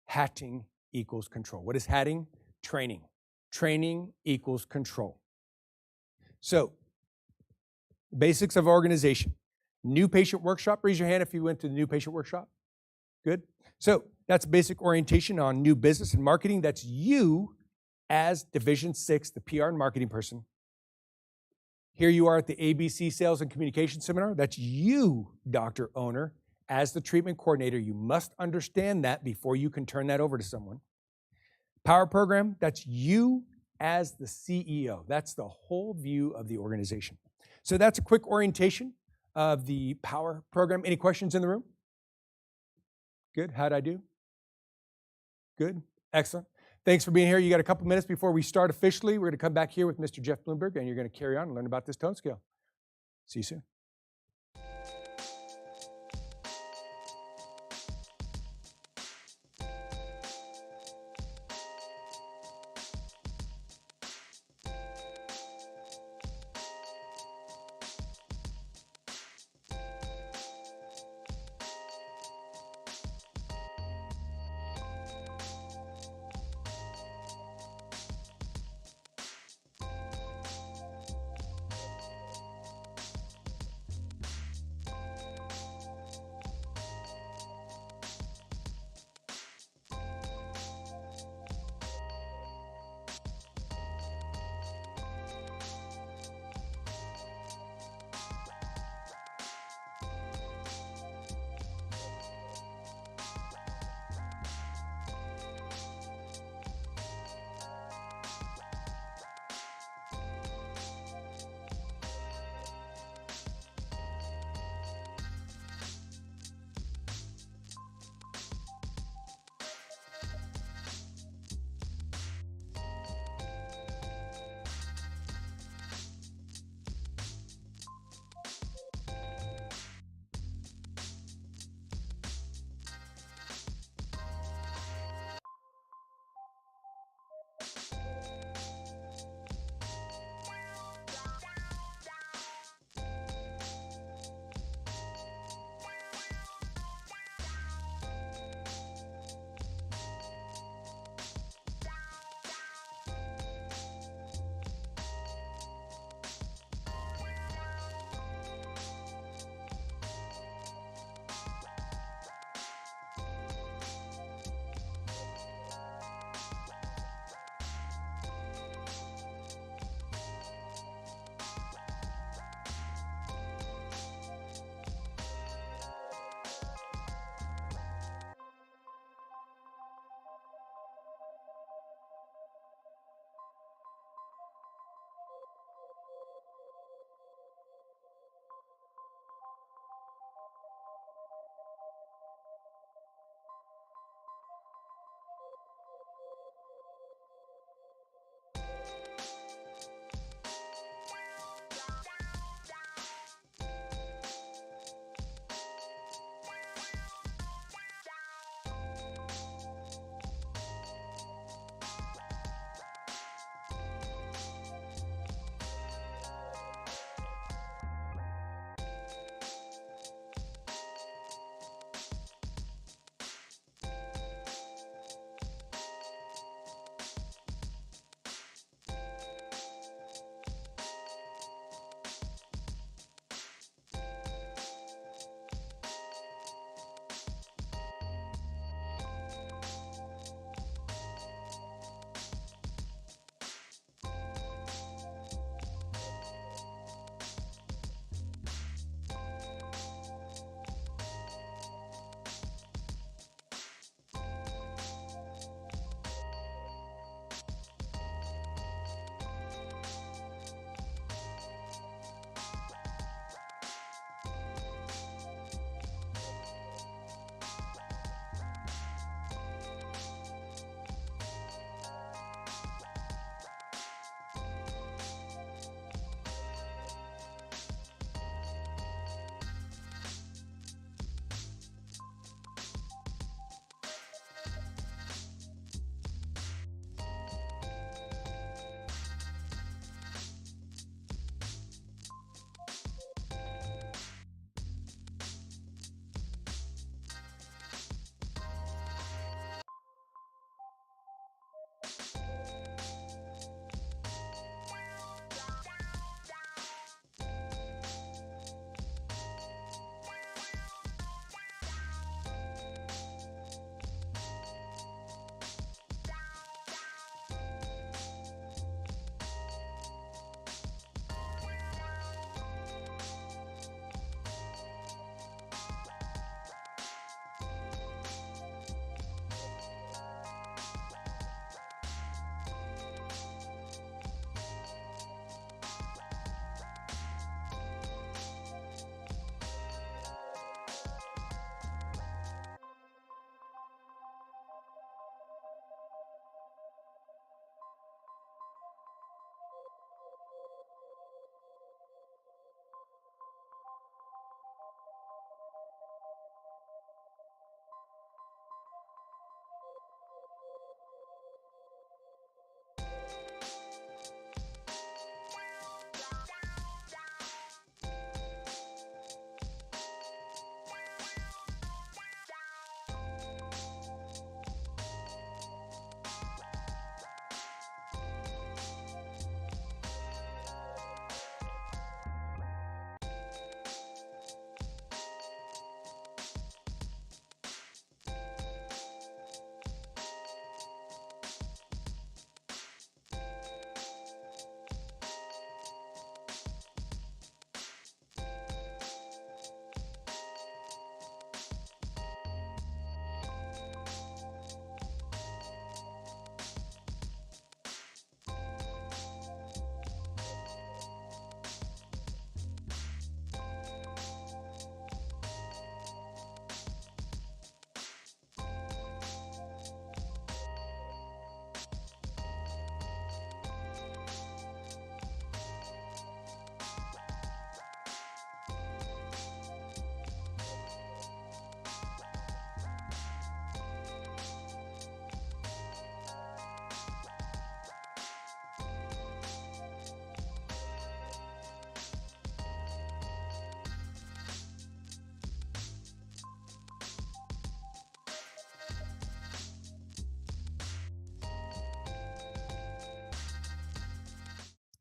Hatting equals control. What is hatting? Training. Training equals control. So basics of organization. New patient workshop, raise your hand if you went to the new patient workshop. Good. So that's basic orientation on new business and marketing. That's you as Division 6, the PR and marketing person. Here you are at the ABC Sales and Communication Seminar. That's you, Dr. Owner, as the treatment coordinator. You must understand that before you can turn that over to someone. Power program, that's you as the CEO. That's the whole view of the organization. So that's a quick orientation of the Power program. Any questions in the room? Good. How'd I do? Good. Excellent. Thanks for being here. You got a couple minutes before we start officially. We're going to come back here with Mr. Jeff Bloomberg, and you're going to carry on and learn about this tone scale. See you soon.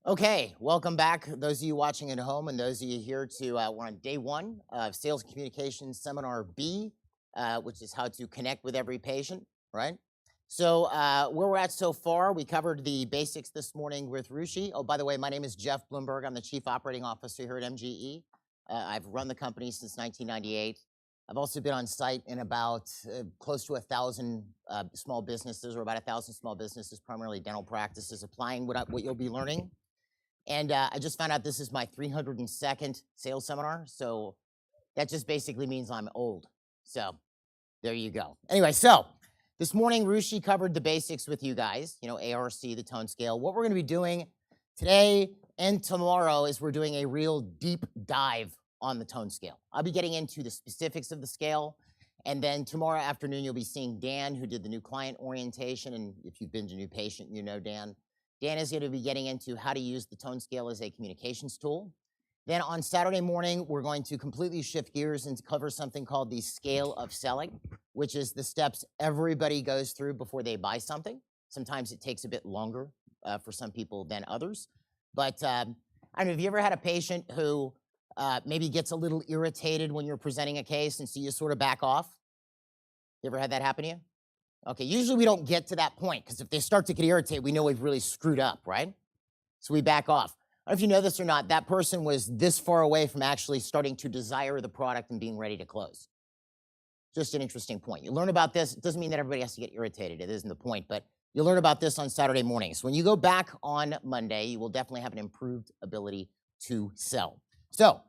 Okay, welcome back, those of you watching at home and those of you here to, we're on day one of Sales and Communications Seminar B, which is how to connect with every patient, right? So where we're at so far, we covered the basics this morning with Rushi. Oh, by the way, my name is Jeff Bloomberg. I'm the Chief Operating Officer here at MGE. I've run the company since 1998. I've also been on site in about close to 1,000 small businesses, or about 1,000 small businesses, primarily dental practices, applying what you'll be learning. And I just found out this is my 302nd sales seminar. So that just basically means I'm old. So there you go. Anyway, so this morning, Rushi covered the basics with you guys, you know, ARC, the tone scale. What we're going to be doing today and tomorrow is we're doing a real deep dive on the tone scale. I'll be getting into the specifics of the scale. And then tomorrow afternoon, you'll be seeing Dan, who did the new client orientation. And if you've been to New Patient, you know Dan. Dan is going to be getting into how to use the tone scale as a communications tool. Then on Saturday morning, we're going to completely shift gears and cover something called the scale of selling, which is the steps everybody goes through before they buy something. Sometimes it takes a bit longer for some people than others. But I don't know, have you ever had a patient who maybe gets a little irritated when you're presenting a case and so you sort of back off? You ever had that happen to you? Okay, usually we don't get to that point because if they start to get irritated, we know we've really screwed up, right? So we back off. I don't know if you know this or not, that person was this far away from actually starting to desire the product and being ready to close. Just an interesting point. You learn about this. It doesn't mean that everybody has to get irritated. It isn't the point, but you'll learn about this on Saturday mornings. When you go back on Monday, you will definitely have an improved ability to sell. So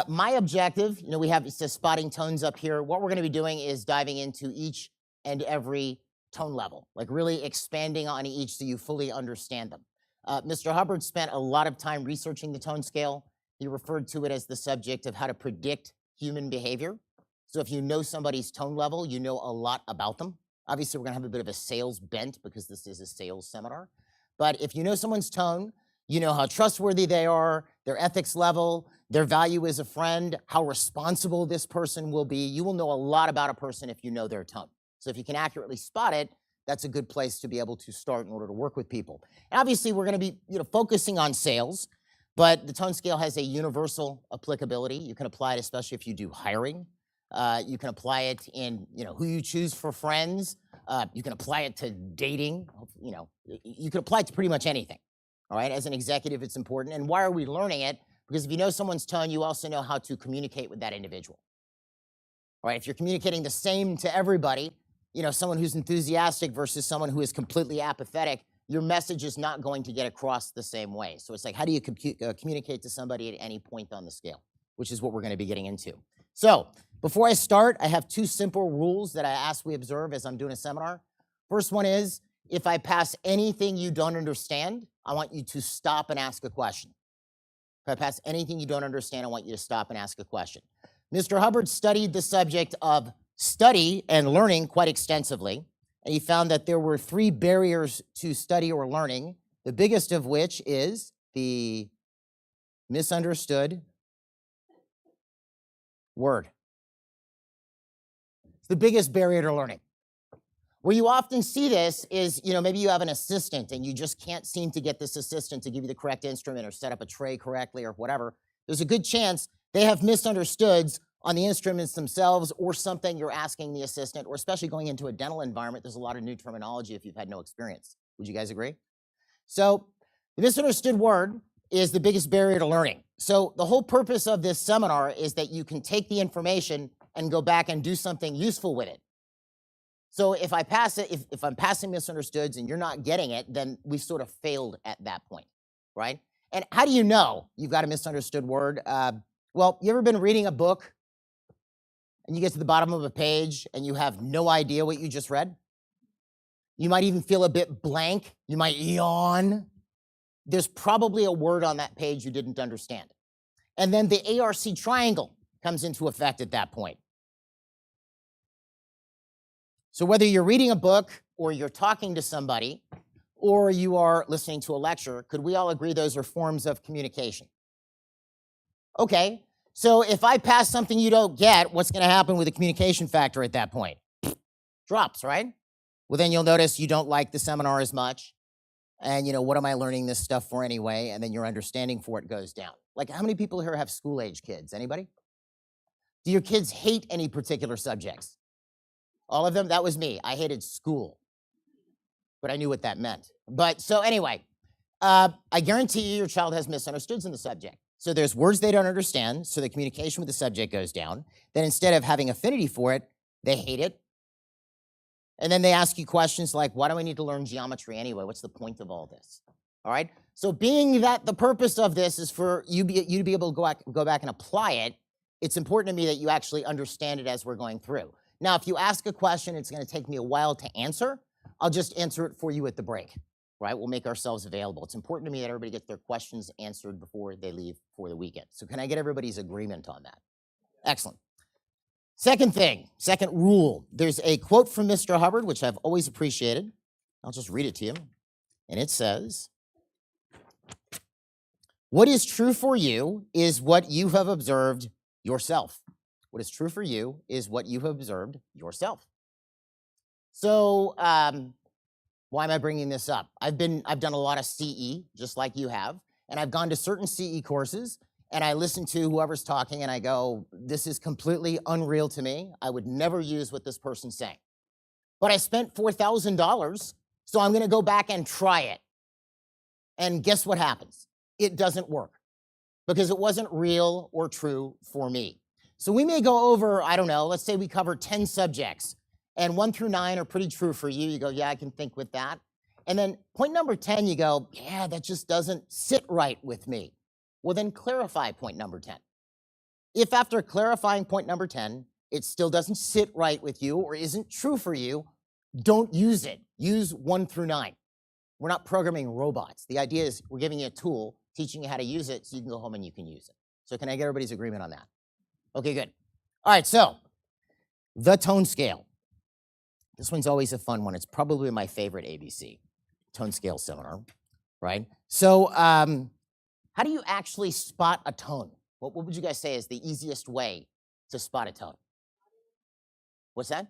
my objective, you know, it says spotting tones up here. What we're going to be doing is diving into each and every tone level, like really expanding on each so you fully understand them. Mr. Hubbard spent a lot of time researching the tone scale. He referred to it as the subject of how to predict human behavior. So if you know somebody's tone level, you know a lot about them. Obviously, we're going to have a bit of a sales bent because this is a sales seminar. But if you know someone's tone, you know how trustworthy they are, their ethics level, their value as a friend, how responsible this person will be. You will know a lot about a person if you know their tone. So if you can accurately spot it, that's a good place to be able to start in order to work with people. And obviously, we're going to be focusing on sales, but the tone scale has a universal applicability. You can apply it especially if you do hiring. You can apply it in who you choose for friends. You can apply it to dating. You can apply it to pretty much anything. All right, as an executive, it's important. And why are we learning it? Because if you know someone's tone, you also know how to communicate with that individual. All right, if you're communicating the same to everybody, someone who's enthusiastic versus someone who is completely apathetic, your message is not going to get across the same way. So it's like, how do you communicate to somebody at any point on the scale, which is what we're going to be getting into. So before I start, I have two simple rules that I ask we observe as I'm doing a seminar. First one is, if I pass anything you don't understand, I want you to stop and ask a question. If I pass anything you don't understand, I want you to stop and ask a question. Mr. Hubbard studied the subject of study and learning quite extensively, and he found that there were 3 barriers to study or learning, the biggest of which is the misunderstood word. It's the biggest barrier to learning. Where you often see this is, maybe you have an assistant and you just can't seem to get this assistant to give you the correct instrument or set up a tray correctly or whatever. There's a good chance they have misunderstoods on the instruments themselves or something you're asking the assistant, or especially going into a dental environment, there's a lot of new terminology if you've had no experience. Would you guys agree? So the misunderstood word is the biggest barrier to learning. So the whole purpose of this seminar is that you can take the information and go back and do something useful with it. So if I pass it, if I'm passing misunderstoods and you're not getting it, then we've sort of failed at that point, right? And how do you know you've got a misunderstood word? Well, you ever been reading a book and you get to the bottom of a page and you have no idea what you just read? You might even feel a bit blank. You might yawn. There's probably a word on that page you didn't understand. And then the ARC triangle comes into effect at that point. So whether you're reading a book or you're talking to somebody or you are listening to a lecture, could we all agree those are forms of communication? Okay, so if I pass something you don't get, what's going to happen with the communication factor at that point? Drops, right? Well, then you'll notice you don't like the seminar as much. And, what am I learning this stuff for anyway? And then your understanding for it goes down. Like, how many people here have school-age kids? Anybody? Do your kids hate any particular subjects? All of them? That was me. I hated school. But I knew what that meant. But so anyway, I guarantee you your child has misunderstoods in the subject. So there's words they don't understand, so the communication with the subject goes down. Then instead of having affinity for it, they hate it. And then they ask you questions like, why do I need to learn geometry anyway? What's the point of all this? All right? So being that the purpose of this is for you to be able to go back and apply it, it's important to me that you actually understand it as we're going through. Now, if you ask a question, it's going to take me a while to answer. I'll just answer it for you at the break, right? We'll make ourselves available. It's important to me that everybody gets their questions answered before they leave for the weekend. So can I get everybody's agreement on that? Excellent. Second thing, second rule, there's a quote from Mr. Hubbard, which I've always appreciated. I'll just read it to you. And it says, what is true for you is what you have observed yourself. What is true for you is what you have observed yourself. So why am I bringing this up? I've done a lot of CE, just like you have, and I've gone to certain CE courses, and I listen to whoever's talking, and I go, this is completely unreal to me. I would never use what this person's saying. But I spent $4,000, so I'm going to go back and try it. And guess what happens? It doesn't work because it wasn't real or true for me. So we may go over, I don't know, let's say we cover 10 subjects, and 1 through 9 are pretty true for you. You go, yeah, I can think with that. And then point number 10, you go, yeah, that just doesn't sit right with me. Well, then clarify point number 10. If after clarifying point number 10, it still doesn't sit right with you or isn't true for you, don't use it. Use 1 through 9. We're not programming robots. The idea is we're giving you a tool, teaching you how to use it so you can go home and you can use it. So can I get everybody's agreement on that? Okay, good. All right, so the tone scale. This one's always a fun one. It's probably my favorite ABC, tone scale seminar, right? So how do you actually spot a tone? What would you guys say is the easiest way to spot a tone? What's that?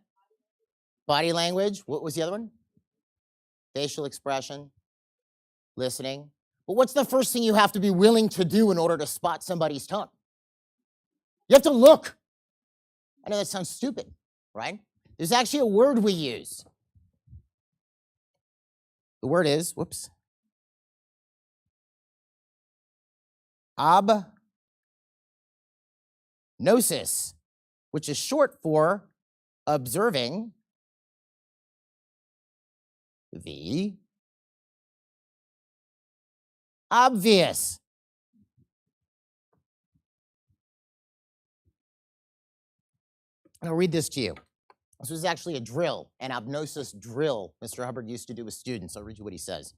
Body language. What was the other one? Facial expression, listening. But what's the first thing you have to be willing to do in order to spot somebody's tone? You have to look. I know that sounds stupid, right? There's actually a word we use. The word is, whoops, obnosis, which is short for observing the obvious. I'll read this to you. This was actually a drill, an obnosis drill Mr. Hubbard used to do with students. I'll read you what he says.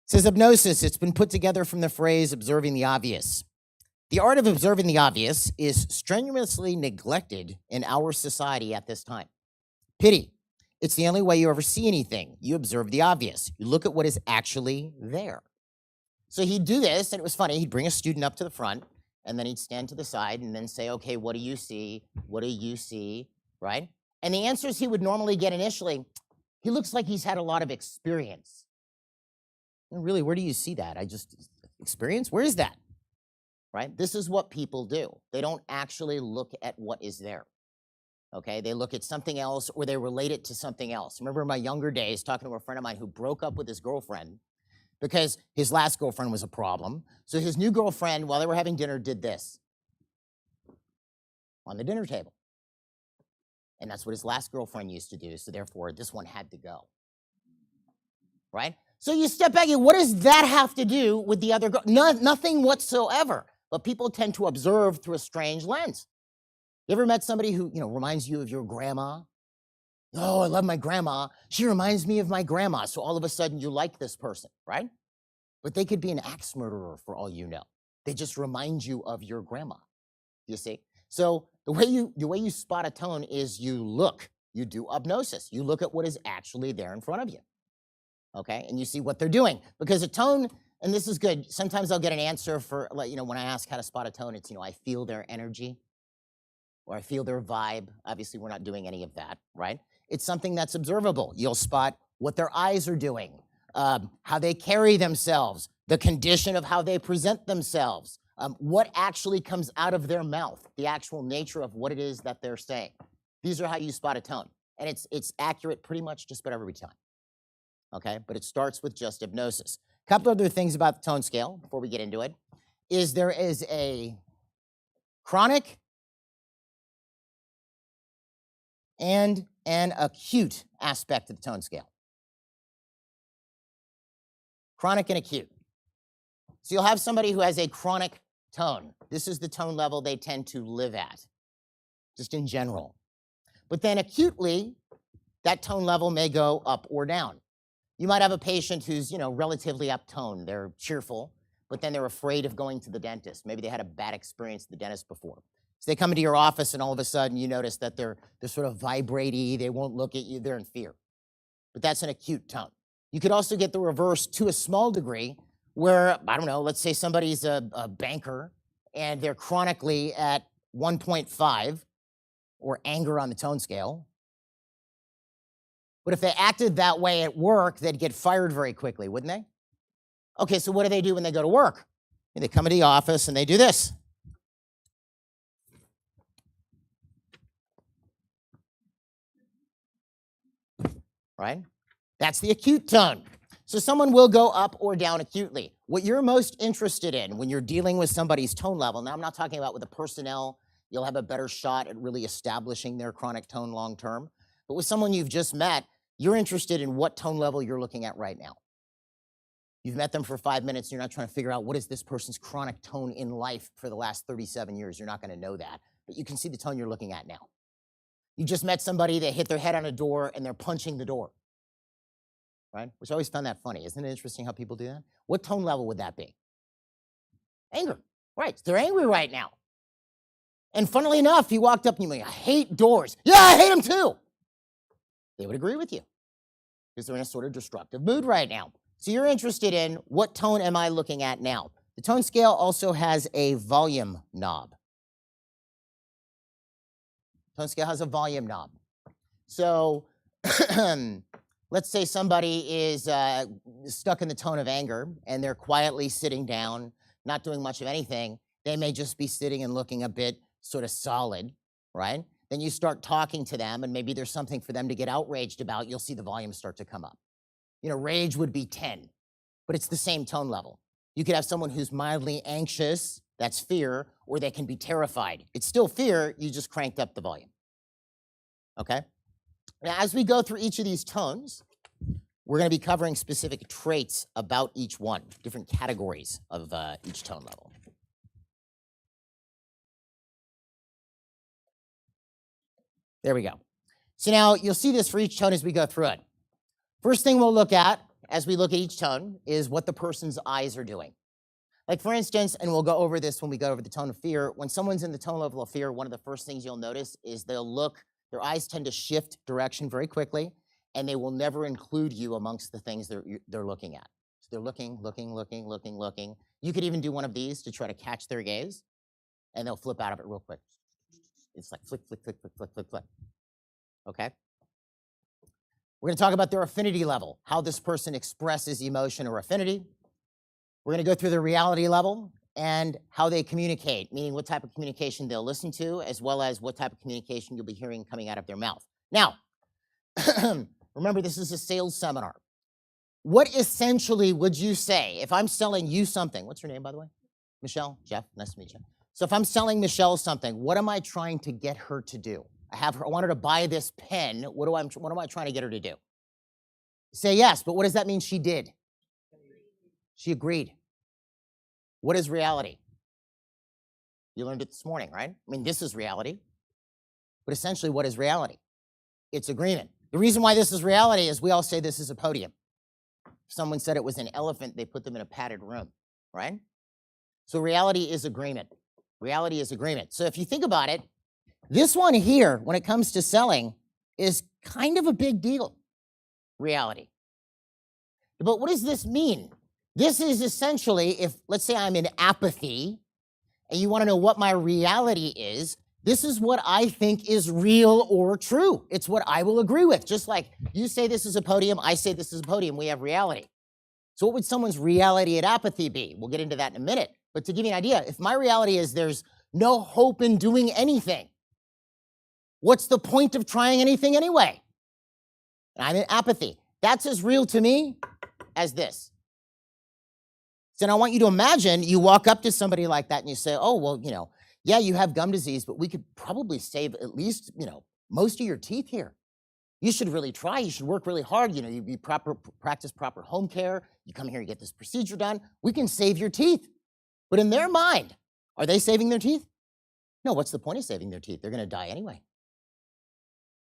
It says, obnosis, it's been put together from the phrase observing the obvious. The art of observing the obvious is strenuously neglected in our society at this time. Pity. It's the only way you ever see anything. You observe the obvious. You look at what is actually there. So he'd do this, and it was funny. He'd bring a student up to the front, and then he'd stand to the side and then say, okay, what do you see? What do you see? Right? And the answers he would normally get initially, he looks like he's had a lot of experience. And really, where do you see that? Experience? Where is that? Right? This is what people do. They don't actually look at what is there. Okay? They look at something else or they relate it to something else. Remember in my younger days talking to a friend of mine who broke up with his girlfriend because his last girlfriend was a problem. So his new girlfriend, while they were having dinner, did this on the dinner table. And that's what his last girlfriend used to do. So therefore, this one had to go. Right? So you step back and what does that have to do with the other girl? Nothing whatsoever. But people tend to observe through a strange lens. You ever met somebody who, reminds you of your grandma? Oh, I love my grandma. She reminds me of my grandma. So all of a sudden you like this person, right? But they could be an axe murderer for all you know. They just remind you of your grandma. You see? So the way you spot a tone is you look. You do obnosis. You look at what is actually there in front of you. Okay? And you see what they're doing. Because a tone, and this is good, sometimes I'll get an answer for, when I ask how to spot a tone, it's, I feel their energy or I feel their vibe. Obviously, we're not doing any of that, right? It's something that's observable. You'll spot what their eyes are doing. how they carry themselves, the condition of how they present themselves, what actually comes out of their mouth, the actual nature of what it is that they're saying. These are how you spot a tone. And it's accurate pretty much just about every time. Okay, but it starts with just hypnosis. A couple other things about the tone scale before we get into it is there is a chronic and an acute aspect of the tone scale. Chronic and acute. So you'll have somebody who has a chronic tone. This is the tone level they tend to live at, just in general. But then acutely, that tone level may go up or down. You might have a patient who's, relatively uptoned. They're cheerful, but then they're afraid of going to the dentist. Maybe they had a bad experience at the dentist before. So they come into your office and all of a sudden you notice that they're sort of vibrate-y, they won't look at you, they're in fear. But that's an acute tone. You could also get the reverse to a small degree where, I don't know, let's say somebody's a banker and they're chronically at 1.5 or anger on the tone scale. But if they acted that way at work, they'd get fired very quickly, wouldn't they? Okay, so what do they do when they go to work? They come into the office and they do this. Right? That's the acute tone. So someone will go up or down acutely. What you're most interested in when you're dealing with somebody's tone level, now I'm not talking about with the personnel, you'll have a better shot at really establishing their chronic tone long term. But with someone you've just met, you're interested in what tone level you're looking at right now. You've met them for 5 minutes, and you're not trying to figure out what is this person's chronic tone in life for the last 37 years. You're not going to know that, but you can see the tone you're looking at now. You just met somebody, they hit their head on a door, and they're punching the door, right? Which I always found that funny. Isn't it interesting how people do that? What tone level would that be? Anger, right? They're angry right now. And funnily enough, he walked up and you went, I hate doors. Yeah, I hate them too. They would agree with you because they're in a sort of destructive mood right now. So you're interested in what tone am I looking at now? The tone scale also has a volume knob. Tone scale has a volume knob. So let's say somebody is stuck in the tone of anger and they're quietly sitting down, not doing much of anything. They may just be sitting and looking a bit sort of solid, right? Then you start talking to them and maybe there's something for them to get outraged about. You'll see the volume start to come up. Rage would be 10, but it's the same tone level. You could have someone who's mildly anxious, that's fear, or they can be terrified. It's still fear, you just cranked up the volume. Okay? Now, as we go through each of these tones, we're going to be covering specific traits about each one, different categories of each tone level. There we go. So now you'll see this for each tone as we go through it. First thing we'll look at as we look at each tone is what the person's eyes are doing. Like for instance, and we'll go over this when we go over the tone of fear, when someone's in the tone level of fear, one of the first things you'll notice is their eyes tend to shift direction very quickly, and they will never include you amongst the things they're looking at. So they're looking. You could even do one of these to try to catch their gaze, and they'll flip out of it real quick. It's like flick. Okay? We're going to talk about their affinity level, how this person expresses emotion or affinity. We're going to go through the reality level and how they communicate, meaning what type of communication they'll listen to, as well as what type of communication you'll be hearing coming out of their mouth. Now, remember, this is a sales seminar. What essentially would you say if I'm selling you something? What's your name, by the way? Michelle? Jeff? Nice to meet you. So if I'm selling Michelle something, what am I trying to get her to do? I want her to buy this pen. What am I trying to get her to do? Say yes, but what does that mean she did? She agreed. What is reality? You learned it this morning, right? I mean, this is reality. But essentially, what is reality? It's agreement. The reason why this is reality is we all say this is a podium. If someone said it was an elephant, they put them in a padded room, right? So reality is agreement. Reality is agreement. So if you think about it, this one here, when it comes to selling, is kind of a big deal, reality. But what does this mean? This is essentially, if let's say I'm in apathy, and you want to know what my reality is, this is what I think is real or true. It's what I will agree with. Just like you say this is a podium, I say this is a podium, we have reality. So what would someone's reality at apathy be? We'll get into that in a minute. But to give you an idea, if my reality is there's no hope in doing anything, what's the point of trying anything anyway? And I'm in apathy. That's as real to me as this. So now I want you to imagine you walk up to somebody like that and you say, oh, well, yeah, you have gum disease, but we could probably save at least, most of your teeth here. You should really try. You should work really hard. You practice proper home care. You come here, you get this procedure done. We can save your teeth. But in their mind, are they saving their teeth? No, what's the point of saving their teeth? They're going to die anyway.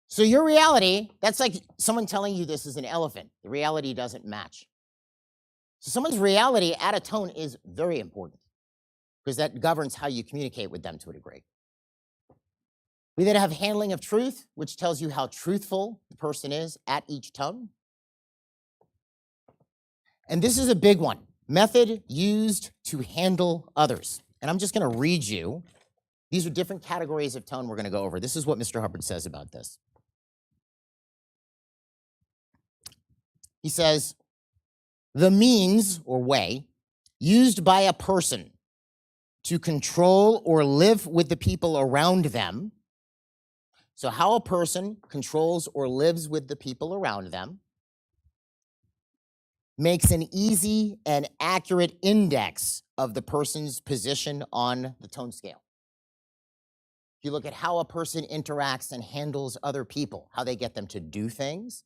So your reality, that's like someone telling you this is an elephant. The reality doesn't match. So someone's reality at a tone is very important because that governs how you communicate with them to a degree. We then have handling of truth, which tells you how truthful the person is at each tone. And this is a big one. Method used to handle others. And I'm just going to read you. These are different categories of tone we're going to go over. This is what Mr. Hubbard says about this. He says, the means or way used by a person to control or live with the people around them. So how a person controls or lives with the people around them makes an easy and accurate index of the person's position on the tone scale. If you look at how a person interacts and handles other people, how they get them to do things,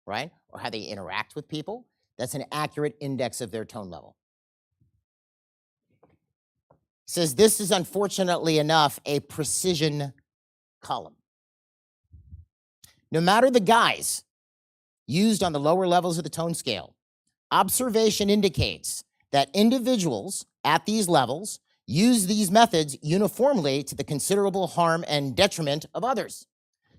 right? Or how they interact with people, that's an accurate index of their tone level. It says this is unfortunately enough a precision column. No matter the guise used on the lower levels of the tone scale, observation indicates that individuals at these levels use these methods uniformly to the considerable harm and detriment of others.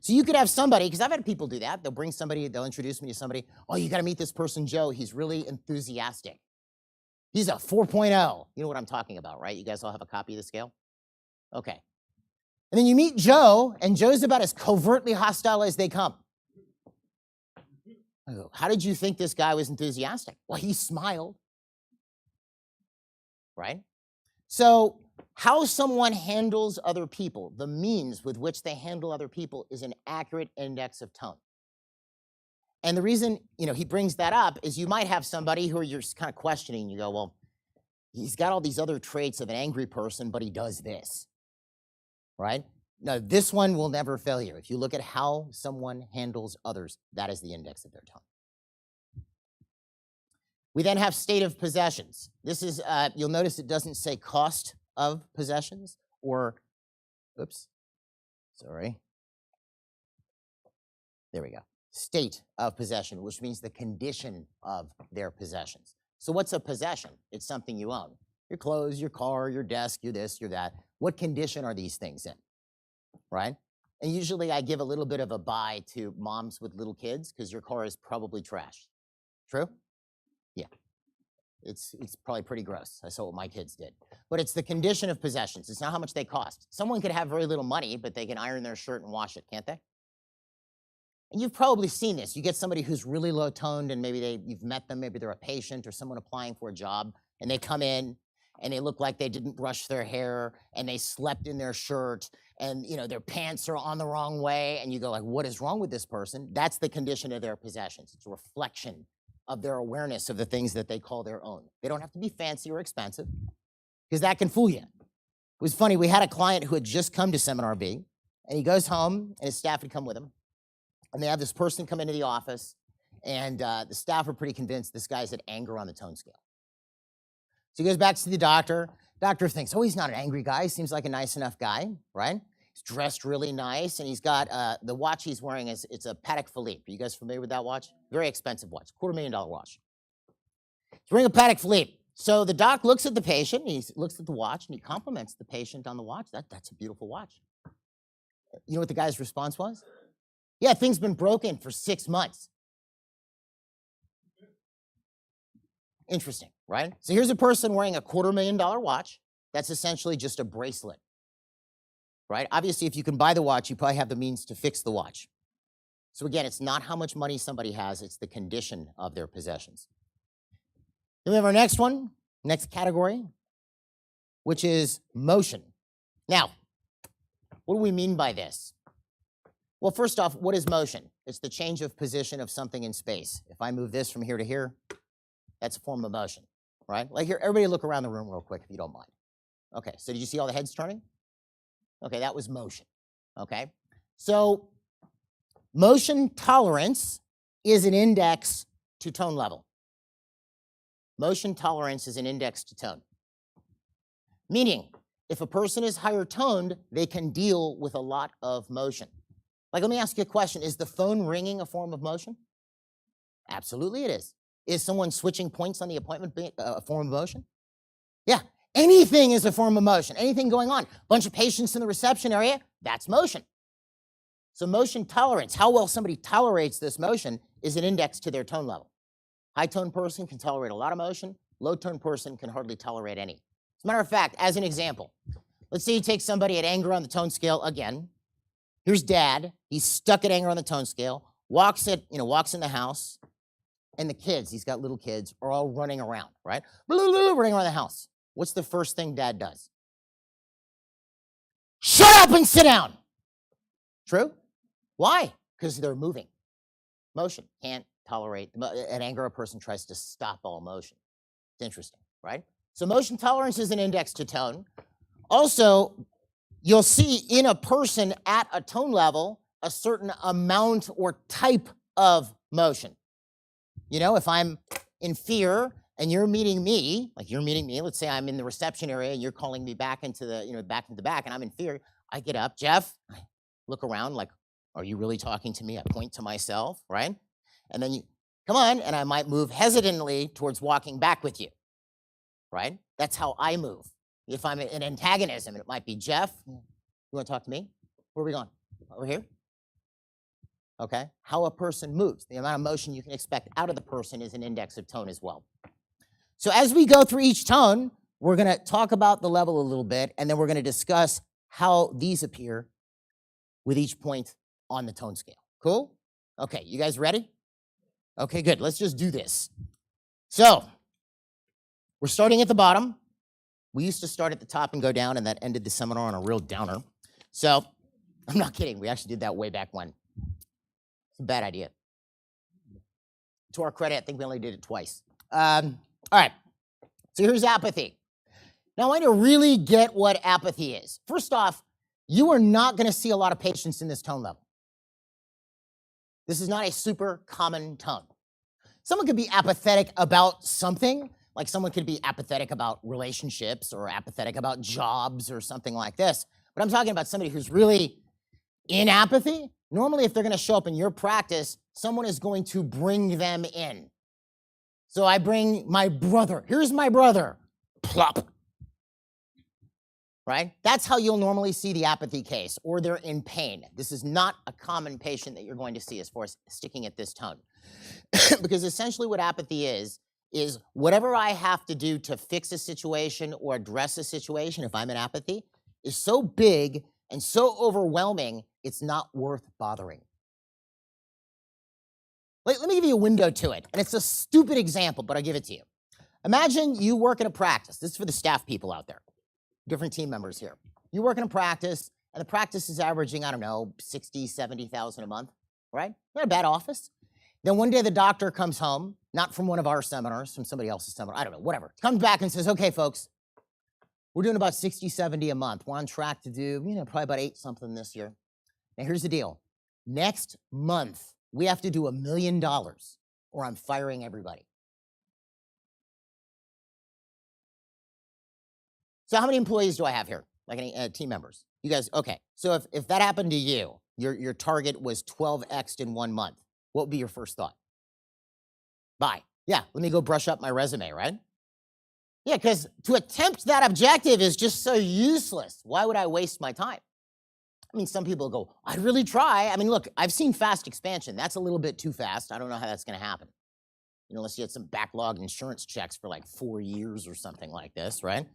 So you could have somebody, because I've had people do that. They'll bring somebody, they'll introduce me to somebody. Oh, you got to meet this person, Joe. He's really enthusiastic. He's a 4.0. You know what I'm talking about, right? You guys all have a copy of the scale? Okay. And then you meet Joe, and Joe's about as covertly hostile as they come. I go, how did you think this guy was enthusiastic? Well, he smiled. Right? So how someone handles other people, the means with which they handle other people is an accurate index of tone. And the reason, he brings that up is you might have somebody who you're kind of questioning. You go, well, he's got all these other traits of an angry person, but he does this. Right? Now, this one will never fail you. If you look at how someone handles others, that is the index of their tone. We then have state of possessions. This is, you'll notice it doesn't say cost of possessions or, oops, sorry. There we go. State of possession, which means the condition of their possessions. So what's a possession? It's something you own. Your clothes, your car, your desk, your this, your that. What condition are these things in, right? And usually I give a little bit of a buy to moms with little kids because your car is probably trashed. True? Yeah. It's probably pretty gross. I saw what my kids did. But it's the condition of possessions. It's not how much they cost. Someone could have very little money, but they can iron their shirt and wash it, can't they? And you've probably seen this. You get somebody who's really low-toned and maybe you've met them, maybe they're a patient or someone applying for a job, and they come in and they look like they didn't brush their hair and they slept in their shirt and their pants are on the wrong way, and you go like, what is wrong with this person? That's the condition of their possessions. It's a reflection of their awareness of the things that they call their own. They don't have to be fancy or expensive because that can fool you. It was funny, we had a client who had just come to Seminar B, and he goes home and his staff had come with him. And they have this person come into the office, and the staff are pretty convinced this guy's at anger on the tone scale. So he goes back to the doctor. Doctor thinks, oh, he's not an angry guy. He seems like a nice enough guy, right? He's dressed really nice, and he's got the watch he's wearing it's a Patek Philippe. Are you guys familiar with that watch? Very expensive watch, $250,000 watch. He's wearing a Patek Philippe. So the doc looks at the patient, and he looks at the watch, and he compliments the patient on the watch. That's a beautiful watch. You know what the guy's response was? Yeah, thing's been broken for 6 months. Interesting, right? So here's a person wearing a $250,000 watch. That's essentially just a bracelet, right? Obviously, if you can buy the watch, you probably have the means to fix the watch. So again, it's not how much money somebody has, it's the condition of their possessions. Then we have our next one, next category, which is motion. Now, what do we mean by this? Well, first off, what is motion? It's the change of position of something in space. If I move this from here to here, that's a form of motion, right? Like here, everybody look around the room real quick if you don't mind. Okay, so did you see all the heads turning? Okay, that was motion, okay? So motion tolerance is an index to tone level. Motion tolerance is an index to tone. Meaning, if a person is higher toned, they can deal with a lot of motion. Like, let me ask you a question. Is the phone ringing a form of motion? Absolutely it is. Is someone switching points on the appointment a form of motion? Yeah, anything is a form of motion. Anything going on. Bunch of patients in the reception area, that's motion. So motion tolerance, how well somebody tolerates this motion, is an index to their tone level. High-tone person can tolerate a lot of motion. Low-tone person can hardly tolerate any. As a matter of fact, as an example, let's say you take somebody at anger on the tone scale again. Here's dad. He's stuck at anger on the tone scale. Walks in the house, and the kids, he's got little kids, are all running around, right? Running around the house. What's the first thing dad does? Shut up and sit down. True? Why? Because they're moving. Motion. Can't tolerate. At anger, a person tries to stop all motion. It's interesting, right? So motion tolerance is an index to tone. Also, you'll see in a person at a tone level a certain amount or type of motion. You know, if I'm in fear and you're meeting me, let's say I'm in the reception area and you're calling me back into the, back into the back, and I'm in fear, I get up, Jeff, I look around like, are you really talking to me? I point to myself, right? And then you, come on, and I might move hesitantly towards walking back with you, right? That's how I move. If I'm in antagonism, it might be, Jeff, you want to talk to me? Where are we going? Over here? Okay, how a person moves. The amount of motion you can expect out of the person is an index of tone as well. So as we go through each tone, we're going to talk about the level a little bit, and then we're going to discuss how these appear with each point on the tone scale. Cool? Okay, you guys ready? Okay, good. Let's just do this. So we're starting at the bottom. We used to start at the top and go down, and that ended the seminar on a real downer. So I'm not kidding. We actually did that way back when. It's a bad idea. To our credit, I think we only did it twice. All right. So here's apathy. Now, I want you to really get what apathy is. First off, you are not going to see a lot of patients in this tone level. This is not a super common tone. Someone could be apathetic about something, like someone could be apathetic about relationships or apathetic about jobs or something like this. But I'm talking about somebody who's really in apathy. Normally, if they're going to show up in your practice, someone is going to bring them in. So I bring my brother. Here's my brother. Plop. Right? That's how you'll normally see the apathy case, or they're in pain. This is not a common patient that you're going to see as far as sticking at this tone. Because essentially what apathy is whatever I have to do to fix a situation or address a situation, if I'm in apathy, is so big and so overwhelming, it's not worth bothering. Let me give you a window to it. And it's a stupid example, but I'll give it to you. Imagine you work in a practice. This is for the staff people out there, different team members here. You work in a practice, and the practice is averaging, I don't know, 60, 70,000 a month, right? Not a bad office. Then one day the doctor comes home, not from one of our seminars, from somebody else's seminar, I don't know, whatever. Comes back and says, okay, folks, we're doing about 60, 70 a month. We're on track to do, probably about 8 something this year. Now, here's the deal. Next month, we have to do $1 million, or I'm firing everybody. So how many employees do I have here? Like any team members? You guys, okay. So if that happened to you, your target was 12x'd in 1 month, what would be your first thought? Bye. Yeah, let me go brush up my resume, right? Yeah, because to attempt that objective is just so useless. Why would I waste my time? I mean, some people go, I'd really try. I mean, look, I've seen fast expansion. That's a little bit too fast. I don't know how that's going to happen. Unless you had some backlog insurance checks for like 4 years or something like this, right?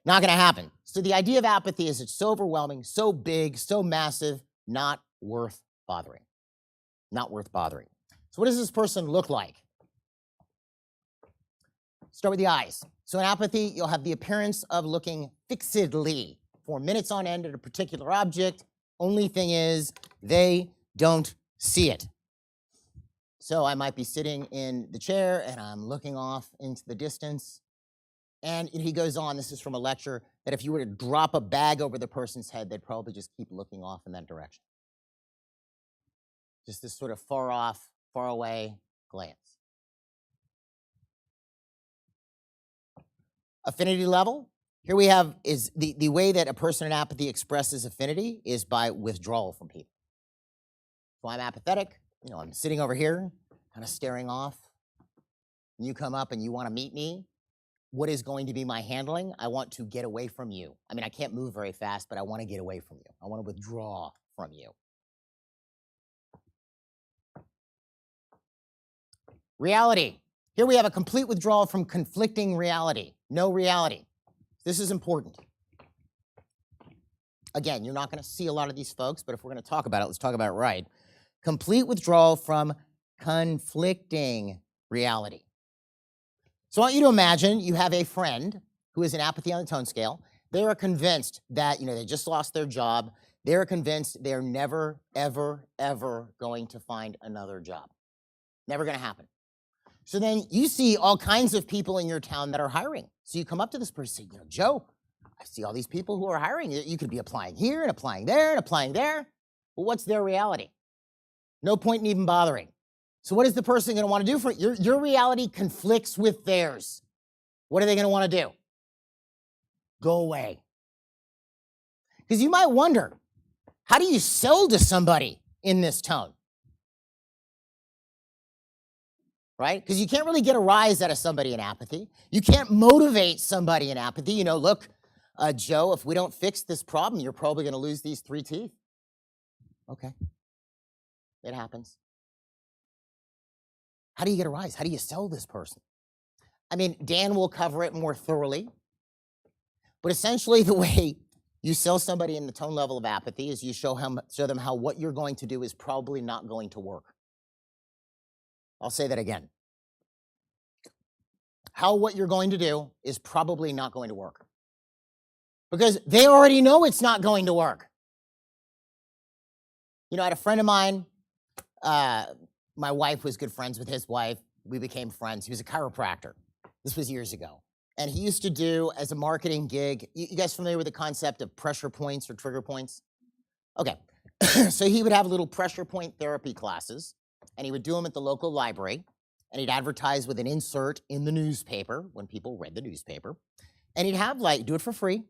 Not going to happen. So the idea of apathy is it's so overwhelming, so big, so massive, not worth bothering. Not worth bothering. So what does this person look like? Start with the eyes. So in apathy, you'll have the appearance of looking fixedly for minutes on end at a particular object. Only thing is, they don't see it. So I might be sitting in the chair and I'm looking off into the distance. And he goes on, this is from a lecture, that if you were to drop a bag over the person's head, they'd probably just keep looking off in that direction. Just this sort of far off, far away glance. Affinity level. Here we have is the way that a person in apathy expresses affinity is by withdrawal from people. So I'm apathetic, I'm sitting over here, kind of staring off. And you come up and you want to meet me. What is going to be my handling? I want to get away from you. I mean, I can't move very fast, but I want to get away from you. I want to withdraw from you. Reality. Here we have a complete withdrawal from conflicting reality. No reality. This is important. Again, you're not going to see a lot of these folks, but if we're going to talk about it, let's talk about it right. Complete withdrawal from conflicting reality. So I want you to imagine you have a friend who is in apathy on the tone scale. They are convinced that, they just lost their job. They're convinced they're never, ever, ever going to find another job. Never going to happen. So then you see all kinds of people in your town that are hiring. So you come up to this person and say, Joe, I see all these people who are hiring. You could be applying here and applying there and applying there. But what's their reality? No point in even bothering. So what is the person going to want to do for it? Your reality conflicts with theirs. What are they going to want to do? Go away. Because you might wonder, how do you sell to somebody in this tone? Right? Because you can't really get a rise out of somebody in apathy. You can't motivate somebody in apathy. Look, Joe, if we don't fix this problem, you're probably going to lose these 3 teeth. Okay. It happens. How do you get a rise? How do you sell this person? I mean, Dan will cover it more thoroughly. But essentially, the way you sell somebody in the tone level of apathy is you show them how what you're going to do is probably not going to work. I'll say that again. How what you're going to do is probably not going to work. Because they already know it's not going to work. I had a friend of mine, my wife was good friends with his wife. We became friends. He was a chiropractor. This was years ago. And he used to do, as a marketing gig, you guys familiar with the concept of pressure points or trigger points? Okay. So he would have little pressure point therapy classes. And he would do them at the local library, and he'd advertise with an insert in the newspaper when people read the newspaper. And he'd have, do it for free.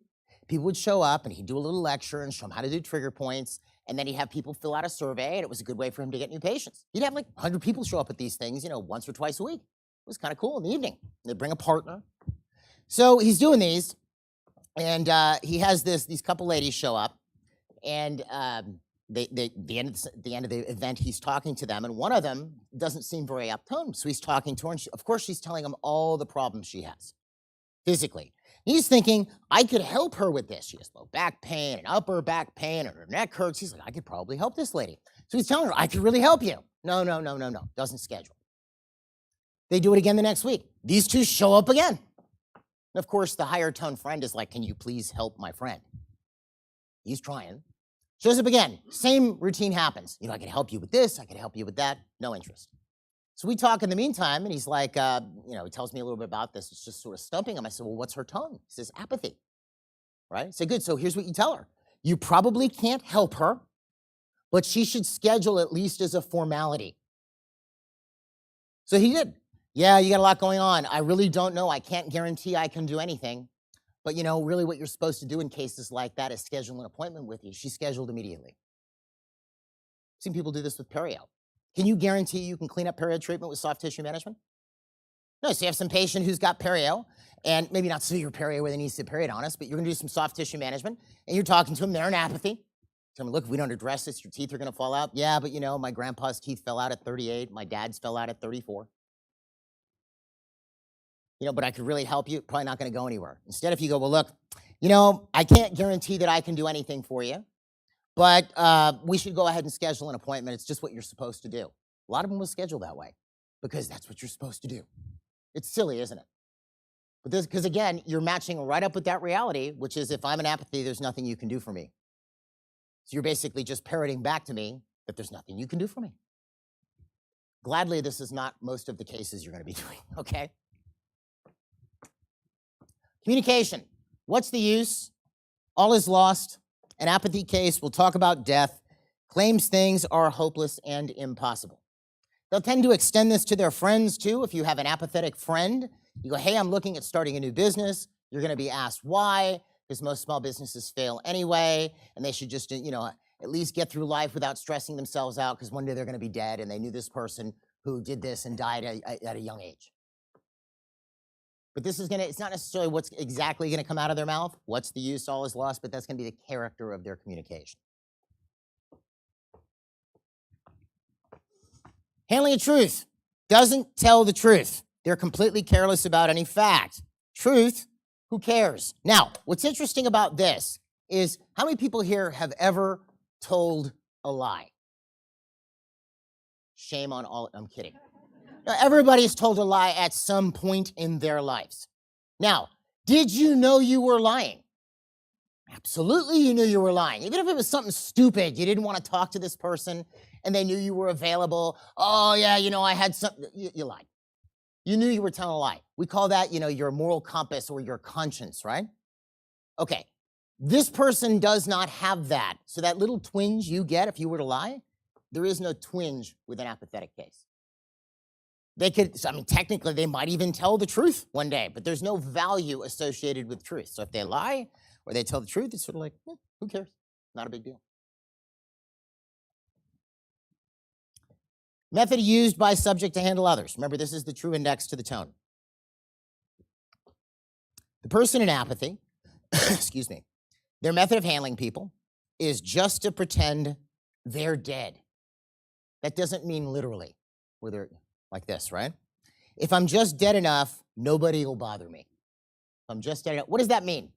People would show up, and he'd do a little lecture and show them how to do trigger points. And then he'd have people fill out a survey, and it was a good way for him to get new patients. He'd have 100 people show up at these things, once or twice a week. It was kind of cool in the evening. They'd bring a partner. So he's doing these, and he has these couple ladies show up, and the end of the event, he's talking to them, and one of them doesn't seem very uptone. So he's talking to her, and of course, she's telling him all the problems she has physically. He's thinking, I could help her with this. She has low back pain and upper back pain, and her neck hurts. He's like, I could probably help this lady. So he's telling her, I could really help you. No. Doesn't schedule. They do it again the next week. These two show up again. And of course, the higher tone friend is like, can you please help my friend? He's trying. Shows up again. Same routine happens. I can help you with this. I can help you with that. No interest. So we talk in the meantime, and he's like, he tells me a little bit about this. It's just sort of stumping him. I said, well, what's her tone? He says, apathy. Right? I say, good. So here's what you tell her. You probably can't help her, but she should schedule at least as a formality. So he did. Yeah, you got a lot going on. I really don't know. I can't guarantee I can do anything. But, really what you're supposed to do in cases like that is schedule an appointment with you. She scheduled immediately. I've seen people do this with perio. Can you guarantee you can clean up perio treatment with soft tissue management? No, so you have some patient who's got perio, and maybe not severe perio where they need to periodontist, but you're going to do some soft tissue management, and you're talking to them. They're in apathy. Tell them, look, if we don't address this, your teeth are going to fall out. Yeah, but, my grandpa's teeth fell out at 38. My dad's fell out at 34. But I could really help you. Probably not going to go anywhere. Instead, if you go, well, look, I can't guarantee that I can do anything for you, but we should go ahead and schedule an appointment. It's just what you're supposed to do. A lot of them will schedule that way because that's what you're supposed to do. It's silly, isn't it? But this, because again, you're matching right up with that reality, which is if I'm an apathy, there's nothing you can do for me. So you're basically just parroting back to me that there's nothing you can do for me. Gladly, this is not most of the cases you're going to be doing, okay? Communication. What's the use? All is lost. An apathy case will talk about death, claims things are hopeless and impossible. They'll tend to extend this to their friends too. If you have an apathetic friend, you go, hey, I'm looking at starting a new business. You're going to be asked why, because most small businesses fail anyway, and they should just, at least get through life without stressing themselves out, because one day they're going to be dead, and they knew this person who did this and died at a young age. But this is it's not necessarily what's exactly going to come out of their mouth. What's the use? All is lost, but that's going to be the character of their communication. Handling of truth. Doesn't tell the truth. They're completely careless about any fact. Truth, who cares? Now, what's interesting about this is how many people here have ever told a lie? Shame on all, I'm kidding. Now, everybody's told a lie at some point in their lives. Now, did you know you were lying? Absolutely you knew you were lying. Even if it was something stupid, you didn't want to talk to this person and they knew you were available. Oh yeah, I had something, you lied. You knew you were telling a lie. We call that, your moral compass or your conscience, right? Okay, this person does not have that. So that little twinge you get if you were to lie, there is no twinge with an apathetic case. They could, technically they might even tell the truth one day, but there's no value associated with truth. So if they lie or they tell the truth, it's sort of like, who cares? Not a big deal. Method used by subject to handle others. Remember, this is the true index to the tone. The person in apathy, excuse me, their method of handling people is just to pretend they're dead. That doesn't mean literally, where they're like this, right? If I'm just dead enough, nobody will bother me. If I'm just dead enough, what does that mean?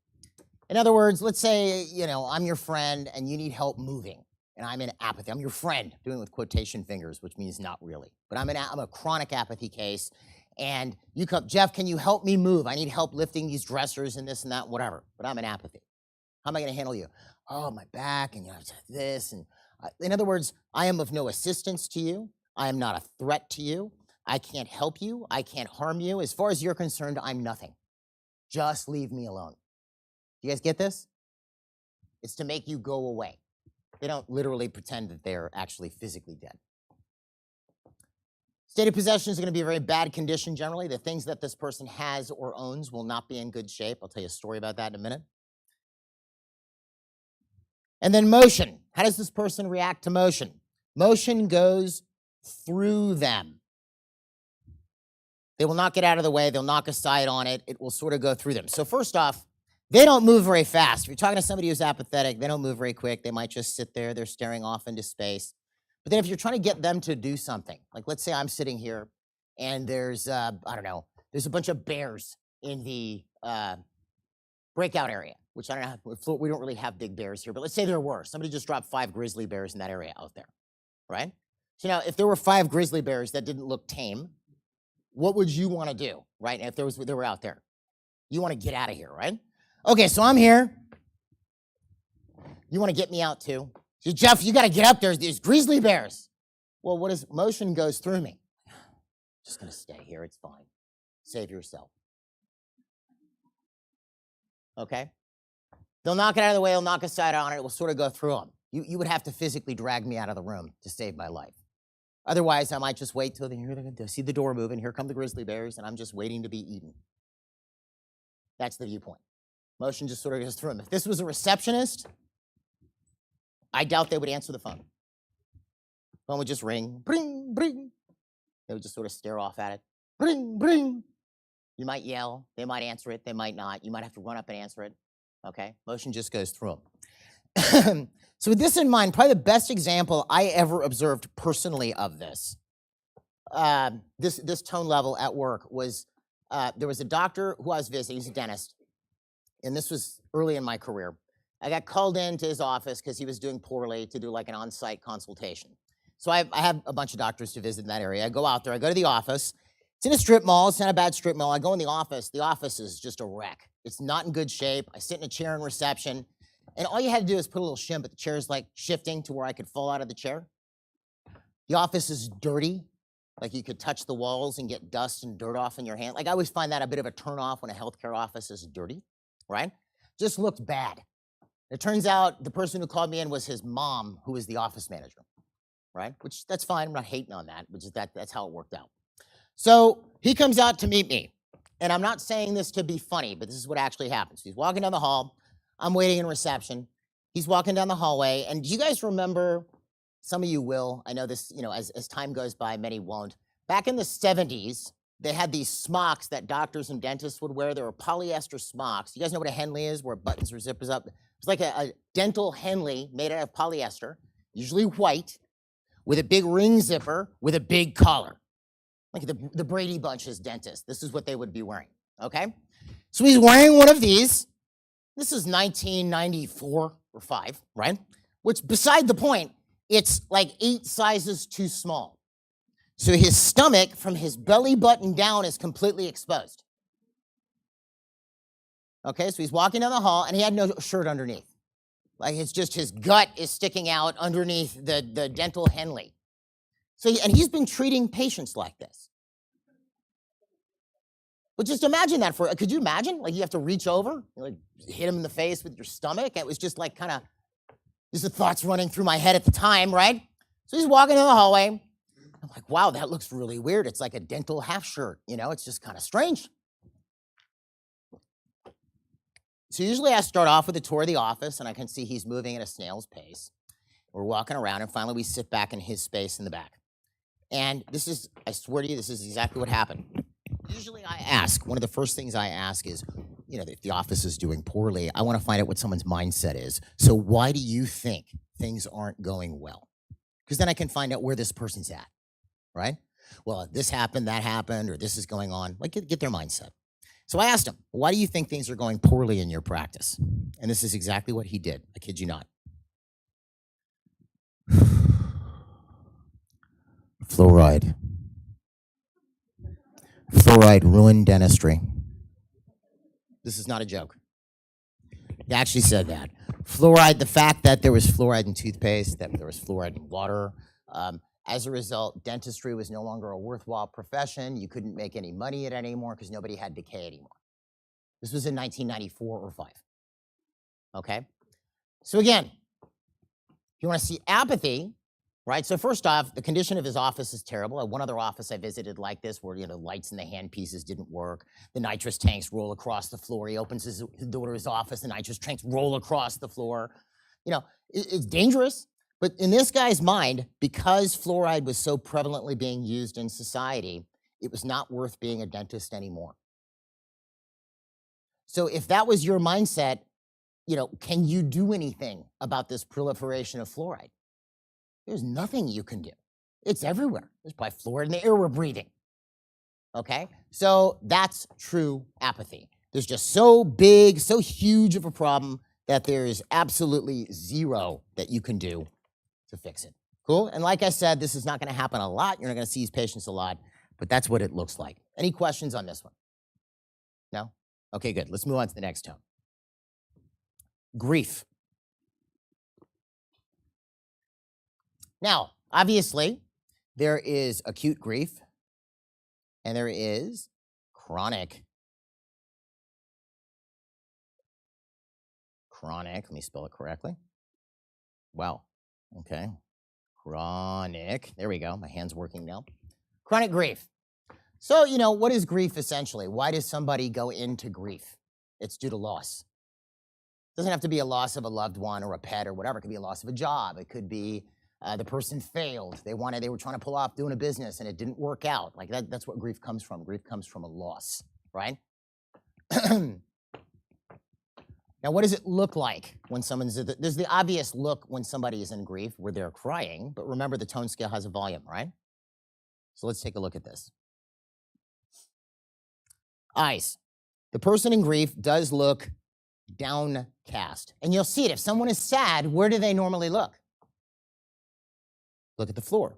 In other words, let's say, I'm your friend and you need help moving. And I'm in apathy. I'm your friend, doing it with quotation fingers, which means not really. But I'm a chronic apathy case, and you come, Jeff, can you help me move? I need help lifting these dressers and this and that, whatever. But I'm in apathy. How am I going to handle you? Oh, my back, and this. And in other words, I am of no assistance to you. I am not a threat to you. I can't help you. I can't harm you. As far as you're concerned, I'm nothing. Just leave me alone. You guys get this? It's to make you go away. They don't literally pretend that they're actually physically dead. State of possession is going to be a very bad condition generally. The things that this person has or owns will not be in good shape. I'll tell you a story about that in a minute. And then motion. How does this person react to motion? Motion goes through them. They will not get out of the way. They'll knock aside on it. It will sort of go through them. So first off, they don't move very fast. If you're talking to somebody who's apathetic, they don't move very quick. They might just sit there. They're staring off into space. But then if you're trying to get them to do something, like let's say I'm sitting here and there's, there's a bunch of bears in the breakout area, which I don't know, we don't really have big bears here, but let's say there were. Somebody just dropped 5 grizzly bears in that area out there, right? So now if there were 5 grizzly bears that didn't look tame, what would you want to do, right? If they were out there, you want to get out of here, right? Okay, so I'm here. You want to get me out too? So Jeff, you got to get up there. There's grizzly bears. Well, what is motion goes through me? Just going to stay here. It's fine. Save yourself. Okay? They'll knock it out of the way. They'll knock aside on it. It will sort of go through them. You would have to physically drag me out of the room to save my life. Otherwise, I might just wait till they see the door moving. Here come the grizzly bears, and I'm just waiting to be eaten. That's the viewpoint. Motion just sort of goes through them. If this was a receptionist, I doubt they would answer the phone. Phone would just ring, bring, bring. They would just sort of stare off at it, bring, bring. You might yell. They might answer it. They might not. You might have to run up and answer it. Okay? Motion just goes through them. So with this in mind, probably the best example I ever observed personally of this, this tone level at work was, there was a doctor who I was visiting. He's a dentist. And this was early in my career. I got called into his office because he was doing poorly to do like an on-site consultation. So I have a bunch of doctors to visit in that area. I go out there, I go to the office, It's in a strip mall. It's not a bad strip mall. I go in the office. The office is just a wreck. It's not in good shape. I sit in a chair in reception, and all you had to do is put a little shim, but the chair is like shifting to where I could fall out of the chair. The office is dirty. Like you could touch the walls and get dust and dirt off in your hand. Like I always find that a bit of a turnoff when a healthcare office is dirty, right? Just looks bad. It turns out the person who called me in was his mom, who was the office manager, right? Which that's fine. I'm not hating on that, but just that's how it worked out. So he comes out to meet me, and I'm not saying this to be funny, but this is what actually happens. He's walking down the hall. I'm waiting in reception. He's walking down the hallway, and do you guys remember? Some of you will. I know this, as time goes by, many won't. Back in the 70s, they had these smocks that doctors and dentists would wear. They were polyester smocks. You guys know what a Henley is, where buttons or zippers up? It's like a dental Henley made out of polyester, usually white, with a big ring zipper with a big collar. Like the Brady Bunch's dentist. This is what they would be wearing, okay? So he's wearing one of these. This is 1994 or 5, right? Which, beside the point, it's like 8 sizes too small. So his stomach from his belly button down is completely exposed. Okay, so he's walking down the hall, and he had no shirt underneath. Like it's just his gut is sticking out underneath the dental Henley. So, and he's been treating patients like this. But just imagine that could you imagine? Like you have to reach over, like hit him in the face with your stomach. It was just like kind of, just the thoughts running through my head at the time, right? So he's walking down the hallway. I'm like, wow, that looks really weird. It's like a dental half shirt, it's just kind of strange. So usually I start off with a tour of the office, and I can see he's moving at a snail's pace. We're walking around, and finally we sit back in his space in the back. And I swear to you, this is exactly what happened. Usually I ask, one of the first things I ask is, if the office is doing poorly, I want to find out what someone's mindset is. So why do you think things aren't going well? Because then I can find out where this person's at, right? Well, this happened, that happened, or this is going on. Like get their mindset. So I asked him, why do you think things are going poorly in your practice? And this is exactly what he did. I kid you not. Fluoride. Fluoride ruined dentistry. This is not a joke. He actually said that. Fluoride, the fact that there was fluoride in toothpaste, that there was fluoride in water, as a result, dentistry was no longer a worthwhile profession. You couldn't make any money at it anymore because nobody had decay anymore. This was in 1994 or 5. Okay? So again, if you want to see apathy, right? So first off, the condition of his office is terrible. At one other office I visited like this where, lights in the handpieces didn't work. The nitrous tanks roll across the floor. He opens his door to his office. The nitrous tanks roll across the floor. It's dangerous. But in this guy's mind, because fluoride was so prevalently being used in society, it was not worth being a dentist anymore. So if that was your mindset, can you do anything about this proliferation of fluoride? There's nothing you can do. It's everywhere. There's probably fluoride in the air we're breathing. Okay? So that's true apathy. There's just so big, so huge of a problem that there's absolutely zero that you can do to fix it. Cool? And like I said, this is not going to happen a lot. You're not going to see these patients a lot, but that's what it looks like. Any questions on this one? No? Okay, good. Let's move on to the next tone. Grief. Now, obviously, there is acute grief, and there is chronic. Chronic, let me spell it correctly. Wow, okay. Chronic, there we go, my hand's working now. Chronic grief. So, what is grief essentially? Why does somebody go into grief? It's due to loss. It doesn't have to be a loss of a loved one or a pet or whatever. It could be a loss of a job. It could be the person failed. They were trying to pull off doing a business and it didn't work out. Like that's what grief comes from. Grief comes from a loss, right? Now, what does it look like when there's the obvious look when somebody is in grief where they're crying, but remember the tone scale has a volume, right? So let's take a look at this. Eyes. The person in grief does look downcast. And you'll see it. If someone is sad, where do they normally look? Look at the floor.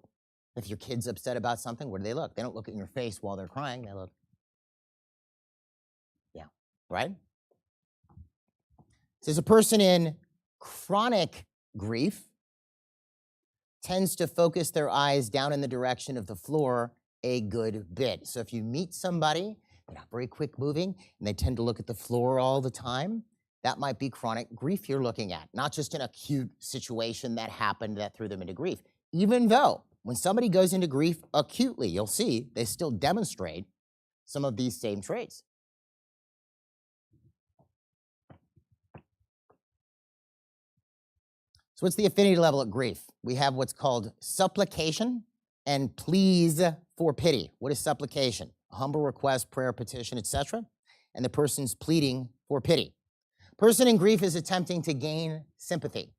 If your kid's upset about something, where do they look? They don't look in your face while they're crying. They look, yeah, right? It says a person in chronic grief tends to focus their eyes down in the direction of the floor a good bit. So if you meet somebody, they're not very quick moving, and they tend to look at the floor all the time, that might be chronic grief you're looking at, not just an acute situation that happened that threw them into grief. Even though when somebody goes into grief acutely, you'll see they still demonstrate some of these same traits. So what's the affinity level of grief? We have what's called supplication and pleas for pity. What is supplication? A humble request, prayer, petition, etc. And the person's pleading for pity. Person in grief is attempting to gain sympathy.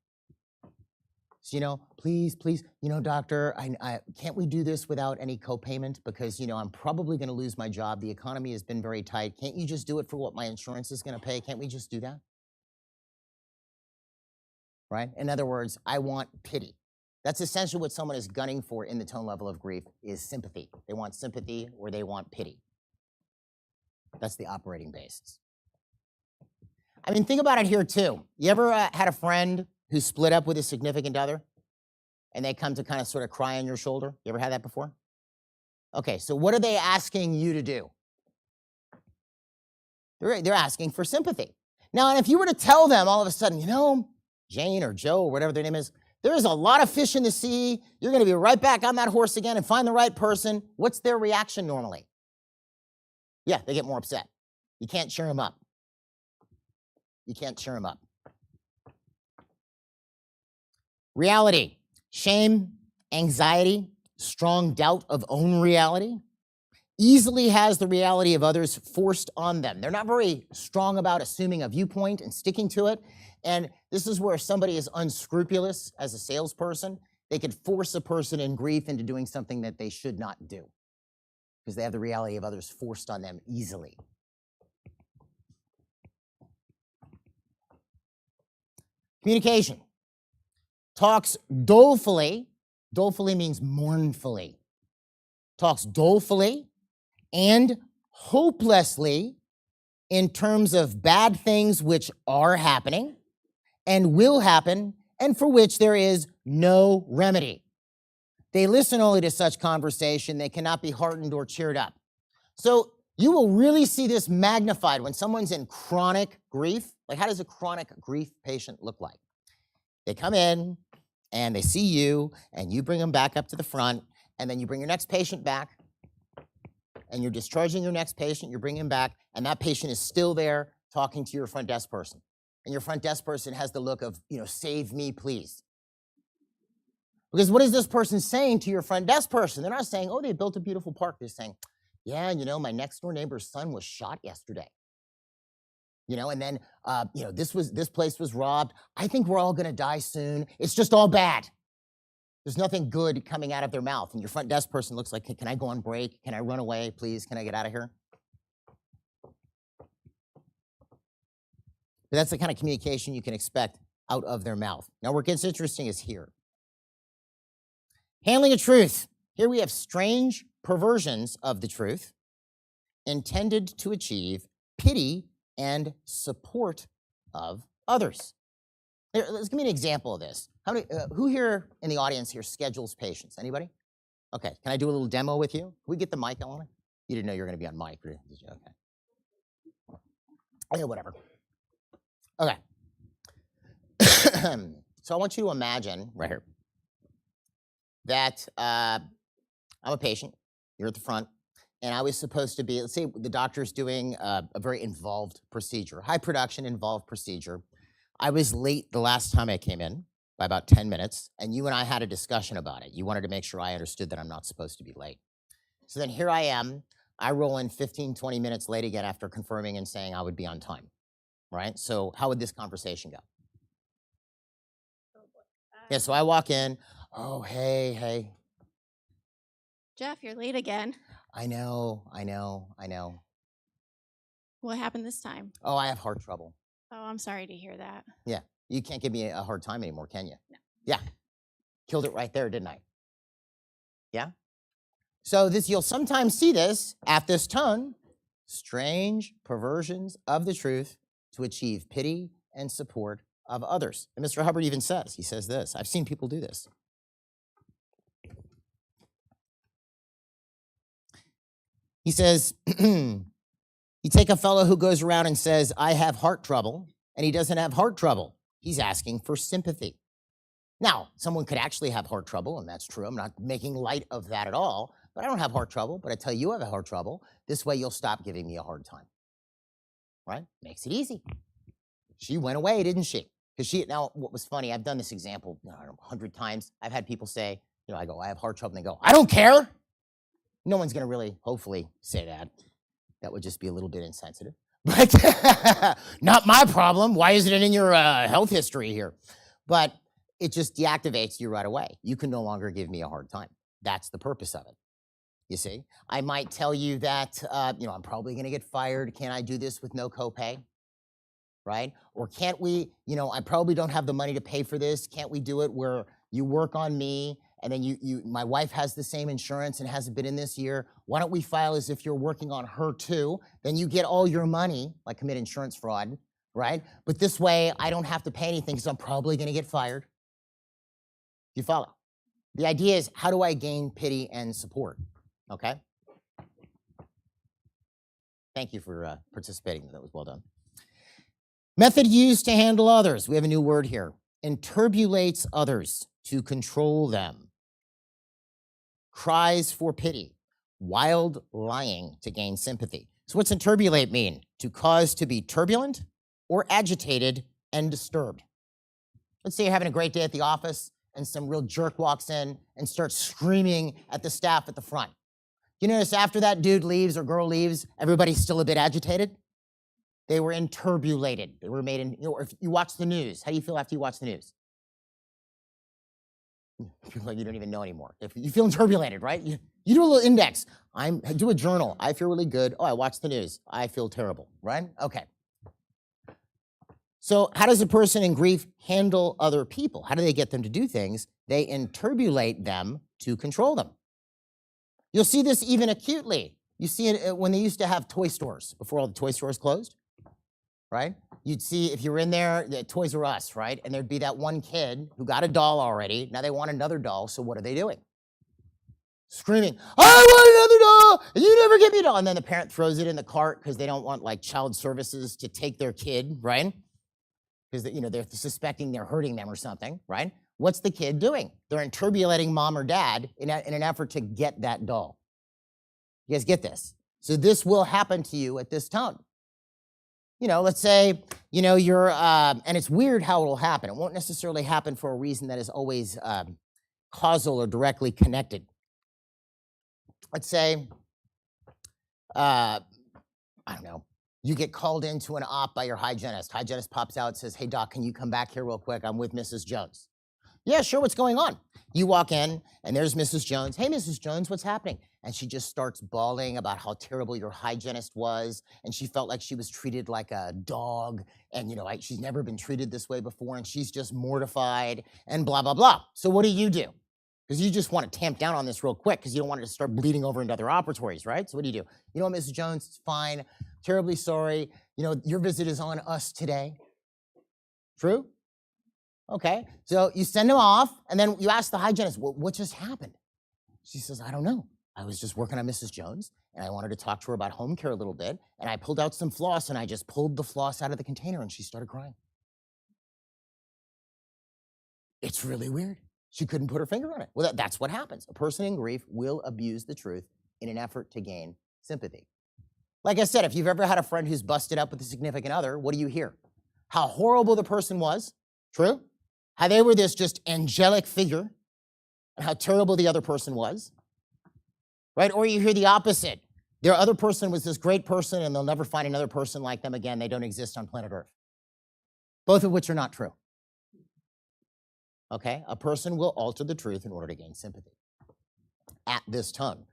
So, please, doctor, can't we do this without any copayment? Because, I'm probably going to lose my job. The economy has been very tight. Can't you just do it for what my insurance is going to pay? Can't we just do that? Right? In other words, I want pity. That's essentially what someone is gunning for in the tone level of grief is sympathy. They want sympathy or they want pity. That's the operating basis. I mean, think about it here too. You ever had a friend who split up with a significant other and they come to kind of sort of cry on your shoulder? You ever had that before? Okay, so what are they asking you to do? They're asking for sympathy. Now, and if you were to tell them all of a sudden, Jane or Joe or whatever their name is, there is a lot of fish in the sea. You're going to be right back on that horse again and find the right person. What's their reaction normally? Yeah, they get more upset. You can't cheer them up. You can't cheer them up. Reality, shame, anxiety, strong doubt of own reality, easily has the reality of others forced on them. They're not very strong about assuming a viewpoint and sticking to it. And this is where somebody is unscrupulous as a salesperson. They could force a person in grief into doing something that they should not do because they have the reality of others forced on them easily. Communication. Talks dolefully. Dolefully means mournfully. Talks dolefully and hopelessly in terms of bad things which are happening and will happen and for which there is no remedy. They listen only to such conversation. They cannot be heartened or cheered up. So you will really see this magnified when someone's in chronic grief. Like, how does a chronic grief patient look like? They come in and they see you and you bring them back up to the front and then you bring your next patient back and you're discharging your next patient, you're bringing him back, and that patient is still there talking to your front desk person. And your front desk person has the look of, save me, please. Because what is this person saying to your front desk person? They're not saying, oh, they built a beautiful park. They're saying, yeah, my next door neighbor's son was shot yesterday. And then, this place was robbed. I think we're all going to die soon. It's just all bad. There's nothing good coming out of their mouth. And your front desk person looks like, can I go on break? Can I run away, please? Can I get out of here? But that's the kind of communication you can expect out of their mouth. Now, where it gets interesting is here. Handling of truth. Here we have strange perversions of the truth intended to achieve pity and support of others. Here, let's give me an example of this. Who here in the audience here schedules patients? Anybody? Okay, can I do a little demo with you? Can we get the mic on? You didn't know you were going to be on mic, did you? Okay. Okay, whatever. Okay. So I want you to imagine right here that I'm a patient. You're at the front. And I was supposed to be, let's say the doctor's doing a very involved procedure, high production involved procedure. I was late the last time I came in by about 10 minutes, and you and I had a discussion about it. You wanted to make sure I understood that I'm not supposed to be late. So then here I am. I roll in 15, 20 minutes late again after confirming and saying I would be on time, right? So how would this conversation go? Yeah, so I walk in. Oh, hey. Jeff, you're late again. I know. What happened this time? Oh, I have heart trouble. Oh, I'm sorry to hear that. Yeah, you can't give me a hard time anymore, can you? No. Yeah, killed it right there, didn't I? Yeah? So this, you'll sometimes see this at this tone, strange perversions of the truth to achieve pity and support of others. And Mr. Hubbard even says, he says this, I've seen people do this. He says, you take a fellow who goes around and says, I have heart trouble, and he doesn't have heart trouble. He's asking for sympathy. Now, someone could actually have heart trouble, and that's true. I'm not making light of that at all, but I don't have heart trouble, but I tell you I have heart trouble. This way you'll stop giving me a hard time, right? Makes it easy. She went away, didn't she? Because now what was funny, I've done this example, I don't know, 100 times. I've had people say, I go, I have heart trouble, and they go, I don't care. No one's gonna really, hopefully, say that. That would just be a little bit insensitive. But not my problem. Why isn't it in your health history here? But it just deactivates you right away. You can no longer give me a hard time. That's the purpose of it. You see, I might tell you that, I'm probably going to get fired. Can I do this with no copay? Right? Or can't we, I probably don't have the money to pay for this. Can't we do it where you work on me and then my wife has the same insurance and hasn't been in this year? Why don't we file as if you're working on her too? Then you get all your money, like commit insurance fraud, right? But this way I don't have to pay anything because I'm probably going to get fired. You follow? The idea is, how do I gain pity and support? Okay? Thank you for participating. That was well done. Method used to handle others. We have a new word here. Interbulates others to control them. Cries for pity. Wild lying to gain sympathy. So what's interbulate mean? To cause to be turbulent or agitated and disturbed. Let's say you're having a great day at the office and some real jerk walks in and starts screaming at the staff at the front. You notice after that dude leaves or girl leaves, everybody's still a bit agitated? They were interbulated. They were made in, if you watch the news, how do you feel after you watch the news? You feel like you don't even know anymore. If you feel interbulated, right? You do a little index. I do a journal. I feel really good. Oh, I watch the news. I feel terrible, right? Okay. So how does a person in grief handle other people? How do they get them to do things? They interbulate them to control them. You'll see this even acutely. You see it when they used to have toy stores, before all the toy stores closed, right? You'd see, if you were in there, the Toys R Us, right? And there'd be that one kid who got a doll already. Now they want another doll, so what are they doing? Screaming, I want another doll, and you never give me a doll. And then the parent throws it in the cart because they don't want like child services to take their kid, right? Because they're suspecting they're hurting them or something, right? What's the kid doing? They're interbulating mom or dad in an effort to get that doll. You guys get this? So this will happen to you at this tone. Let's say, you're, and it's weird how it'll happen. It won't necessarily happen for a reason that is always causal or directly connected. Let's say, I don't know, you get called into an op by your hygienist. Hygienist pops out and says, hey, doc, can you come back here real quick? I'm with Mrs. Jones. Yeah, sure, what's going on? You walk in, and there's Mrs. Jones. Hey, Mrs. Jones, what's happening? And she just starts bawling about how terrible your hygienist was, and she felt like she was treated like a dog, and she's never been treated this way before, and she's just mortified, and blah, blah, blah. So what do? Because you just want to tamp down on this real quick because you don't want it to start bleeding over into other operatories, right? So what do? You know what, Mrs. Jones, it's fine. Terribly sorry. Your visit is on us today. True? Okay. So you send him off, and then you ask the hygienist, what just happened? She says, I don't know. I was just working on Mrs. Jones, and I wanted to talk to her about home care a little bit, and I pulled out some floss, and I just pulled the floss out of the container, and she started crying. It's really weird. She couldn't put her finger on it. Well, that's what happens. A person in grief will abuse the truth in an effort to gain sympathy. Like I said, if you've ever had a friend who's busted up with a significant other, what do you hear? How horrible the person was. True? How they were this just angelic figure, and how terrible the other person was. Right? Or you hear the opposite. Their other person was this great person, and they'll never find another person like them again. They don't exist on planet Earth. Both of which are not true. Okay? A person will alter the truth in order to gain sympathy. At this tone.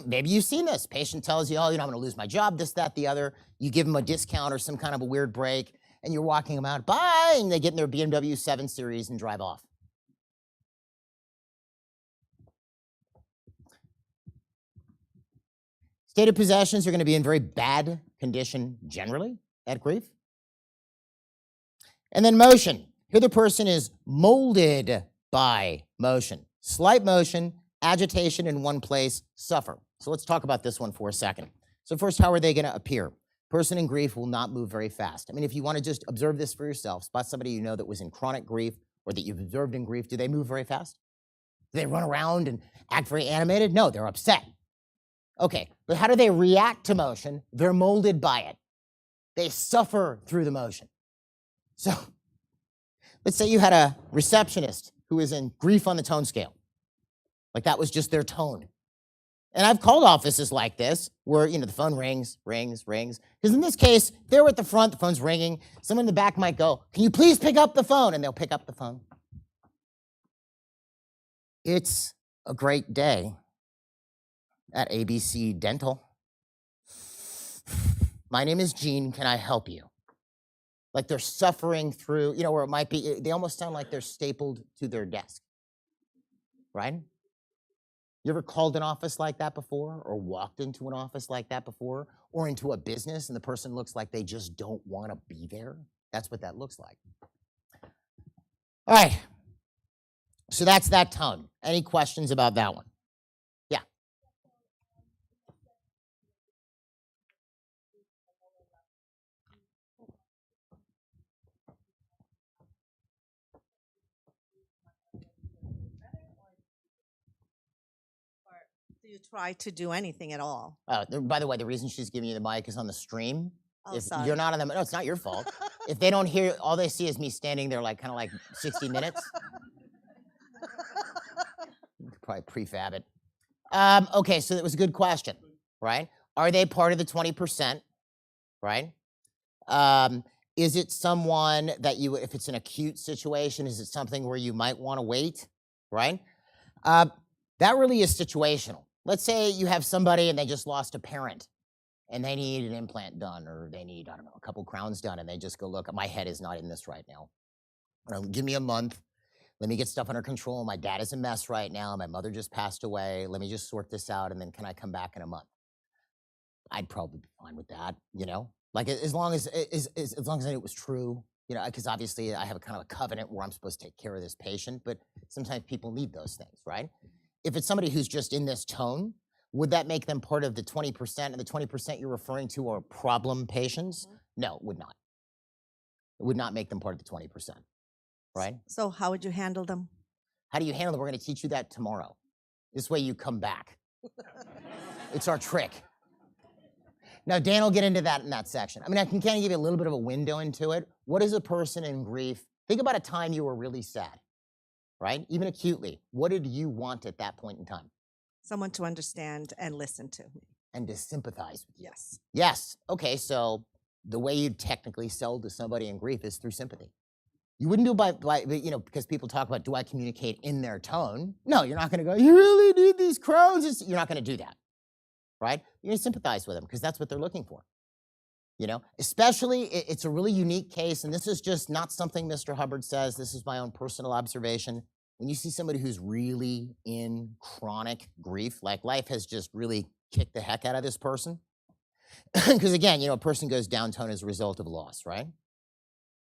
Maybe you've seen this. Patient tells you, I'm going to lose my job, this, that, the other. You give them a discount or some kind of a weird break, and you're walking them out, bye, and they get in their BMW 7 Series and drive off. State of possessions are going to be in very bad condition generally at grief. And then motion. Here the person is molded by motion. Slight motion, agitation in one place, suffer. So let's talk about this one for a second. So first, how are they going to appear? Person in grief will not move very fast. I mean, if you want to just observe this for yourself, spot somebody you know that was in chronic grief or that you've observed in grief, do they move very fast? Do they run around and act very animated? No, they're upset. Okay, but how do they react to motion? They're molded by it. They suffer through the motion. So let's say you had a receptionist who is in grief on the tone scale. Like that was just their tone. And I've called offices like this where, the phone rings. Because in this case, they're at the front, the phone's ringing. Someone in the back might go, "Can you please pick up the phone?" And they'll pick up the phone. It's a great day at ABC Dental. My name is Gene. Can I help you? Like they're suffering through, where it might be, they almost sound like they're stapled to their desk, right? You ever called an office like that before or walked into an office like that before or into a business and the person looks like they just don't want to be there? That's what that looks like. All right. So that's that tone. Any questions about that one? Yeah. Do you try to do anything at all? By the way, the reason she's giving you the mic is on the stream. Oh, If sorry. you're not on the, no, it's not your fault. If they don't hear, all they see is me standing there like kind of like 60 minutes. You could probably prefab it. Okay, so that was a good question, right? Are they part of the 20%, right? Is it someone that if it's an acute situation, is it something where you might want to wait, right? That really is situational. Let's say you have somebody and they just lost a parent and they need an implant done or they need, a couple crowns done and they just go, "Look, my head is not in this right now. Give me a month. Let me get stuff under control. My dad is a mess right now. My mother just passed away. Let me just sort this out and then can I come back in a month?" I'd probably be fine with that, Like as long as I knew it was true, because obviously I have a kind of a covenant where I'm supposed to take care of this patient, but sometimes people need those things, right? If it's somebody who's just in this tone, would that make them part of the 20%? And the 20% you're referring to are problem patients? No, it would not. It would not make them part of the 20%, right? So how would you handle them? How do you handle them? We're going to teach you that tomorrow. This way you come back. It's our trick. Now, Dan will get into that in that section. I mean, I can kind of give you a little bit of a window into it. What is a person in grief? Think about a time you were really sad, right? Even acutely. What did you want at that point in time? Someone to understand and listen to. And to sympathize with you. Yes. Yes. Okay, so the way you technically sell to somebody in grief is through sympathy. You wouldn't do it by because people talk about, do I communicate in their tone? No, you're not going to go, "You really need these crowns." You're not going to do that, right? You're going to sympathize with them because that's what they're looking for. Especially, it's a really unique case, and this is just not something Mr. Hubbard says. This is my own personal observation. When you see somebody who's really in chronic grief, like life has just really kicked the heck out of this person. Because again, a person goes down tone as a result of loss, right?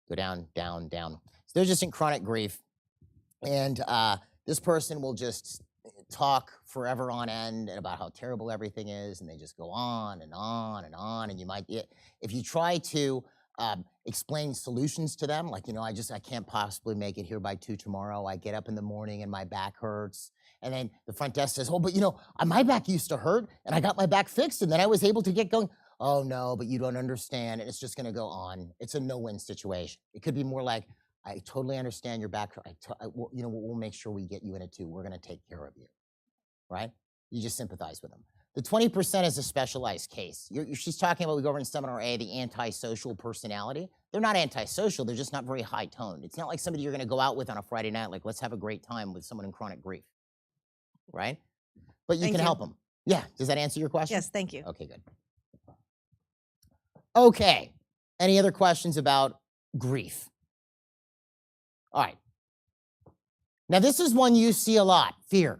Go down, down, down. So they're just in chronic grief. And this person will just talk forever on end about how terrible everything is. And they just go on and on and on. And you might, if you try to explain solutions to them, like, I can't possibly make it here by 2 tomorrow. I get up in the morning and my back hurts. And then the front desk says, "Oh, but my back used to hurt and I got my back fixed and then I was able to get going." "Oh no, but you don't understand." And it's just going to go on. It's a no-win situation. It could be more like, "I totally understand your back. We'll make sure we get you in it too. We're going to take care of you." Right? You just sympathize with them. The 20% is a specialized case. She's talking about, we go over in Seminar A, the antisocial personality. They're not antisocial. They're just not very high-toned. It's not like somebody you're going to go out with on a Friday night, like, let's have a great time with someone in chronic grief. Right? But you can help them. Yeah. Does that answer your question? Yes, thank you. Okay, good. Okay. Any other questions about grief? All right. Now, this is one you see a lot, fear.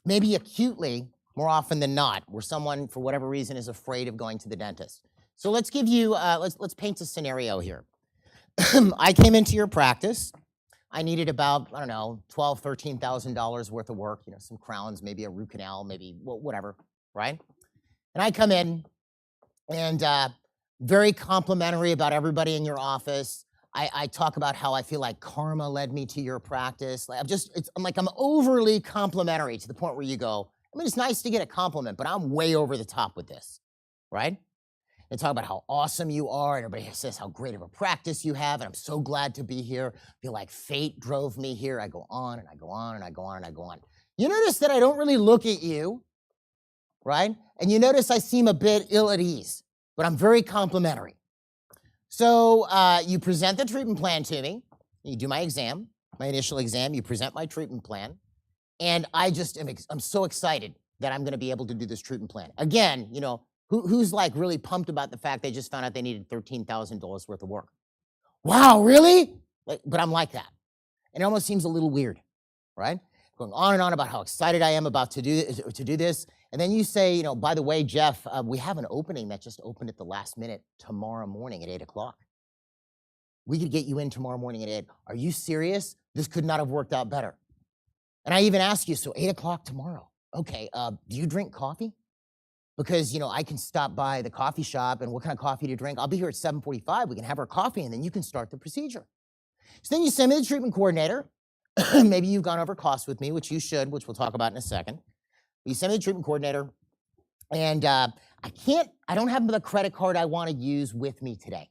maybe acutely more often than not, where someone, for whatever reason, is afraid of going to the dentist. So let's give you, let's paint a scenario here. I came into your practice. I needed about, I don't know, $12,000, $13,000 worth of work, you know, some crowns, maybe a root canal, maybe whatever, right? And I come in and very complimentary about everybody in your office. I talk about how I feel like karma led me to your practice. Like I'm overly complimentary to the point where you go, I mean, it's nice to get a compliment, but I'm way over the top with this, right? And talk about how awesome you are, and everybody says how great of a practice you have, and I'm so glad to be here. I feel like fate drove me here. I go on and I go on and I go on and I go on. You notice that I don't really look at you, right? And you notice I seem a bit ill at ease, but I'm very complimentary. So you present the treatment plan to me. You do my exam, my initial exam. You present my treatment plan. And I'm so excited that I'm going to be able to do this treatment plan. Again, you know, who's like really pumped about the fact they just found out they needed $13,000 worth of work? Wow, really? But I'm like that. And it almost seems a little weird, right? Going on and on about how excited I am about to do this. And then you say, you know, by the way, Jeff, we have an opening that just opened at the last minute tomorrow morning at 8 o'clock. We could get you in tomorrow morning at 8. Are you serious? This could not have worked out better. And I even ask you, so 8 o'clock tomorrow. Okay, do you drink coffee? Because, you know, I can stop by the coffee shop, and what kind of coffee do you drink? I'll be here at 7:45. We can have our coffee, and then you can start the procedure. So then you send me the treatment coordinator. Maybe you've gone over costs with me, which you should, which we'll talk about in a second. You send me the treatment coordinator, and I don't have the credit card I want to use with me today.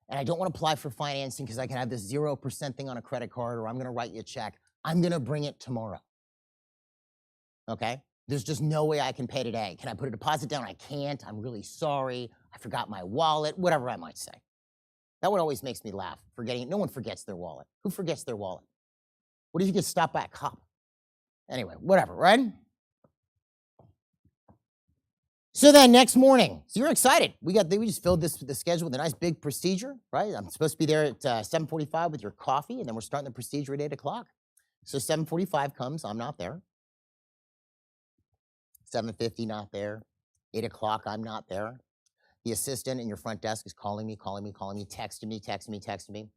And I don't want to apply for financing because I can have this 0% thing on a credit card, or I'm going to write you a check. I'm going to bring it tomorrow. Okay? There's just no way I can pay today. Can I put a deposit down? I can't. I'm really sorry. I forgot my wallet, whatever I might say. That one always makes me laugh, forgetting it. No one forgets their wallet. Who forgets their wallet? What if you get stopped by a cop? Anyway, whatever, right? So then next morning, so you're excited. We just filled the schedule with a nice big procedure, right? I'm supposed to be there at 7:45 with your coffee, and then we're starting the procedure at 8 o'clock. So 7:45 comes, I'm not there. 7:50, not there. 8 o'clock, I'm not there. The assistant in your front desk is calling me, texting me.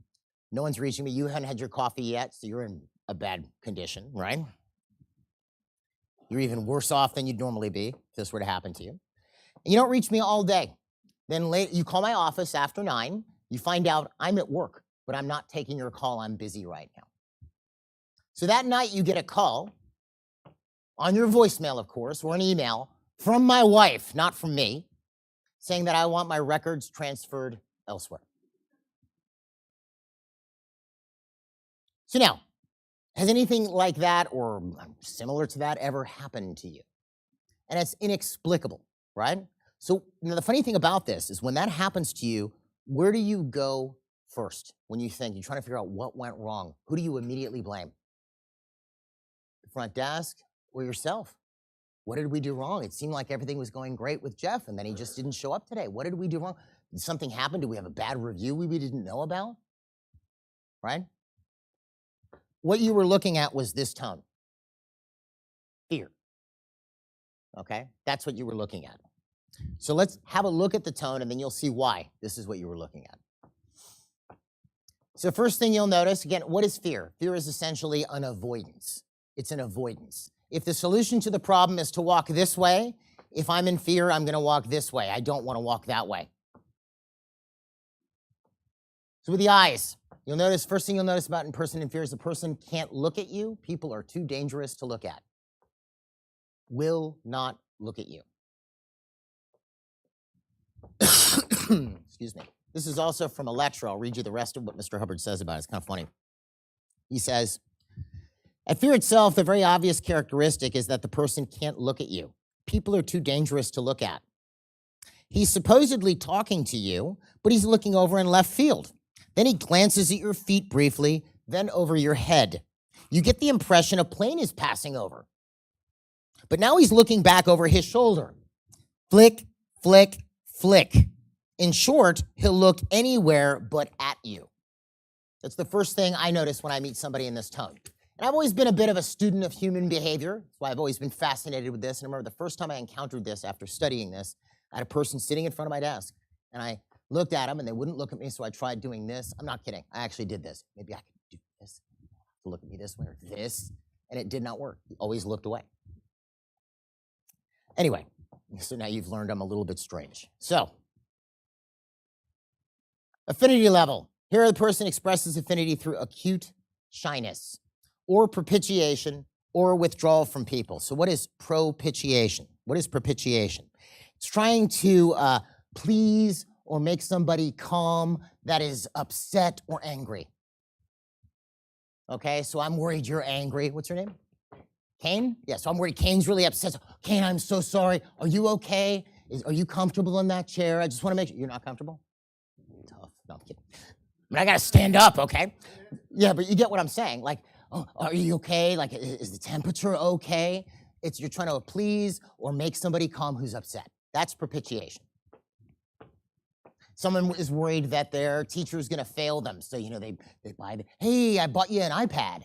No one's reaching me. You haven't had your coffee yet, so you're in a bad condition, right? You're even worse off than you'd normally be if this were to happen to you. And you don't reach me all day. Then late, you call my office after 9. You find out I'm at work, but I'm not taking your call. I'm busy right now. So that night you get a call on your voicemail, of course, or an email from my wife, not from me, saying that I want my records transferred elsewhere. So now, has anything like that or similar to that ever happened to you? And it's inexplicable, right? So the funny thing about this is when that happens to you, where do you go first when you think you're trying to figure out what went wrong? Who do you immediately blame? The front desk or yourself? What did we do wrong? It seemed like everything was going great with Jeff, and then he just didn't show up today. What did we do wrong? Did something happen? Did we have a bad review we didn't know about? Right? What you were looking at was this tone. Fear. Okay? That's what you were looking at. So let's have a look at the tone, and then you'll see why this is what you were looking at. So first thing you'll notice, again, what is fear? Fear is essentially an avoidance. It's an avoidance. If the solution to the problem is to walk this way, if I'm in fear, I'm going to walk this way. I don't want to walk that way. So with the eyes, you'll notice, first thing you'll notice about a person in fear is the person can't look at you. People are too dangerous to look at. Will not look at you. Excuse me. This is also from a lecture. I'll read you the rest of what Mr. Hubbard says about it. It's kind of funny. He says, at fear itself, the very obvious characteristic is that the person can't look at you. People are too dangerous to look at. He's supposedly talking to you, but he's looking over in left field. Then he glances at your feet briefly, then over your head. You get the impression a plane is passing over. But now he's looking back over his shoulder. Flick, flick, flick. In short, he'll look anywhere but at you. That's the first thing I notice when I meet somebody in this tone. And I've always been a bit of a student of human behavior. That's why I've always been fascinated with this. And I remember the first time I encountered this after studying this, I had a person sitting in front of my desk, and I looked at them, and they wouldn't look at me, so I tried doing this. I'm not kidding. I actually did this. Maybe I could do this. Look at me this way or this, and it did not work. He always looked away. Anyway, so now you've learned I'm a little bit strange. So, affinity level. Here the person expresses affinity through acute shyness or propitiation or withdrawal from people. So what is propitiation? What is propitiation? It's trying to please or make somebody calm that is upset or angry. Okay, so I'm worried you're angry. What's your name? Kane? Yeah, so I'm worried Kane's really upset. Kane, I'm so sorry. Are you okay? Are you comfortable in that chair? I just want to make sure. You're not comfortable? Tough. No, I'm kidding. I mean, I got to stand up, okay? Yeah, but you get what I'm saying. Like, oh, are you okay? Like, is the temperature okay? You're trying to please or make somebody calm who's upset. That's propitiation. Someone is worried that their teacher is going to fail them. So, they buy hey, I bought you an iPad.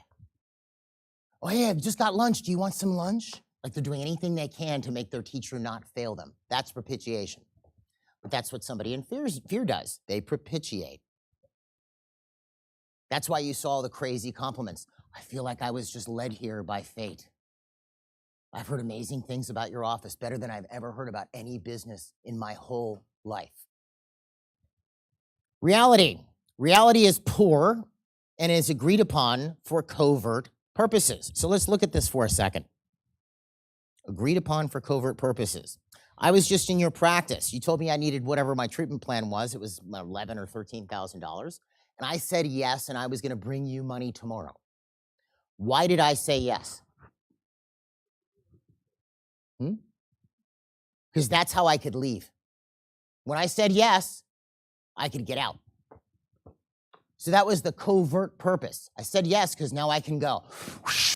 Oh, hey, I just got lunch. Do you want some lunch? Like they're doing anything they can to make their teacher not fail them. That's propitiation. But that's what somebody in fear does. They propitiate. That's why you saw all the crazy compliments. I feel like I was just led here by fate. I've heard amazing things about your office, better than I've ever heard about any business in my whole life. Reality. Reality is poor and is agreed upon for covert purposes. So let's look at this for a second. Agreed upon for covert purposes. I was just in your practice. You told me I needed whatever my treatment plan was. It was $11,000 or $13,000. And I said yes, and I was going to bring you money tomorrow. Why did I say yes? Because that's how I could leave. When I said yes, I could get out. So that was the covert purpose. I said yes because now I can go.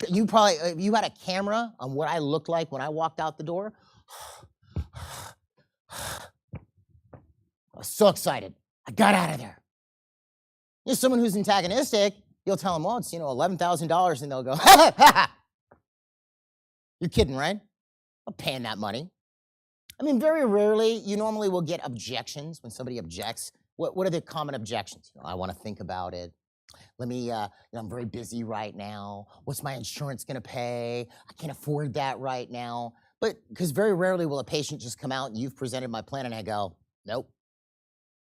You had a camera on what I looked like when I walked out the door. I was so excited. I got out of there. Someone who's antagonistic, you'll tell them, well, it's $11,000, and they'll go, ha, ha, ha. You're kidding, right? I'm paying that money. I mean, very rarely, you normally will get objections when somebody objects. What are the common objections? I want to think about it. Let me, I'm very busy right now. What's my insurance going to pay? I can't afford that right now. But because very rarely will a patient just come out and you've presented my plan and I go, nope.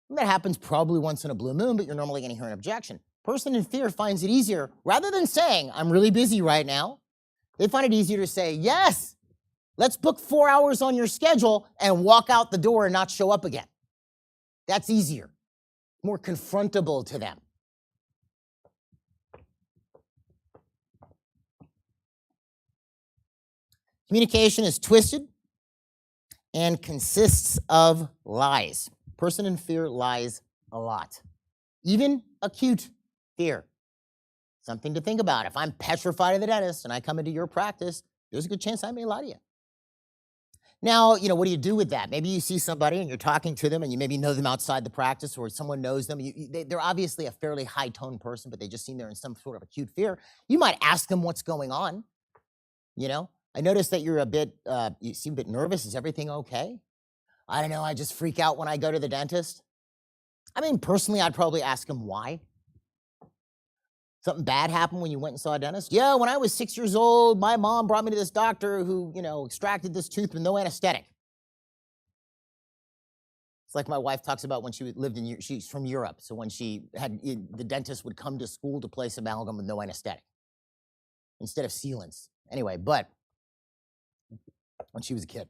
And that happens probably once in a blue moon, but you're normally going to hear an objection. Person in fear finds it easier, rather than saying, I'm really busy right now, they find it easier to say, yes, let's book 4 hours on your schedule and walk out the door and not show up again. That's easier, more confrontable to them. Communication is twisted and consists of lies. Person in fear lies a lot, even acute fear. Something to think about. If I'm petrified of the dentist and I come into your practice, there's a good chance I may lie to you. Now, what do you do with that? Maybe you see somebody and you're talking to them and you maybe know them outside the practice, or someone knows them. They're obviously a fairly high-tone person, but they just seem they're in some sort of acute fear. You might ask them what's going on. I noticed that you're you seem a bit nervous. Is everything okay? I don't know. I just freak out when I go to the dentist. I mean, personally, I'd probably ask them why. Something bad happened when you went and saw a dentist? Yeah, when I was 6 years old, my mom brought me to this doctor who, extracted this tooth with no anesthetic. It's like my wife talks about when she lived in, she's from Europe. So when the dentist would come to school to place amalgam with no anesthetic instead of sealants. Anyway, but when she was a kid.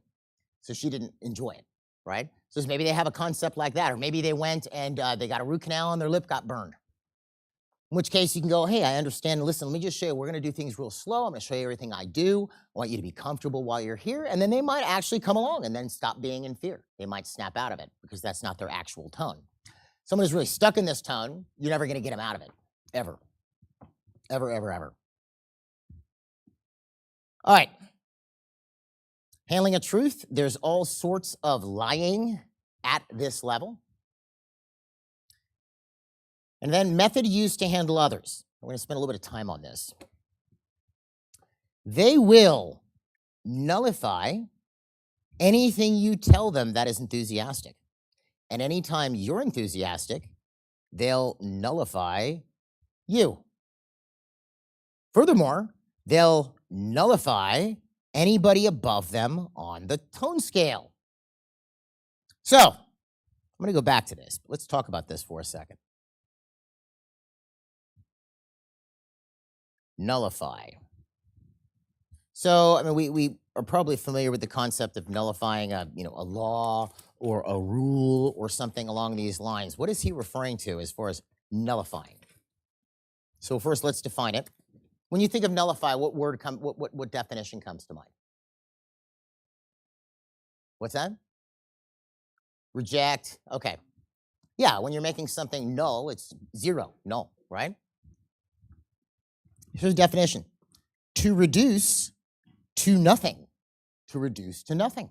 So she didn't enjoy it, right? So maybe they have a concept like that, or maybe they went and they got a root canal and their lip got burned. In which case you can go, hey, I understand. Listen, let me just show you. We're going to do things real slow. I'm going to show you everything I do. I want you to be comfortable while you're here. And then they might actually come along and then stop being in fear. They might snap out of it because that's not their actual tone. Someone who's really stuck in this tone, you're never going to get them out of it. Ever. Ever, ever, ever. All right. Handling a truth. There's all sorts of lying at this level. And then method used to handle others. We're going to spend a little bit of time on this. they will nullify anything you tell them that is enthusiastic. And anytime you're enthusiastic, they'll nullify you. Furthermore, they'll nullify anybody above them on the tone scale. So, I'm going to go back to this. Let's talk about this for a second. Nullify. So, I mean, we are probably familiar with the concept of nullifying a law or a rule or something along these lines. What is he referring to as far as nullifying? So first, let's define it. When you think of nullify, what definition comes to mind? What's that? Reject. Okay. Yeah, when you're making something null, it's zero, null, right? Here's the definition. To reduce to nothing. To reduce to nothing.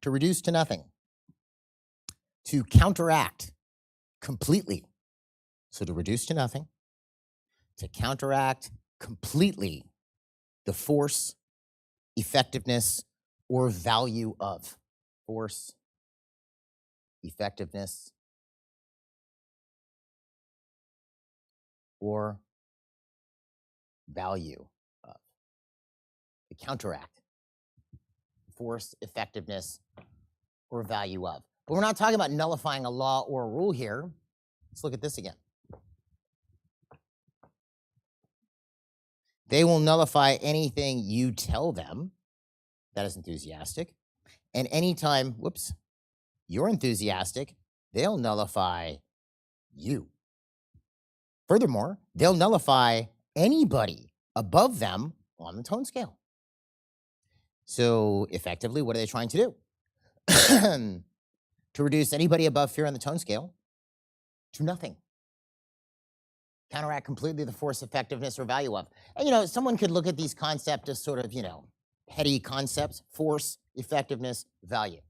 To reduce to nothing. To counteract completely. So to reduce to nothing. To counteract completely the force, effectiveness, or value of. Force, effectiveness, or value of. To counteract force, effectiveness, or value of. But we're not talking about nullifying a law or a rule here. Let's look at this again. They will nullify anything you tell them that is enthusiastic. And anytime, you're enthusiastic, they'll nullify you. Furthermore, they'll nullify anybody above them on the tone scale. So effectively, what are they trying to do? To reduce anybody above fear on the tone scale to nothing. Counteract completely the force, effectiveness, or value of. And, someone could look at these concepts as sort of, petty concepts: force, effectiveness, value.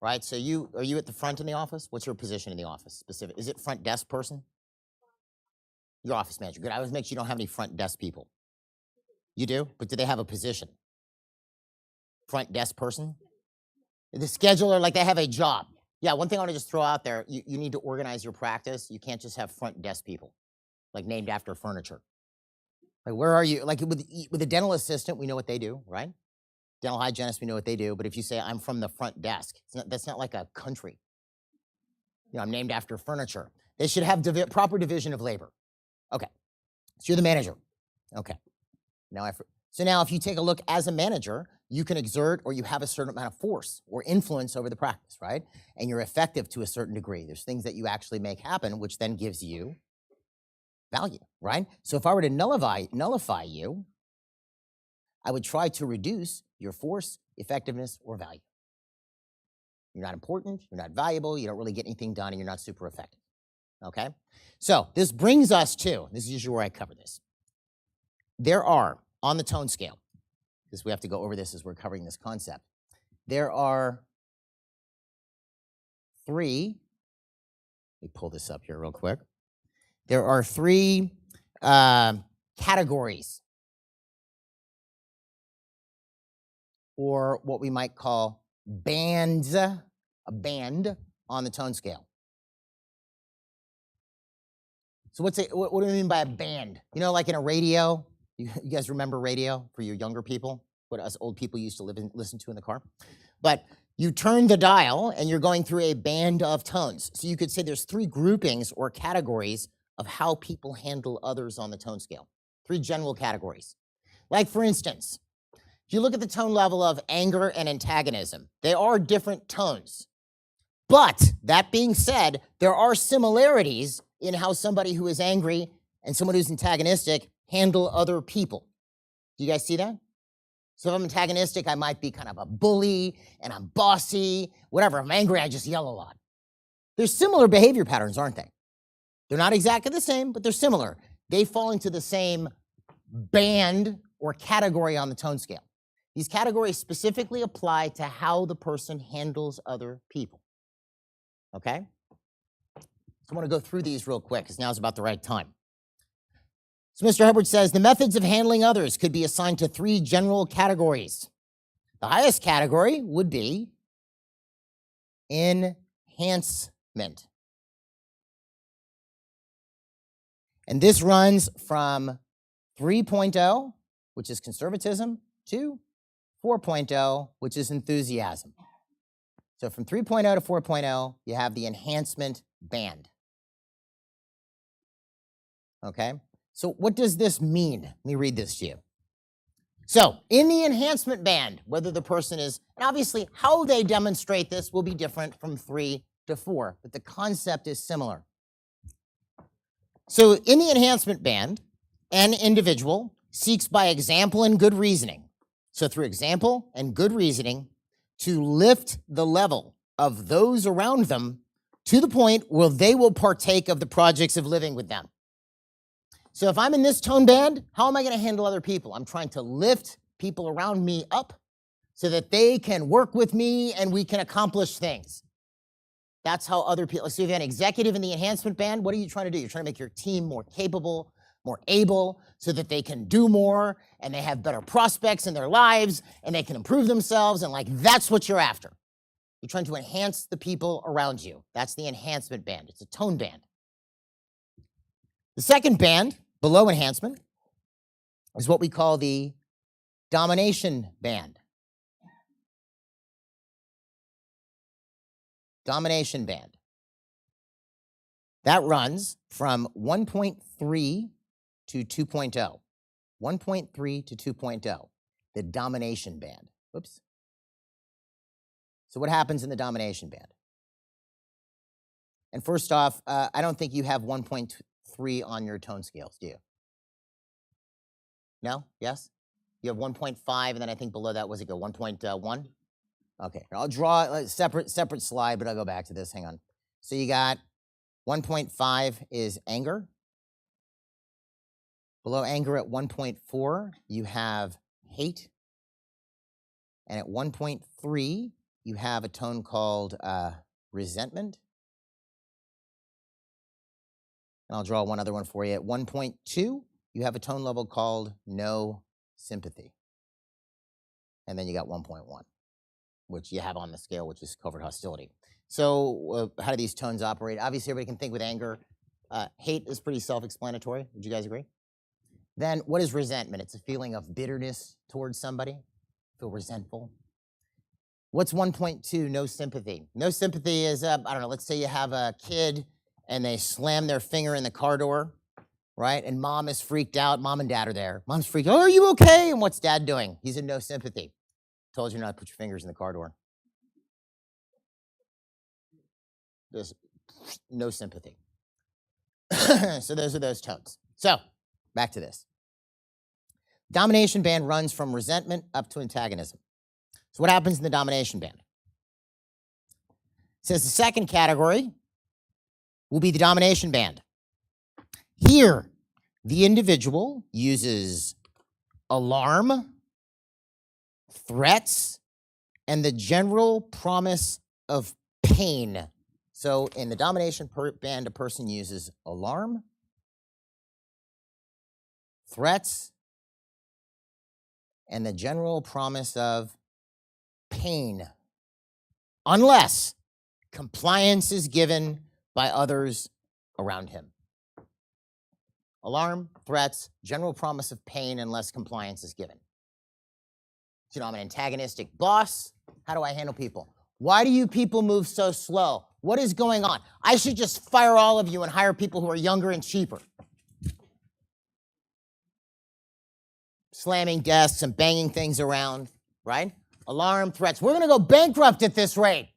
Right? So are you at the front in the office? What's your position in the office? Specific? Is it front desk person? Your office manager. Good. I always make sure you don't have any front desk people. You do? But do they have a position? Front desk person? The scheduler, like they have a job. Yeah, one thing I want to just throw out there, you need to organize your practice. You can't just have front desk people, like named after furniture. Like, where are you? Like with a dental assistant, we know what they do, right? Dental hygienist, we know what they do. But if you say, I'm from the front desk, that's not like a country. I'm named after furniture. They should have proper division of labor. Okay, so you're the manager. Okay, now if you take a look as a manager, you can exert or you have a certain amount of force or influence over the practice, right? And you're effective to a certain degree. There's things that you actually make happen, which then gives you value, right? So if I were to nullify you, I would try to reduce your force, effectiveness, or value. You're not important, you're not valuable, you don't really get anything done, and you're not super effective, okay? So this brings us to, this is usually where I cover this. There are, on the tone scale, because we have to go over this as we're covering this concept, there are three, let me pull this up here real quick. There are three categories, or what we might call bands, a band on the tone scale. So what do we mean by a band? Like in a radio, you guys remember radio for you younger people, what us old people used to listen to in the car? But you turn the dial and you're going through a band of tones. So you could say there's three groupings or categories of how people handle others on the tone scale. Three general categories. Like for instance, if you look at the tone level of anger and antagonism, they are different tones. But that being said, there are similarities in how somebody who is angry and someone who's antagonistic handle other people. Do you guys see that? So if I'm antagonistic, I might be kind of a bully and I'm bossy, whatever. If I'm angry, I just yell a lot. There's similar behavior patterns, aren't they? They're not exactly the same, but they're similar. They fall into the same band or category on the tone scale. These categories specifically apply to how the person handles other people. Okay? So I want to go through these real quick because now is about the right time. So Mr. Hubbard says the methods of handling others could be assigned to 3 general categories. The highest category would be enhancement. And this runs from 3.0, which is conservatism, to 4.0, which is enthusiasm. So from 3.0 to 4.0, you have the enhancement band. Okay? So what does this mean? Let me read this to you. So in the enhancement band, whether the person is, and obviously how they demonstrate this will be different from 3 to 4, but the concept is similar. So in the enhancement band, an individual seeks by example and good reasoning. So through example and good reasoning, to lift the level of those around them to the point where they will partake of the projects of living with them. So if I'm in this tone band, how am I going to handle other people? I'm trying to lift people around me up so that they can work with me and we can accomplish things. That's how other people, so if you have an executive in the enhancement band, what are you trying to do? You're trying to make your team more capable, more able, so that they can do more and they have better prospects in their lives and they can improve themselves, and like that's what you're after. You're trying to enhance the people around you. That's the enhancement band. It's a tone band. The second band, below enhancement, is what we call the domination band. Domination band. That runs from 1.3 to 2.0. 1.3 to 2.0, the domination band. Whoops. So what happens in the domination band? And first off, I don't think you have 1.3 on your tone scales, do you? No? Yes? You have 1.5, and then I think below that, was it go 1.1? Okay, I'll draw a separate slide, but I'll go back to this. Hang on. So you got 1.5 is anger. Below anger at 1.4, you have hate. And at 1.3, you have a tone called resentment. And I'll draw one other one for you. At 1.2, you have a tone level called no sympathy. And then you got 1.1. Which you have on the scale, which is covert hostility. So how do these tones operate? Obviously, everybody can think with anger. Hate is pretty self-explanatory. Would you guys agree? Then what is resentment? It's a feeling of bitterness towards somebody. Feel resentful. What's 1.2? No sympathy. No sympathy is, I don't know, let's say you have a kid and they slam their finger in the car door, right? And mom is freaked out. Mom and dad are there. Mom's freaked out. Oh, are you okay? And what's dad doing? He's in no sympathy. Told you not to put your fingers in the car door. There's no sympathy. So those are those tones. So back to this. Domination band runs from resentment up to antagonism. So what happens in the domination band? It says the second category will be the domination band. Here, the individual uses alarm, threats, and the general promise of pain. So in the domination band, a person uses alarm, threats, and the general promise of pain, unless compliance is given by others around him. Alarm, threats, general promise of pain, unless compliance is given. You know, I'm an antagonistic boss. How do I handle people? Why do you people move so slow? What is going on? I should just fire all of you and hire people who are younger and cheaper. Slamming desks and banging things around, right? Alarm, threats. We're going to go bankrupt at this rate.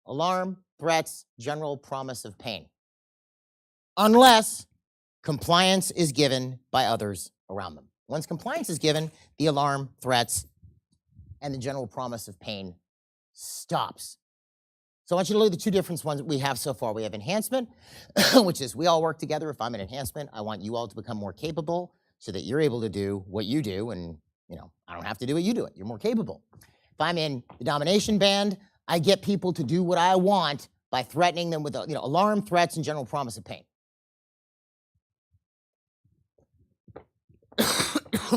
Alarm, threats, general promise of pain. Unless compliance is given by others around them. Once compliance is given, the alarm, threats, and the general promise of pain stops. So I want you to look at the two different ones that we have so far. We have enhancement, which is we all work together. If I'm an enhancement, I want you all to become more capable so that you're able to do what you do, and I don't have to do what you do. You're more capable. If I'm in the domination band, I get people to do what I want by threatening them with alarm, threats, and general promise of pain.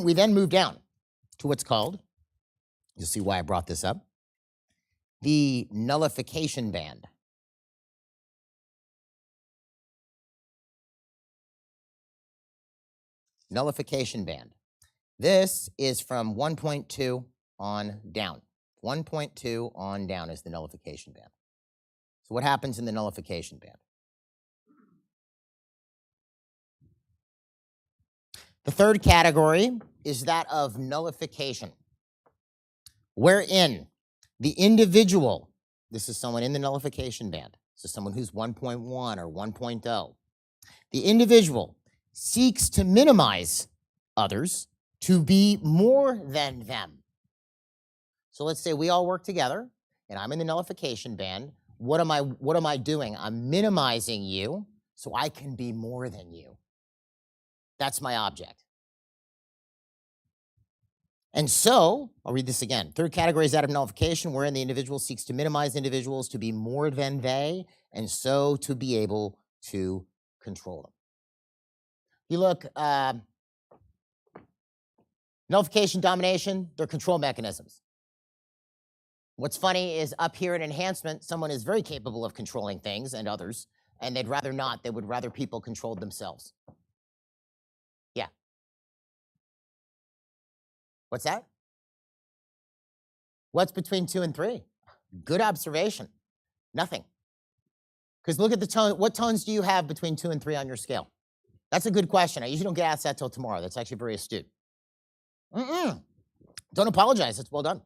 we then move down to what's called, you'll see why I brought this up, the nullification band. Nullification band. This is from 1.2 on down. 1.2 on down is the nullification band. So what happens in the nullification band? The third category is that of nullification, wherein the individual, this is someone in the nullification band, this is someone who's 1.1 or 1.0, the individual seeks to minimize others to be more than them. So let's say we all work together and I'm in the nullification band. What am I doing? I'm minimizing you so I can be more than you. That's my object. And so, I'll read this again. Third category is that of nullification, wherein the individual seeks to minimize individuals to be more than they, and so to be able to control them. You look, nullification, domination, they're control mechanisms. What's funny is up here in enhancement, someone is very capable of controlling things and others, and they'd rather not. They would rather people control themselves. Yeah. What's that? What's between 2 and 3? Good observation. Nothing. Because look at the tone. What tones do you have between 2 and 3 on your scale? That's a good question. I usually don't get asked that till tomorrow. That's actually very astute. Don't apologize. It's well done.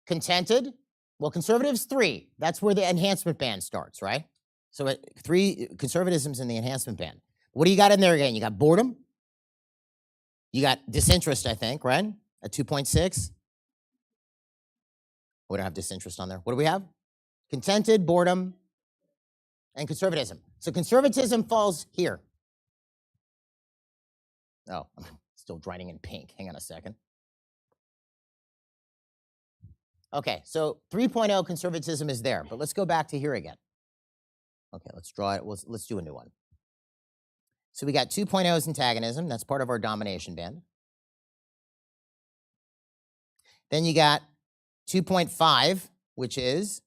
Contented. Well, conservatives 3. That's where the enhancement band starts, right? So at 3, conservatism's in the enhancement band. What do you got in there again? You got boredom. You got disinterest, I think, right? At 2.6. We don't have disinterest on there. What do we have? Contented, boredom, and conservatism. So conservatism falls here. Oh, I'm still writing in pink. Hang on a second. Okay, so 3.0 conservatism is there, but let's go back to here again. Okay, let's draw it. Let's do a new one. So we got 2.0's antagonism. That's part of our domination band. Then you got 2.5, which is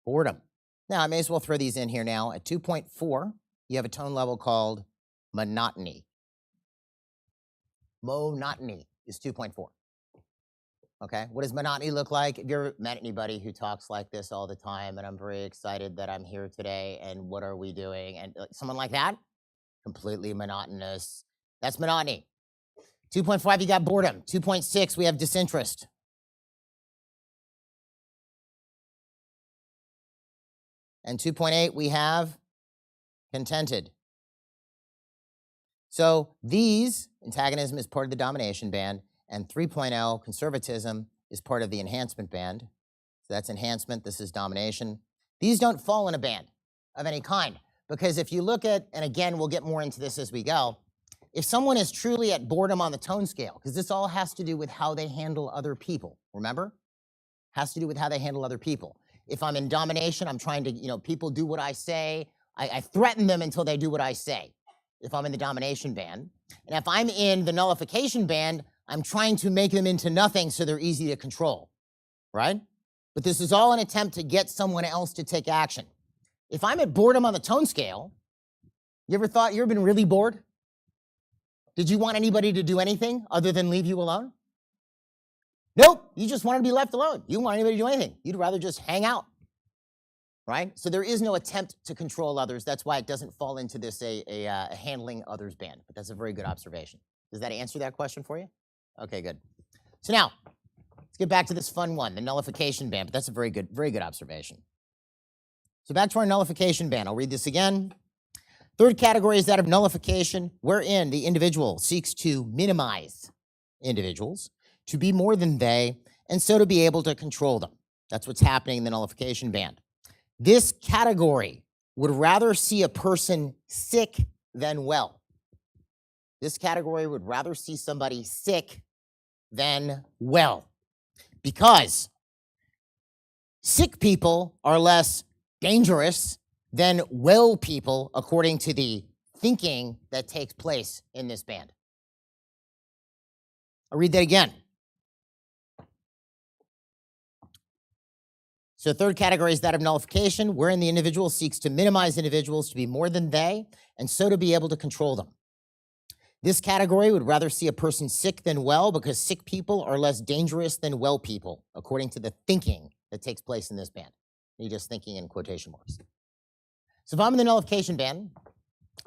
boredom. Now, I may as well throw these in here now. At 2.4, you have a tone level called monotony. Monotony is 2.4. Okay, what does monotony look like? Have you ever met anybody who talks like this all the time, and I'm very excited that I'm here today, and what are we doing? And someone like that? Completely monotonous. That's monotony. 2.5, you got boredom. 2.6, we have disinterest. And 2.8, we have contented. So these, antagonism is part of the domination band, and 3.0, conservatism, is part of the enhancement band. So that's enhancement, this is domination. These don't fall in a band of any kind, because if you look at, and again, we'll get more into this as we go, if someone is truly at boredom on the tone scale, because this all has to do with how they handle other people, remember? Has to do with how they handle other people. If I'm in domination, I'm trying to, people do what I say. I threaten them until they do what I say, if I'm in the domination band. And if I'm in the nullification band, I'm trying to make them into nothing so they're easy to control, right? But this is all an attempt to get someone else to take action. If I'm at boredom on the tone scale, you ever been really bored? Did you want anybody to do anything other than leave you alone? Nope, you just wanted to be left alone. You didn't want anybody to do anything. You'd rather just hang out, right? So there is no attempt to control others. That's why it doesn't fall into this a handling others band. But that's a very good observation. Does that answer that question for you? Okay, good. So now, let's get back to this fun one, the nullification band. But that's a very good observation. So back to our nullification band. I'll read this again. Third category is that of nullification, wherein the individual seeks to minimize individuals to be more than they, and so to be able to control them. That's what's happening in the nullification band. This category would rather see a person sick than well. This category would rather see somebody sick than well, because sick people are less dangerous than well people, according to the thinking that takes place in this band. I'll read that again. So third category is that of nullification, wherein the individual seeks to minimize individuals to be more than they, and so to be able to control them. This category would rather see a person sick than well because sick people are less dangerous than well people, according to the thinking that takes place in this band. You're just thinking in quotation marks. So if I'm in the nullification band,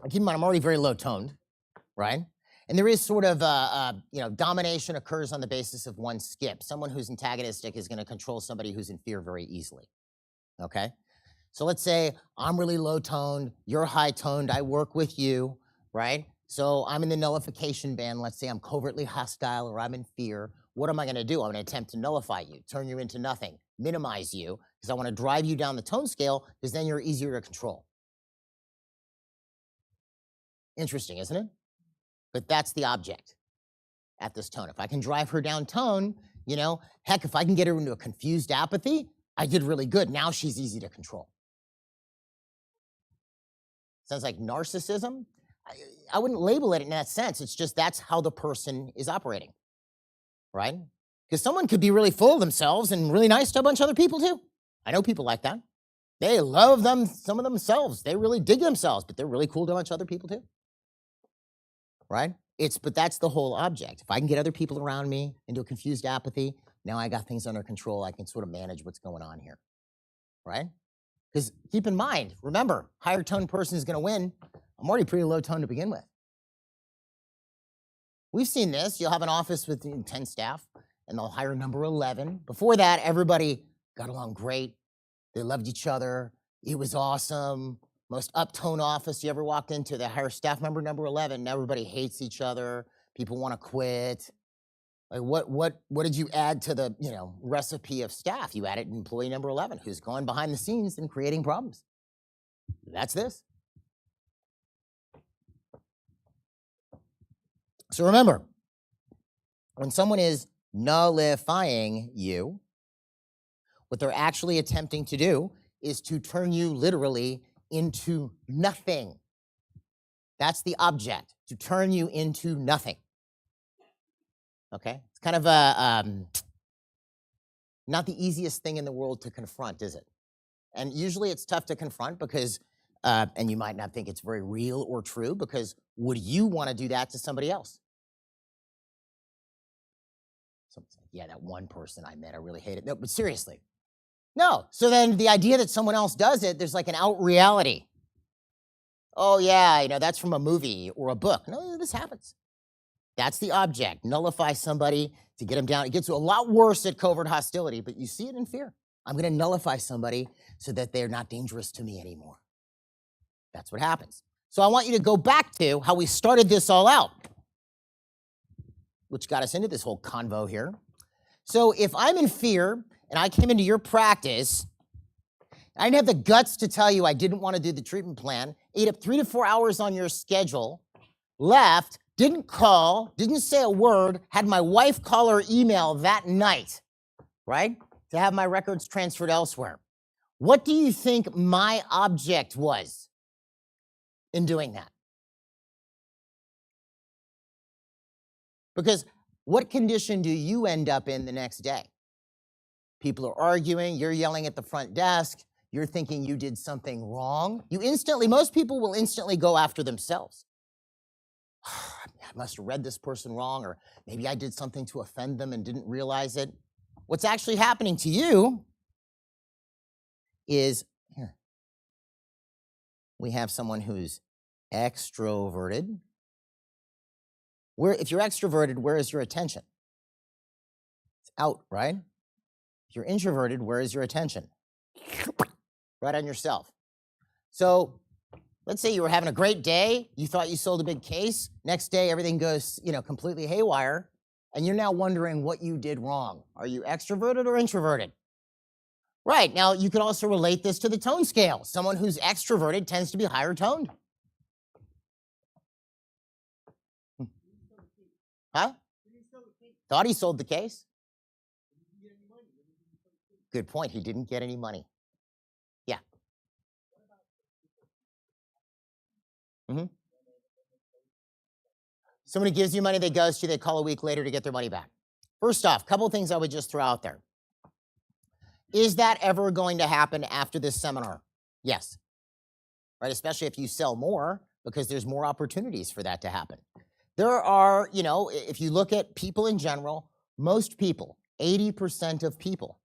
keep in mind I'm already very low toned, right? And there is sort of, domination occurs on the basis of one skip. Someone who's antagonistic is going to control somebody who's in fear very easily, okay? So let's say I'm really low toned, you're high toned, I work with you, right? So I'm in the nullification band. Let's say I'm covertly hostile or I'm in fear. What am I going to do? I'm going to attempt to nullify you, turn you into nothing, minimize you, because I want to drive you down the tone scale because then you're easier to control. Interesting, isn't it? But that's the object at this tone. If I can drive her down tone, heck, if I can get her into a confused apathy, I did really good. Now she's easy to control. Sounds like narcissism. I wouldn't label it in that sense. It's just that's how the person is operating, right? Because someone could be really full of themselves and really nice to a bunch of other people too. I know people like that. They love some of themselves. They really dig themselves, but they're really cool to a bunch of other people too. Right? But that's the whole object. If I can get other people around me into a confused apathy, now I got things under control. I can sort of manage what's going on here, right? Because keep in mind, remember, higher tone person is going to win. I'm already pretty low tone to begin with. We've seen this. You'll have an office with 10 staff, and they'll hire number 11. Before that, everybody got along great. They loved each other. It was awesome. Most uptone office you ever walked into, they hire staff member number 11, and everybody hates each other. People want to quit. Like what did you add to the recipe of staff? You added employee number 11, who's going behind the scenes and creating problems. That's this. So remember, when someone is nullifying you, what they're actually attempting to do is to turn you literally into nothing. That's the object, to turn you into nothing. Okay? It's kind of not the easiest thing in the world to confront, is it? And usually it's tough to confront because, and you might not think it's very real or true, because would you want to do that to somebody else? Someone's like, yeah, that one person I met, I really hate it. No, but seriously. No. So then the idea that someone else does it, there's like an out reality. Oh yeah, that's from a movie or a book. No, this happens. That's the object. Nullify somebody to get them down. It gets a lot worse at covert hostility, but you see it in fear. I'm going to nullify somebody so that they're not dangerous to me anymore. That's what happens. So I want you to go back to how we started this all out, which got us into this whole convo here. So if I'm in fear and I came into your practice, I didn't have the guts to tell you I didn't want to do the treatment plan, ate up 3 to 4 hours on your schedule, left, didn't call, didn't say a word, had my wife call or email that night, right, to have my records transferred elsewhere. What do you think my object was in doing that? Because what condition do you end up in the next day? People are arguing, you're yelling at the front desk, you're thinking you did something wrong. Most people will instantly go after themselves. I must have read this person wrong, or maybe I did something to offend them and didn't realize it. What's actually happening to you is, here, we have someone who's extroverted. If you're extroverted, where is your attention? It's out, right? If you're introverted, where is your attention? Right on yourself. So let's say you were having a great day, you thought you sold a big case, next day everything goes, completely haywire, and you're now wondering what you did wrong. Are you extroverted or introverted? Right, now you could also relate this to the tone scale. Someone who's extroverted tends to be higher toned. Huh? Thought he sold the case. Good point, he didn't get any money. Yeah. Somebody gives you money, they ghost you, they call a week later to get their money back. First off, a couple of things I would just throw out there. Is that ever going to happen after this seminar? Yes. Right, especially if you sell more, because there's more opportunities for that to happen. There are, you know, if you look at people in general, most people, 80% of people,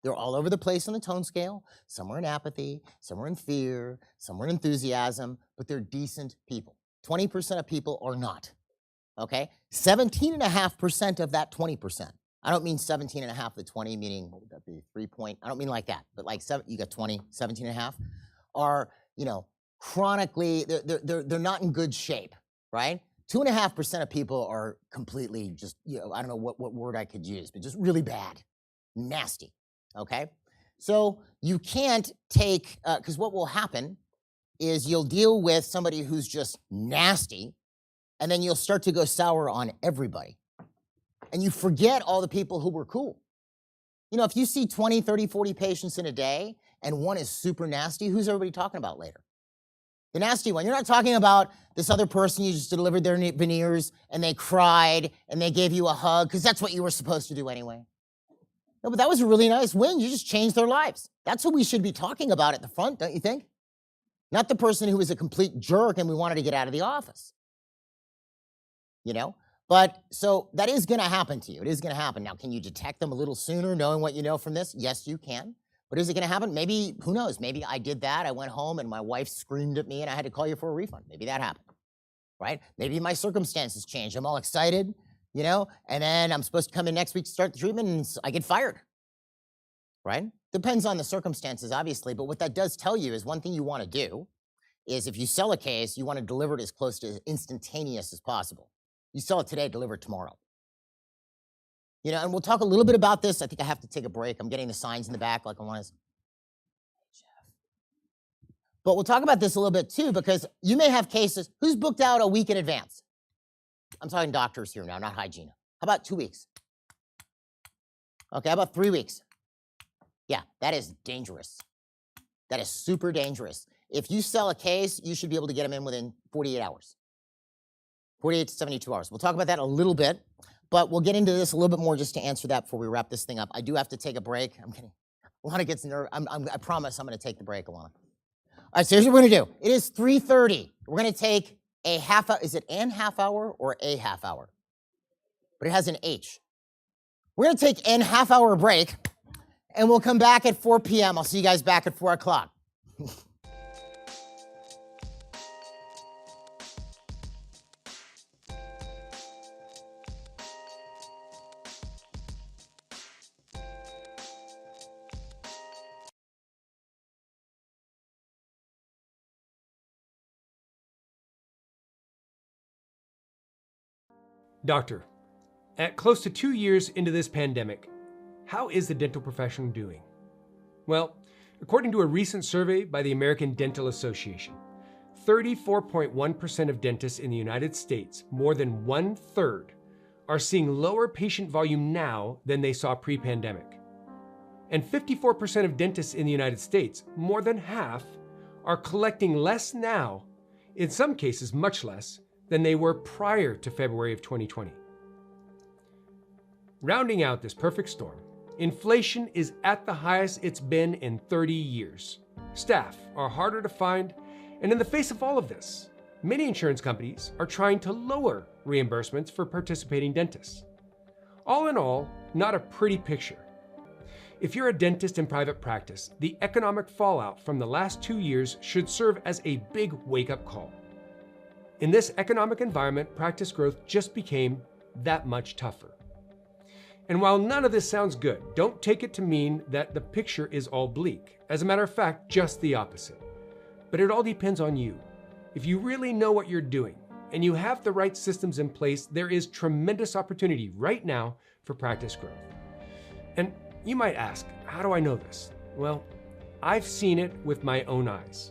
they're all over the place on the tone scale. Some are in apathy, some are in fear, some are in enthusiasm, but they're decent people. 20% of people are not, okay? 17.5% of that 20%. I don't mean 17.5 to 20, meaning, what would that be, 3 point? I don't mean like that, but like you got 20, 17.5, are, you know, chronically, they're not in good shape, right? 2.5% of people are completely just, you know, I don't know what word I could use, but just really bad, nasty, okay? So you can't take, because what will happen is you'll deal with somebody who's just nasty, and then you'll start to go sour on everybody. And you forget all the people who were cool. You know, if you see 20, 30, 40 patients in a day, and one is super nasty, who's everybody talking about later? The nasty one. You're not talking about this other person you just delivered their veneers and they cried and they gave you a hug because that's what you were supposed to do anyway. No, but that was a really nice win. You just changed their lives. That's what we should be talking about at the front, don't you think? Not the person who was a complete jerk and we wanted to get out of the office. You know? But so that is going to happen to you. It is going to happen. Now, can you detect them a little sooner knowing what you know from this? Yes, you can. But is it going to happen? Maybe, who knows? Maybe I did that. I went home and my wife screamed at me and I had to call you for a refund. Maybe that happened, right? Maybe my circumstances changed. I'm all excited, you know, and then I'm supposed to come in next week to start the treatment and I get fired, right? Depends on the circumstances, obviously. But what that does tell you is one thing you want to do is if you sell a case, you want to deliver it as close to instantaneous as possible. You sell it today, deliver it tomorrow. You know, and we'll talk a little bit about this. I think I have to take a break. I'm getting the signs in the back like I want to. But we'll talk about this a little bit too, because you may have cases. Who's booked out a week in advance? I'm talking doctors here now, not hygiene. How about 2 weeks? Okay, how about 3 weeks? Yeah, that is dangerous. That is super dangerous. If you sell a case, you should be able to get them in within 48 hours. 48 to 72 hours. We'll talk about that a little bit. But we'll get into this a little bit more just to answer that before we wrap this thing up. I do have to take a break. I'm kidding. Alana gets nervous. I promise I'm going to take the break, Alana. All right, so here's what we're going to do. It is 3:30. We're going to take a half hour. Is it an half hour or a half hour? But it has an H. We're going to take an half hour break, and we'll come back at 4 p.m. I'll see you guys back at 4 o'clock. Doctor, at close to 2 years into this pandemic, how is the dental profession doing? Well, according to a recent survey by the American Dental Association, 34.1% of dentists in the United States, more than 1/3, are seeing lower patient volume now than they saw pre-pandemic. And 54% of dentists in the United States, more than half, are collecting less now, in some cases much less, than they were prior to February of 2020. Rounding out this perfect storm, inflation is at the highest it's been in 30 years. Staff are harder to find, and in the face of all of this, many insurance companies are trying to lower reimbursements for participating dentists. All in all, not a pretty picture. If you're a dentist in private practice, the economic fallout from the last 2 years should serve as a big wake-up call. In this economic environment, practice growth just became that much tougher. And while none of this sounds good, don't take it to mean that the picture is all bleak. As a matter of fact, just the opposite. But it all depends on you. If you really know what you're doing and you have the right systems in place, there is tremendous opportunity right now for practice growth. And you might ask, how do I know this? Well, I've seen it with my own eyes.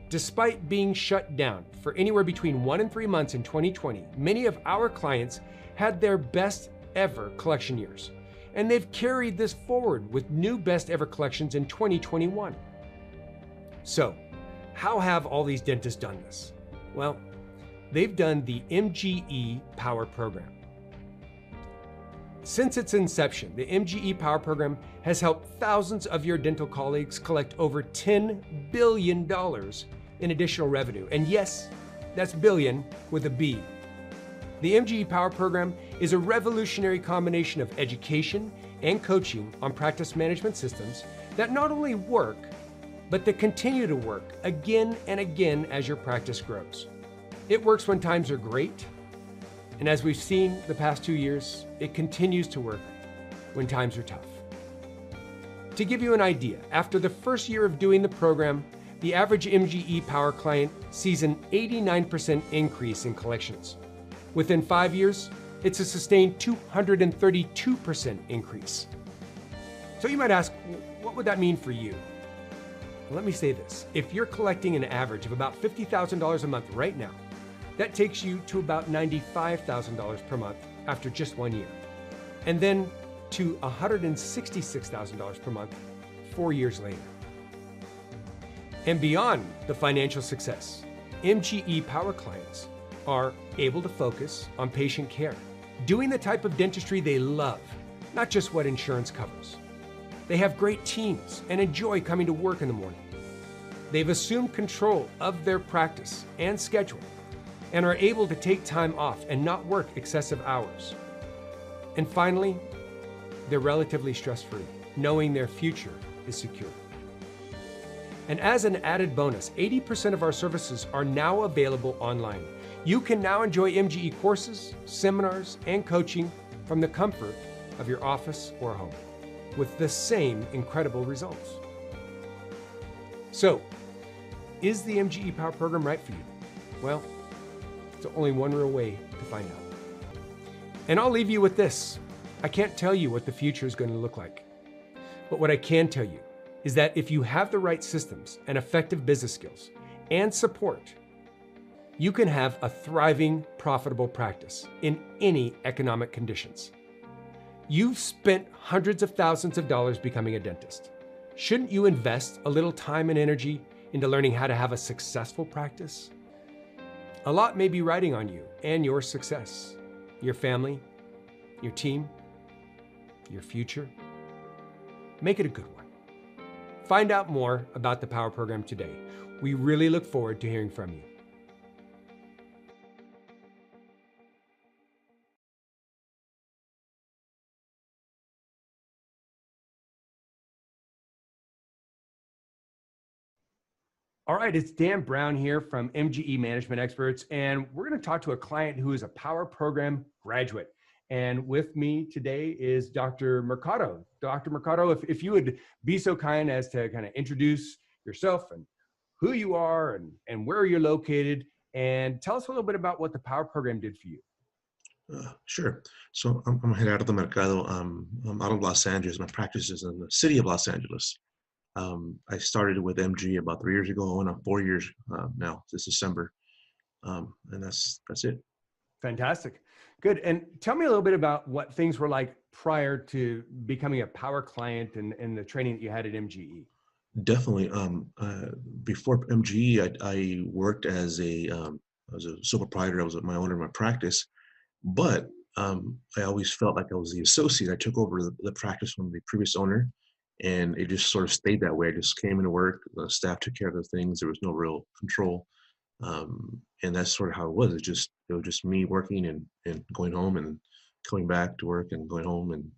Despite being shut down for anywhere between 1 and 3 months in 2020, many of our clients had their best ever collection years, and they've carried this forward with new best ever collections in 2021. So, how have all these dentists done this? Well, they've done the MGE Power Program. Since its inception, the MGE Power Program has helped thousands of your dental colleagues collect over $10 billion in additional revenue. And yes, that's billion with a B. The MGE Power Program is a revolutionary combination of education and coaching on practice management systems that not only work, but that continue to work again and again as your practice grows. It works when times are great, and as we've seen the past 2 years, it continues to work when times are tough. To give you an idea, after the first year of doing the program, the average MGE Power client sees an 89% increase in collections. Within 5 years, it's a sustained 232% increase. So you might ask, what would that mean for you? Well, let me say this. If you're collecting an average of about $50,000 a month right now, that takes you to about $95,000 per month after just 1 year. And then to $166,000 per month 4 years later. And beyond the financial success, MGE Power clients are able to focus on patient care, doing the type of dentistry they love, not just what insurance covers. They have great teams and enjoy coming to work in the morning. They've assumed control of their practice and schedule and are able to take time off and not work excessive hours. And finally, they're relatively stress-free, knowing their future is secure. And as an added bonus, 80% of our services are now available online. You can now enjoy MGE courses, seminars, and coaching from the comfort of your office or home with the same incredible results. So, is the MGE Power Program right for you? Well, there's only one real way to find out. And I'll leave you with this. I can't tell you what the future is going to look like. But what I can tell you is that if you have the right systems and effective business skills and support, you can have a thriving, profitable practice in any economic conditions. You've spent hundreds of thousands of dollars becoming a dentist. Shouldn't you invest a little time and energy into learning how to have a successful practice? A lot may be riding on you and your success, your family, your team, your future. Make it a good one. Find out more about the Power Program today. We really look forward to hearing from you. All right, it's Dan Brown here from MGE Management Experts, and we're going to talk to a client who is a Power Program graduate. And with me today is Dr. Mercado. Dr. Mercado, if you would be so kind as to kind of introduce yourself and who you are and where you're located, and tell us a little bit about what the Power Program did for you. Sure. So I'm Gerardo Mercado. I'm out of Los Angeles. My practice is in the city of Los Angeles. I started with MG about 3 years ago. I went on 4 years now this December, and that's it. Fantastic. Good. And tell me a little bit about what things were like prior to becoming a Power client and the training that you had at MGE. Definitely. Before MGE, I worked as a sole proprietor. I was my owner of my practice, but I always felt like I was the associate. I took over the practice from the previous owner, and it just sort of stayed that way. I just came into work, the staff took care of the things. There was no real control. And that's sort of how it was. It was just me working and going home and coming back to work and going home. And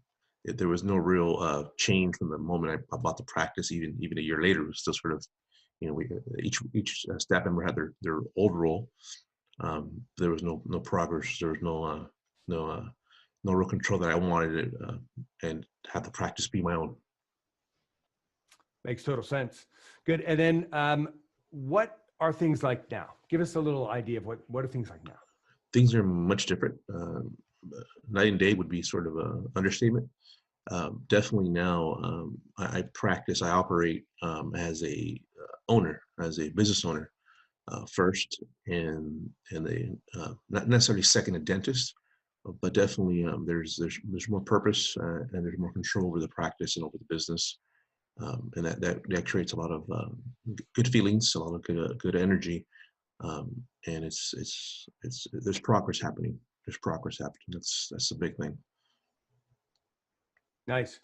there was no real change from the moment I bought the practice. Even a year later, it was still sort of, each staff member had their old role. There was no progress. There was no real control that I wanted it, and have the practice be my own. Makes total sense. Good. And then what are things like now? Give us a little idea of what are things like now? Things are much different. Night and day would be sort of an understatement. Definitely now, I operate as a owner, as a business owner first, and not necessarily second a dentist, but definitely there's more purpose and there's more control over the practice and over the business. And that creates a lot of good feelings, a lot of good energy. and there's progress happening. There's progress happening. That's a big thing. Nice.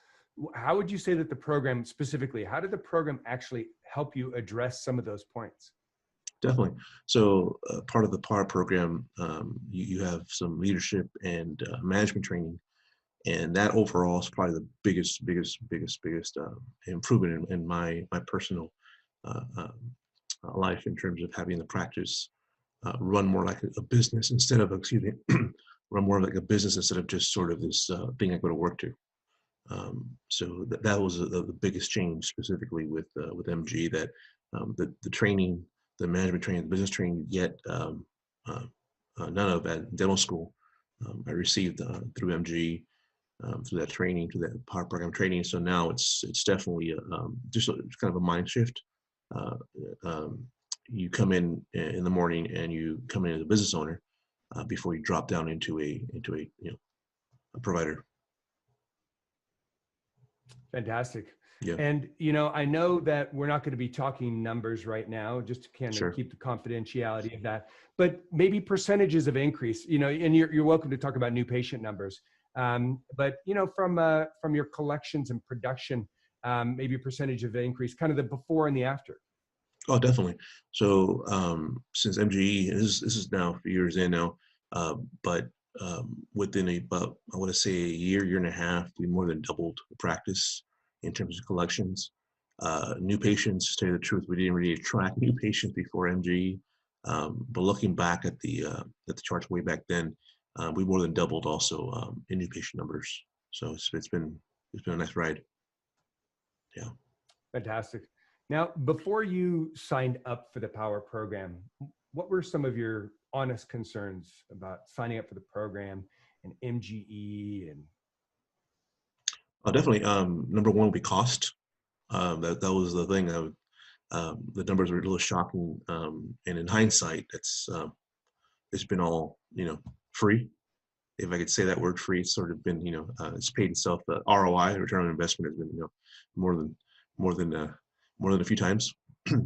How would you say that the program specifically, how did the program actually help you address some of those points? Definitely. So part of the PAR program, you have some leadership and management training, and that overall is probably the biggest improvement in my personal life in terms of having the practice run more like a business instead of, excuse me, run more like a business instead of just sort of this thing I go to work to. So that was the biggest change specifically with MGE, that the training, the management training, the business training you get none of at dental school. I received through MGE, through that training, through that PAR program training. So now it's definitely just kind of a mind shift. You come in the morning and you come in as a business owner before you drop down into a a provider. Fantastic. Yeah. And, I know that we're not going to be talking numbers right now, just to kind of Sure. keep the confidentiality of that, but maybe percentages of increase, and you're welcome to talk about new patient numbers. But, from your collections and production, maybe a percentage of increase, kind of the before and the after. Oh, definitely. So since MGE, this is now a few years in now, but within about, I want to say a year and a half, we more than doubled the practice in terms of collections. New patients, to tell you the truth, we didn't really attract new patients before MGE, but looking back at the charts way back then, we more than doubled also in new patient numbers. So it's been a nice ride. Yeah. Fantastic. Now, before you signed up for the Power program, what were some of your honest concerns about signing up for the program and MGE? And Definitely. Number one would be cost. That was the thing. The numbers were a little shocking, and in hindsight, it's been all free. If I could say that word, free. It's sort of been it's paid itself. The ROI, return on investment, has been more than a few times.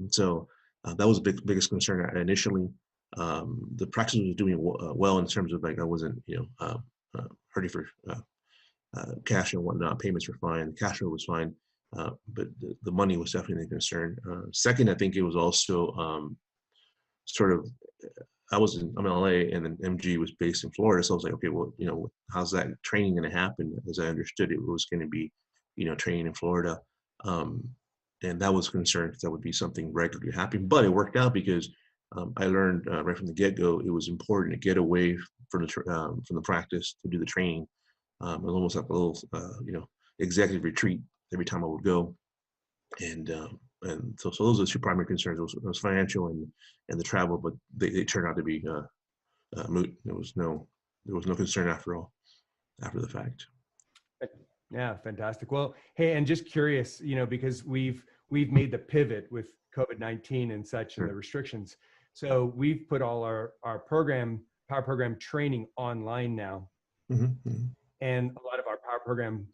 So that was the biggest concern initially. The practice was doing well in terms of, like, I wasn't hurting for cash and whatnot. Payments were fine. The cash flow was fine. But the money was definitely a concern. Second, I think it was also sort of, I'm in LA and then MG was based in Florida. So I was like, okay, well, how's that training going to happen? As I understood, it was going to be, training in Florida. And that was a concern because that would be something regularly happening. But it worked out because I learned right from the get-go, it was important to get away from the practice to do the training. It was almost like a little, executive retreat every time I would go. And so those are the two primary concerns. It was financial and the travel, but they turned out to be moot. There was no concern after the fact. yeah, fantastic. Well, hey, and just curious, because we've made the pivot with COVID-19 and such and the restrictions. So we've put all our Power Program training online now. Mm-hmm. And a lot of our Power Program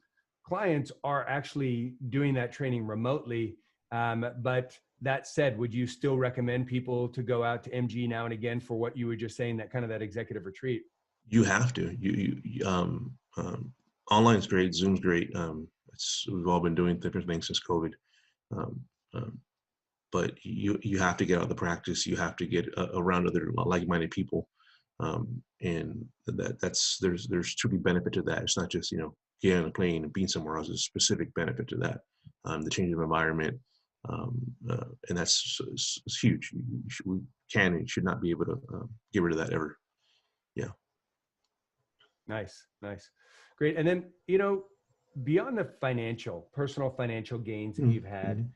clients are actually doing that training remotely. But that said, would you still recommend people to go out to MG now and again for what you were just saying, that kind of that executive retreat? You have to. Online is great. Zoom's great. We've all been doing different things since COVID. But you have to get out of the practice. You have to get around other like-minded people. And there's truly benefit to that. It's not just getting on a plane and being somewhere else. There's a specific benefit to that. The change of environment, and that's it's huge. We can and should not be able to get rid of that ever. Yeah. Nice, great. And then beyond the personal financial gains that you've had,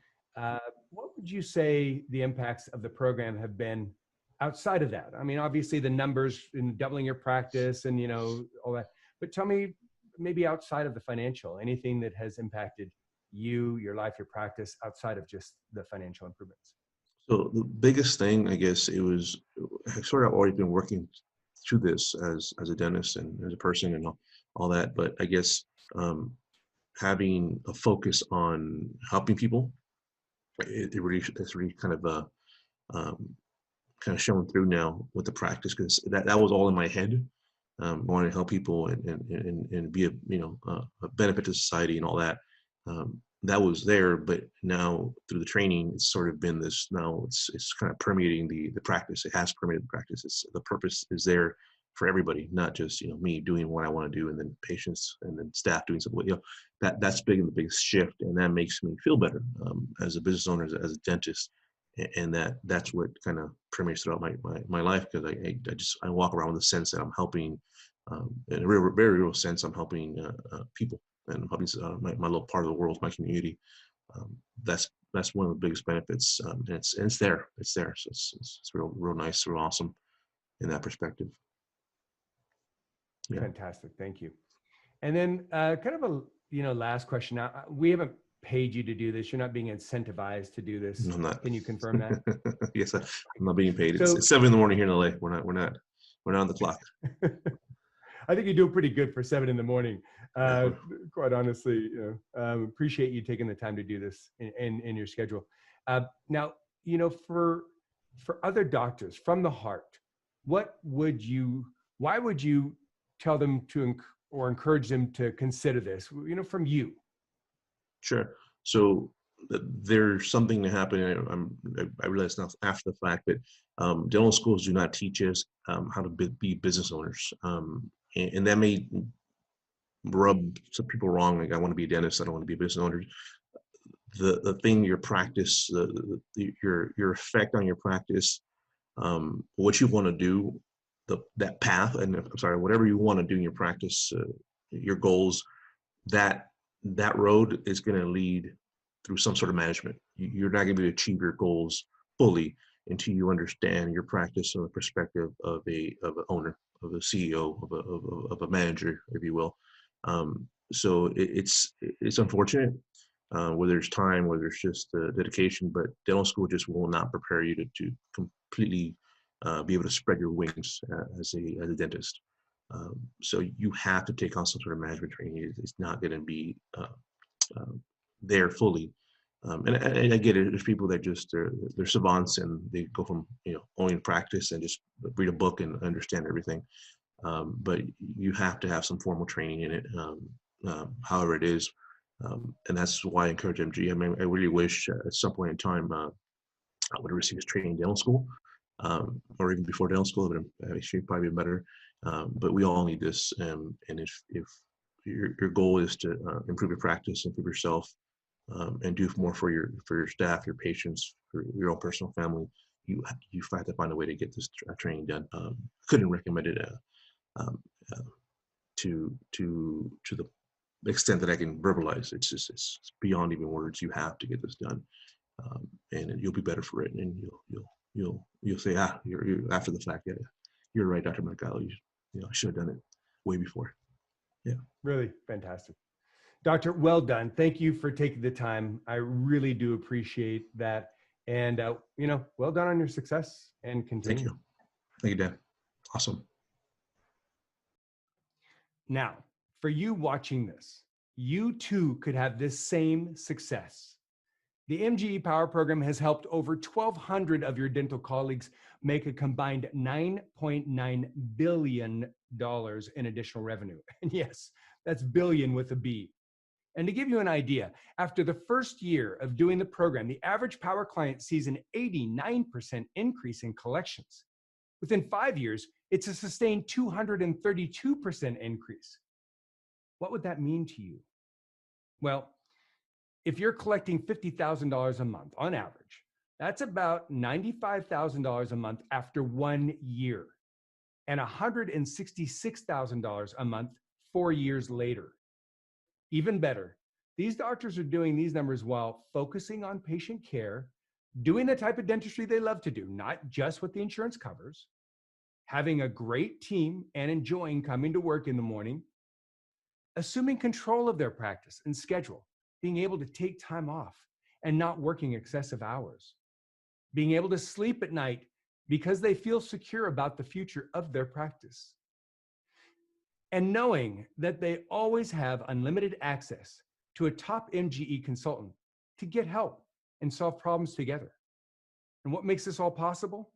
what would you say the impacts of the program have been outside of that? I mean, obviously the numbers in doubling your practice and all that, but tell me maybe outside of the financial, anything that has impacted you, your life, your practice outside of just the financial improvements. So the biggest thing, I guess, I've sort of already been working through this as a dentist and as a person and all that, but I guess having a focus on helping people, it's really kind of kind of showing through now with the practice, because that was all in my head, wanting to help people and be a benefit to society and all that. That was there, but now through the training, it's sort of been this. Now it's kind of permeating the practice. It has permeated the practice. It's the purpose is there for everybody, not just me doing what I want to do, and then patients and then staff doing something. That's big and the biggest shift, and that makes me feel better as a business owner, as a dentist, and that's what kind of permeates throughout my life, because I walk around with a sense that I'm helping, in a very real sense, I'm helping people, and helping my little part of the world, my community. That's one of the biggest benefits, and it's there. So it's real nice, real awesome in that perspective. Yeah. Fantastic. Thank you. And then kind of a last question. Now, we haven't paid you to do this. You're not being incentivized to do this. No, I'm not. Can you confirm that? Yes, I'm not being paid. So- It's 7 a.m. here in LA. We're not on the clock. I think you do pretty good for 7 a.m. Quite honestly, appreciate you taking the time to do this in your schedule. Now, for other doctors from the heart, why would you tell them to or encourage them to consider this? From you. Sure. So there's something that happened. I realize now after the fact, but dental schools do not teach us how to be business owners, and that may rub some people wrong. Like, I want to be a dentist, I don't want to be a business owner. The thing, your practice, your effect on your practice, what you want to do, that path, and I'm sorry, whatever you want to do in your practice, your goals, that road is going to lead through some sort of management. You're not going to be able to achieve your goals fully until you understand your practice from the perspective of an owner, of a CEO, of a manager, if you will. So it's unfortunate, whether it's time, whether it's just dedication, but dental school just will not prepare you to completely be able to spread your wings as a dentist. So you have to take on some sort of management training. It's not going to be there fully. And I get it. There's people that just they're savants, and they go from owning practice and just read a book and understand everything. But you have to have some formal training in it, however it is. And that's why I encourage MGE. I mean, I really wish at some point in time I would have received training in dental school, or even before dental school, but it should probably be better. But we all need this. And if your goal is to improve your practice, improve yourself, and do more for your staff, your patients, for your own personal family, you have to find a way to get this training done. Couldn't recommend it to the extent that I can verbalize. It's beyond even words. You have to get this done, and you'll be better for it. And you'll say, you're after the fact, yeah, you're right, Dr. Mercado. I should have done it way before. Yeah. Really fantastic. Doctor, well done. Thank you for taking the time. I really do appreciate that. And, well done on your success, and continue. Thank you. Thank you, Dan. Awesome. Now, for you watching this, you too could have this same success. The MGE Power Program has helped over 1,200 of your dental colleagues make a combined $9.9 billion in additional revenue. And yes, that's billion with a B. And to give you an idea, after the first year of doing the program, the average Power client sees an 89% increase in collections. Within 5 years, it's a sustained 232% increase. What would that mean to you? Well, if you're collecting $50,000 a month on average, that's about $95,000 a month after 1 year, and $166,000 a month 4 years later. Even better, these doctors are doing these numbers while focusing on patient care, doing the type of dentistry they love to do, not just what the insurance covers, having a great team and enjoying coming to work in the morning, assuming control of their practice and schedule, being able to take time off and not working excessive hours, being able to sleep at night because they feel secure about the future of their practice, and knowing that they always have unlimited access to a top MGE consultant to get help and solve problems together. And what makes this all possible?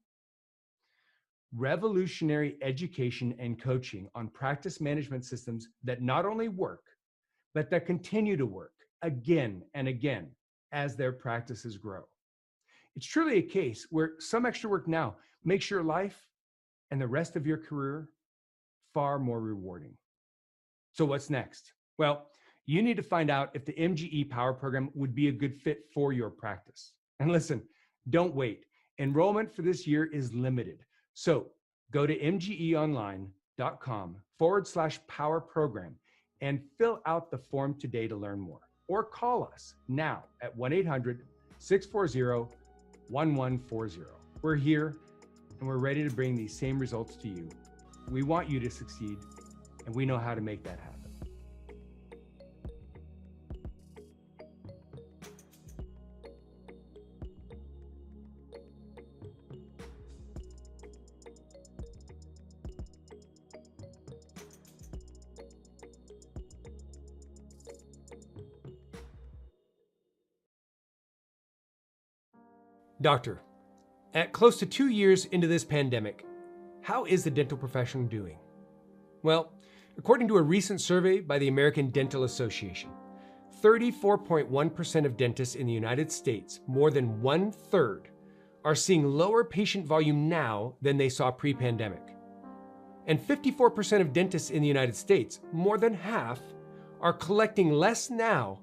revolutionary education and coaching on practice management systems that not only work, but that continue to work again and again as their practices grow. It's truly a case where some extra work now makes your life and the rest of your career far more rewarding. So what's next? Well, you need to find out if the MGE Power Program would be a good fit for your practice. And listen, don't wait. Enrollment for this year is limited. So go to mgeonline.com/power program and fill out the form today to learn more. Or call us now at 1-800-640-1140. We're here and we're ready to bring these same results to you. We want you to succeed, and we know how to make that happen. Doctor, at close to 2 years into this pandemic, how is the dental profession doing? Well, according to a recent survey by the American Dental Association, 34.1% of dentists in the United States, more than 1/3, are seeing lower patient volume now than they saw pre-pandemic. And 54% of dentists in the United States, more than half, are collecting less now,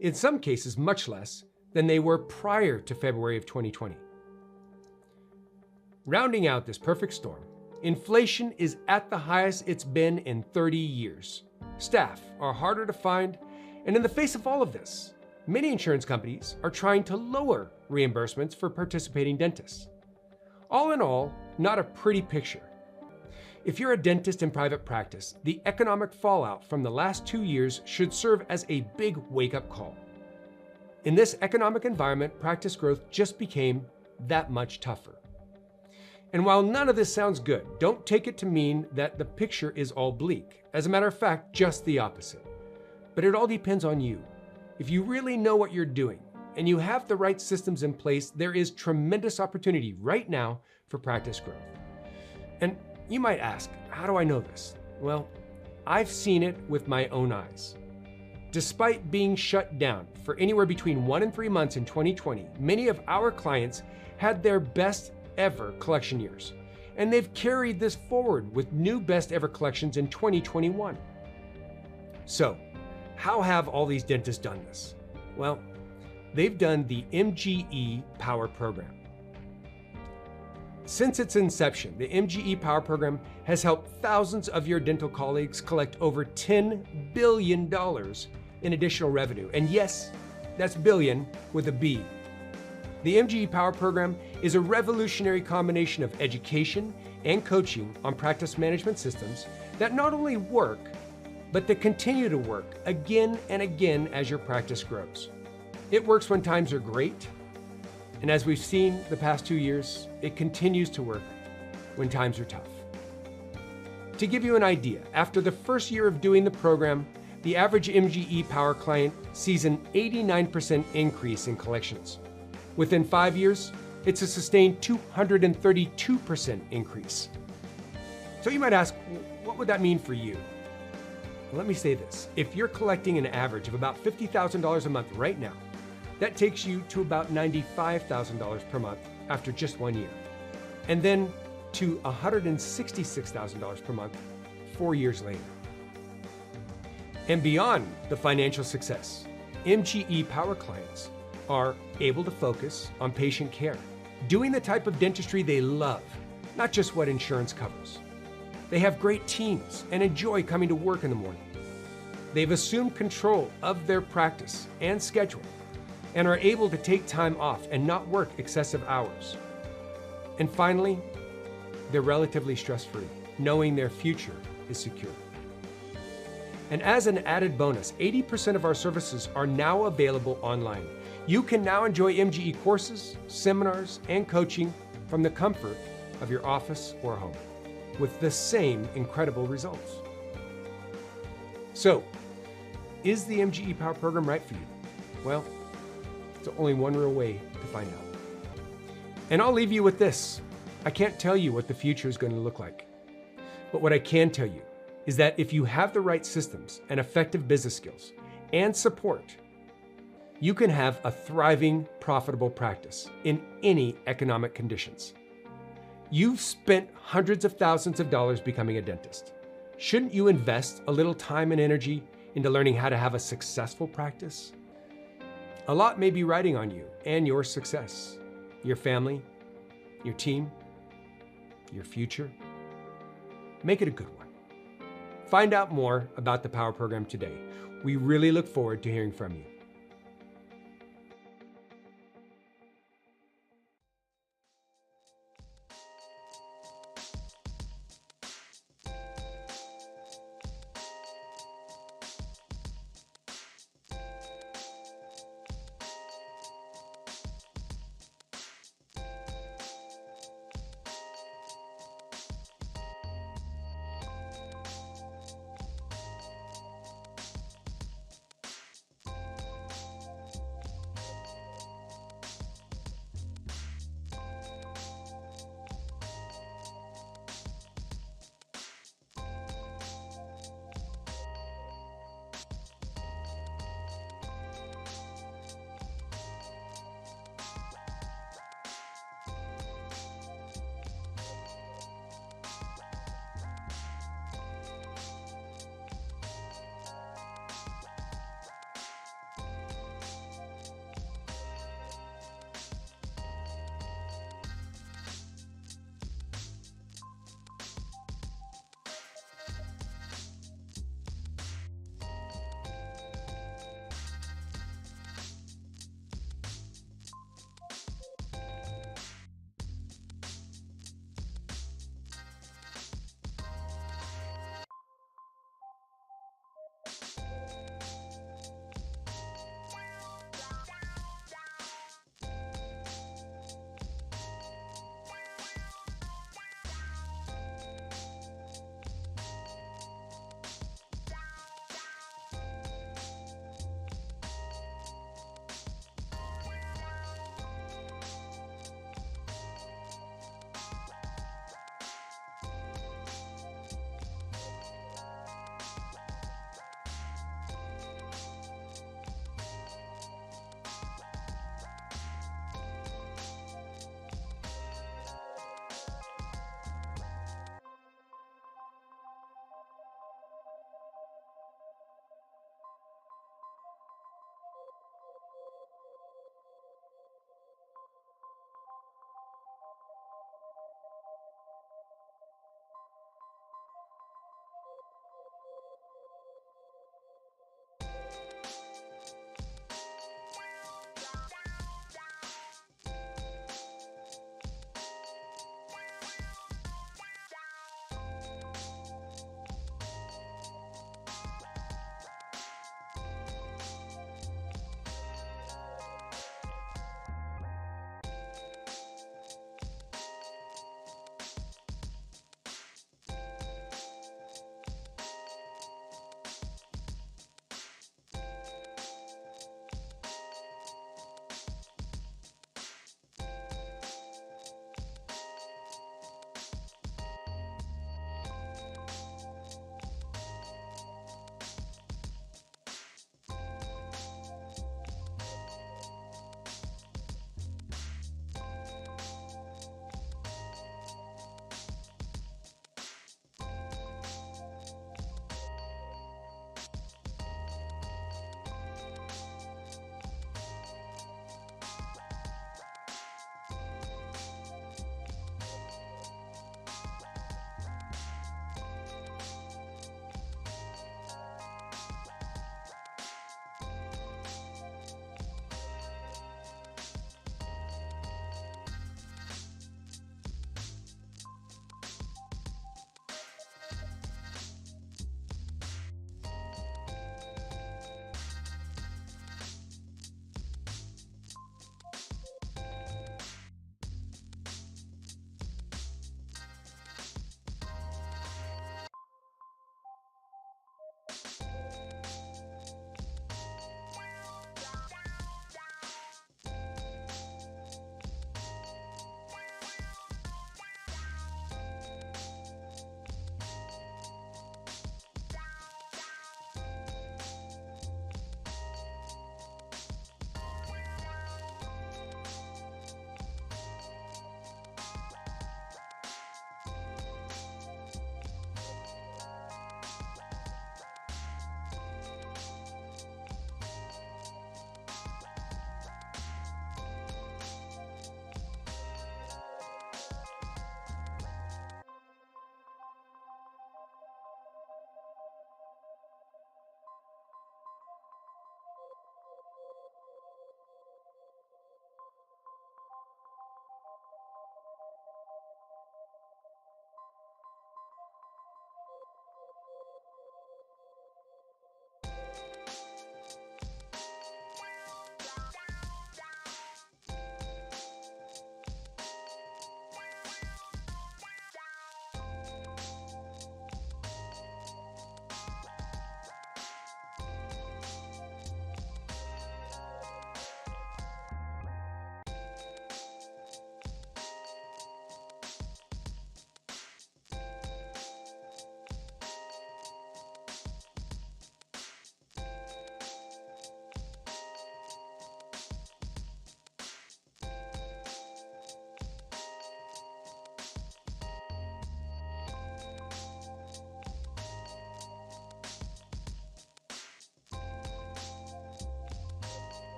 in some cases much less, than they were prior to February of 2020. Rounding out this perfect storm, inflation is at the highest it's been in 30 years. Staff are harder to find, and in the face of all of this, many insurance companies are trying to lower reimbursements for participating dentists. All in all, not a pretty picture. If you're a dentist in private practice, the economic fallout from the last 2 years should serve as a big wake-up call. In this economic environment, practice growth just became that much tougher. And while none of this sounds good, don't take it to mean that the picture is all bleak. As a matter of fact, just the opposite. But it all depends on you. If you really know what you're doing and you have the right systems in place, there is tremendous opportunity right now for practice growth. And you might ask, how do I know this? Well, I've seen it with my own eyes. Despite being shut down for anywhere between 1 and 3 months in 2020, many of our clients had their best ever collection years, and they've carried this forward with new best ever collections in 2021. So, how have all these dentists done this? Well, they've done the MGE Power Program. Since its inception, the MGE Power Program has helped thousands of your dental colleagues collect over $10 billion in additional revenue. And yes, that's billion with a B. The MGE Power Program is a revolutionary combination of education and coaching on practice management systems that not only work, but that continue to work again and again as your practice grows. It works when times are great, and as we've seen the past 2 years, it continues to work when times are tough. To give you an idea, after the first year of doing the program, the average MGE Power client sees an 89% increase in collections. Within 5 years, it's a sustained 232% increase. So you might ask, what would that mean for you? Well, let me say this. If you're collecting an average of about $50,000 a month right now, that takes you to about $95,000 per month after just 1 year. And then to $166,000 per month 4 years later. And beyond the financial success, MGE Power clients are able to focus on patient care, doing the type of dentistry they love, not just what insurance covers. They have great teams and enjoy coming to work in the morning. They've assumed control of their practice and schedule and are able to take time off and not work excessive hours. And finally, they're relatively stress-free, knowing their future is secure. And as an added bonus, 80% of our services are now available online. You can now enjoy MGE courses, seminars, and coaching from the comfort of your office or home with the same incredible results. So, is the MGE Power Program right for you? Well, there's only one real way to find out. And I'll leave you with this. I can't tell you what the future is going to look like. But what I can tell you is that if you have the right systems and effective business skills and support, you can have a thriving, profitable practice in any economic conditions. You've spent hundreds of thousands of dollars becoming a dentist. Shouldn't you invest a little time and energy into learning how to have a successful practice? A lot may be riding on you and your success, your family, your team, your future. Make it a good one. Find out more about the Power Program today. We really look forward to hearing from you.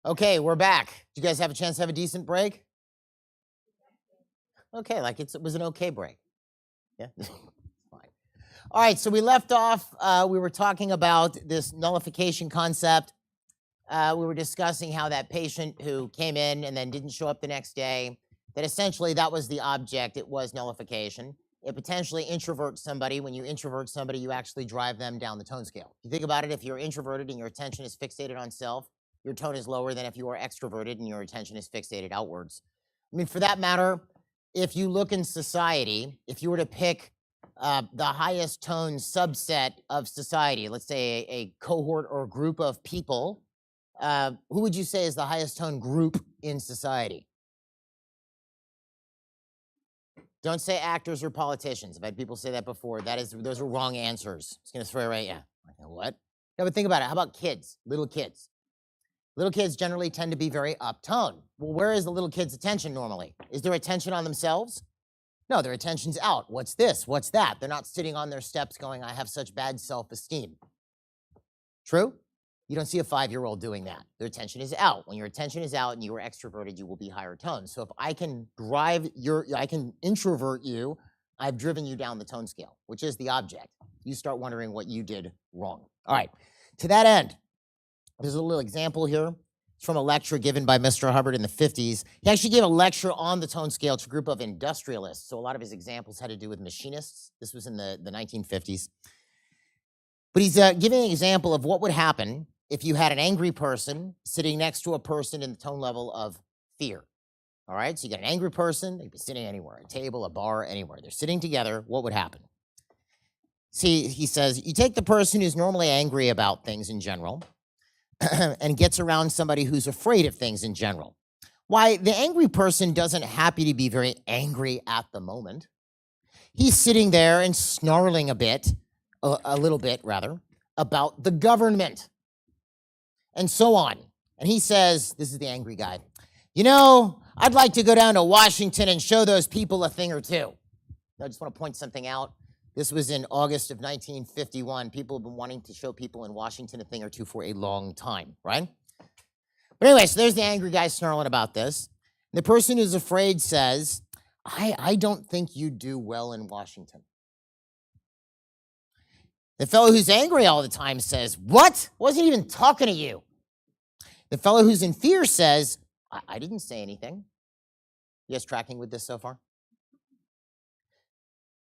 Okay, we're back. Did you guys have a chance to have a decent break? Okay, like it was an okay break. Yeah. Fine. All right, so we left off, we were talking about this nullification concept. We were discussing how that patient who came in and then didn't show up the next day, that essentially that was the object, it was nullification. It potentially introverts somebody. When you introvert somebody, you actually drive them down the tone scale. If you think about it, if you're introverted and your attention is fixated on self, your tone is lower than if you are extroverted and your attention is fixated outwards. I mean, for that matter, if you look in society, if you were to pick the highest tone subset of society, let's say a cohort or group of people, who would you say is the highest tone group in society? Don't say actors or politicians. I've had people say that before. Those are wrong answers. It's gonna throw it right at you. Like, what? No, but think about it. How about kids? Little kids. Little kids generally tend to be very uptone. Well, where is the little kid's attention normally? Is their attention on themselves? No, their attention's out. What's this? What's that? They're not sitting on their steps going, I have such bad self-esteem. True? You don't see a 5-year-old doing that. Their attention is out. When your attention is out and you are extroverted, you will be higher tone. So if I can I can introvert you, I've driven you down the tone scale, which is the object. You start wondering what you did wrong. All right, to that end, there's a little example here. It's from a lecture given by Mr. Hubbard in the 50s. He actually gave a lecture on the tone scale to a group of industrialists. So a lot of his examples had to do with machinists. This was in the 1950s. But he's giving an example of what would happen if you had an angry person sitting next to a person in the tone level of fear. All right, so you got an angry person, they could be sitting anywhere, a table, a bar, anywhere. They're sitting together, what would happen? See, he says, you take the person who's normally angry about things in general and gets around somebody who's afraid of things in general. Why, the angry person doesn't happen to be very angry at the moment. He's sitting there and snarling a little bit rather, about the government. And so on. And he says, this is the angry guy, you know, I'd like to go down to Washington and show those people a thing or two. I just want to point something out. This was in August of 1951. People have been wanting to show people in Washington a thing or two for a long time, right? But anyway, so there's the angry guy snarling about this. The person who's afraid says, I don't think you do well in Washington. The fellow who's angry all the time says, what? Wasn't even talking to you. The fellow who's in fear says, I didn't say anything. You guys tracking with this so far?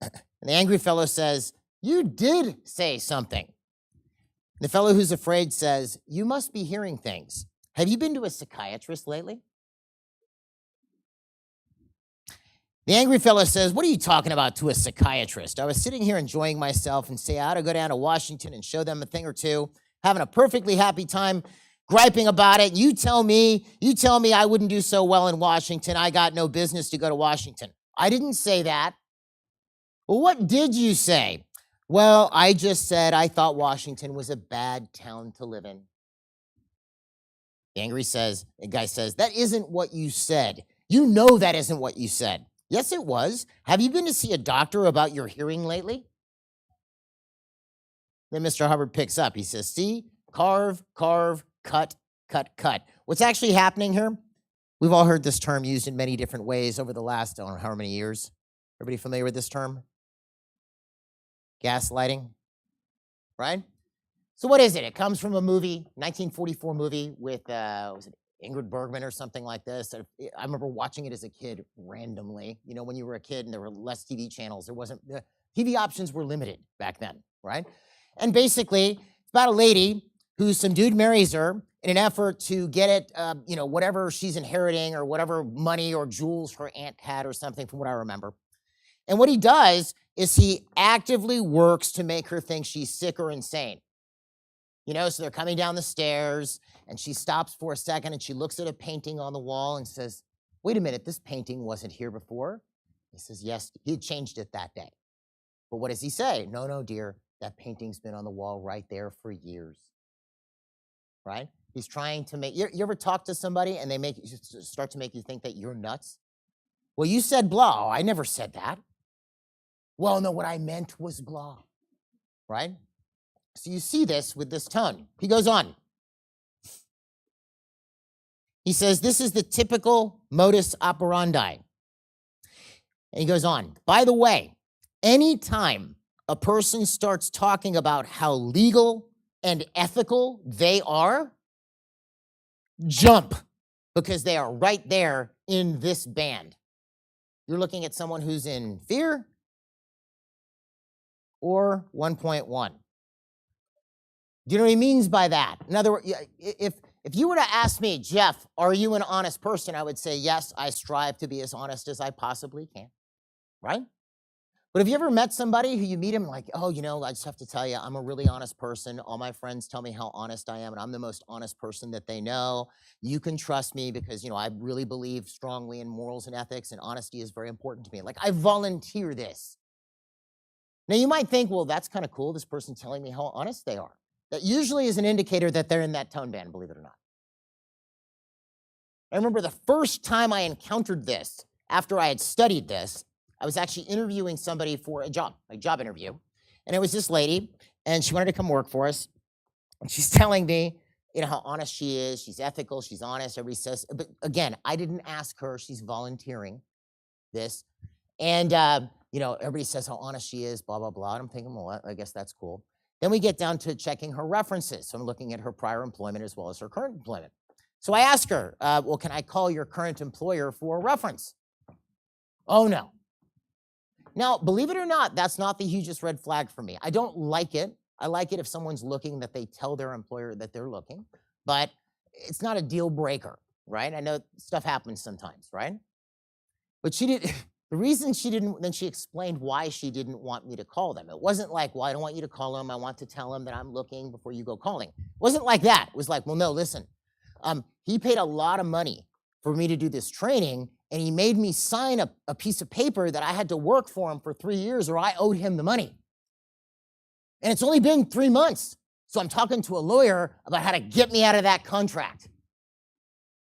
And the angry fellow says, you did say something. The fellow who's afraid says, you must be hearing things. Have you been to a psychiatrist lately? The angry fellow says, what are you talking about to a psychiatrist? I was sitting here enjoying myself and say I ought to go down to Washington and show them a thing or two, having a perfectly happy time, griping about it. You tell me I wouldn't do so well in Washington. I got no business to go to Washington. I didn't say that. Well, what did you say? Well, I just said I thought Washington was a bad town to live in. The guy says, that isn't what you said. You know that isn't what you said. Yes, it was. Have you been to see a doctor about your hearing lately? Then Mr. Hubbard picks up. He says, see, carve, cut, cut, cut. What's actually happening here? We've all heard this term used in many different ways over the last, I don't know how many years. Everybody familiar with this term? Gaslighting, right? So what is it? It comes from a movie, 1944 movie with, was it Ingrid Bergman or something like this. I remember watching it as a kid randomly. You know, when you were a kid and there were less TV channels, the TV options were limited back then, right? And basically, it's about a lady who some dude marries her in an effort to get it, whatever she's inheriting or whatever money or jewels her aunt had or something from what I remember. And what he does is he actively works to make her think she's sick or insane. You know, so they're coming down the stairs and she stops for a second and she looks at a painting on the wall and says, wait a minute, this painting wasn't here before. He says, yes, he had changed it that day. But what does he say? No, dear, that painting's been on the wall right there for years, right? He's trying to make, you ever talk to somebody and they start to make you think that you're nuts? Well, you said blah. Oh, I never said that. Well, no, what I meant was blah, right? So you see this with this tone. He goes on. He says, this is the typical modus operandi. And he goes on, by the way, anytime a person starts talking about how legal and ethical they are, jump, because they are right there in this band. You're looking at someone who's in fear or 1.1. Do you know what he means by that? In other words, if you were to ask me, Jeff, are you an honest person? I would say, yes, I strive to be as honest as I possibly can, right? But have you ever met somebody who you meet him like, oh, you know, I just have to tell you, I'm a really honest person. All my friends tell me how honest I am, and I'm the most honest person that they know. You can trust me because, you know, I really believe strongly in morals and ethics, and honesty is very important to me. Like, I volunteer this. Now, you might think, well, that's kind of cool, this person telling me how honest they are. That usually is an indicator that they're in that tone band, believe it or not. I remember the first time I encountered this, after I had studied this, I was actually interviewing somebody for a job interview. And it was this lady, and she wanted to come work for us. And she's telling me, you know, how honest she is. She's ethical, she's honest, everybody says. But again, I didn't ask her, she's volunteering this. And, you know, everybody says how honest she is, blah, blah, blah. And I'm thinking, well, I guess that's cool. Then we get down to checking her references. So I'm looking at her prior employment as well as her current employment. So I ask her, well, can I call your current employer for a reference? Oh, no. Now, believe it or not, that's not the hugest red flag for me. I don't like it. I like it if someone's looking that they tell their employer that they're looking, but it's not a deal breaker, right? I know stuff happens sometimes, right? But she did. The reason she didn't, then she explained why she didn't want me to call them. It wasn't like, well, I don't want you to call them. I want to tell them that I'm looking before you go calling. It wasn't like that. It was like, well, no, listen, he paid a lot of money for me to do this training, and he made me sign a piece of paper that I had to work for him for 3 years or I owed him the money. And it's only been 3 months. So I'm talking to a lawyer about how to get me out of that contract.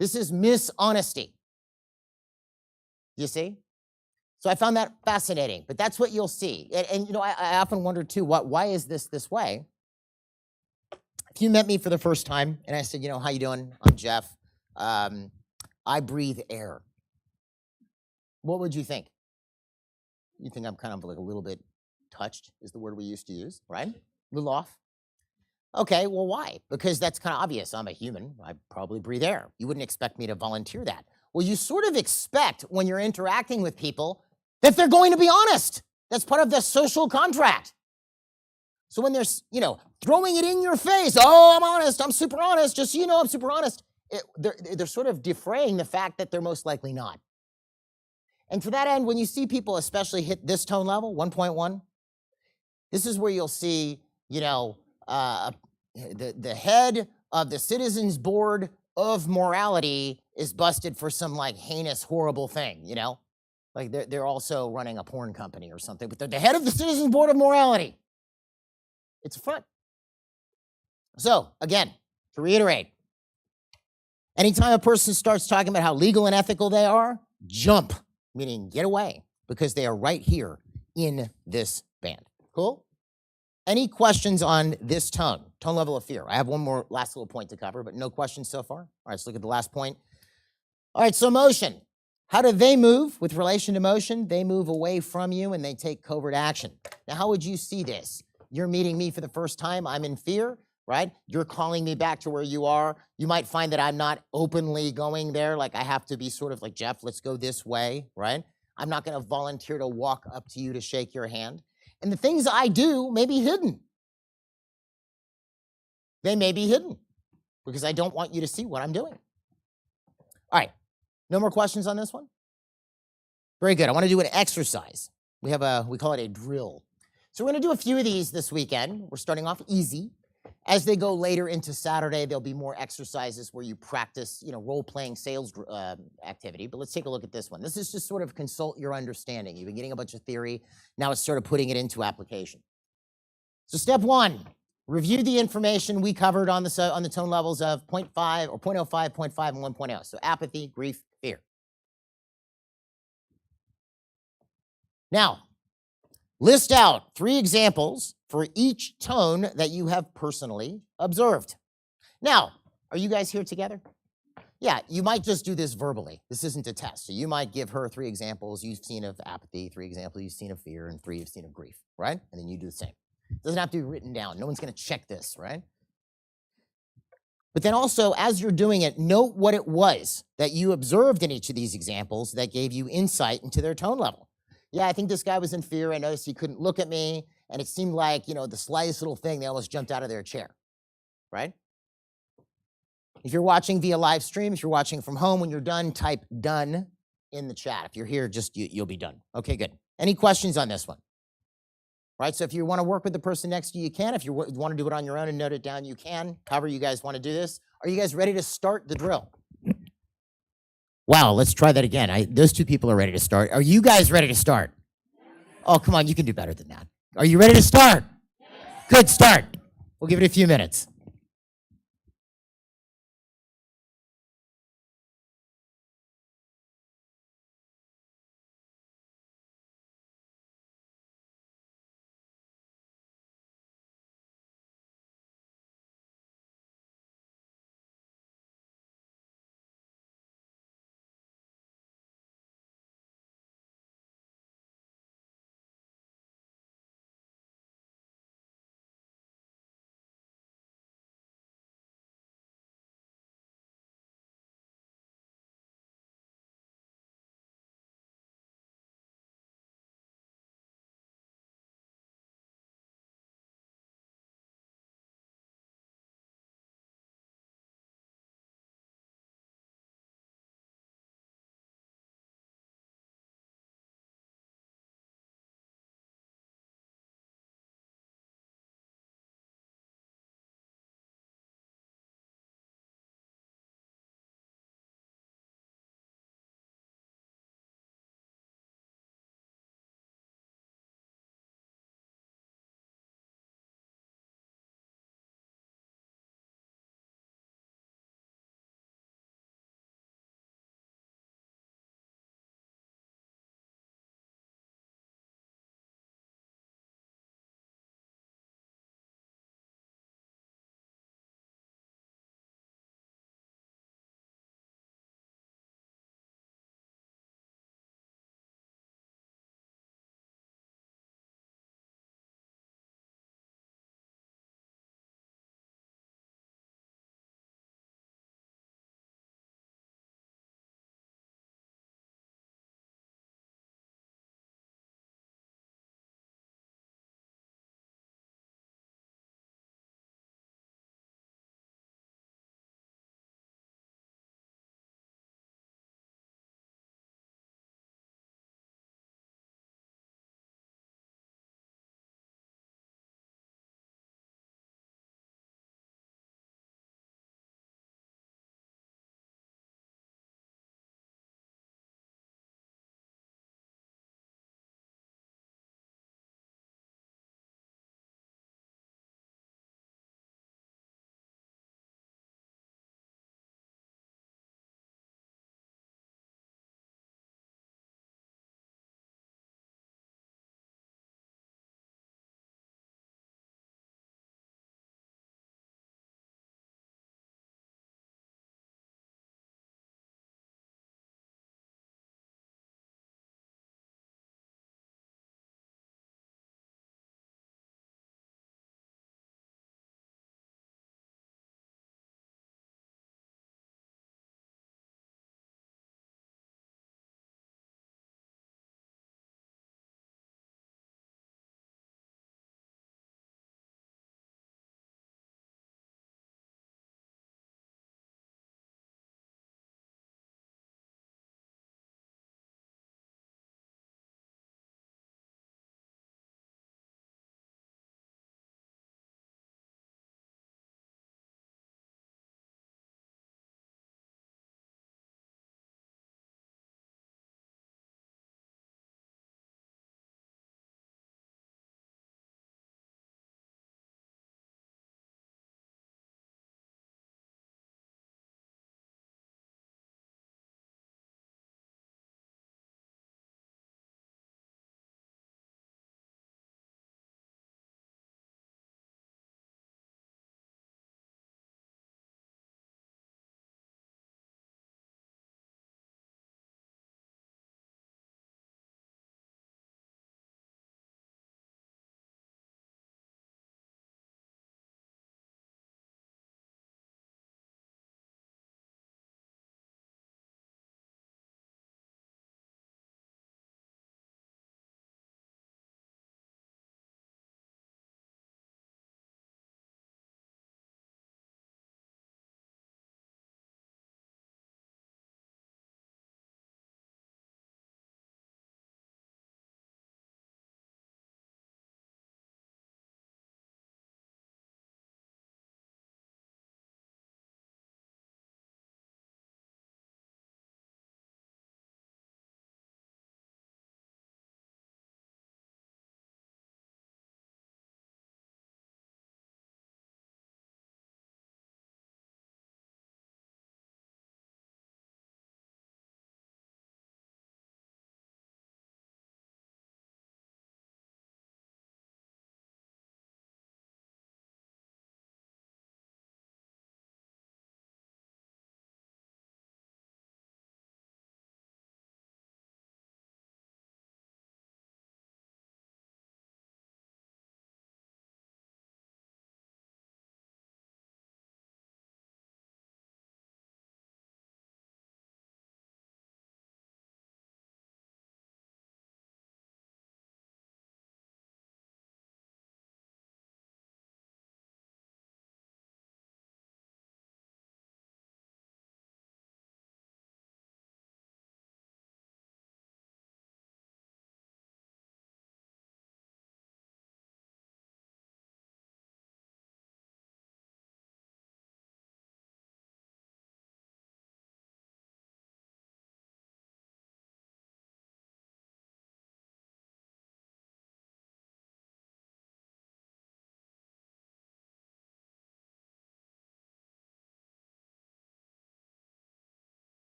This is mishonesty. You see? So I found that fascinating, but that's what you'll see. And you know, I often wonder too, why is this way? If you met me for the first time and I said, you know, how you doing? I'm Jeff. I breathe air. What would you think? You think I'm kind of like a little bit touched is the word we used to use, right? A little off. Okay, well, why? Because that's kind of obvious. I'm a human. I probably breathe air. You wouldn't expect me to volunteer that. Well, you sort of expect when you're interacting with people that they're going to be honest. That's part of the social contract. So when they're, you know, throwing it in your face, oh, I'm honest, I'm super honest, just so you know I'm super honest, they're sort of defraying the fact that they're most likely not. And to that end, when you see people especially hit this tone level, 1.1, this is where you'll see, you know, the head of the Citizens Board of Morality is busted for some like heinous, horrible thing, you know? Like they're also running a porn company or something, but they're the head of the Citizens Board of Morality. It's a front. So again, to reiterate, anytime a person starts talking about how legal and ethical they are, jump, meaning get away, because they are right here in this band. Cool? Any questions on this tone level of fear? I have one more last little point to cover, but no questions so far. All right, let's look at the last point. All right, so motion. How do they move with relation to motion? They move away from you and they take covert action. Now, how would you see this? You're meeting me for the first time. I'm in fear, right? You're calling me back to where you are. You might find that I'm not openly going there. Like I have to be sort of like, Jeff, let's go this way, right? I'm not going to volunteer to walk up to you to shake your hand. And the things I do may be hidden. They may be hidden because I don't want you to see what I'm doing. All right. No more questions on this one? Very good. I want to do an exercise. We call it a drill. So we're going to do a few of these this weekend. We're starting off easy. As they go later into Saturday, there'll be more exercises where you practice, you know, role-playing sales activity. But let's take a look at this one. This is just sort of consult your understanding. You've been getting a bunch of theory. Now it's sort of putting it into application. So step one, review the information we covered on the tone levels of 0.5 or 0.05, 0.5, and 1.0. So apathy, grief, fear. Now, list out 3 examples for each tone that you have personally observed. Now, are you guys here together? Yeah, you might just do this verbally. This isn't a test. So you might give her 3 examples you've seen of apathy, 3 examples you've seen of fear, and 3 you've seen of grief, right? And then you do the same. It doesn't have to be written down. No one's going to check this, right? But then also, as you're doing it, note what it was that you observed in each of these examples that gave you insight into their tone level. Yeah, I think this guy was in fear. I noticed he couldn't look at me. And it seemed like, the slightest little thing, they almost jumped out of their chair, right? If you're watching via live stream, if you're watching from home, when you're done, type done in the chat. If you're here, just you'll be done. Okay, good. Any questions on this one? Right, so if you want to work with the person next to you, you can. If you want to do it on your own and note it down, you can. However you guys want to do this. Are you guys ready to start the drill? Wow, let's try that again. Those 2 people are ready to start. Are you guys ready to start? Oh, come on, you can do better than that. Are you ready to start? Good, start. We'll give it a few minutes.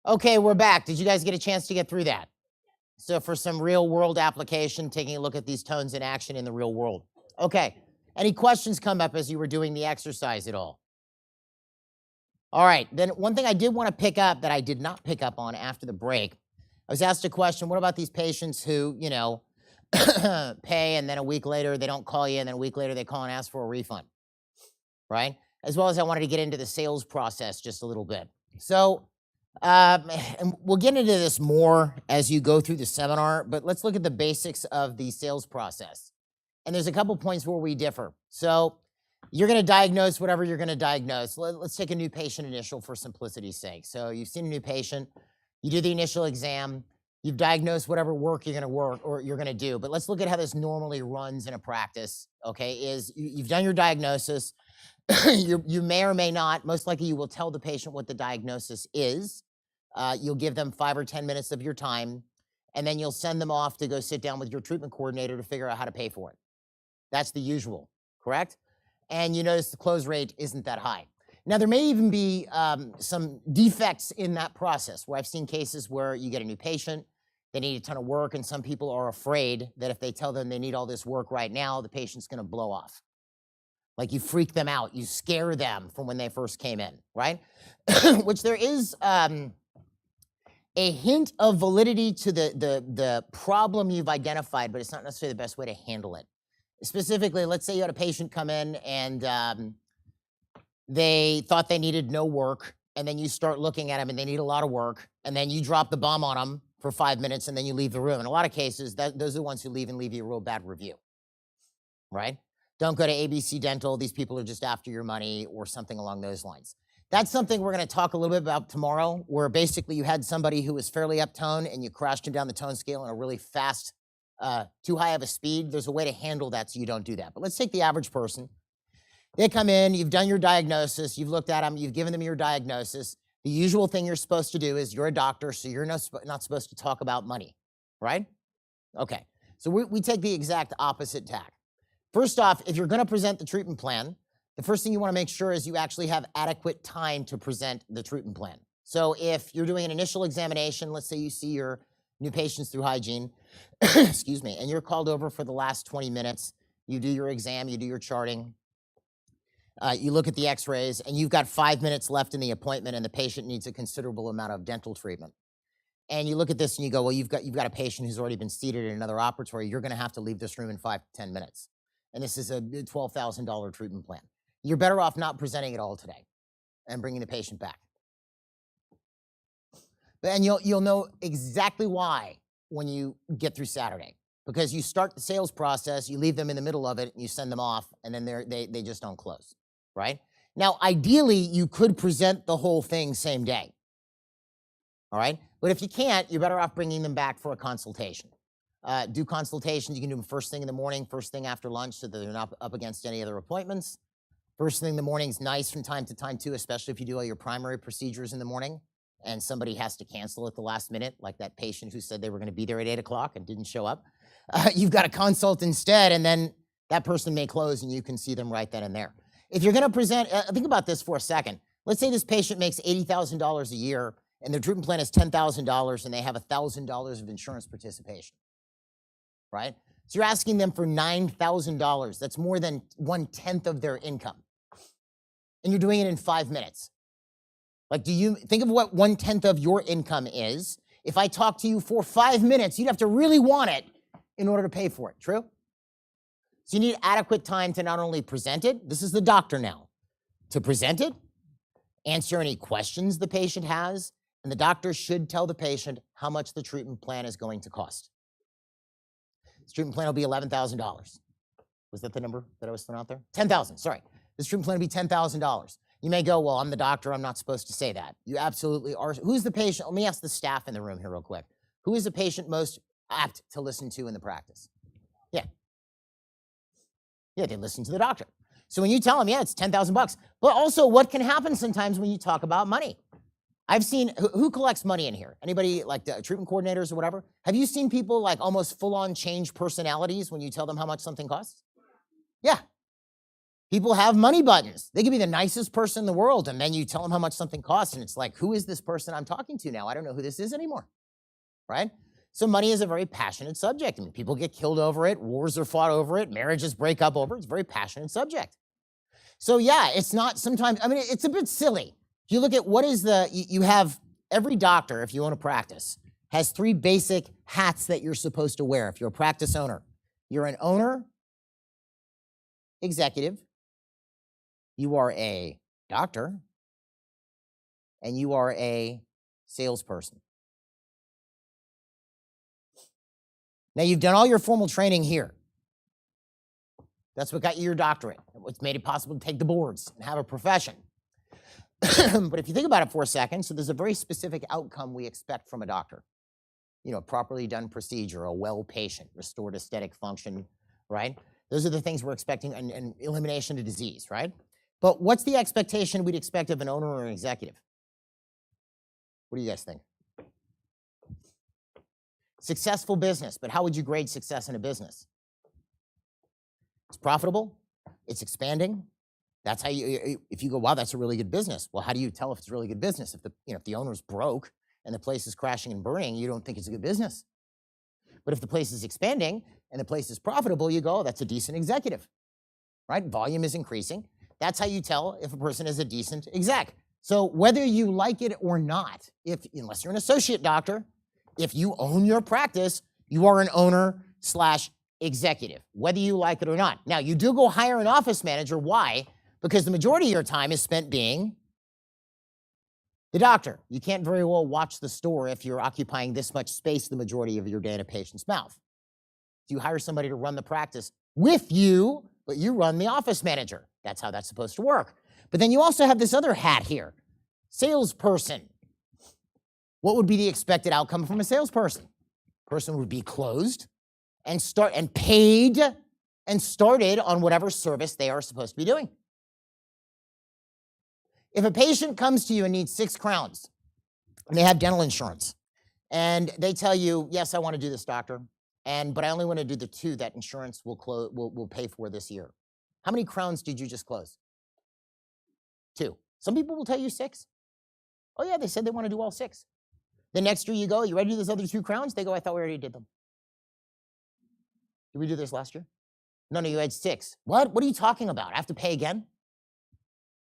Okay, we're back. Did you guys get a chance to get through that? So for some real world application, taking a look at these tones in action in the real world. Okay, any questions come up as you were doing the exercise at all? All right, then one thing I did want to pick up that I did not pick up on after the break, I was asked a question, what about these patients who, you know, pay and then a week later they don't call you and then a week later they call and ask for a refund, right? As well as I wanted to get into the sales process just a little bit. So, and we'll get into this more as you go through the seminar, but let's look at the basics of the sales process. And there's a couple points where we differ. So you're going to diagnose whatever you're going to diagnose. Let's take a new patient initial for simplicity's sake. So you've seen a new patient, you do the initial exam, you've diagnosed whatever work you're going to work or you're going to do. But let's look at how this normally runs in a practice, okay? Is you've done your diagnosis. You may or may not, most likely you will tell the patient what the diagnosis is. You'll give them 5 or 10 minutes of your time, and then you'll send them off to go sit down with your treatment coordinator to figure out how to pay for it. That's the usual, correct? And you notice the close rate isn't that high. Now, there may even be some defects in that process where I've seen cases where you get a new patient, they need a ton of work, and some people are afraid that if they tell them they need all this work right now, the patient's gonna blow off. Like you freak them out, you scare them from when they first came in, right? Which there is a hint of validity to the problem you've identified, but it's not necessarily the best way to handle it. Specifically, let's say you had a patient come in and they thought they needed no work, and then you start looking at them and they need a lot of work, and then you drop the bomb on them for 5 minutes and then you leave the room. In a lot of cases, those are the ones who leave and leave you a real bad review, right? Don't go to ABC Dental, these people are just after your money or something along those lines. That's something we're gonna talk a little bit about tomorrow, where basically you had somebody who was fairly uptone and you crashed him down the tone scale in a really fast, too high of a speed. There's a way to handle that so you don't do that. But let's take the average person. They come in, you've done your diagnosis, you've looked at them, you've given them your diagnosis. The usual thing you're supposed to do is you're a doctor, so you're not supposed to talk about money, right? Okay, so we take the exact opposite tack. First off, if you're gonna present the treatment plan, the first thing you wanna make sure is you actually have adequate time to present the treatment plan. So if you're doing an initial examination, let's say you see your new patients through hygiene, excuse me, and you're called over for the last 20 minutes, you do your exam, you do your charting, you look at the x-rays, and you've got 5 minutes left in the appointment and the patient needs a considerable amount of dental treatment. And you look at this and you go, well, you've got a patient who's already been seated in another operatory, you're gonna have to leave this room in 5 to 10 minutes. And this is a $12,000 treatment plan. You're better off not presenting it all today and bringing the patient back. And you'll know exactly why when you get through Saturday, because you start the sales process, you leave them in the middle of it, and you send them off, and then they just don't close, right? Now, ideally, you could present the whole thing same day, all right? But if you can't, you're better off bringing them back for a consultation. Do consultations, you can do them first thing in the morning, first thing after lunch, so that they're not up against any other appointments. First thing in the morning is nice from time to time too, especially if you do all your primary procedures in the morning and somebody has to cancel at the last minute, like that patient who said they were gonna be there at 8 o'clock and didn't show up. You've got a consult instead, and then that person may close and you can see them right then and there. If you're gonna present, think about this for a second. Let's say this patient makes $80,000 a year and their treatment plan is $10,000 and they have $1,000 of insurance participation, right? So you're asking them for $9,000. That's more than 1/10 of their income. And you're doing it in 5 minutes. Like, do you think of what 1/10 of your income is? If I talk to you for 5 minutes, you'd have to really want it in order to pay for it, true? So you need adequate time to not only present it, this is the doctor now, to present it, answer any questions the patient has, and the doctor should tell the patient how much the treatment plan is going to cost. This treatment plan will be $11,000. Was that the number that I was throwing out there? 10,000, sorry. This treatment plan will be $10,000. You may go, well, I'm the doctor, I'm not supposed to say that. You absolutely are. Who's the patient? Let me ask the staff in the room here real quick. Who is the patient most apt to listen to in the practice? Yeah. Yeah, they listen to the doctor. So when you tell them, yeah, it's 10,000 bucks. But also, what can happen sometimes when you talk about money? I've seen, who collects money in here? Anybody like the treatment coordinators or whatever? Have you seen people like almost full-on change personalities when you tell them how much something costs? Yeah. People have money buttons. They could be the nicest person in the world, and then you tell them how much something costs, and it's like, who is this person I'm talking to now? I don't know who this is anymore, right? So money is a very passionate subject. I mean, people get killed over it. Wars are fought over it. Marriages break up over it. It's a very passionate subject. So yeah, it's not sometimes, I mean, it's a bit silly. If you look at what is you have every doctor, if you own a practice, has 3 basic hats that you're supposed to wear if you're a practice owner. You're an owner, executive, you are a doctor, and you are a salesperson. Now, you've done all your formal training here. That's what got you your doctorate. What's made it possible to take the boards and have a profession. But if you think about it for a second, so there's a very specific outcome we expect from a doctor. You know, a properly done procedure, a well patient, restored aesthetic function, right? Those are the things we're expecting, and elimination of disease, right? But what's the expectation we'd expect of an owner or an executive? What do you guys think? Successful business, but how would you grade success in a business? It's profitable, it's expanding. That's how you, if you go, wow, that's a really good business. Well, how do you tell if it's a really good business? If if the owner's broke and the place is crashing and burning, you don't think it's a good business. But if the place is expanding and the place is profitable, you go, oh, that's a decent executive, right? Volume is increasing. That's how you tell if a person is a decent exec. So whether you like it or not, unless you're an associate doctor, if you own your practice, you are an owner/executive, whether you like it or not. Now, you do go hire an office manager. Why? Because the majority of your time is spent being the doctor. You can't very well watch the store if you're occupying this much space the majority of your day in a patient's mouth. So you hire somebody to run the practice with you, but you run the office manager. That's how that's supposed to work. But then you also have this other hat here, salesperson. What would be the expected outcome from a salesperson? Person would be closed and paid and started on whatever service they are supposed to be doing. If a patient comes to you and needs 6 crowns, and they have dental insurance, and they tell you, yes, I want to do this, doctor, but I only want to do the 2 that insurance will pay for this year. How many crowns did you just close? 2. Some people will tell you 6. Oh yeah, they said they want to do all 6. The next year you go, you ready to do those other 2 crowns? They go, I thought we already did them. Did we do this last year? No, you had 6. What? What are you talking about? I have to pay again?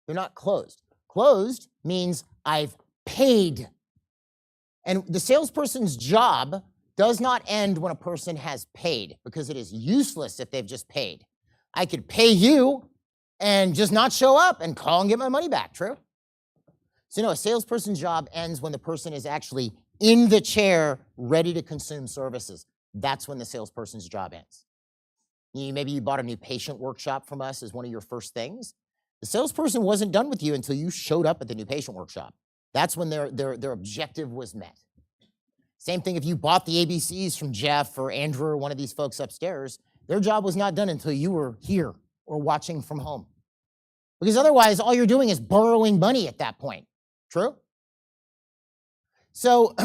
They're not closed. Closed means I've paid. And the salesperson's job does not end when a person has paid, because it is useless if they've just paid. I could pay you and just not show up and call and get my money back, true? So no, a salesperson's job ends when the person is actually in the chair, ready to consume services. That's when the salesperson's job ends. Maybe you bought a new patient workshop from us as one of your first things. The salesperson wasn't done with you until you showed up at the new patient workshop. That's when their objective was met. Same thing if you bought the ABCs from Jeff or Andrew or one of these folks upstairs, their job was not done until you were here or watching from home. Because otherwise, all you're doing is borrowing money at that point. True? So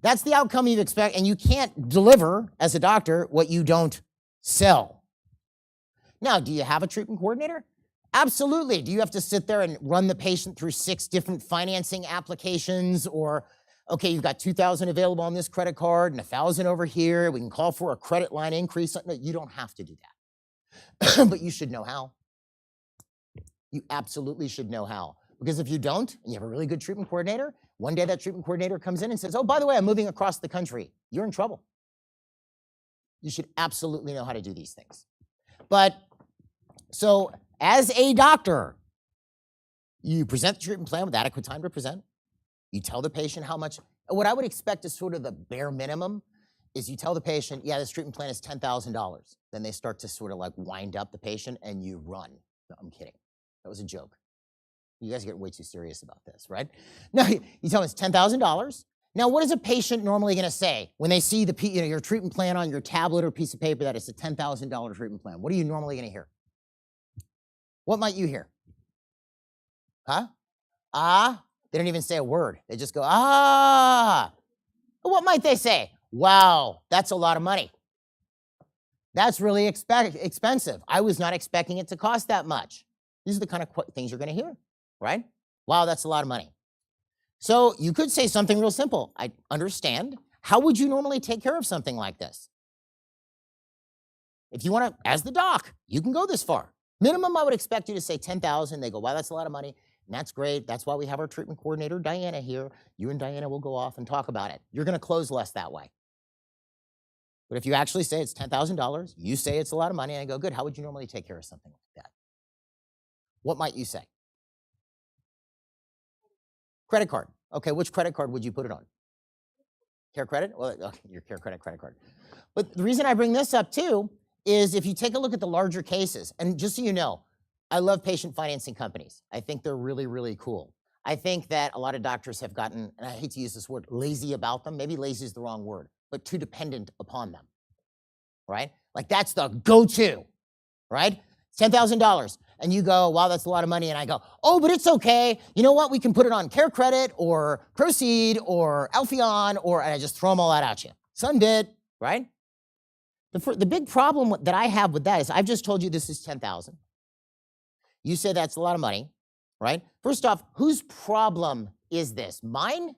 that's the outcome you expect, and you can't deliver as a doctor what you don't sell. Now, do you have a treatment coordinator? Absolutely. Do you have to sit there and run the patient through 6 different financing applications, or, okay, you've got $2,000 available on this credit card and $1,000 over here. We can call for a credit line increase. No, you don't have to do that. But you should know how. You absolutely should know how. Because if you don't, and you have a really good treatment coordinator, one day that treatment coordinator comes in and says, oh, by the way, I'm moving across the country. You're in trouble. You should absolutely know how to do these things. But so as a doctor, you present the treatment plan with adequate time to present. You tell the patient how much. What I would expect is sort of the bare minimum is you tell the patient, yeah, this treatment plan is $10,000. Then they start to sort of like wind up the patient and you run. No, I'm kidding. That was a joke. You guys get way too serious about this, right? No, you tell them it's $10,000. Now, what is a patient normally going to say when they see your treatment plan on your tablet or piece of paper that it's a $10,000 treatment plan? What are you normally going to hear? What might you hear? Huh? Ah? They don't even say a word. They just go, ah. What might they say? Wow, that's a lot of money. That's really expensive. I was not expecting it to cost that much. These are the kind of things you're going to hear, right? Wow, that's a lot of money. So you could say something real simple. I understand. How would you normally take care of something like this? If you want to, as the doc, you can go this far. Minimum, I would expect you to say 10,000. They go, wow, that's a lot of money. And that's great. That's why we have our treatment coordinator, Diana, here. You and Diana will go off and talk about it. You're going to close less that way. But if you actually say it's $10,000, you say it's a lot of money, and I go, good, how would you normally take care of something like that? What might you say? Credit card. Okay, which credit card would you put it on? Care Credit? Well, okay, your Care Credit credit card. But the reason I bring this up too is if you take a look at the larger cases, and just so you know, I love patient financing companies. I think they're really, really cool. I think that a lot of doctors have gotten, and I hate to use this word, lazy about them. Maybe lazy is the wrong word, but too dependent upon them, right? Like that's the go-to, right? $10,000. And you go, wow, that's a lot of money. And I go, oh, but it's okay. You know what? We can put it on Care Credit or Proceed or Alpheon, and I just throw them all out at you. Some did, right? The big problem that I have with that is I've just told you this is $10,000. You say that's a lot of money, right? First off, whose problem is this? Mine?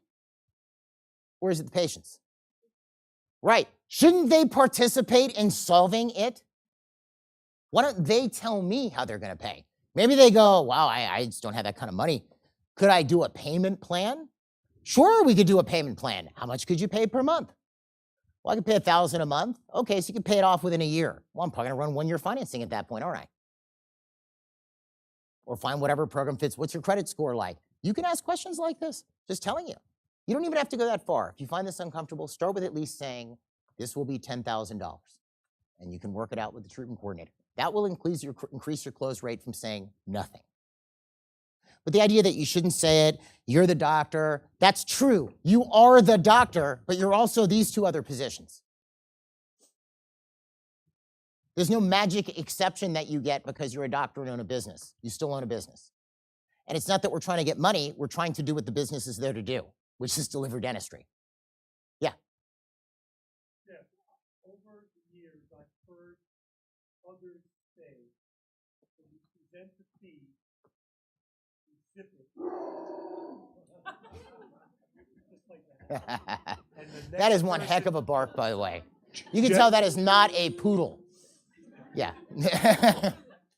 Or is it the patient's? Right. Shouldn't they participate in solving it? Why don't they tell me how they're going to pay? Maybe they go, wow, I just don't have that kind of money. Could I do a payment plan? Sure, we could do a payment plan. How much could you pay per month? Well, I could pay $1,000 a month. Okay, so you can pay it off within a year. Well, I'm probably going to run one-year financing at that point, aren't I? Or find whatever program fits. What's your credit score like? You can ask questions like this, just telling you. You don't even have to go that far. If you find this uncomfortable, start with at least saying, this will be $10,000. And you can work it out with the treatment coordinator. That will increase your close rate from saying nothing. But the idea that you shouldn't say it, you're the doctor, that's true. You are the doctor, but you're also these two other positions. There's no magic exception that you get because you're a doctor and own a business. You still own a business. And it's not that we're trying to get money, we're trying to do what the business is there to do, which is deliver dentistry. Yeah. Yeah. Over the years, I've heard others say, when you present the fee, you zip it. Just like that. That is one heck of a bark, by the way. You can tell that is not a poodle. Yeah.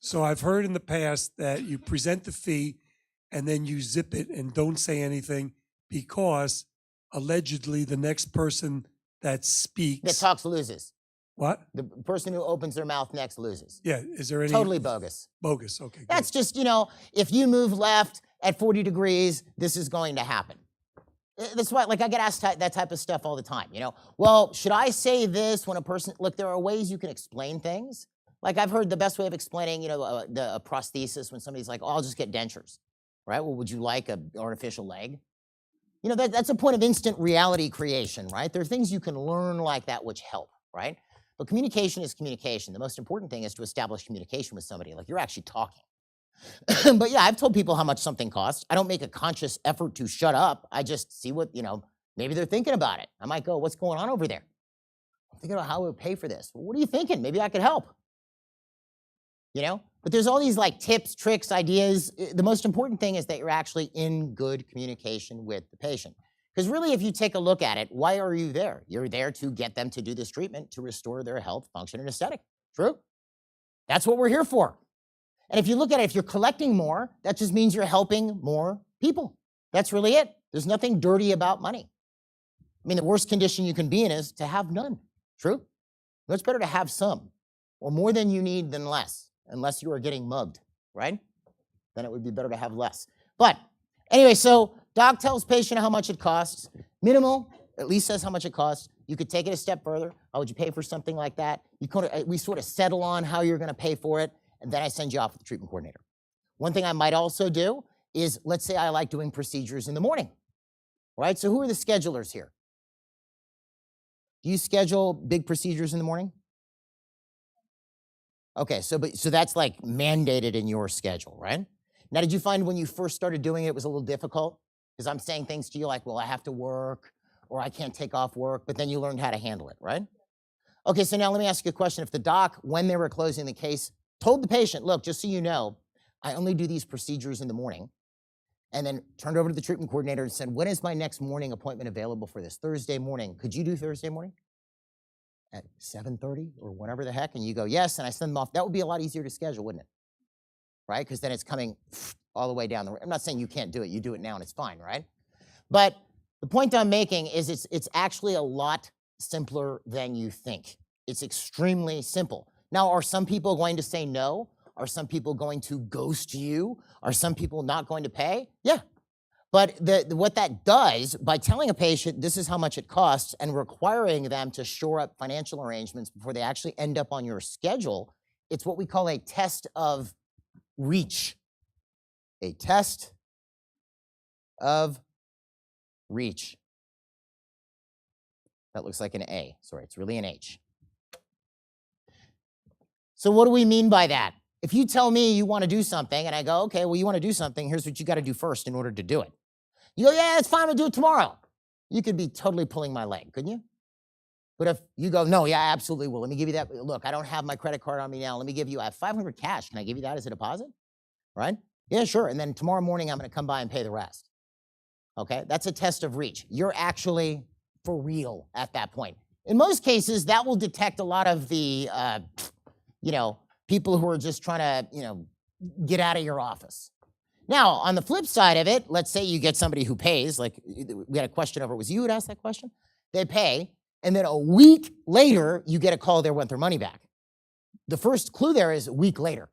So I've heard in the past that you present the fee and then you zip it and don't say anything because allegedly the next person that speaks. That talks loses. What? The person who opens their mouth next loses. Yeah, is there any? Totally bogus. Bogus, okay. That's just, if you move left at 40 degrees, this is going to happen. That's why, I get asked that type of stuff all the time, Well, should I say this when a person, look, there are ways you can explain things. Like I've heard the best way of explaining, a prosthesis when somebody's like, oh, I'll just get dentures, right? Well, would you like an artificial leg? That's a point of instant reality creation, right? There are things you can learn like that which help, right? But communication is communication. The most important thing is to establish communication with somebody, like you're actually talking. But yeah, I've told people how much something costs. I don't make a conscious effort to shut up. I just see what, maybe they're thinking about it. I might go, what's going on over there? I'm thinking about how we would pay for this. Well, what are you thinking? Maybe I could help. But there's all these tips, tricks, ideas. The most important thing is that you're actually in good communication with the patient. Because really, if you take a look at it, why are you there? You're there to get them to do this treatment to restore their health, function, and aesthetic. True? That's what we're here for. And if you look at it, if you're collecting more, that just means you're helping more people. That's really it. There's nothing dirty about money. I mean, the worst condition you can be in is to have none. True? It's better to have some, or more than you need than less, unless you are getting mugged, right? Then it would be better to have less. But anyway, so doc tells patient how much it costs. Minimal, at least says how much it costs. You could take it a step further. How would you pay for something like that? We sort of settle on how you're going to pay for it, and then I send you off with the treatment coordinator. One thing I might also do is, let's say I like doing procedures in the morning, right? So who are the schedulers here? Do you schedule big procedures in the morning? Okay, so that's mandated in your schedule, right? Now, did you find when you first started doing it was a little difficult? Because I'm saying things to you like, well, I have to work, or I can't take off work, but then you learned how to handle it, right? Okay, so now let me ask you a question. If the doc, when they were closing the case, told the patient, look, just so you know, I only do these procedures in the morning, and then turned over to the treatment coordinator and said, when is my next morning appointment available for this? Thursday morning. Could you do Thursday morning? At 7:30 or whatever the heck? And you go, yes, and I send them off. That would be a lot easier to schedule, wouldn't it? Right? Because then it's coming all the way down the road. I'm not saying you can't do it. You do it now and it's fine, right? But the point I'm making is it's actually a lot simpler than you think. It's extremely simple. Now, are some people going to say no? Are some people going to ghost you? Are some people not going to pay? Yeah. But what that does, by telling a patient this is how much it costs and requiring them to shore up financial arrangements before they actually end up on your schedule, it's what we call a test of reach. A test of reach. That looks like an A. Sorry, it's really an H. So what do we mean by that? If you tell me you want to do something and I go, okay, well, you want to do something, here's what you got to do first in order to do it. You go, yeah, it's fine, we'll do it tomorrow. You could be totally pulling my leg, couldn't you? But if you go, no, yeah, I absolutely will. Let me give you that. Look, I don't have my credit card on me now. Let me give you, I have $500 cash. Can I give you that as a deposit? Right? Yeah, sure. And then tomorrow morning, I'm going to come by and pay the rest. Okay? That's a test of reach. You're actually for real at that point. In most cases, that will detect a lot of the, people who are just trying to, get out of your office. Now, on the flip side of it, let's say you get somebody who pays, like we had a question over, was you who asked that question? They pay, and then a week later, you get a call they want their money back. The first clue there is a week later,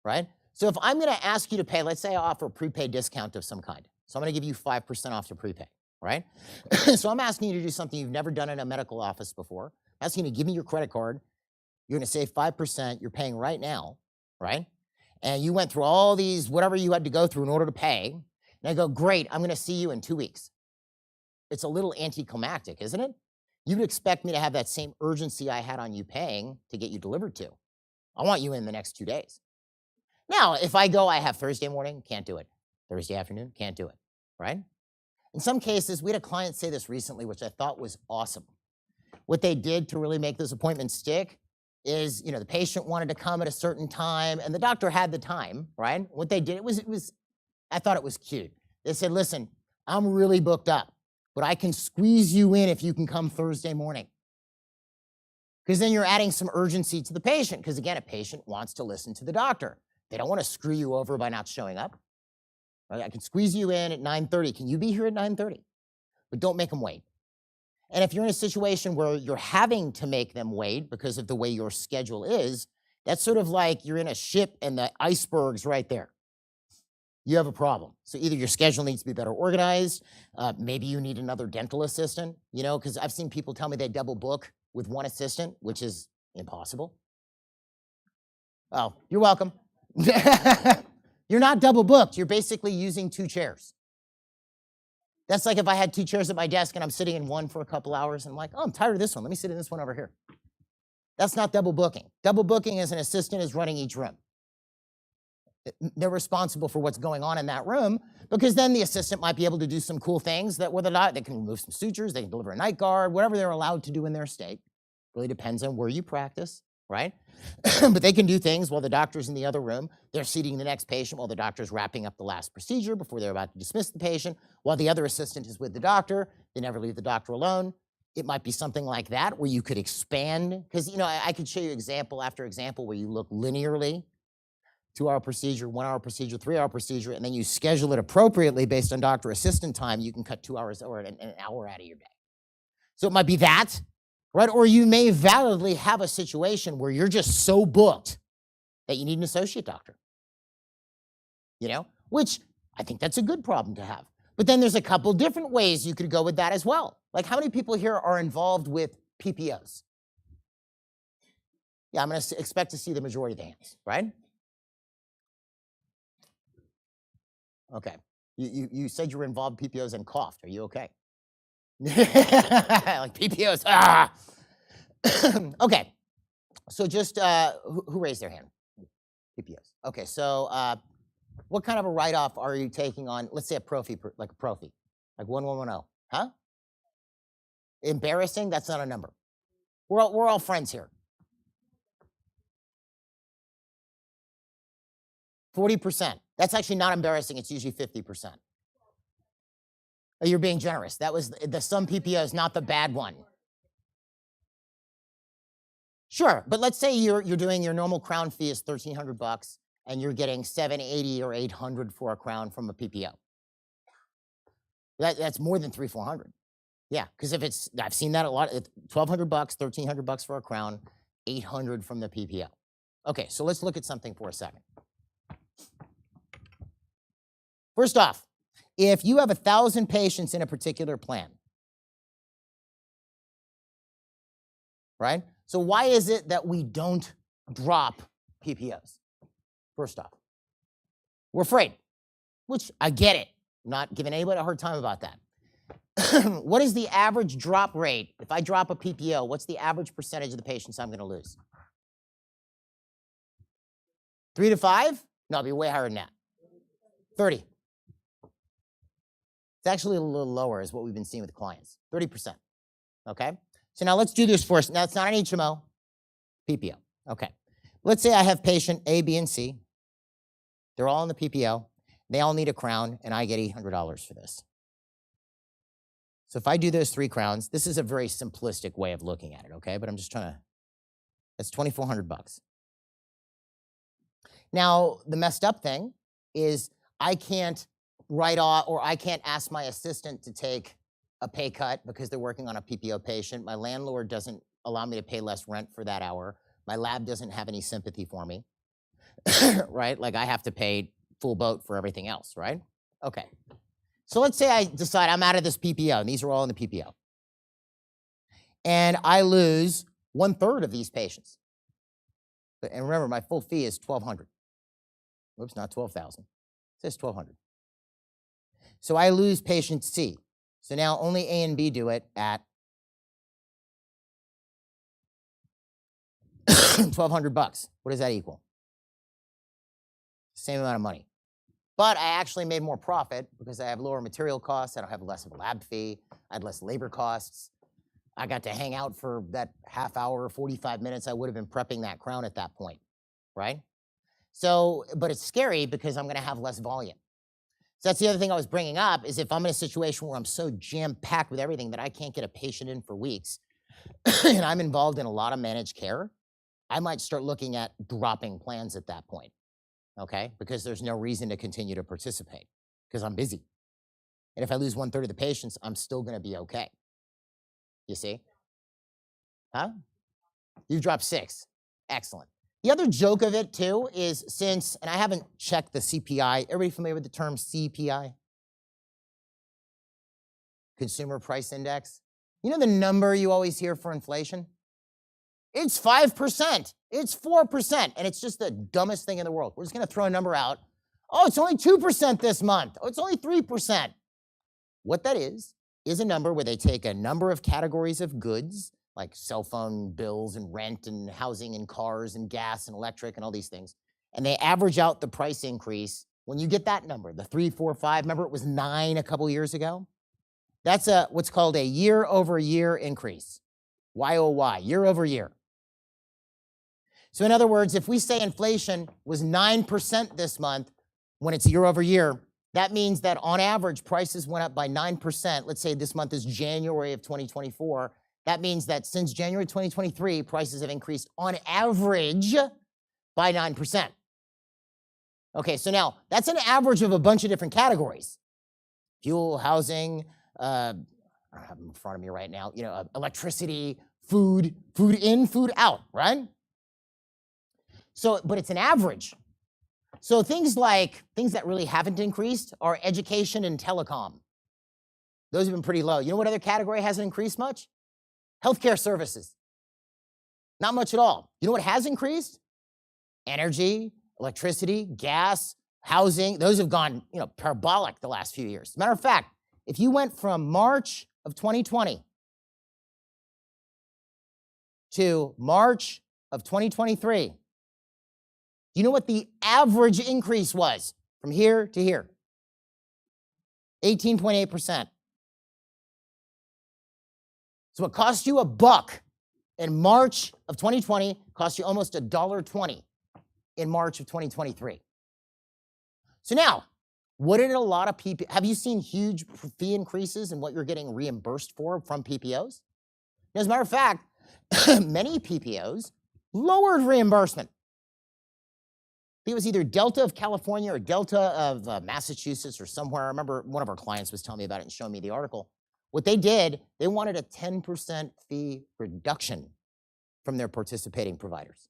right? So if I'm gonna ask you to pay, let's say I offer a prepaid discount of some kind. So I'm gonna give you 5% off to prepay, right? So I'm asking you to do something you've never done in a medical office before. I'm asking you to give me your credit card. You're gonna save 5%, you're paying right now, right? And you went through all these, whatever you had to go through in order to pay. And I go, great, I'm gonna see you in 2 weeks. It's a little anticlimactic, isn't it? You'd expect me to have that same urgency I had on you paying to get you delivered to. I want you in the next 2 days. Now, if I go, I have Thursday morning, can't do it. Thursday afternoon, can't do it, right? In some cases, we had a client say this recently, which I thought was awesome. What they did to really make this appointment stick is, the patient wanted to come at a certain time and the doctor had the time, right? What they did, I thought it was cute. They said, listen, I'm really booked up, but I can squeeze you in if you can come Thursday morning. Because then you're adding some urgency to the patient. Because again, a patient wants to listen to the doctor. They don't want to screw you over by not showing up. Right? I can squeeze you in at 9:30. Can you be here at 9:30? But don't make them wait. And if you're in a situation where you're having to make them wait because of the way your schedule is, that's sort of like you're in a ship and the iceberg's right there. You have a problem. So either your schedule needs to be better organized, maybe you need another dental assistant, because I've seen people tell me they double book with one assistant, which is impossible. Oh, you're welcome. You're not double booked. You're basically using 2 chairs. That's like if I had 2 chairs at my desk and I'm sitting in one for a couple hours and I'm like, oh, I'm tired of this one. Let me sit in this one over here. That's not double booking. Double booking is an assistant is running each room. They're responsible for what's going on in that room because then the assistant might be able to do some cool things that whether or not they can remove some sutures, they can deliver a night guard, whatever they're allowed to do in their state. Really depends on where you practice, right? But they can do things while the doctor's in the other room. They're seating the next patient while the doctor's wrapping up the last procedure before they're about to dismiss the patient, while the other assistant is with the doctor. They never leave the doctor alone. It might be something like that where you could expand, because I could show you example after example where you look linearly, 2-hour procedure, 1-hour procedure, 3-hour procedure, and then you schedule it appropriately based on doctor assistant time. You can cut 2 hours or an hour out of your day. So it might be that. Right? Or you may validly have a situation where you're just so booked that you need an associate doctor. Which I think that's a good problem to have. But then there's a couple different ways you could go with that as well. Like how many people here are involved with PPOs? Yeah, I'm going to expect to see the majority of the hands, right? Okay. You said you were involved in PPOs and coughed. Are you okay? Like PPOs. Ah. Okay. So just who raised their hand? PPOs. Okay. So what kind of a write-off are you taking on? Let's say a prophy, like 1110, huh? Embarrassing, that's not a number. We're all friends here. 40%. That's actually not embarrassing. It's usually 50%. Oh, you're being generous. That was the some PPOs, not the bad one. Sure, but let's say you're doing your normal crown fee is $1,300 and you're getting $780 or $800 for a crown from a PPO. That's more than $300-400. Yeah, because if it's, I've seen that a lot. $1,200, $1,300 for a crown, $800 from the PPO. Okay, so let's look at something for a second. First off, if you have 1,000 patients in a particular plan, right? So why is it that we don't drop PPOs? First off, we're afraid, which I get it. I'm not giving anybody a hard time about that. What is the average drop rate? If I drop a PPO, what's the average percentage of the patients I'm going to lose? 3 to 5? No, it'll be way higher than that. 30. It's actually a little lower is what we've been seeing with clients, 30%. Okay? So now let's do this first. Now it's not an HMO, PPO. Okay. Let's say I have patient A, B, and C. They're all in the PPO. They all need a crown, and I get $800 for this. So if I do those 3 crowns, this is a very simplistic way of looking at it, okay? But I'm just trying to, that's $2,400. Now, the messed up thing is I can't write off, or I can't ask my assistant to take a pay cut because they're working on a PPO patient. My landlord doesn't allow me to pay less rent for that hour. My lab doesn't have any sympathy for me, right? Like I have to pay full boat for everything else, right? Okay. So let's say I decide I'm out of this PPO, and these are all in the PPO. And I lose 1/3 of these patients. And remember, my full fee is $1,200. Whoops, not $12,000. It says $1,200. So I lose patient C. So now only A and B do it at $1,200. What does that equal? Same amount of money. But I actually made more profit because I have lower material costs. I don't have less of a lab fee. I had less labor costs. I got to hang out for that half hour, 45 minutes. I would have been prepping that crown at that point, right? So, but it's scary because I'm going to have less volume. So that's the other thing I was bringing up is if I'm in a situation where I'm so jam-packed with everything that I can't get a patient in for weeks, and I'm involved in a lot of managed care, I might start looking at dropping plans at that point, okay? Because there's no reason to continue to participate because I'm busy. And if I lose 1/3 of the patients, I'm still going to be okay. You see? Huh? You've dropped 6. Excellent. The other joke of it, too, is since, and I haven't checked the CPI. Everybody familiar with the term CPI? Consumer Price Index. You know the number you always hear for inflation? It's 5%. It's 4%. And it's just the dumbest thing in the world. We're just going to throw a number out. Oh, it's only 2% this month. Oh, it's only 3%. What that is a number where they take a number of categories of goods, like cell phone bills and rent and housing and cars and gas and electric and all these things, and they average out the price increase. When you get that number, the 3, 4, 5, remember it was 9 a couple years ago? That's what's called a year-over-year increase. YOY, year over year. So in other words, if we say inflation was 9% this month, when it's year over year, that means that on average, prices went up by 9%. Let's say this month is January of 2024. That means that since January 2023, prices have increased on average by 9%. Okay, so now that's an average of a bunch of different categories. Fuel, housing, I don't have them in front of me right now, electricity, food in, food out, right? So, but it's an average. So things that really haven't increased are education and telecom. Those have been pretty low. You know what other category hasn't increased much? Healthcare services. Not much at all. You know what has increased? Energy, electricity, gas, housing. Those have gone, parabolic the last few years. As a matter of fact, if you went from March of 2020 to March of 2023, do you know what the average increase was from here to here? 18.8%. So it cost you $1 in March of 2020, cost you almost $1.20 in March of 2023. So now, what did a lot of have you seen huge fee increases in what you're getting reimbursed for from PPOs? As a matter of fact, many PPOs lowered reimbursement. It was either Delta of California or Delta of Massachusetts or somewhere. I remember one of our clients was telling me about it and showing me the article. What they did, they wanted a 10% fee reduction from their participating providers.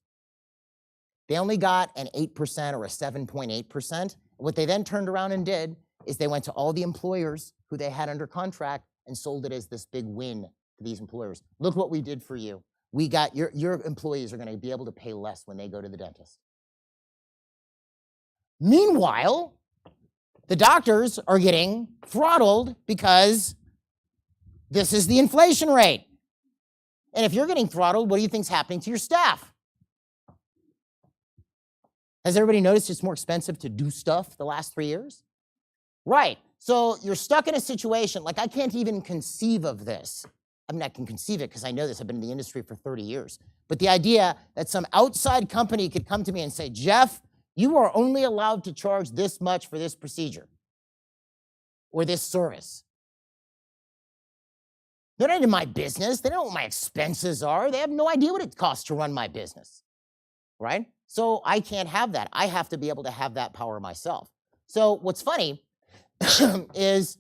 They only got an 8% or a 7.8%. What they then turned around and did is they went to all the employers who they had under contract and sold it as this big win to these employers. Look what we did for you. We got your employees are going to be able to pay less when they go to the dentist. Meanwhile, the doctors are getting throttled because this is the inflation rate. And if you're getting throttled, what do you think's happening to your staff? Has everybody noticed it's more expensive to do stuff the last 3 years? Right. So you're stuck in a situation, like I can't even conceive of this. I mean, I can conceive it because I know this. I've been in the industry for 30 years. But the idea that some outside company could come to me and say, Jeff, you are only allowed to charge this much for this procedure or this service. They're not in my business. They don't know what my expenses are. They have no idea what it costs to run my business, right? So I can't have that. I have to be able to have that power myself. So what's funny is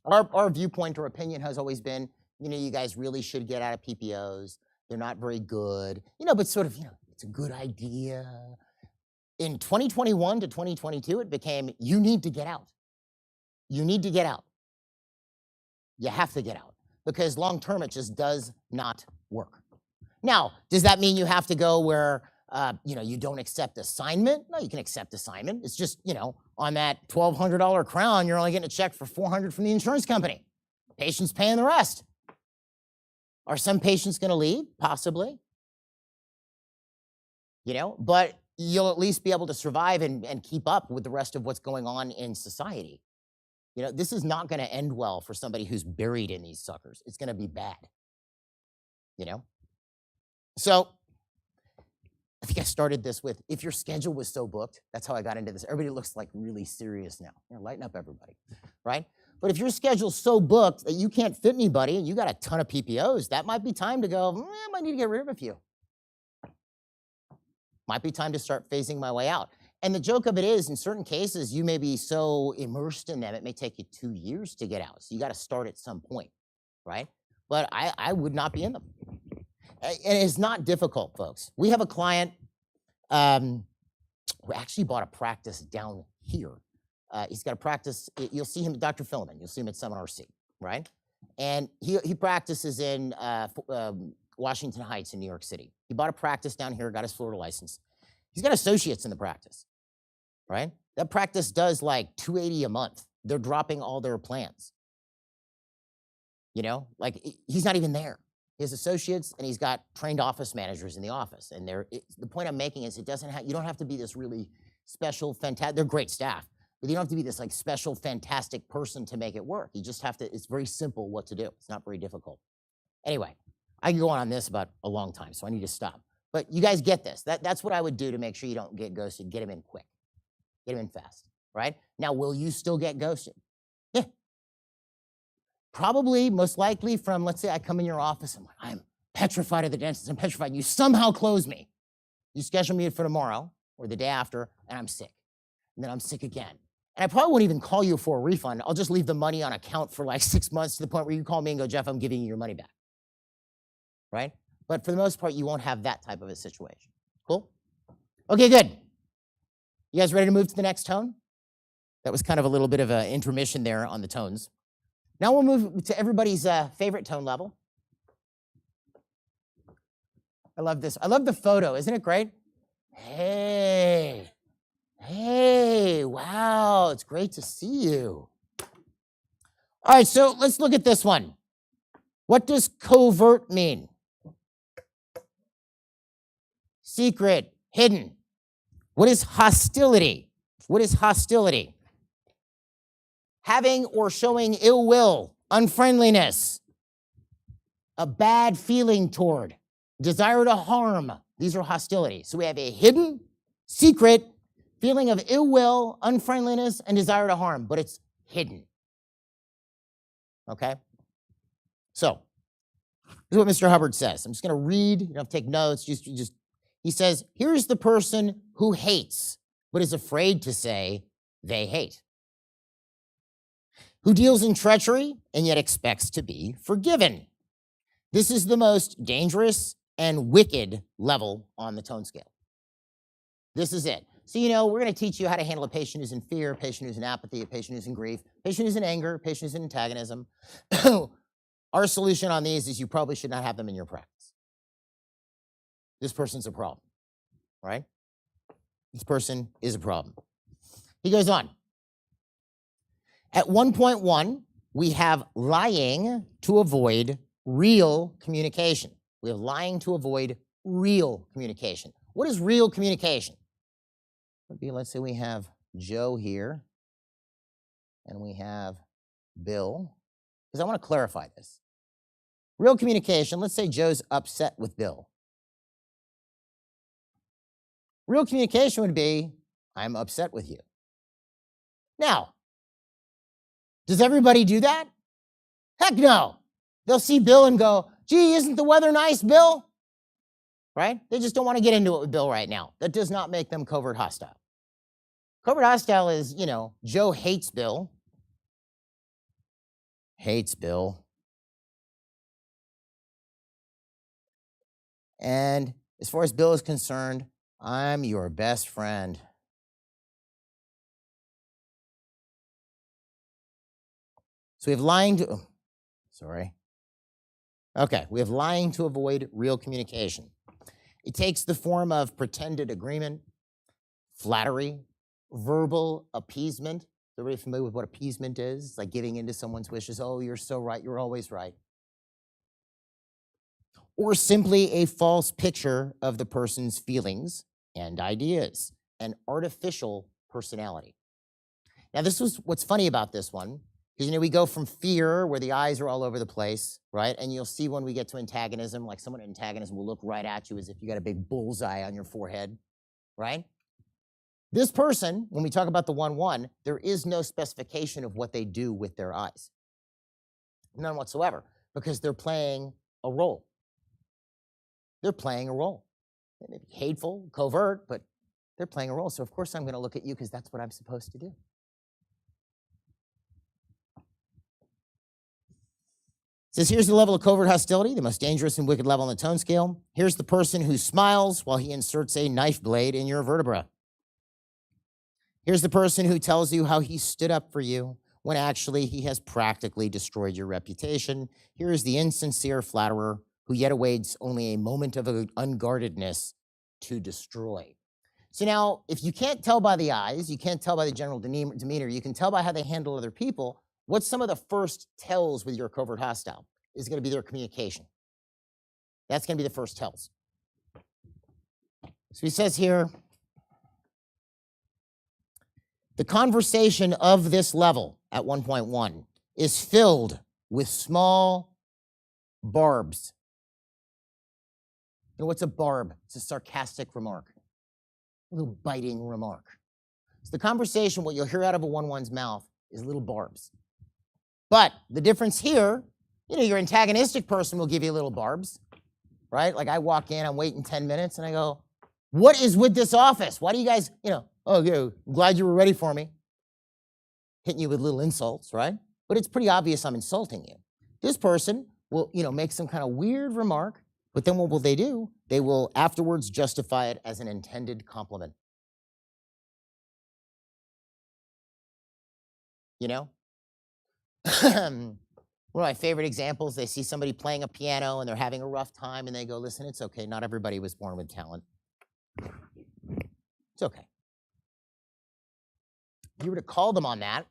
our viewpoint or opinion has always been, you guys really should get out of PPOs. They're not very good, but sort of, it's a good idea. In 2021 to 2022, it became, you need to get out. You need to get out. You have to get out because long-term, it just does not work. Now, does that mean you have to go where, you don't accept assignment? No, you can accept assignment. It's just, on that $1,200 crown, you're only getting a check for $400 from the insurance company. Patient's paying the rest. Are some patients going to leave? Possibly. But you'll at least be able to survive and keep up with the rest of what's going on in society. This is not going to end well for somebody who's buried in these suckers. It's going to be bad. So I think I started this with, if your schedule was so booked, that's how I got into this. Everybody looks like really serious now. Lighten up, everybody, right? But if your schedule's so booked that you can't fit anybody and you got a ton of PPOs, that might be time to go, I might need to get rid of a few. Might be time to start phasing my way out. And the joke of it is, in certain cases, you may be so immersed in them, it may take you 2 years to get out. So you got to start at some point, right? But I would not be in them. And it's not difficult, folks. We have a client who actually bought a practice down here. He's got a practice. You'll see him, Dr. Filliman. You'll see him at Seminar C, right? And he practices in Washington Heights in New York City. He bought a practice down here, got his Florida license. He's got associates in the practice, right? That practice does like $280 a month. They're dropping all their plans. Like he's not even there. His associates, and he's got trained office managers in the office. And the point I'm making is you don't have to be this really special, fantastic, they're great staff, but you don't have to be this like special, fantastic person to make it work. You just have to, it's very simple what to do. It's not very difficult. Anyway, I can go on this about a long time, so I need to stop. But you guys get this. That's what I would do to make sure you don't get ghosted. Get him in quick. Get him in fast, right? Now, will you still get ghosted? Yeah. Probably, most likely from, let's say I come in your office, I'm petrified of the dentist. I'm petrified. You somehow close me. You schedule me for tomorrow or the day after, and I'm sick. And then I'm sick again. And I probably won't even call you for a refund. I'll just leave the money on account for like 6 months to the point where you call me and go, Jeff, I'm giving you your money back. Right? But for the most part, you won't have that type of a situation. Cool? Okay, good. You guys ready to move to the next tone? That was kind of a little bit of an intermission there on the tones. Now we'll move to everybody's favorite tone level. I love this. I love the photo. Isn't it great? Hey, wow, it's great to see you. All right, so let's look at this one. What does covert mean? Secret, hidden. What is hostility? What is hostility? Having or showing ill will, unfriendliness, a bad feeling toward, desire to harm. These are hostilities. So we have a hidden, secret feeling of ill will, unfriendliness, and desire to harm, but it's hidden. Okay? So, this is what Mr. Hubbard says. I'm just going to read, you don't have to take notes. He says, here's the person who hates, but is afraid to say they hate. Who deals in treachery and yet expects to be forgiven. This is the most dangerous and wicked level on the tone scale. This is it. So, we're going to teach you how to handle a patient who's in fear, a patient who's in apathy, a patient who's in grief, a patient who's in anger, a patient who's in antagonism. Our solution on these is you probably should not have them in your practice. This person's a problem, right? This person is a problem. He goes on. At 1.1, we have lying to avoid real communication. We have lying to avoid real communication. What is real communication? Let's say we have Joe here, and we have Bill, because I want to clarify this. Real communication, let's say Joe's upset with Bill. Real communication would be, I'm upset with you. Now, does everybody do that? Heck no. They'll see Bill and go, gee, isn't the weather nice, Bill? Right? They just don't want to get into it with Bill right now. That does not make them covert hostile. Covert hostile is, Joe hates Bill. Hates Bill. And as far as Bill is concerned, I'm your best friend. So we have lying to, we have lying to avoid real communication. It takes the form of pretended agreement, flattery, verbal appeasement. Is everybody familiar with what appeasement is? It's like giving in to someone's wishes. Oh, you're so right. You're always right. Or simply a false picture of the person's feelings and ideas, an artificial personality. Now, this was what's funny about this one, because, we go from fear, where the eyes are all over the place, right? And you'll see when we get to antagonism, like someone in antagonism will look right at you as if you got a big bullseye on your forehead, right? This person, when we talk about the 1-1, there is no specification of what they do with their eyes. None whatsoever, because they're playing a role. They're playing a role. They may be hateful, covert, but they're playing a role. So, of course, I'm going to look at you because that's what I'm supposed to do. It says, here's the level of covert hostility, the most dangerous and wicked level on the tone scale. Here's the person who smiles while he inserts a knife blade in your vertebra. Here's the person who tells you how he stood up for you when actually he has practically destroyed your reputation. Here is the insincere flatterer who yet awaits only a moment of unguardedness to destroy. So now, if you can't tell by the eyes, you can't tell by the general demeanor, you can tell by how they handle other people. What's some of the first tells with your covert hostile? Is going to be their communication. That's going to be the first tells. So he says here, the conversation of this level at 1.1 is filled with small barbs. What's a barb? It's a sarcastic remark, a little biting remark. So the conversation, what you'll hear out of a 1-1's mouth is little barbs. But the difference here, your antagonistic person will give you little barbs, right? Like I walk in, I'm waiting 10 minutes, and I go, what is with this office? Why do you guys, oh, yeah, I'm glad you were ready for me. Hitting you with little insults, right? But it's pretty obvious I'm insulting you. This person will, make some kind of weird remark, but then what will they do? They will afterwards justify it as an intended compliment. One of my favorite examples, they see somebody playing a piano and they're having a rough time and they go, listen, it's okay. Not everybody was born with talent. It's okay. If you were to call them on that,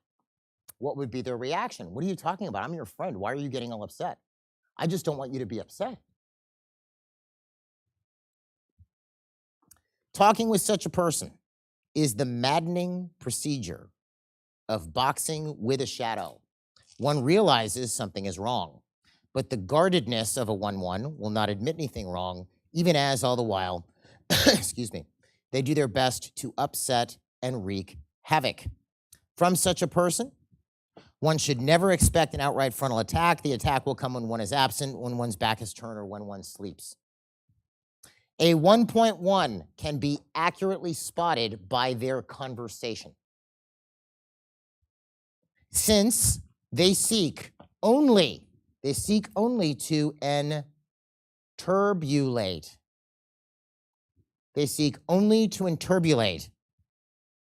what would be their reaction? What are you talking about? I'm your friend. Why are you getting all upset? I just don't want you to be upset. Talking with such a person is the maddening procedure of boxing with a shadow. One realizes something is wrong. but the guardedness of a 1-1 will not admit anything wrong, even as all the while, excuse me, they do their best to upset and wreak havoc. From such a person, one should never expect an outright frontal attack. The attack will come when one is absent, when one's back is turned, or when one sleeps. A 1.1 can be accurately spotted by their conversation, since they seek only to enturbulate. They seek only to enturbulate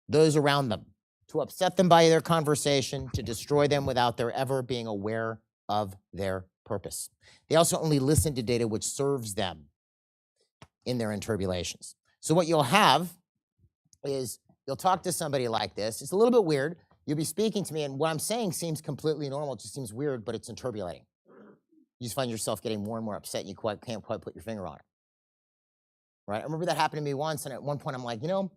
those around them, to upset them by their conversation, to destroy them without their ever being aware of their purpose. They also only listen to data which serves them in their enturbulations. So what you'll have is you'll talk to somebody like this. It's a little bit weird. You'll be speaking to me, and what I'm saying seems completely normal. It just seems weird, but it's enturbulating. You just find yourself getting more and more upset, and you can't quite put your finger on it. Right? I remember that happened to me once, and at one point I'm like, talking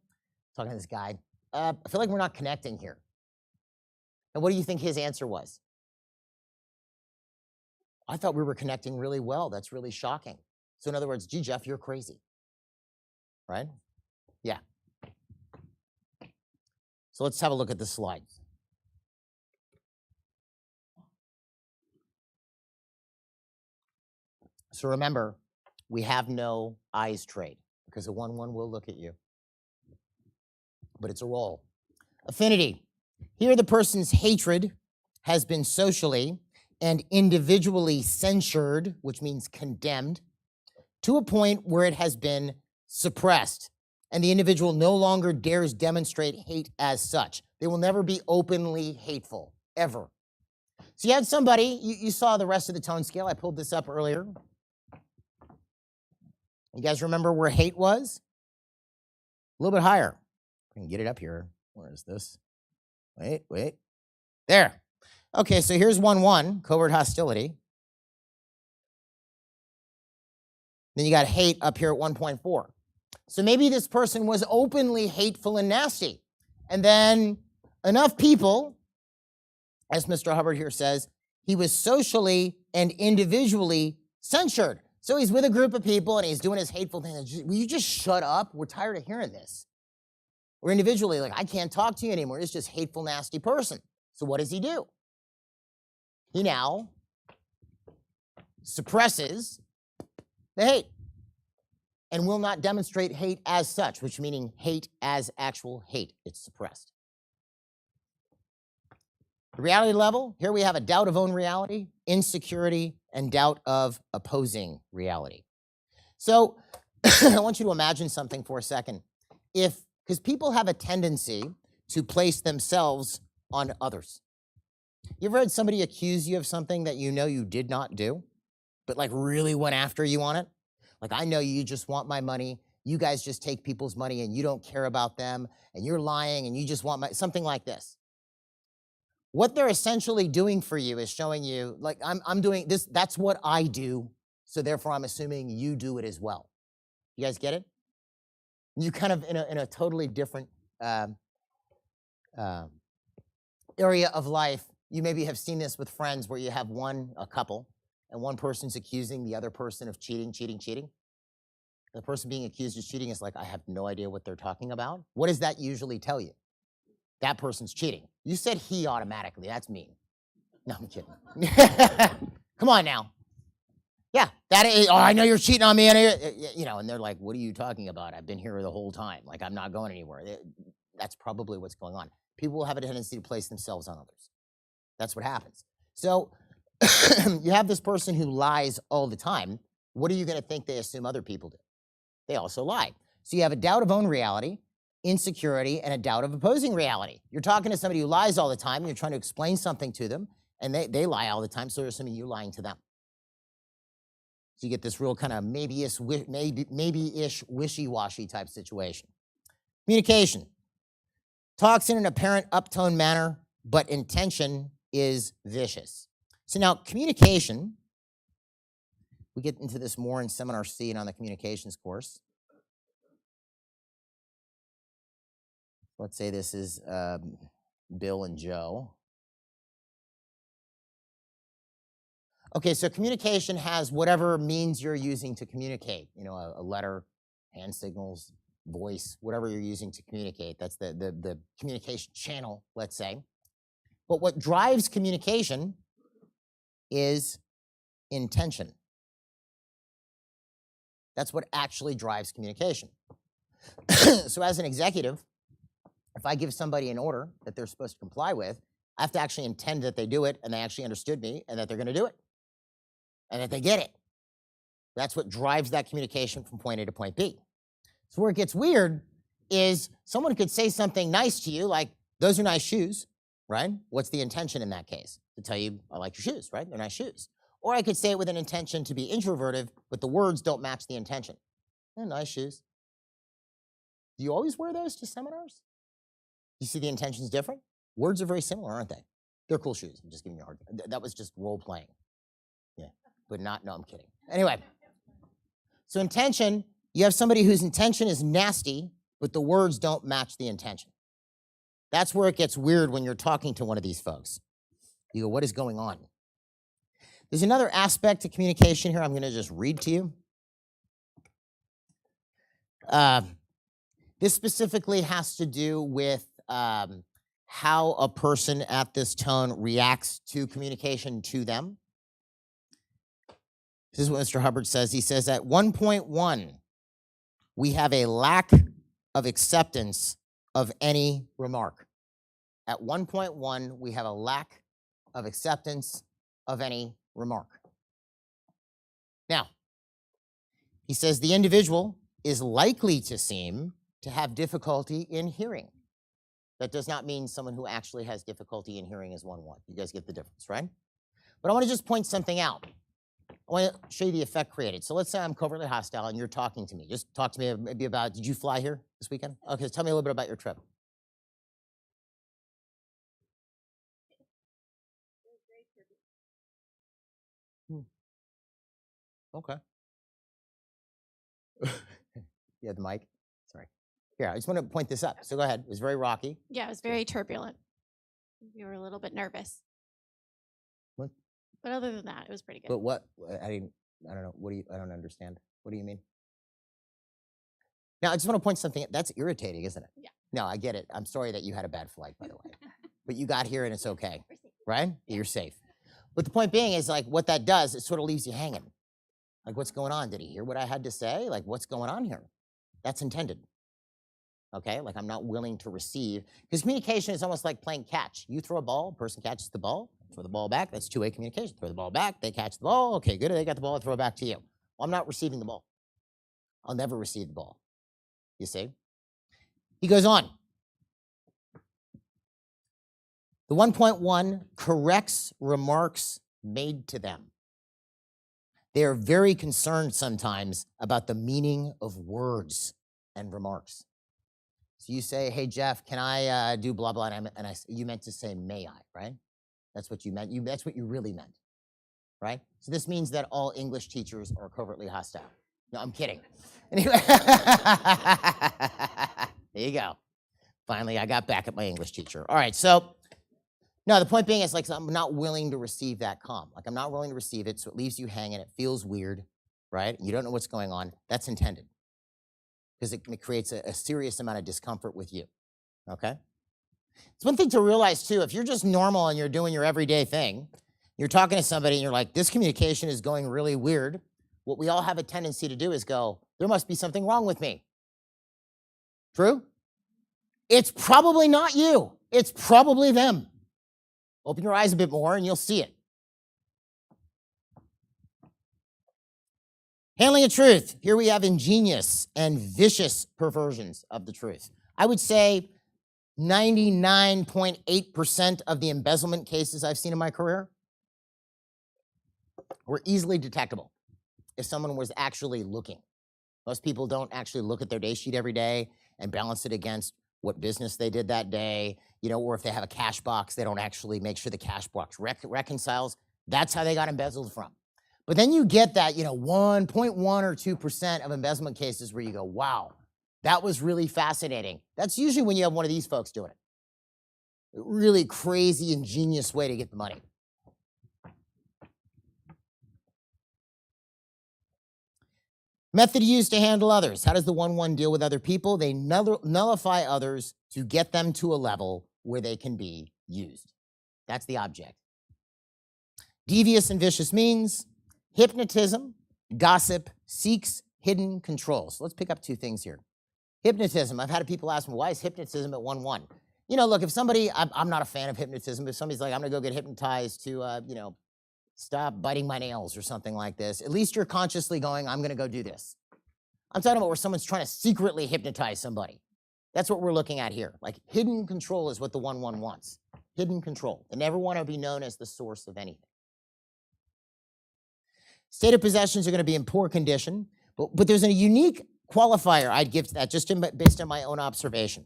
to this guy, I feel like we're not connecting here. And what do you think his answer was? I thought we were connecting really well. That's really shocking. So in other words, gee, Jeff, you're crazy. Right? Yeah. So let's have a look at the slide. So remember, we have no eyes trade because a 1-1 will look at you. But it's a roll. Affinity. Here the person's hatred has been socially and individually censured, which means condemned, to a point where it has been suppressed, and the individual no longer dares demonstrate hate as such. They will never be openly hateful, ever. So you had somebody, you saw the rest of the tone scale. I pulled this up earlier. You guys remember where hate was? A little bit higher. I can get it up here. Where is this? Wait. There. Okay, so here's 1-1, covert hostility. Then you got hate up here at 1.4. So maybe this person was openly hateful and nasty. And then enough people, as Mr. Hubbard here says, he was socially and individually censured. So he's with a group of people and he's doing his hateful thing. Will you just shut up? We're tired of hearing this. Or individually, like, I can't talk to you anymore. It's just hateful, nasty person. So what does he do? He now suppresses the hate and will not demonstrate hate as such, which meaning hate as actual hate. It's suppressed. The reality level, here we have a doubt of own reality, insecurity, and doubt of opposing reality. So I want you to imagine something for a second. Because people have a tendency to place themselves on others. You ever had somebody accuse you of something that you know you did not do, but like really went after you on it? Like, I know you just want my money. You guys just take people's money and you don't care about them and you're lying and you just want something like this. What they're essentially doing for you is showing you, like, I'm doing this, that's what I do, so therefore I'm assuming you do it as well. You guys get it? You kind of in a totally different area of life. You maybe have seen this with friends where you have a couple, and one person's accusing the other person of cheating. The person being accused of cheating is like, I have no idea what they're talking about. What does that usually tell you? That person's cheating. You said he automatically. That's mean. No, I'm kidding. Come on now. Yeah, that is, oh, I know you're cheating on me. And they're like, what are you talking about? I've been here the whole time. Like, I'm not going anywhere. That's probably what's going on. People will have a tendency to place themselves on others. That's what happens. So you have this person who lies all the time. What are you going to think they assume other people do? They also lie. So you have a doubt of own reality, insecurity, and a doubt of opposing reality. You're talking to somebody who lies all the time, and you're trying to explain something to them, and they lie all the time, so they're assuming you're lying to them. So you get this real kind of maybe-ish wishy-washy type situation. Communication. Talks in an apparent uptone manner, but intention is vicious. So now communication, we get into this more in Seminar C and on the communications course. Let's say this is Bill and Joe. Okay, so communication has whatever means you're using to communicate. You know, a letter, hand signals, voice, whatever you're using to communicate. That's the communication channel, let's say. But what drives communication is intention. That's what actually drives communication. So as an executive, if I give somebody an order that they're supposed to comply with, I have to actually intend that they do it and they actually understood me and that they're going to do it and that they get it. That's what drives that communication from point A to point B. So where it gets weird is someone could say something nice to you, like, those are nice shoes, right? What's the intention in that case? To tell you, I like your shoes, right? They're nice shoes. Or I could say it with an intention to be introverted, but the words don't match the intention. They're nice shoes. Do you always wear those to seminars? You see the intention's different? Words are very similar, aren't they? They're cool shoes. I'm just giving you a hard time. That was just role playing. Yeah, but not, no, I'm kidding. Anyway, so intention, you have somebody whose intention is nasty, but the words don't match the intention. That's where it gets weird when you're talking to one of these folks. You go, what is going on? There's another aspect to communication here I'm going to just read to you. This specifically has to do with how a person at this tone reacts to communication to them. This is what Mr. Hubbard says. He says, at 1.1, we have a lack of acceptance of any remark. At 1.1, we have a lack of acceptance of any remark. Now, he says the individual is likely to seem to have difficulty in hearing. That does not mean someone who actually has difficulty in hearing is 1-1. You guys get the difference, right? But I want to just point something out. I want to show you the effect created. So let's say I'm covertly hostile and you're talking to me. Just talk to me maybe about, did you fly here this weekend? Okay, tell me a little bit about your trip. Okay. You have the mic? Sorry. Here, I just want to point this up. So go ahead. It was very rocky. Yeah, it was very turbulent. We were a little bit nervous. What? But other than that, it was pretty good. But what? I don't know. I don't understand. What do you mean? Now, I just want to point something. That's irritating, isn't it? Yeah. No, I get it. I'm sorry that you had a bad flight, by the way. But you got here and it's okay, right? You're safe. But the point being is, like, what that does, it sort of leaves you hanging. Like, what's going on? Did he hear what I had to say? Like, what's going on here? That's intended. Okay? Like, I'm not willing to receive. Because communication is almost like playing catch. You throw a ball, a person catches the ball, throw the ball back. That's two-way communication. Throw the ball back, they catch the ball. Okay, good. They got the ball, I throw it back to you. Well, I'm not receiving the ball. I'll never receive the ball. You see? He goes on. The 1.1 corrects remarks made to them. They are very concerned sometimes about the meaning of words and remarks. So you say, hey, Jeff, can I do blah, blah, and you meant to say, may I, right? That's what you meant. That's what you really meant, right? So this means that all English teachers are covertly hostile. No, I'm kidding. Anyway, there you go. Finally, I got back at my English teacher. All right, so no, the point being is, like, I'm not willing to receive that comm. Like, I'm not willing to receive it, so it leaves you hanging. It feels weird, right? You don't know what's going on. That's intended because it creates a serious amount of discomfort with you, okay? It's one thing to realize, too, if you're just normal and you're doing your everyday thing, you're talking to somebody and you're like, this communication is going really weird, what we all have a tendency to do is go, there must be something wrong with me. True? It's probably not you. It's probably them. Open your eyes a bit more and you'll see it. Handling of truth. Here we have ingenious and vicious perversions of the truth. I would say 99.8% of the embezzlement cases I've seen in my career were easily detectable if someone was actually looking. Most people don't actually look at their day sheet every day and balance it against what business they did that day, you know, or if they have a cash box, they don't actually make sure the cash box reconciles. That's how they got embezzled from. But then you get that, 1.1 or 2% of embezzlement cases where you go, wow, that was really fascinating. That's usually when you have one of these folks doing it. A really crazy, ingenious way to get the money. Method used to handle others. How does the 1-1 deal with other people? They nullify others to get them to a level where they can be used. That's the object. Devious and vicious means hypnotism, gossip, seeks hidden control. So let's pick up two things here. Hypnotism. I've had people ask me, why is hypnotism at 1-1? You know, look, if somebody, I'm not a fan of hypnotism. If somebody's like, I'm going to go get hypnotized to, stop biting my nails or something like this, at least you're consciously going, I'm going to go do this. I'm talking about where someone's trying to secretly hypnotize somebody. That's what we're looking at here. Like hidden control is what the 1-1 wants. Hidden control. They never want to be known as the source of anything. State of possessions are going to be in poor condition, but there's a unique qualifier I'd give to that just based on my own observation.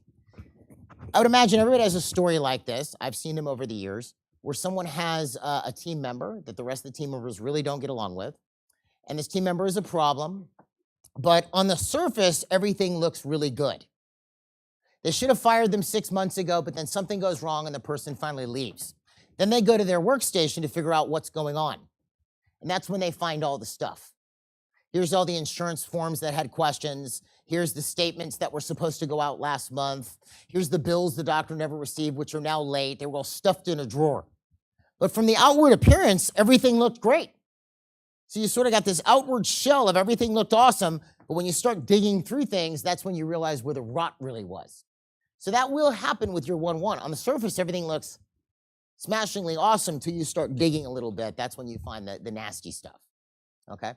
I would imagine everybody has a story like this. I've seen them over the years, where someone has a team member that the rest of the team members really don't get along with, and this team member is a problem, but on the surface, everything looks really good. They should have fired them 6 months ago, but then something goes wrong and the person finally leaves. Then they go to their workstation to figure out what's going on. And that's when they find all the stuff. Here's all the insurance forms that had questions. Here's the statements that were supposed to go out last month. Here's the bills the doctor never received, which are now late. They were all stuffed in a drawer. But from the outward appearance, everything looked great. So you sort of got this outward shell of everything looked awesome, but when you start digging through things, that's when you realize where the rot really was. So that will happen with your 1-1. On the surface, everything looks smashingly awesome till you start digging a little bit. That's when you find the nasty stuff, okay?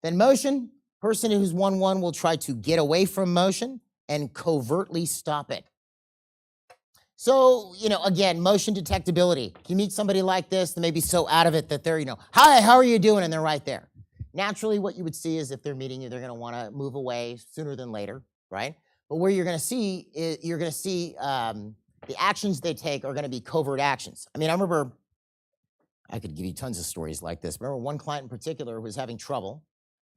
Then motion, person who's 1-1 will try to get away from motion and covertly stop it. So, again, motion detectability. You meet somebody like this, they may be so out of it that they're, hi, how are you doing? And they're right there. Naturally, what you would see is if they're meeting you, they're going to want to move away sooner than later, right? But where you're going to see the actions they take are going to be covert actions. I mean, I remember, I could give you tons of stories like this. Remember one client in particular who was having trouble.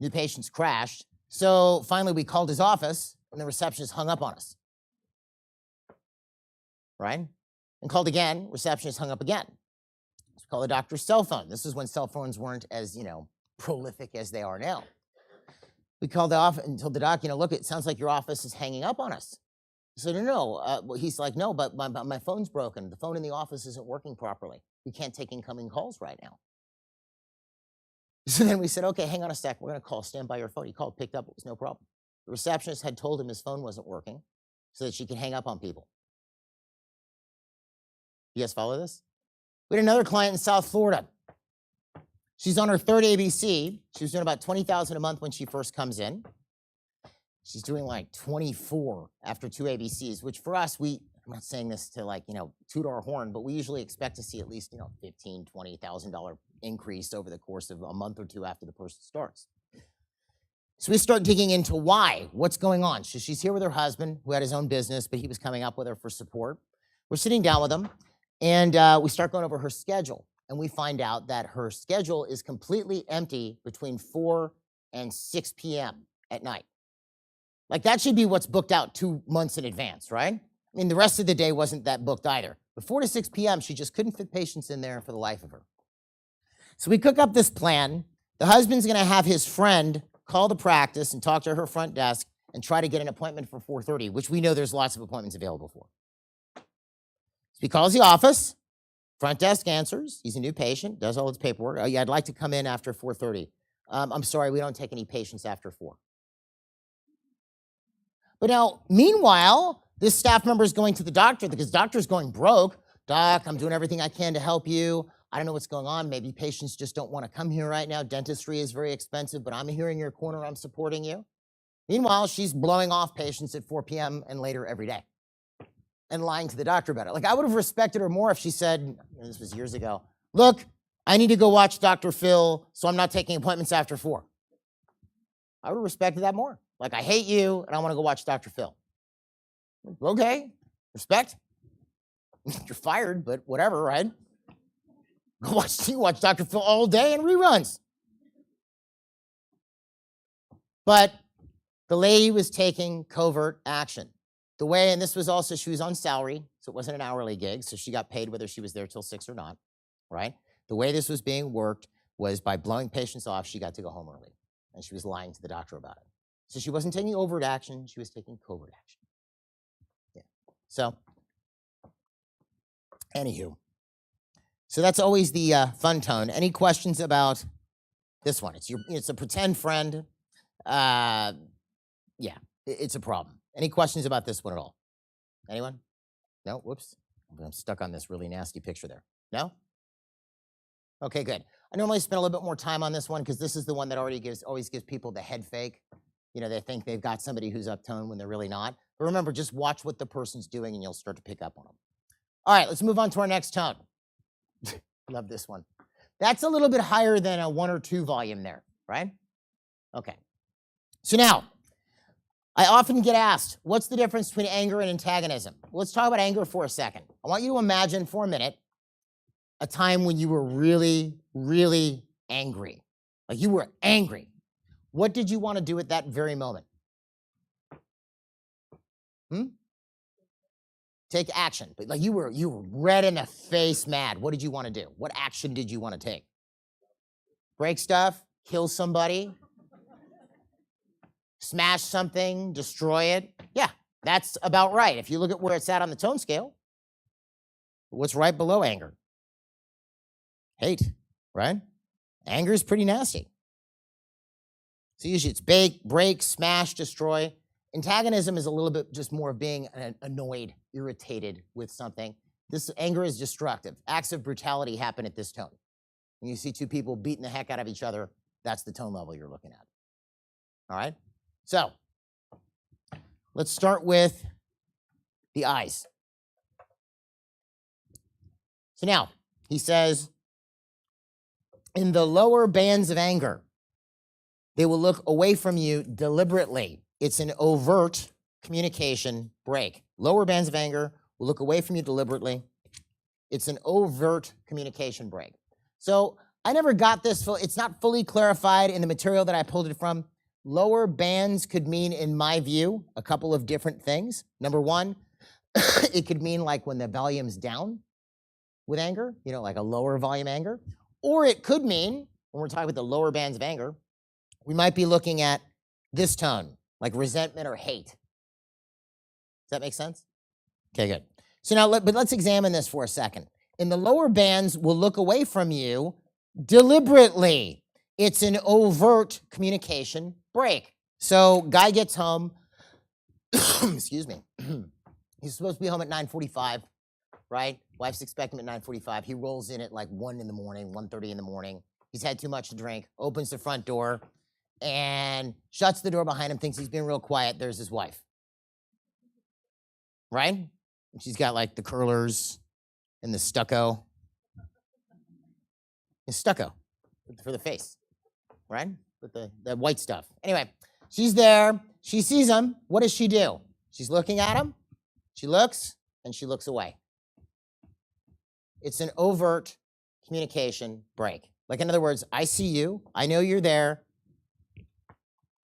New patients crashed. So finally, we called his office, and the receptionist hung up on us, right? And called again, receptionist hung up again. So we called the doctor's cell phone. This is when cell phones weren't as, prolific as they are now. We called the office and told the doc, look, it sounds like your office is hanging up on us. I said, no. Well, he's like, no, but my phone's broken. The phone in the office isn't working properly. We can't take incoming calls right now. So then we said, okay, hang on a sec. We're going to call. Stand by your phone. He called, picked up. It was no problem. The receptionist had told him his phone wasn't working so that she could hang up on people. You guys follow this? We had another client in South Florida. She's on her third ABC. She was doing about $20,000 a month when she first comes in. She's doing like 24 after 2 ABCs, which for us, I'm not saying this to toot our horn, but we usually expect to see at least, $15,000, $20,000 increase over the course of a month or two after the person starts. So we start digging into why, what's going on. So she's here with her husband who had his own business, but he was coming up with her for support. We're sitting down with him and we start going over her schedule. And we find out that her schedule is completely empty between 4 and 6 p.m. at night. Like that should be what's booked out 2 months in advance, right? I mean, the rest of the day wasn't that booked either. But 4 to 6 p.m., she just couldn't fit patients in there for the life of her. So we cook up this plan. The husband's going to have his friend call the practice and talk to her front desk and try to get an appointment for 4:30, which we know there's lots of appointments available for. So he calls the office. Front desk answers. He's a new patient, does all his paperwork. Oh, yeah, I'd like to come in after 4:30. I'm sorry, we don't take any patients after 4. But now, meanwhile, this staff member is going to the doctor because the doctor's going broke. Doc, I'm doing everything I can to help you. I don't know what's going on. Maybe patients just don't want to come here right now. Dentistry is very expensive, but I'm here in your corner. I'm supporting you. Meanwhile, she's blowing off patients at 4 p.m. and later every day and lying to the doctor about it. Like, I would have respected her more if she said, this was years ago, look, I need to go watch Dr. Phil, so I'm not taking appointments after 4. I would have respected that more. Like, I hate you, and I want to go watch Dr. Phil. Okay, respect. You're fired, but whatever, right? Go watch Dr. Phil all day and reruns. But the lady was taking covert action. The way, and this was also, she was on salary, so it wasn't an hourly gig, so she got paid whether she was there till 6 or not, right? The way this was being worked was by blowing patients off, she got to go home early. And she was lying to the doctor about it. So she wasn't taking overt action, she was taking covert action. Yeah. So, anywho. So that's always the fun tone. Any questions about this one? It's a pretend friend. Yeah, it's a problem. Any questions about this one at all? Anyone? No? Whoops. I'm stuck on this really nasty picture there. No? Okay, good. I normally spend a little bit more time on this one because this is the one that always gives people the head fake. You know, they think they've got somebody who's uptoned when they're really not. But remember, just watch what the person's doing and you'll start to pick up on them. All right, let's move on to our next tone. Love this one. That's a little bit higher than a 1 or 2 volume there, right? Okay. So now, I often get asked, what's the difference between anger and antagonism? Well, let's talk about anger for a second. I want you to imagine for a minute a time when you were really, really angry. Like you were angry. What did you want to do at that very moment? Take action. But like you were red in the face mad. What did you want to do? What action did you want to take? Break stuff? Kill somebody? Smash something? Destroy it? Yeah, that's about right. If you look at where it's at on the tone scale, what's right below anger? Hate, right? Anger is pretty nasty. So usually it's break, smash, destroy. Antagonism is a little bit just more of being annoyed, irritated with something. This anger is destructive. Acts of brutality happen at this tone. When you see two people beating the heck out of each other, that's the tone level you're looking at. All right? So, let's start with the eyes. So now, he says, in the lower bands of anger, they will look away from you deliberately. It's an overt communication break. Lower bands of anger will look away from you deliberately. It's an overt communication break. So I never got this. It's not fully clarified in the material that I pulled it from. Lower bands could mean, in my view, a couple of different things. Number one, it could mean like when the volume's down with anger, you know, like a lower volume anger. Or it could mean, when we're talking about the lower bands of anger, we might be looking at this tone, like resentment or hate. Does that make sense? Okay, good. So now, let's examine this for a second. In the lower bands, we'll look away from you deliberately. It's an overt communication break. So guy gets home, excuse me, he's supposed to be home at 9:45, right? Wife's expecting him at 9:45. He rolls in at like 1 in the morning, 1:30 in the morning. He's had too much to drink, opens the front door, and shuts the door behind him, thinks he's being real quiet. There's his wife, right? And she's got like the curlers and the stucco. It's stucco for the face, right? With the white stuff. Anyway, she's there. She sees him. What does she do? She's looking at him. She looks, and she looks away. It's an overt communication break. Like, in other words, I see you. I know you're there.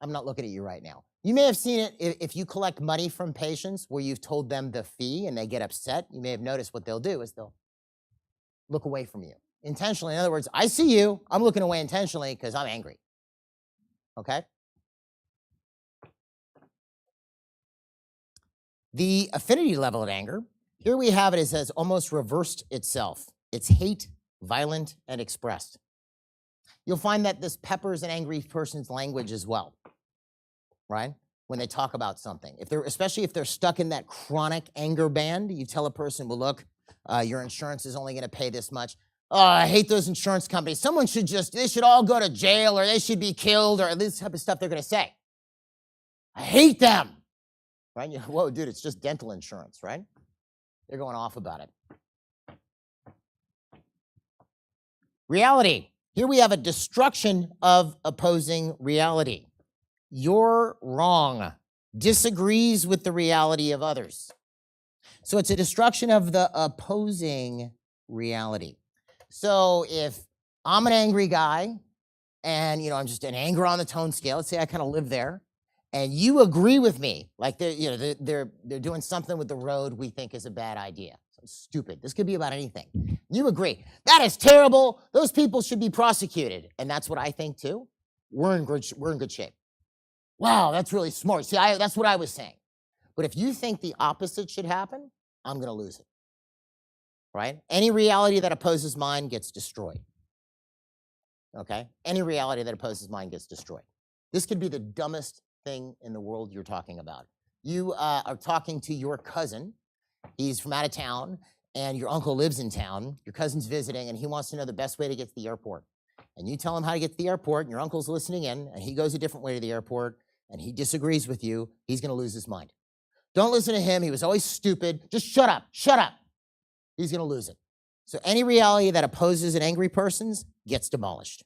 I'm not looking at you right now. You may have seen it if you collect money from patients where you've told them the fee and they get upset. You may have noticed what they'll do is they'll look away from you intentionally. In other words, I see you. I'm looking away intentionally because I'm angry. Okay? The affinity level of anger, here we have it as has almost reversed itself. It's hate, violent, and expressed. You'll find that this peppers an angry person's language as well, right? When they talk about something. Especially if they're stuck in that chronic anger band, you tell a person, well, look, your insurance is only going to pay this much. Oh, I hate those insurance companies. They should all go to jail, or they should be killed, or this type of stuff they're going to say. I hate them, right? Whoa, dude, it's just dental insurance, right? They're going off about it. Reality. Here we have a destruction of opposing reality. You're wrong. Disagrees with the reality of others. So it's a destruction of the opposing reality. So if I'm an angry guy and, I'm just an anger on the tone scale, let's say I kind of live there, and you agree with me, like they're doing something with the road we think is a bad idea. stupid. This could be about anything. You agree. That is terrible. Those people should be prosecuted. And that's what I think too. We're in good shape. Wow, that's really smart. See, that's what I was saying. But if you think the opposite should happen, I'm going to lose it. Right? Any reality that opposes mine gets destroyed. Okay? Any reality that opposes mine gets destroyed. This could be the dumbest thing in the world you're talking about. You are talking to your cousin. He's from out of town, and your uncle lives in town. Your cousin's visiting, and he wants to know the best way to get to the airport. And you tell him how to get to the airport, and your uncle's listening in, and he goes a different way to the airport, and he disagrees with you. He's going to lose his mind. Don't listen to him. He was always stupid. Just shut up. Shut up. He's going to lose it. So any reality that opposes an angry person gets demolished.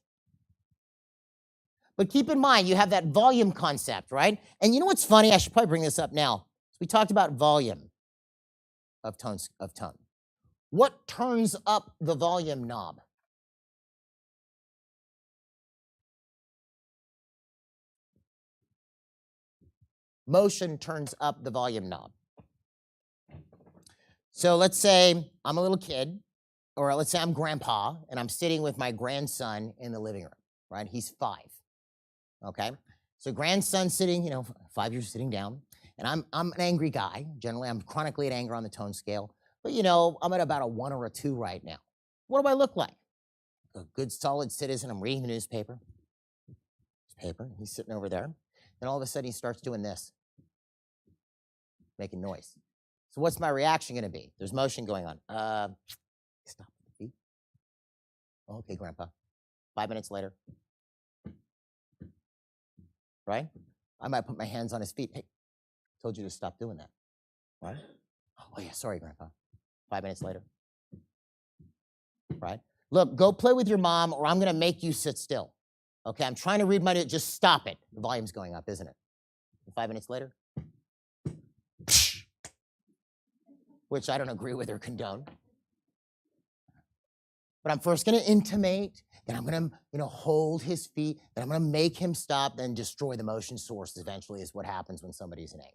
But keep in mind, you have that volume concept, right? And you know what's funny? I should probably bring this up now. We talked about volume of tone. What turns up the volume knob? Motion turns up the volume knob. So let's say I'm a little kid, or let's say I'm grandpa, and I'm sitting with my grandson in the living room, right? He's 5, okay? So grandson's sitting, 5 years sitting down, and I'm an angry guy. Generally, I'm chronically at anger on the tone scale, but I'm at about a 1 or a 2 right now. What do I look like? A good, solid citizen. I'm reading the newspaper. He's sitting over there. Then all of a sudden, he starts doing this, making noise. So what's my reaction going to be? There's motion going on. Stop the feet. Okay, Grandpa. 5 minutes later. Right? I might put my hands on his feet. Hey, told you to stop doing that. Right? Oh, yeah, sorry, Grandpa. 5 minutes later. Right? Look, go play with your mom, or I'm going to make you sit still. Okay, I'm trying to read my, just stop it. The volume's going up, isn't it? 5 minutes later. Which I don't agree with or condone. But I'm first going to intimate, then I'm going to, hold his feet, then I'm going to make him stop, then destroy the motion source eventually is what happens when somebody's in anger.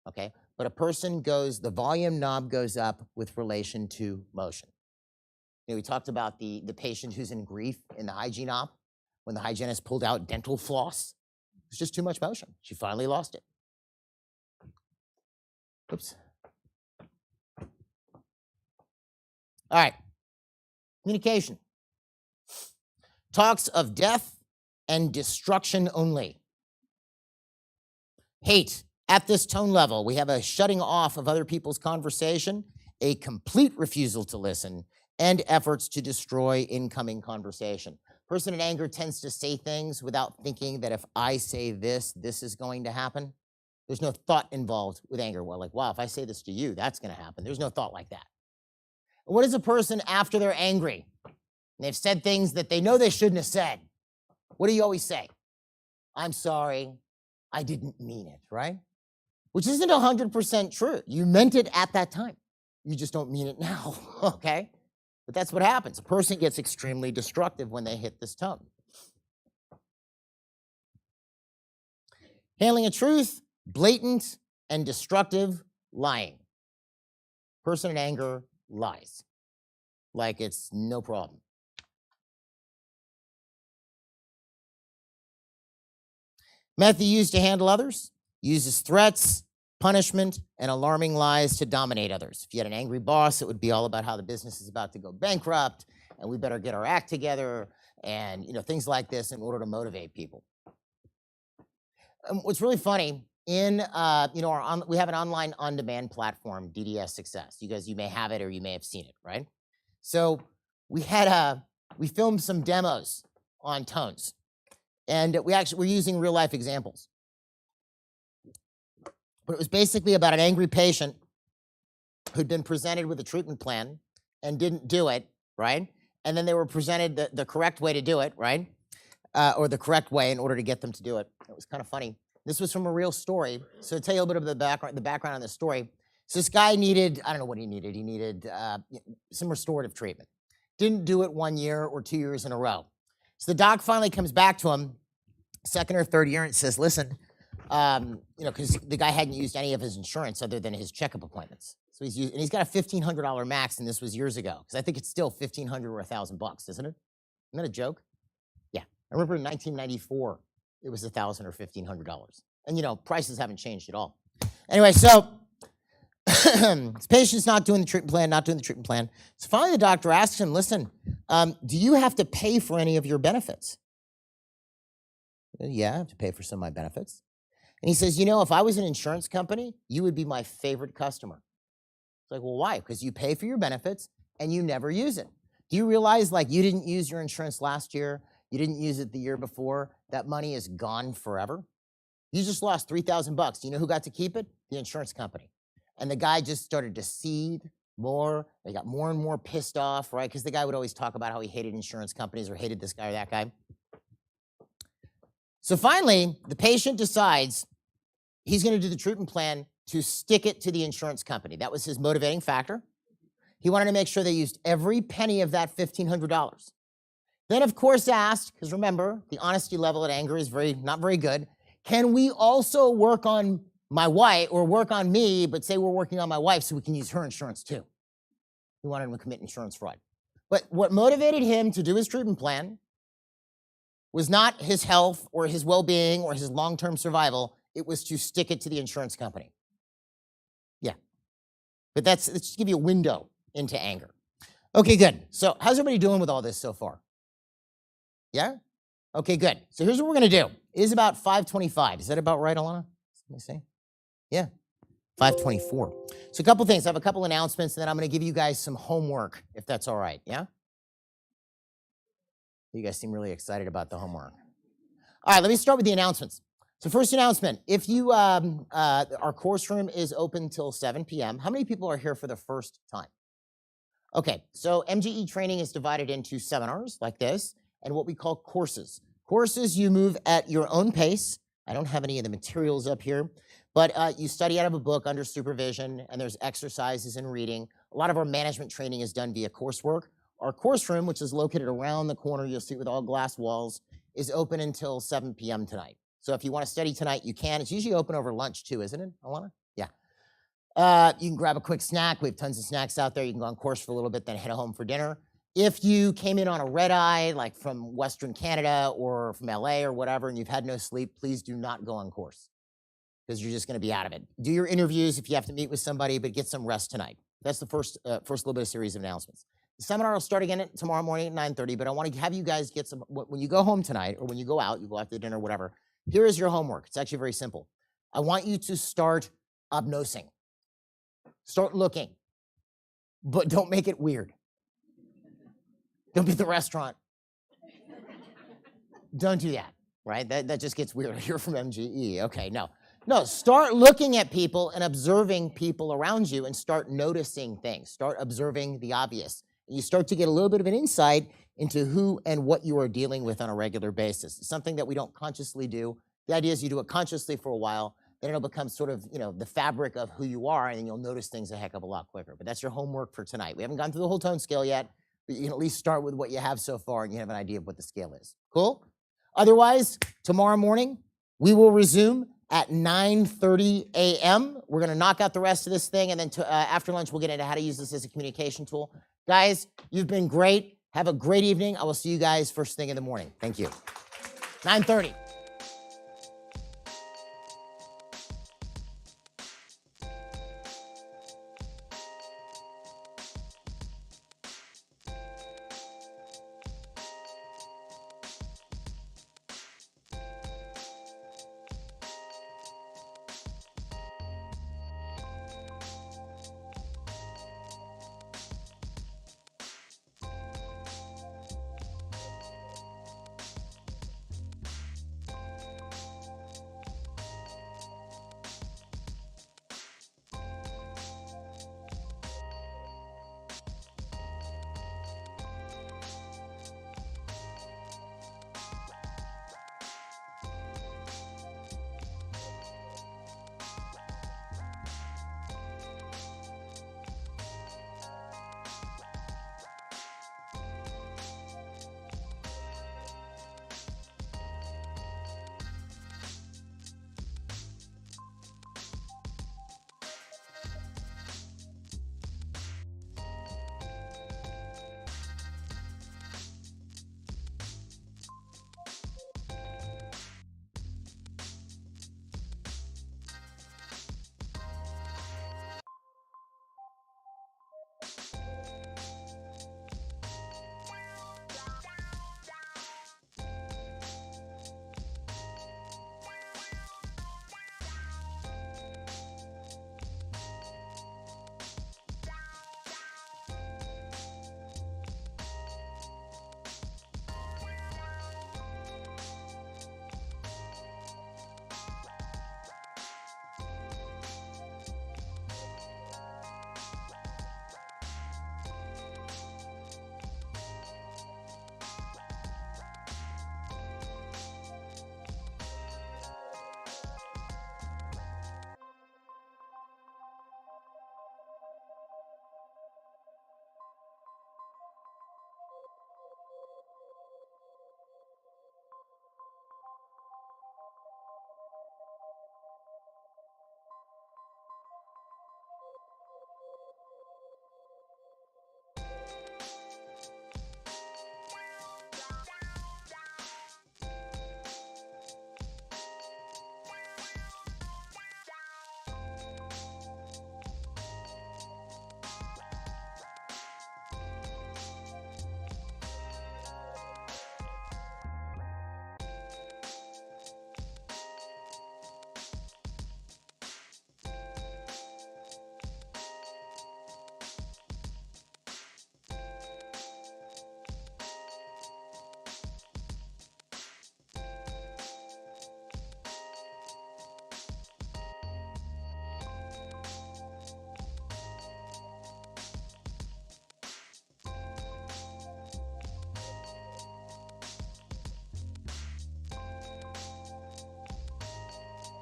Okay? But a person the volume knob goes up with relation to motion. We talked about the patient who's in grief in the hygiene op, when the hygienist pulled out dental floss. It's just too much motion. She finally lost it. Oops. All right, communication. Talks of death and destruction only. Hate. At this tone level, we have a shutting off of other people's conversation, a complete refusal to listen, and efforts to destroy incoming conversation. Person in anger tends to say things without thinking that if I say this is going to happen. There's no thought involved with anger. Well, like, wow, if I say this to you, that's going to happen. There's no thought like that. What is a person after they're angry? They've said things that they know they shouldn't have said. What do you always say? I'm sorry, I didn't mean it, right? Which isn't 100% true. You meant it at that time. You just don't mean it now, okay? But that's what happens. A person gets extremely destructive when they hit this tone. Handling a truth, blatant and destructive lying. Person in anger lies like it's no problem. Method used to handle others, uses threats, punishment, and alarming lies to dominate others. If you had an angry boss, it would be all about how the business is about to go bankrupt and we better get our act together and things like this in order to motivate people. What's really funny, we have an online on-demand platform, DDS Success. You may have it or you may have seen it, right? So we filmed some demos on tones, and we're using real life examples. But it was basically about an angry patient who'd been presented with a treatment plan and didn't do it, right? And then they were presented the correct way to do it, right? Or the correct way in order to get them to do it. It was kind of funny. This was from a real story. So to tell you a little bit of the background on this story. So this guy needed, I don't know what he needed. He needed some restorative treatment. Didn't do it 1 year or 2 years in a row. So the doc finally comes back to him, second or third year, and says, listen, because the guy hadn't used any of his insurance other than his checkup appointments. So he's using, and he's got a $1,500 max, and this was years ago, because I think it's still $1,500 or $1,000, isn't it? Isn't that a joke? Yeah, I remember in 1994, it was $1,000 or $1,500, and prices haven't changed at all. Anyway, so this patient's not doing the treatment plan, So finally, the doctor asks him, "Listen, do you have to pay for any of your benefits?" "Yeah, I have to pay for some of my benefits." And he says, "If I was an insurance company, you would be my favorite customer." It's like, "Well, why?" "Because you pay for your benefits and you never use it. Do you realize, you didn't use your insurance last year, you didn't use it the year before, that money is gone forever? You just lost $3,000. Do you know who got to keep it? The insurance company." And the guy just started to seethe more. They got more and more pissed off, right? Because the guy would always talk about how he hated insurance companies or hated this guy or that guy. So finally, the patient decides he's going to do the treatment plan to stick it to the insurance company. That was his motivating factor. He wanted to make sure they used every penny of that $1,500. Then, of course, asked, because remember, the honesty level at Anger is not very good, "Can we also work on my wife or work on me, but say we're working on my wife so we can use her insurance too?" He wanted him to commit insurance fraud. But what motivated him to do his treatment plan was not his health or his well-being or his long-term survival. It was to stick it to the insurance company. Yeah. But let's just give you a window into Anger. Okay, good. So how's everybody doing with all this so far? Yeah? Okay, good. So here's what we're going to do. It is about 5:25. Is that about right, Alana? Let me see. Yeah, 5:24. So a couple things. I have a couple announcements, and then I'm going to give you guys some homework, if that's all right. Yeah? You guys seem really excited about the homework. All right, let me start with the announcements. So first announcement, if you, our course room is open till 7 p.m. How many people are here for the first time? Okay, so MGE training is divided into seminars like this and what we call courses. Courses, you move at your own pace. I don't have any of the materials up here, but you study out of a book under supervision, and there's exercises and reading. A lot of our management training is done via coursework. Our course room, which is located around the corner, you'll see with all glass walls, is open until 7 p.m. tonight. So if you want to study tonight, you can. It's usually open over lunch too, isn't it, Alana? Yeah. You can grab a quick snack. We have tons of snacks out there. You can go on course for a little bit, then head home for dinner. If you came in on a red eye, like from Western Canada or from LA or whatever, and you've had no sleep, please do not go on course because you're just going to be out of it. Do your interviews if you have to meet with somebody, but get some rest tonight. That's the first little bit of series of announcements. The seminar will start again tomorrow morning at 9:30, but I want to have you guys get some, when you go home tonight or when you go out, you go after dinner, whatever, here is your homework. It's actually very simple. I want you to start obnosing. Start looking, but don't make it weird. Don't be at the restaurant. Don't do that, right? That just gets weird. You're from MGE. Okay, no. No, start looking at people and observing people around you and start noticing things. Start observing the obvious. And you start to get a little bit of an insight into who and what you are dealing with on a regular basis. It's something that we don't consciously do. The idea is you do it consciously for a while, then it'll become sort of, the fabric of who you are, and then you'll notice things a heck of a lot quicker. But that's your homework for tonight. We haven't gone through the whole tone scale yet, but you can at least start with what you have so far, and you have an idea of what the scale is. Cool? Otherwise, tomorrow morning, we will resume at 9:30 a.m. We're going to knock out the rest of this thing, and then after lunch, we'll get into how to use this as a communication tool. Guys, you've been great. Have a great evening. I will see you guys first thing in the morning. Thank you. 9:30.